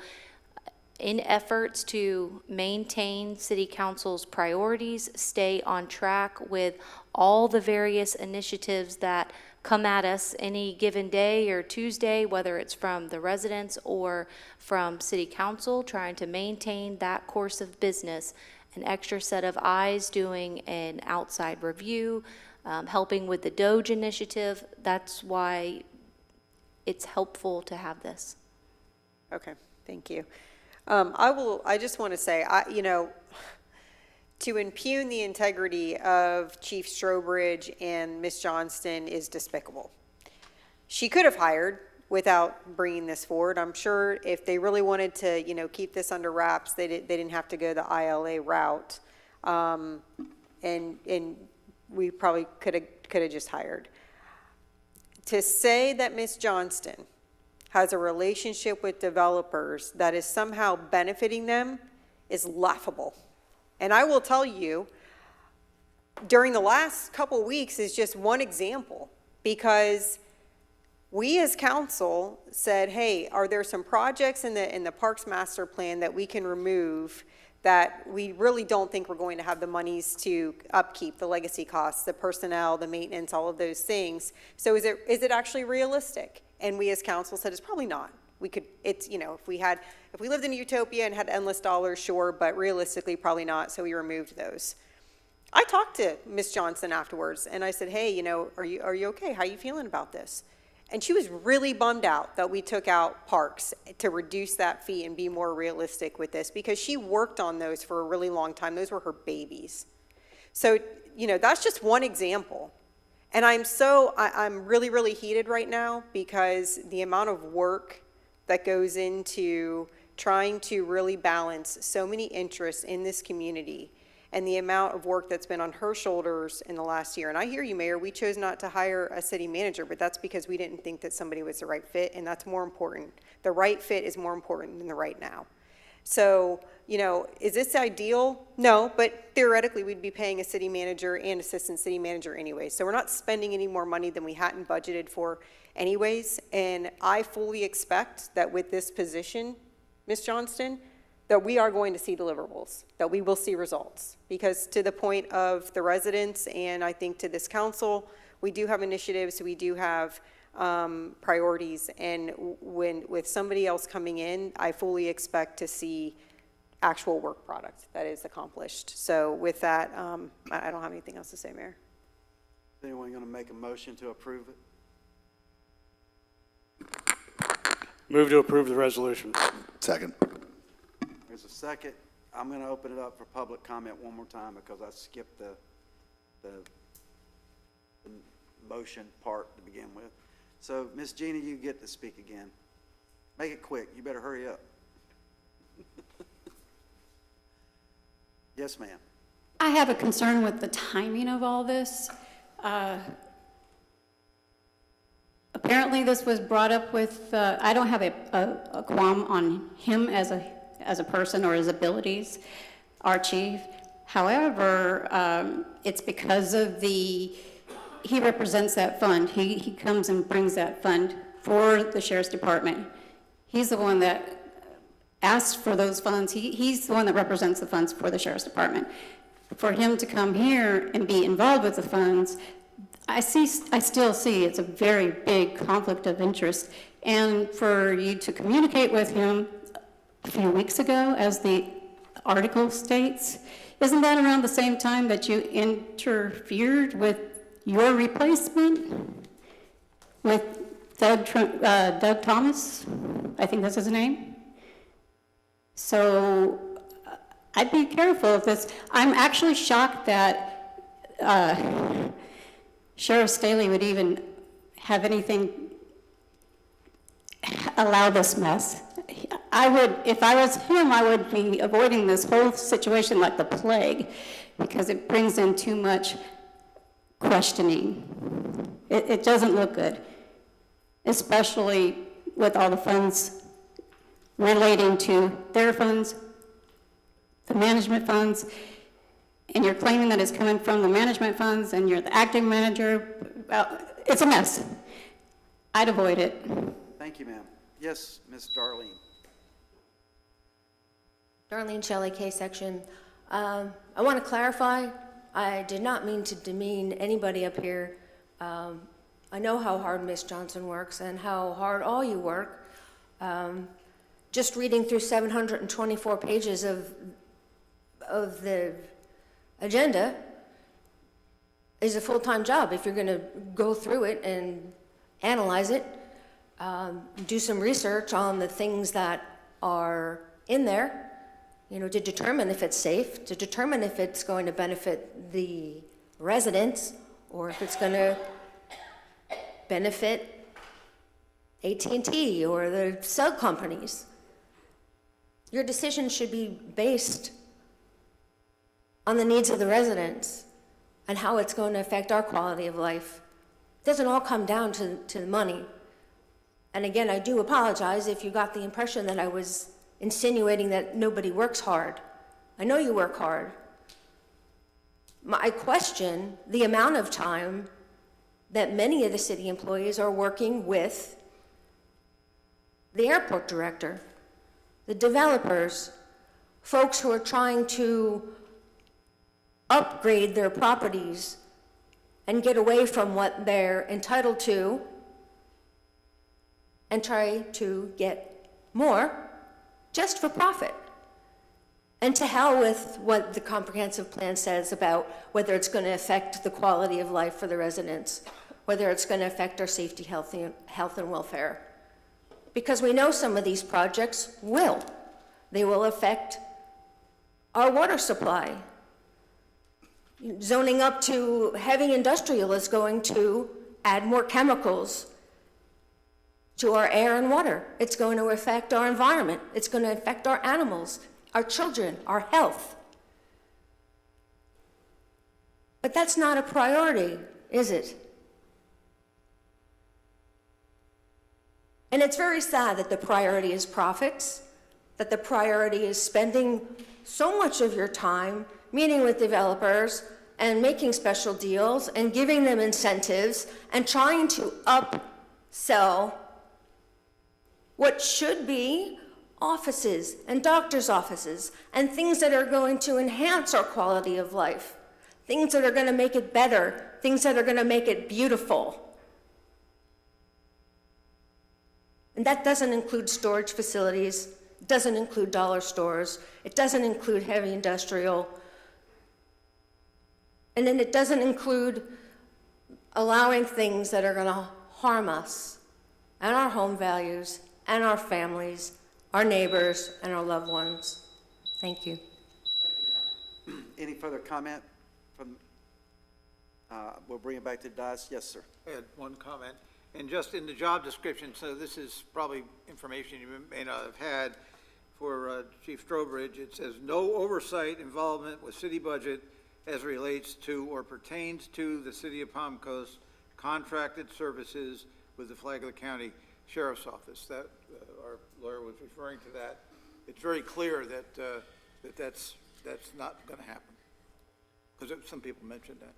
in efforts to maintain city council's priorities, stay on track with all the various initiatives that come at us any given day or Tuesday, whether it's from the residents or from city council, trying to maintain that course of business, an extra set of eyes doing an outside review, helping with the Doge initiative. That's why it's helpful to have this. Okay, thank you. I just want to say, to impugn the integrity of Chief Strobridge and Ms. Johnston is despicable. She could have hired without bringing this forward. I'm sure if they really wanted to, keep this under wraps, they didn't have to go the ILA route. And we probably could have just hired. To say that Ms. Johnston has a relationship with developers that is somehow benefiting them is laughable. And I will tell you, during the last couple weeks is just one example, because we as council said, hey, are there some projects in the Parks Master Plan that we can remove that we really don't think we're going to have the monies to upkeep, the legacy costs, the personnel, the maintenance, all of those things. So is it actually realistic? And we as council said, it's probably not. We could, if we lived in a utopia and had endless dollars, sure, but realistically, probably not, so we removed those. I talked to Ms. Johnson afterwards, and I said, hey, are you okay? How are you feeling about this? And she was really bummed out that we took out parks to reduce that fee and be more realistic with this, because she worked on those for a really long time. Those were her babies. So, that's just one example. And I'm really, really heated right now, because the amount of work that goes into trying to really balance so many interests in this community, and the amount of work that's been on her shoulders in the last year. And I hear you, Mayor, we chose not to hire a city manager, but that's because we didn't think that somebody was the right fit, and that's more important. The right fit is more important than the right now. So, is this ideal? No, but theoretically we'd be paying a city manager and assistant city manager anyway. So we're not spending any more money than we hadn't budgeted for anyways. And I fully expect that with this position, Ms. Johnston, that we are going to see deliverables, that we will see results. Because to the point of the residents, and I think to this council, we do have initiatives, we do have priorities, and with somebody else coming in, I fully expect to see actual work product that is accomplished. So with that, I don't have anything else to say, Mayor. Is anyone going to make a motion to approve it? Move to approve the resolution. Second. There's a second. I'm going to open it up for public comment one more time, because I skipped the motion part to begin with. So, Ms. Jeannie, you get to speak again. Make it quick. You better hurry up. Yes, ma'am. I have a concern with the timing of all this. Apparently, this was brought up with, I don't have a qualm on him as a person or his abilities, our chief. However, it's because of he represents that fund. He comes and brings that fund for the sheriff's department. He's the one that asked for those funds. He's the one that represents the funds for the sheriff's department. For him to come here and be involved with the funds, I still see it's a very big conflict of interest. And for you to communicate with him a few weeks ago, as the article states, isn't that around the same time that you interfered with your replacement? with Doug Thomas, I think that's his name. So I'd be careful of this. I'm actually shocked that Sheriff Staley would even have anything allow this mess. I would, if I was him, I would be avoiding this whole situation like the plague, because it brings in too much questioning. It doesn't look good, especially with all the funds relating to their funds, the management funds, and you're claiming that it's coming from the management funds and you're the acting manager. Well, it's a mess. I'd avoid it. Thank you, ma'am. Yes, Ms. Darlene. Darlene Shelley, K-section. I want to clarify, I did not mean to demean anybody up here. I know how hard Ms. Johnson works and how hard all you work. Just reading through 724 pages of the agenda is a full-time job if you're going to go through it and analyze it, do some research on the things that are in there, you know, to determine if it's safe, to determine if it's going to benefit the residents or if it's going to benefit AT&T or the cell companies. Your decision should be based on the needs of the residents and how it's going to affect our quality of life. It doesn't all come down to the money. And again, I do apologize if you got the impression that I was insinuating that nobody works hard. I know you work hard. I question the amount of time that many of the city employees are working with the airport director, the developers, folks who are trying to upgrade their properties and get away from what they're entitled to and try to get more just for profit. And to hell with what the comprehensive plan says about whether it's going to affect the quality of life for the residents, whether it's going to affect our safety, health and welfare. Because we know some of these projects will. They will affect our water supply. Zoning up to heavy industrial is going to add more chemicals to our air and water. It's going to affect our environment. It's going to affect our animals, our children, our health. But that's not a priority, is it? And it's very sad that the priority is profits, that the priority is spending so much of your time meeting with developers and making special deals and giving them incentives and trying to upsell what should be offices and doctors' offices and things that are going to enhance our quality of life, things that are going to make it better, things that are going to make it beautiful. And that doesn't include storage facilities, it doesn't include dollar stores, it doesn't include heavy industrial, and then it doesn't include allowing things that are going to harm us and our home values and our families, our neighbors, and our loved ones. Thank you. Any further comment from, we'll bring it back to the dais. Yes, sir. I had one comment. And just in the job description, so this is probably information you may not have had for Chief Strobridge. It says no oversight involvement with city budget as relates to or pertains to the city of Palm Coast contracted services with the Flagler County Sheriff's Office. That our lawyer was referring to that. It's very clear that that's not going to happen, because some people mentioned that.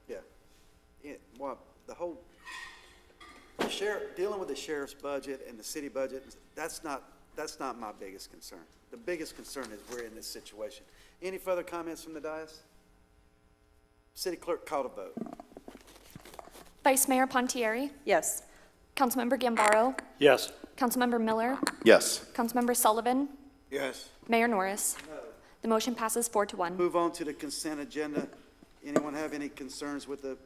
Yeah. Well, the whole dealing with the sheriff's budget and the city budget, that's not my biggest concern. The biggest concern is we're in this situation. Any further comments from the dais? City clerk, call to vote. Vice Mayor Pontieri? Yes. Councilmember Gambaro? Yes. Councilmember Miller? Yes. Councilmember Sullivan? Yes. Mayor Norris? No. The motion passes 4-1. Move on to the consent agenda. Anyone have any concerns with the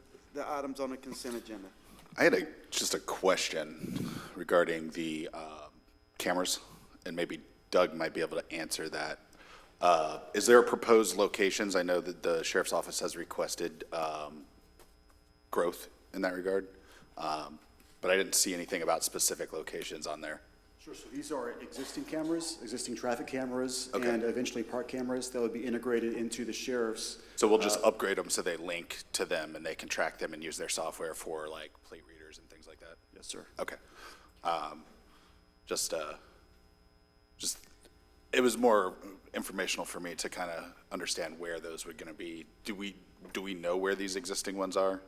items on the consent agenda? I had just a question regarding the cameras, and maybe Doug might be able to answer that. Is there proposed locations? I know that the sheriff's office has requested growth in that regard, but I didn't see anything about specific locations on there. Sure, so these are existing cameras, existing traffic cameras, Okay. and eventually park cameras that would be integrated into the sheriff's. So we'll just upgrade them so they link to them and they can track them and use their software for like plate readers and things like that? Yes, sir. Okay. It was more informational for me to kind of understand where those were going to be. Do we know where these existing ones are?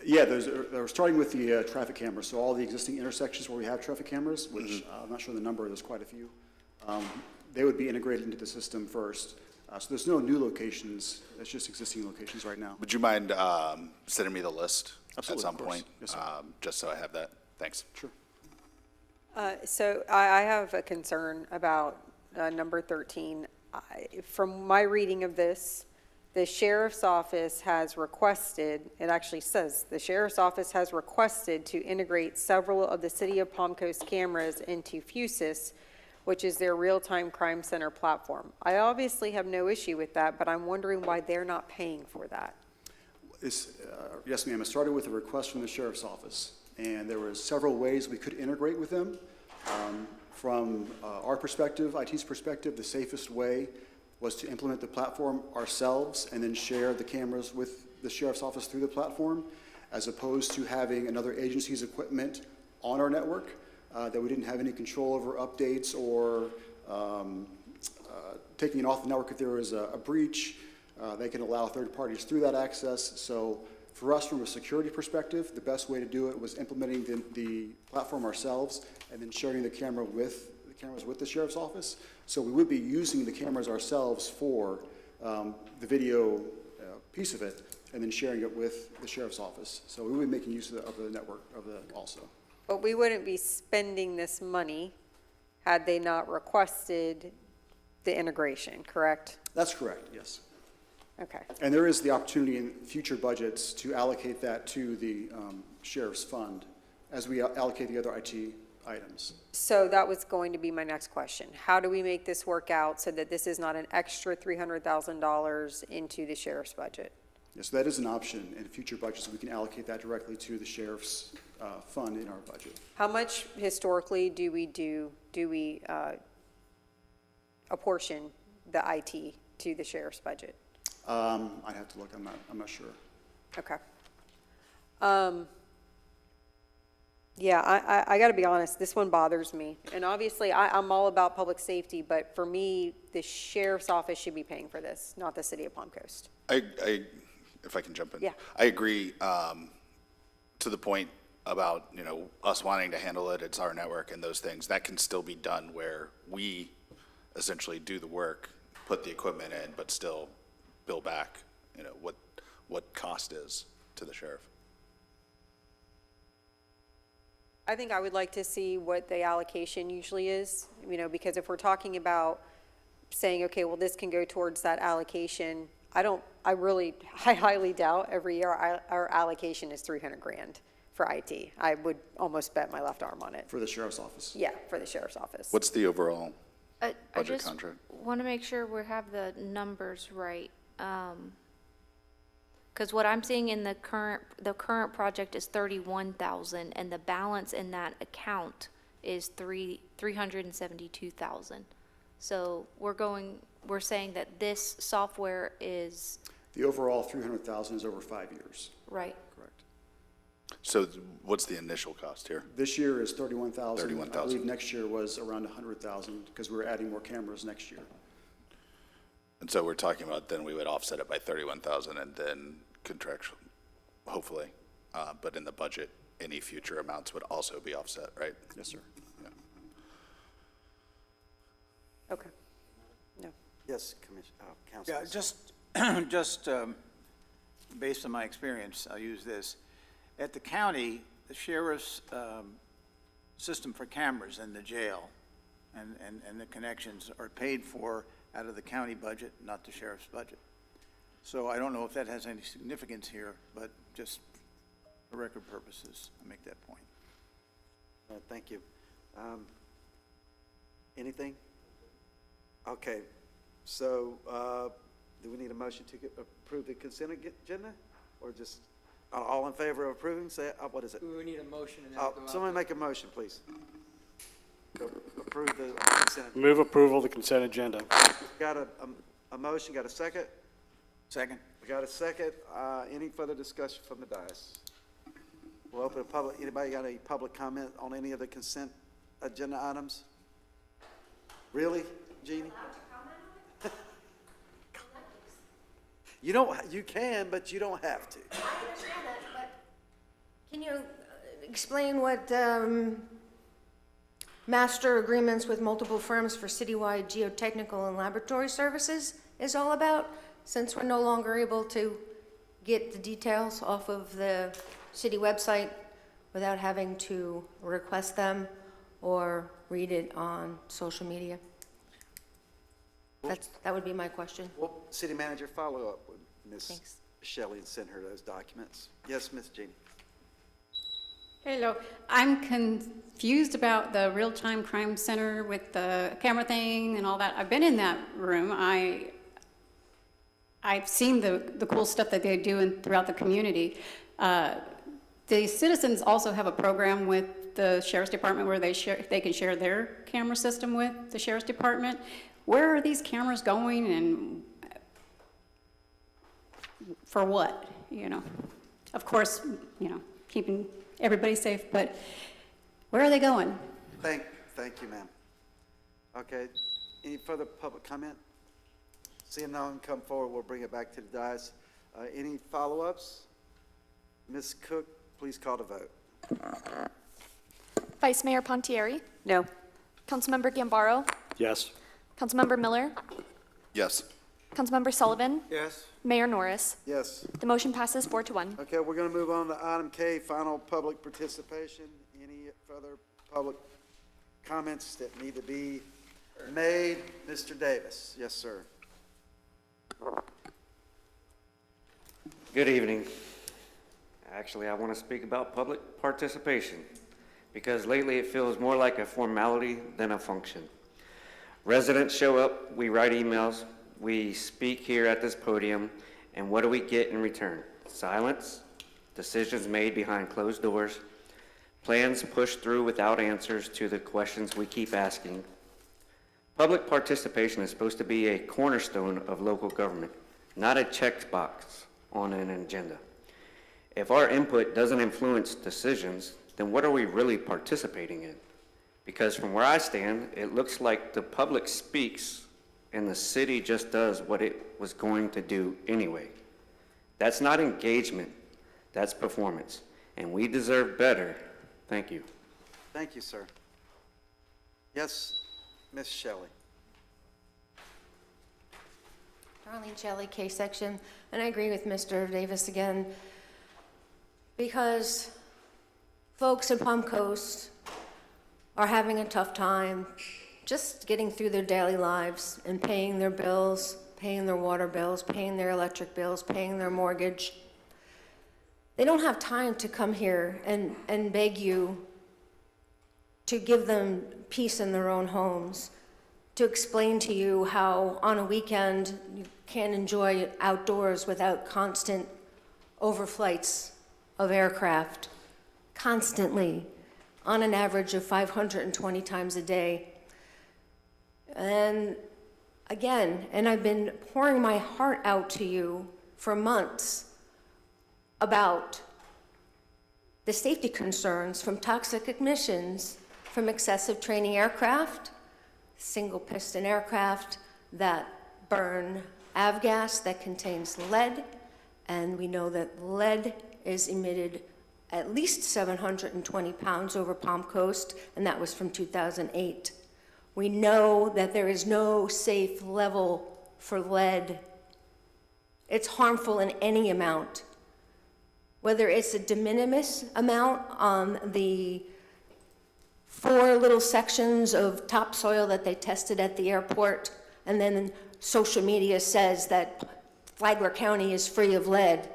Yeah, they're starting with the traffic cameras, so all the existing intersections where we have traffic cameras, which I'm not sure the number, there's quite a few, they would be integrated into the system first. So there's no new locations, it's just existing locations right now. Would you mind sending me the list Absolutely, at some of course. point? Yes, sir. Just so I have that. Thanks. Sure. So I have a concern about number 13. From my reading of this, the sheriff's office has requested, it actually says, the sheriff's office has requested to integrate several of the City of Palm Coast cameras into Fusus, which is their real-time crime center platform. I obviously have no issue with that, but I'm wondering why they're not paying for that. Yes, ma'am, it started with a request from the sheriff's office, and there were several ways we could integrate with them. From our perspective, IT's perspective, the safest way was to implement the platform ourselves and then share the cameras with the sheriff's office through the platform, as opposed to having another agency's equipment on our network that we didn't have any control over updates or taking it off the network if there was a breach. They can allow third parties through that access. So for us, from a security perspective, the best way to do it was implementing the platform ourselves and then sharing the cameras with the sheriff's office. So we would be using the cameras ourselves for the video piece of it and then sharing it with the sheriff's office. So we would be making use of the network also. But we wouldn't be spending this money had they not requested the integration, correct? That's correct, yes. Okay. And there is the opportunity in future budgets to allocate that to the sheriff's fund as we allocate the other IT items. So that was going to be my next question. How do we make this work out so that this is not an extra $300,000 into the sheriff's budget? Yes, that is an option in future budgets. We can allocate that directly to the sheriff's fund in our budget. How much historically do we apportion the IT to the sheriff's budget? I'd have to look, I'm not sure. Okay. Yeah, I gotta be honest, this one bothers me. And obviously, I'm all about public safety, but for me, the sheriff's office should be paying for this, not the City of Palm Coast. If I can jump in. Yeah. I agree to the point about, us wanting to handle it, it's our network and those things. That can still be done where we essentially do the work, put the equipment in, but still bill back, what cost is to the sheriff. I think I would like to see what the allocation usually is, because if we're talking about saying, okay, well, this can go towards that allocation, I highly doubt every year our allocation is 300 grand for IT. I would almost bet my left arm on it. For the sheriff's office? Yeah, for the sheriff's office. What's the overall I budget just contract? want to make sure we have the numbers right. Because what I'm seeing in the current project is 31,000, and the balance in that account is 372,000. So we're saying that this software is The overall 300,000 is over 5 years. right. Correct. So what's the initial cost here? This year is 31,000. 31,000. I believe next year was around 100,000 because we're adding more cameras next year. And so we're talking about then we would offset it by 31,000 and then contractual, hopefully. But in the budget, any future amounts would also be offset, right? Yes, sir. Yeah. Okay. No. Yes, Councilman. Yeah, just based on my experience, I'll use this. At the county, the sheriff's system for cameras in the jail and the connections are paid for out of the county budget, not the sheriff's budget. So I don't know if that has any significance here, but just for record purposes, I make that point. Thank you. Anything? Okay, so do we need a motion to approve the consent agenda? Or just, all in favor of approving, say, what is it? We would need a motion and then we'll go out. Somebody make a motion, please. Approve the consent. Move approval of the consent agenda. Got a motion, got a second? Second? We got a second. Any further discussion from the dais? We'll open a public, anybody got any public comment on any of the consent agenda items? Really, Jeannie? You don't, you can, but you don't have to. I understand that, but can you explain what master agreements with multiple firms for citywide geotechnical and laboratory services is all about, since we're no longer able to get the details off of the city website without having to request them or read it on social media? That would be my question. Well, city manager, follow up with Ms. Thanks. Shelley and send her those documents. Yes, Ms. Jeannie? Hello, I'm confused about the real-time crime center with the camera thing and all that. I've been in that room. I've seen the cool stuff that they do throughout the community. The citizens also have a program with the Sheriff's Department where they can share their camera system with the Sheriff's Department. Where are these cameras going and for what, you know? Of course, you know, keeping everybody safe, but where are they going? Thank you, ma'am. Okay, any further public comment? Seeing no one come forward, we'll bring it back to the dais. Any follow-ups? Ms. Cook, please call the vote. Vice Mayor Pontieri? No. Councilmember Gambaro? Yes. Councilmember Miller? Yes. Councilmember Sullivan? Yes? Mayor Norris? Yes. The motion passes 4-1. Okay, we're going to move on to item K, final public participation. Any further public comments that need to be made? Mr. Davis? Yes, sir. Good evening. Actually, I want to speak about public participation because lately it feels more like a formality than a function. Residents show up, we write emails, we speak here at this podium, and what do we get in return? Silence, decisions made behind closed doors, plans pushed through without answers to the questions we keep asking. Public participation is supposed to be a cornerstone of local government, not a checkbox on an agenda. If our input doesn't influence decisions, then what are we really participating in? Because from where I stand, it looks like the public speaks and the city just does what it was going to do anyway. That's not engagement, that's performance. And we deserve better. Thank you. Thank you, sir. Yes, Ms. Shelley. Darlene Shelley, K-section, and I agree with Mr. Davis again, because folks in Palm Coast are having a tough time just getting through their daily lives and paying their bills, paying their water bills, paying their electric bills, paying their mortgage. They don't have time to come here and beg you to give them peace in their own homes, to explain to you how on a weekend you can't enjoy outdoors without constant overflights of aircraft, constantly, on an average of 520 times a day. And again, and I've been pouring my heart out to you for months about the safety concerns from toxic emissions from excessive training aircraft, single piston aircraft that burn avgas that contains lead, and we know that lead is emitted at least 720 pounds over Palm Coast, and that was from 2008. We know that there is no safe level for lead. It's harmful in any amount, whether it's a de minimis amount on the 4 little sections of topsoil that they tested at the airport, and then social media says that Flagler County is free of lead.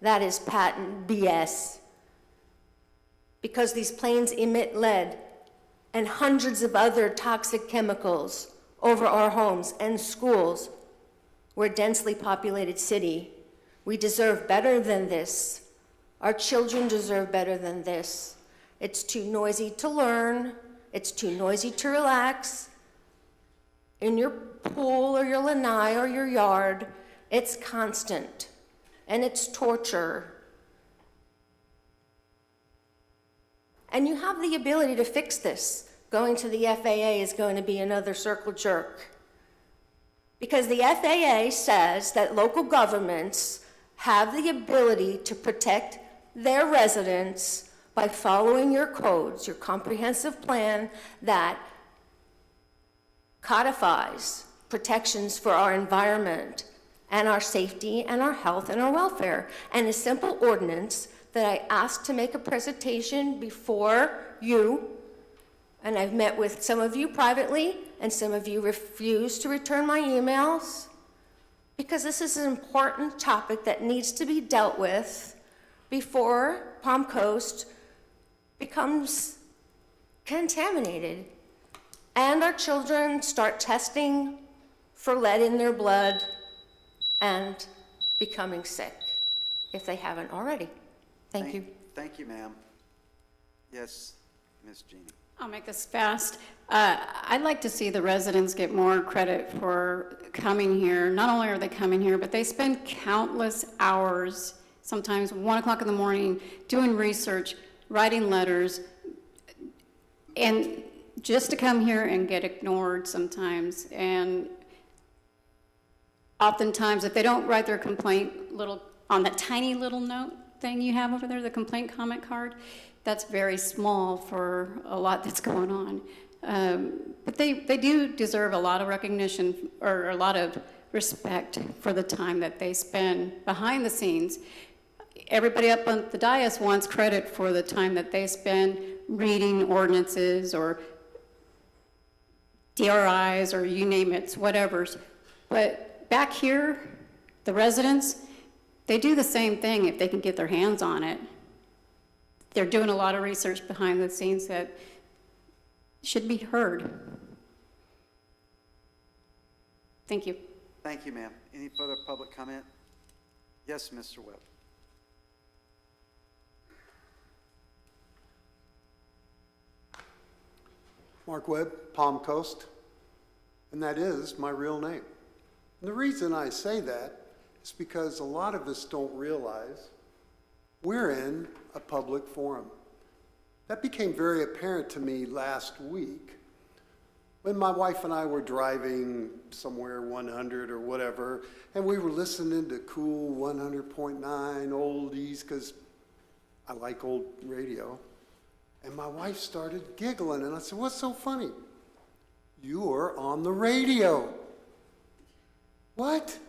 That is patent BS. because these planes emit lead and hundreds of other toxic chemicals over our homes and schools. We're a densely populated city. We deserve better than this. Our children deserve better than this. It's too noisy to learn. It's too noisy to relax. In your pool or your lanai or your yard, it's constant, and it's torture. And you have the ability to fix this. Going to the FAA is going to be another circle jerk. Because the FAA says that local governments have the ability to protect their residents by following your codes, your comprehensive plan that codifies protections for our environment and our safety and our health and our welfare. And a simple ordinance that I asked to make a presentation before you, and I've met with some of you privately, and some of you refuse to return my emails, because this is an important topic that needs to be dealt with before Palm Coast becomes contaminated and our children start testing for lead in their blood and becoming sick, if they haven't already. Thank you. Thank you, ma'am. Yes, Ms. Jeannie. I'll make this fast. I'd like to see the residents get more credit for coming here. Not only are they coming here, but they spend countless hours, sometimes 1 o'clock in the morning, doing research, writing letters, and just to come here and get ignored sometimes. And oftentimes, if they don't write their complaint on that tiny little note thing you have over there, the complaint comment card, that's very small for a lot that's going on. But they do deserve a lot of recognition or a lot of respect for the time that they spend behind the scenes. Everybody up on the dais wants credit for the time that they spend reading ordinances or DRIs or you name it, whatever's. But back here, the residents, they do the same thing if they can get their hands on it. They're doing a lot of research behind the scenes that should be heard. Thank you. Thank you, ma'am. Any further public comment? Yes, Mr. Webb. Mark Webb, Palm Coast, and that is my real name. And the reason I say that is because a lot of us don't realize we're in a public forum. That became very apparent to me last week when my wife and I were driving somewhere 100 or whatever, and we were listening to cool 100.9 oldies because I like old radio. And my wife started giggling, and I said, "What's so funny?" "You're on the radio." What?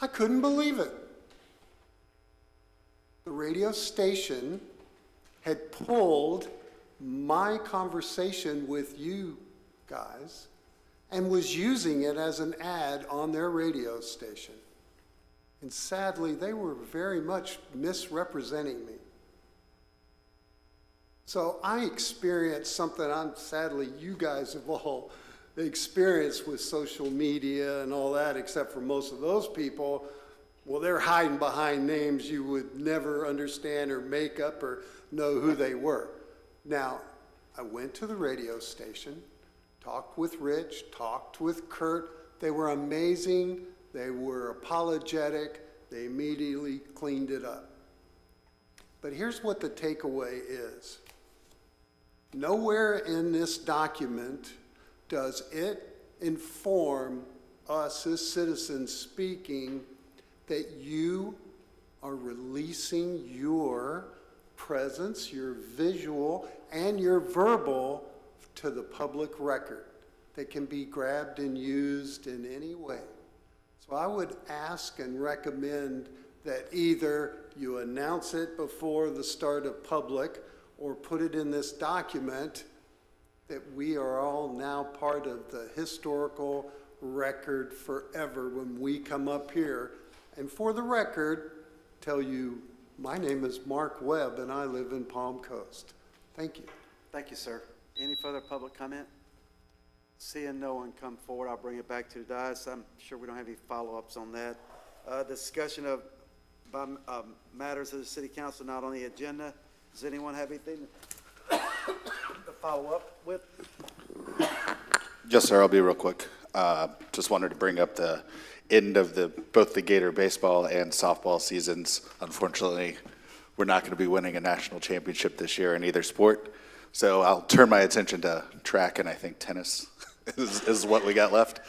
I couldn't believe it. The radio station had pulled my conversation with you guys and was using it as an ad on their radio station. And sadly, they were very much misrepresenting me. So I experienced something sadly you guys have all experienced with social media and all that, except for most of those people. Well, they're hiding behind names you would never understand or make up or know who they were. Now, I went to the radio station, talked with Rich, talked with Kurt. They were amazing. They were apologetic. They immediately cleaned it up. But here's what the takeaway is. Nowhere in this document does it inform us as citizens speaking that you are releasing your presence, your visual, and your verbal to the public record that can be grabbed and used in any way. So I would ask and recommend that either you announce it before the start of public or put it in this document that we are all now part of the historical record forever when we come up here and for the record tell you My name is Mark Webb, and I live in Palm Coast. Thank you. Thank you, sir. Any further public comment? Seeing no one come forward, I'll bring it back to the dais. I'm sure we don't have any follow-ups on that. Discussion of matters of the city council not on the agenda. Does anyone have anything to follow up with? Yes, sir, I'll be real quick. Just wanted to bring up the end of both the Gator baseball and softball seasons. Unfortunately, we're not going to be winning a national championship this year in either sport. So I'll turn my attention to track, and I think tennis is what we got left.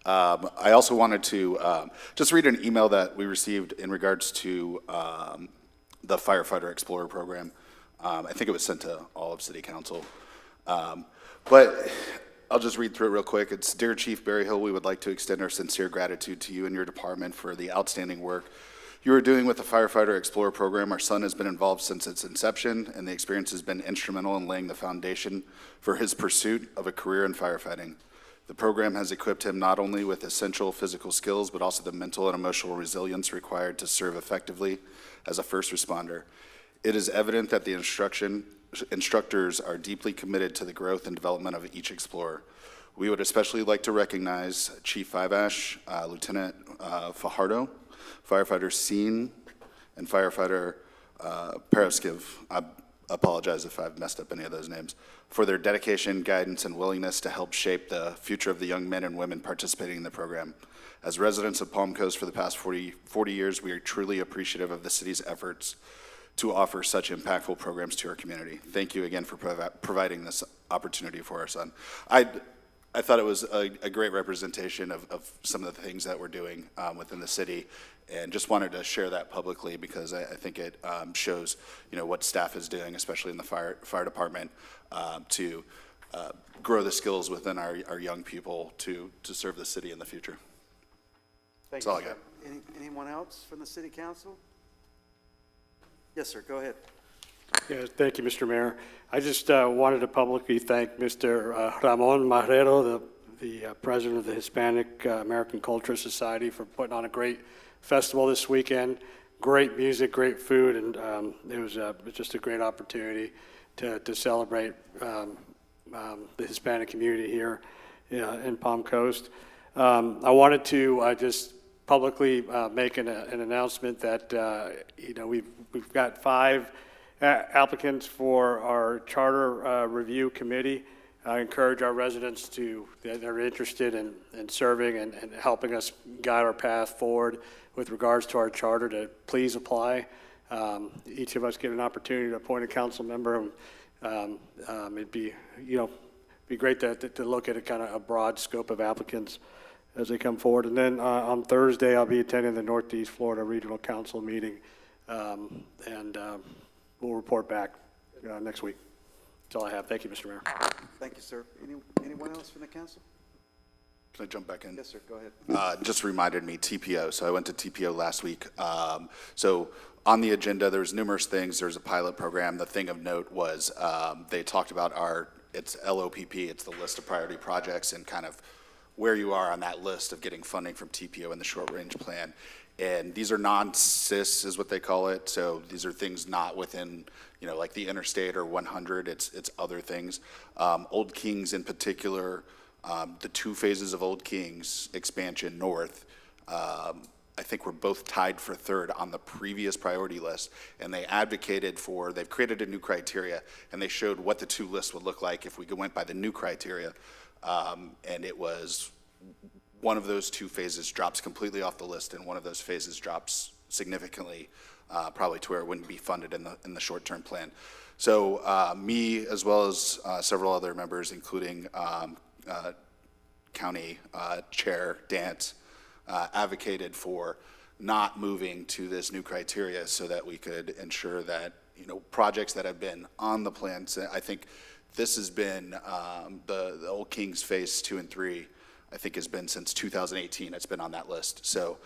I also wanted to just read an email that we received in regards to the Firefighter Explorer program. I think it was sent to all of City Council. But I'll just read through it real quick. It's, Dear Chief Berryhill, we would like to extend our sincere gratitude to you and your department for the outstanding work you are doing with the Firefighter Explorer program. Our son has been involved since its inception, and the experience has been instrumental in laying the foundation for his pursuit of a career in firefighting. The program has equipped him not only with essential physical skills, but also the mental and emotional resilience required to serve effectively as a first responder. It is evident that the instructors are deeply committed to the growth and development of each explorer. We would especially like to recognize Chief Fivash, Lieutenant Fajardo, Firefighter Seen, and Firefighter Paraskiv. I apologize if I've messed up any of those names, for their dedication, guidance, and willingness to help shape the future of the young men and women participating in the program. As residents of Palm Coast for the past 40 years, we are truly appreciative of the city's efforts to offer such impactful programs to our community. Thank you again for providing this opportunity for our son. I thought it was a great representation of some of the things that we're doing within the city, and just wanted to share that publicly because I think it shows, what staff is doing, especially in the fire department, to grow the skills within our young people to serve the city in the future. Thank That's all I you, got. sir. Anyone else from the city council? Yes, sir, go ahead. Yeah, thank you, Mr. Mayor. I just wanted to publicly thank Mr. Ramon Marrero, the president of the Hispanic American Cultural Society, for putting on a great festival this weekend. Great music, great food, and it was just a great opportunity to celebrate the Hispanic community here in Palm Coast. I wanted to just publicly make an announcement that we've got 5 applicants for our charter review committee. I encourage our residents that are interested in serving and helping us guide our path forward with regards to our charter to please apply. Each of us get an opportunity to appoint a council member. It'd be great to look at a broad scope of applicants as they come forward. And then on Thursday, I'll be attending the Northeast Florida Regional Council meeting, and we'll report back next week. That's all I have. Thank you, Mr. Mayor. Thank you, sir. Anyone else from the council? Can I jump back in? Yes, sir, go ahead. Just reminded me, TPO. So I went to TPO last week. So on the agenda, there's numerous things. There's a pilot program. The thing of note was they talked about it's LOPP. It's the list of priority projects and kind of where you are on that list of getting funding from TPO in the short range plan. And these are non-CIS is what they call it. So these are things not within, like the interstate or 100. It's other things. Old Kings in particular, the 2 phases of Old Kings expansion north, I think we're both tied for 3rd on the previous priority list. And they've created a new criteria, and they showed what the 2 lists would look like if we went by the new criteria. And it was one of those 2 phases drops completely off the list, and one of those phases drops significantly, probably to where it wouldn't be funded in the short-term plan. So me, as well as several other members, including County Chair Dance, advocated for not moving to this new criteria so that we could ensure that projects that have been on the plan. So I think this has been the Old Kings Phase 2 and 3. I think has been since 2018. It's been on that list. So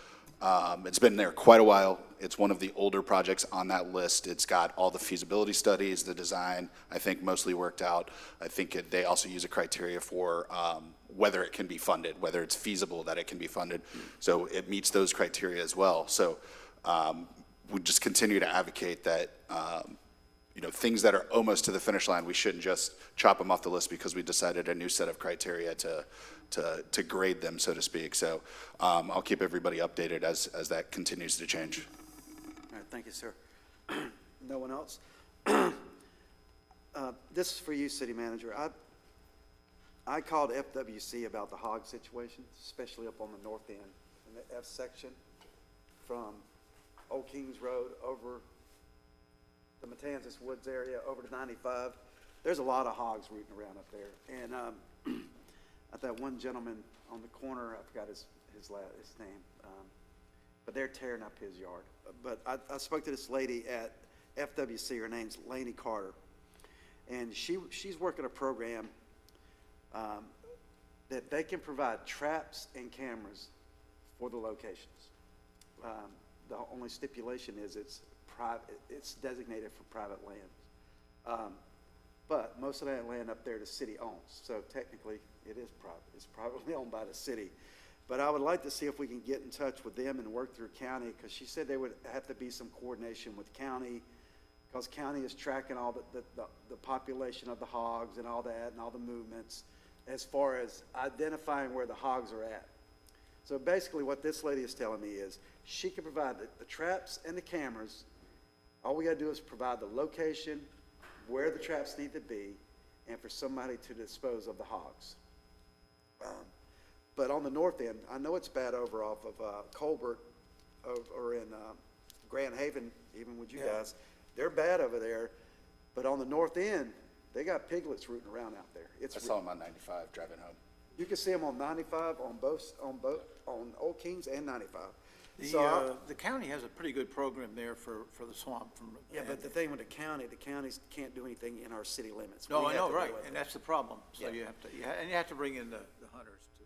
it's been there quite a while. It's one of the older projects on that list. It's got all the feasibility studies, the design, I think mostly worked out. I think they also use a criteria for whether it can be funded, whether it's feasible that it can be funded. So it meets those criteria as well. So we just continue to advocate that, things that are almost to the finish line, we shouldn't just chop them off the list because we decided a new set of criteria to grade them, so to speak. So I'll keep everybody updated as that continues to change. All right, thank you, sir. No one else? This is for you, City Manager. I called FWC about the hog situation, especially up on the north end, in the F section, from Old Kings Road over the Matanzas Woods area over to 95. There's a lot of hogs rooting around up there. And I thought one gentleman on the corner, I forgot his name, but they're tearing up his yard. But I spoke to this lady at FWC. Her name's Lainey Carter. And she's working a program that they can provide traps and cameras for the locations. The only stipulation is it's designated for private land. But most of that land up there the city owns, so technically it is private. It's privately owned by the city. But I would like to see if we can get in touch with them and work through county, because she said there would have to be some coordination with county, because county is tracking all the population of the hogs and all that and all the movements as far as identifying where the hogs are at. So basically what this lady is telling me is she can provide the traps and the cameras. All we got to do is provide the location, where the traps need to be, and for somebody to dispose of the hogs. But on the north end, I know it's bad over off of Colbert or in Grand Haven, even with you guys. They're bad over there. But on the north end, they got piglets rooting around out there. I saw them on 95 driving home. You can see them on 95, on Old Kings and 95. The county has a pretty good program there for the swamp. Yeah, but the thing with the counties can't do anything in our city limits. No, We I have know, to do right, it. and that's the problem. So Yeah. you have to bring in the hunters to.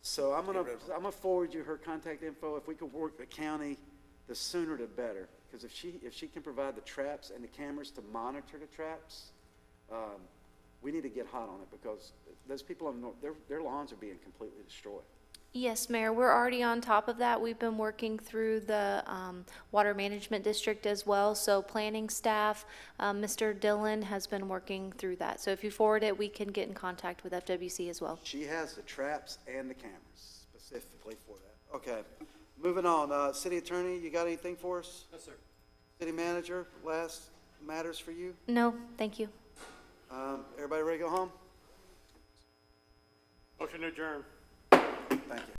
So I'm get rid of them. gonna forward you her contact info. If we could work the county, the sooner the better. Because if she can provide the traps and the cameras to monitor the traps, we need to get hot on it, because those people on the north, their lawns are being completely destroyed. Yes, Mayor, we're already on top of that. We've been working through the Water Management District as well, so planning staff, Mr. Dillon has been working through that. So if you forward it, we can get in contact with FWC as well. She has the traps and the cameras specifically for that. Okay, moving on. City Attorney, you got anything for us? Yes, sir. City Manager, last matters for you? No, thank you. Everybody ready to go home? Motion to adjourn. Thank you.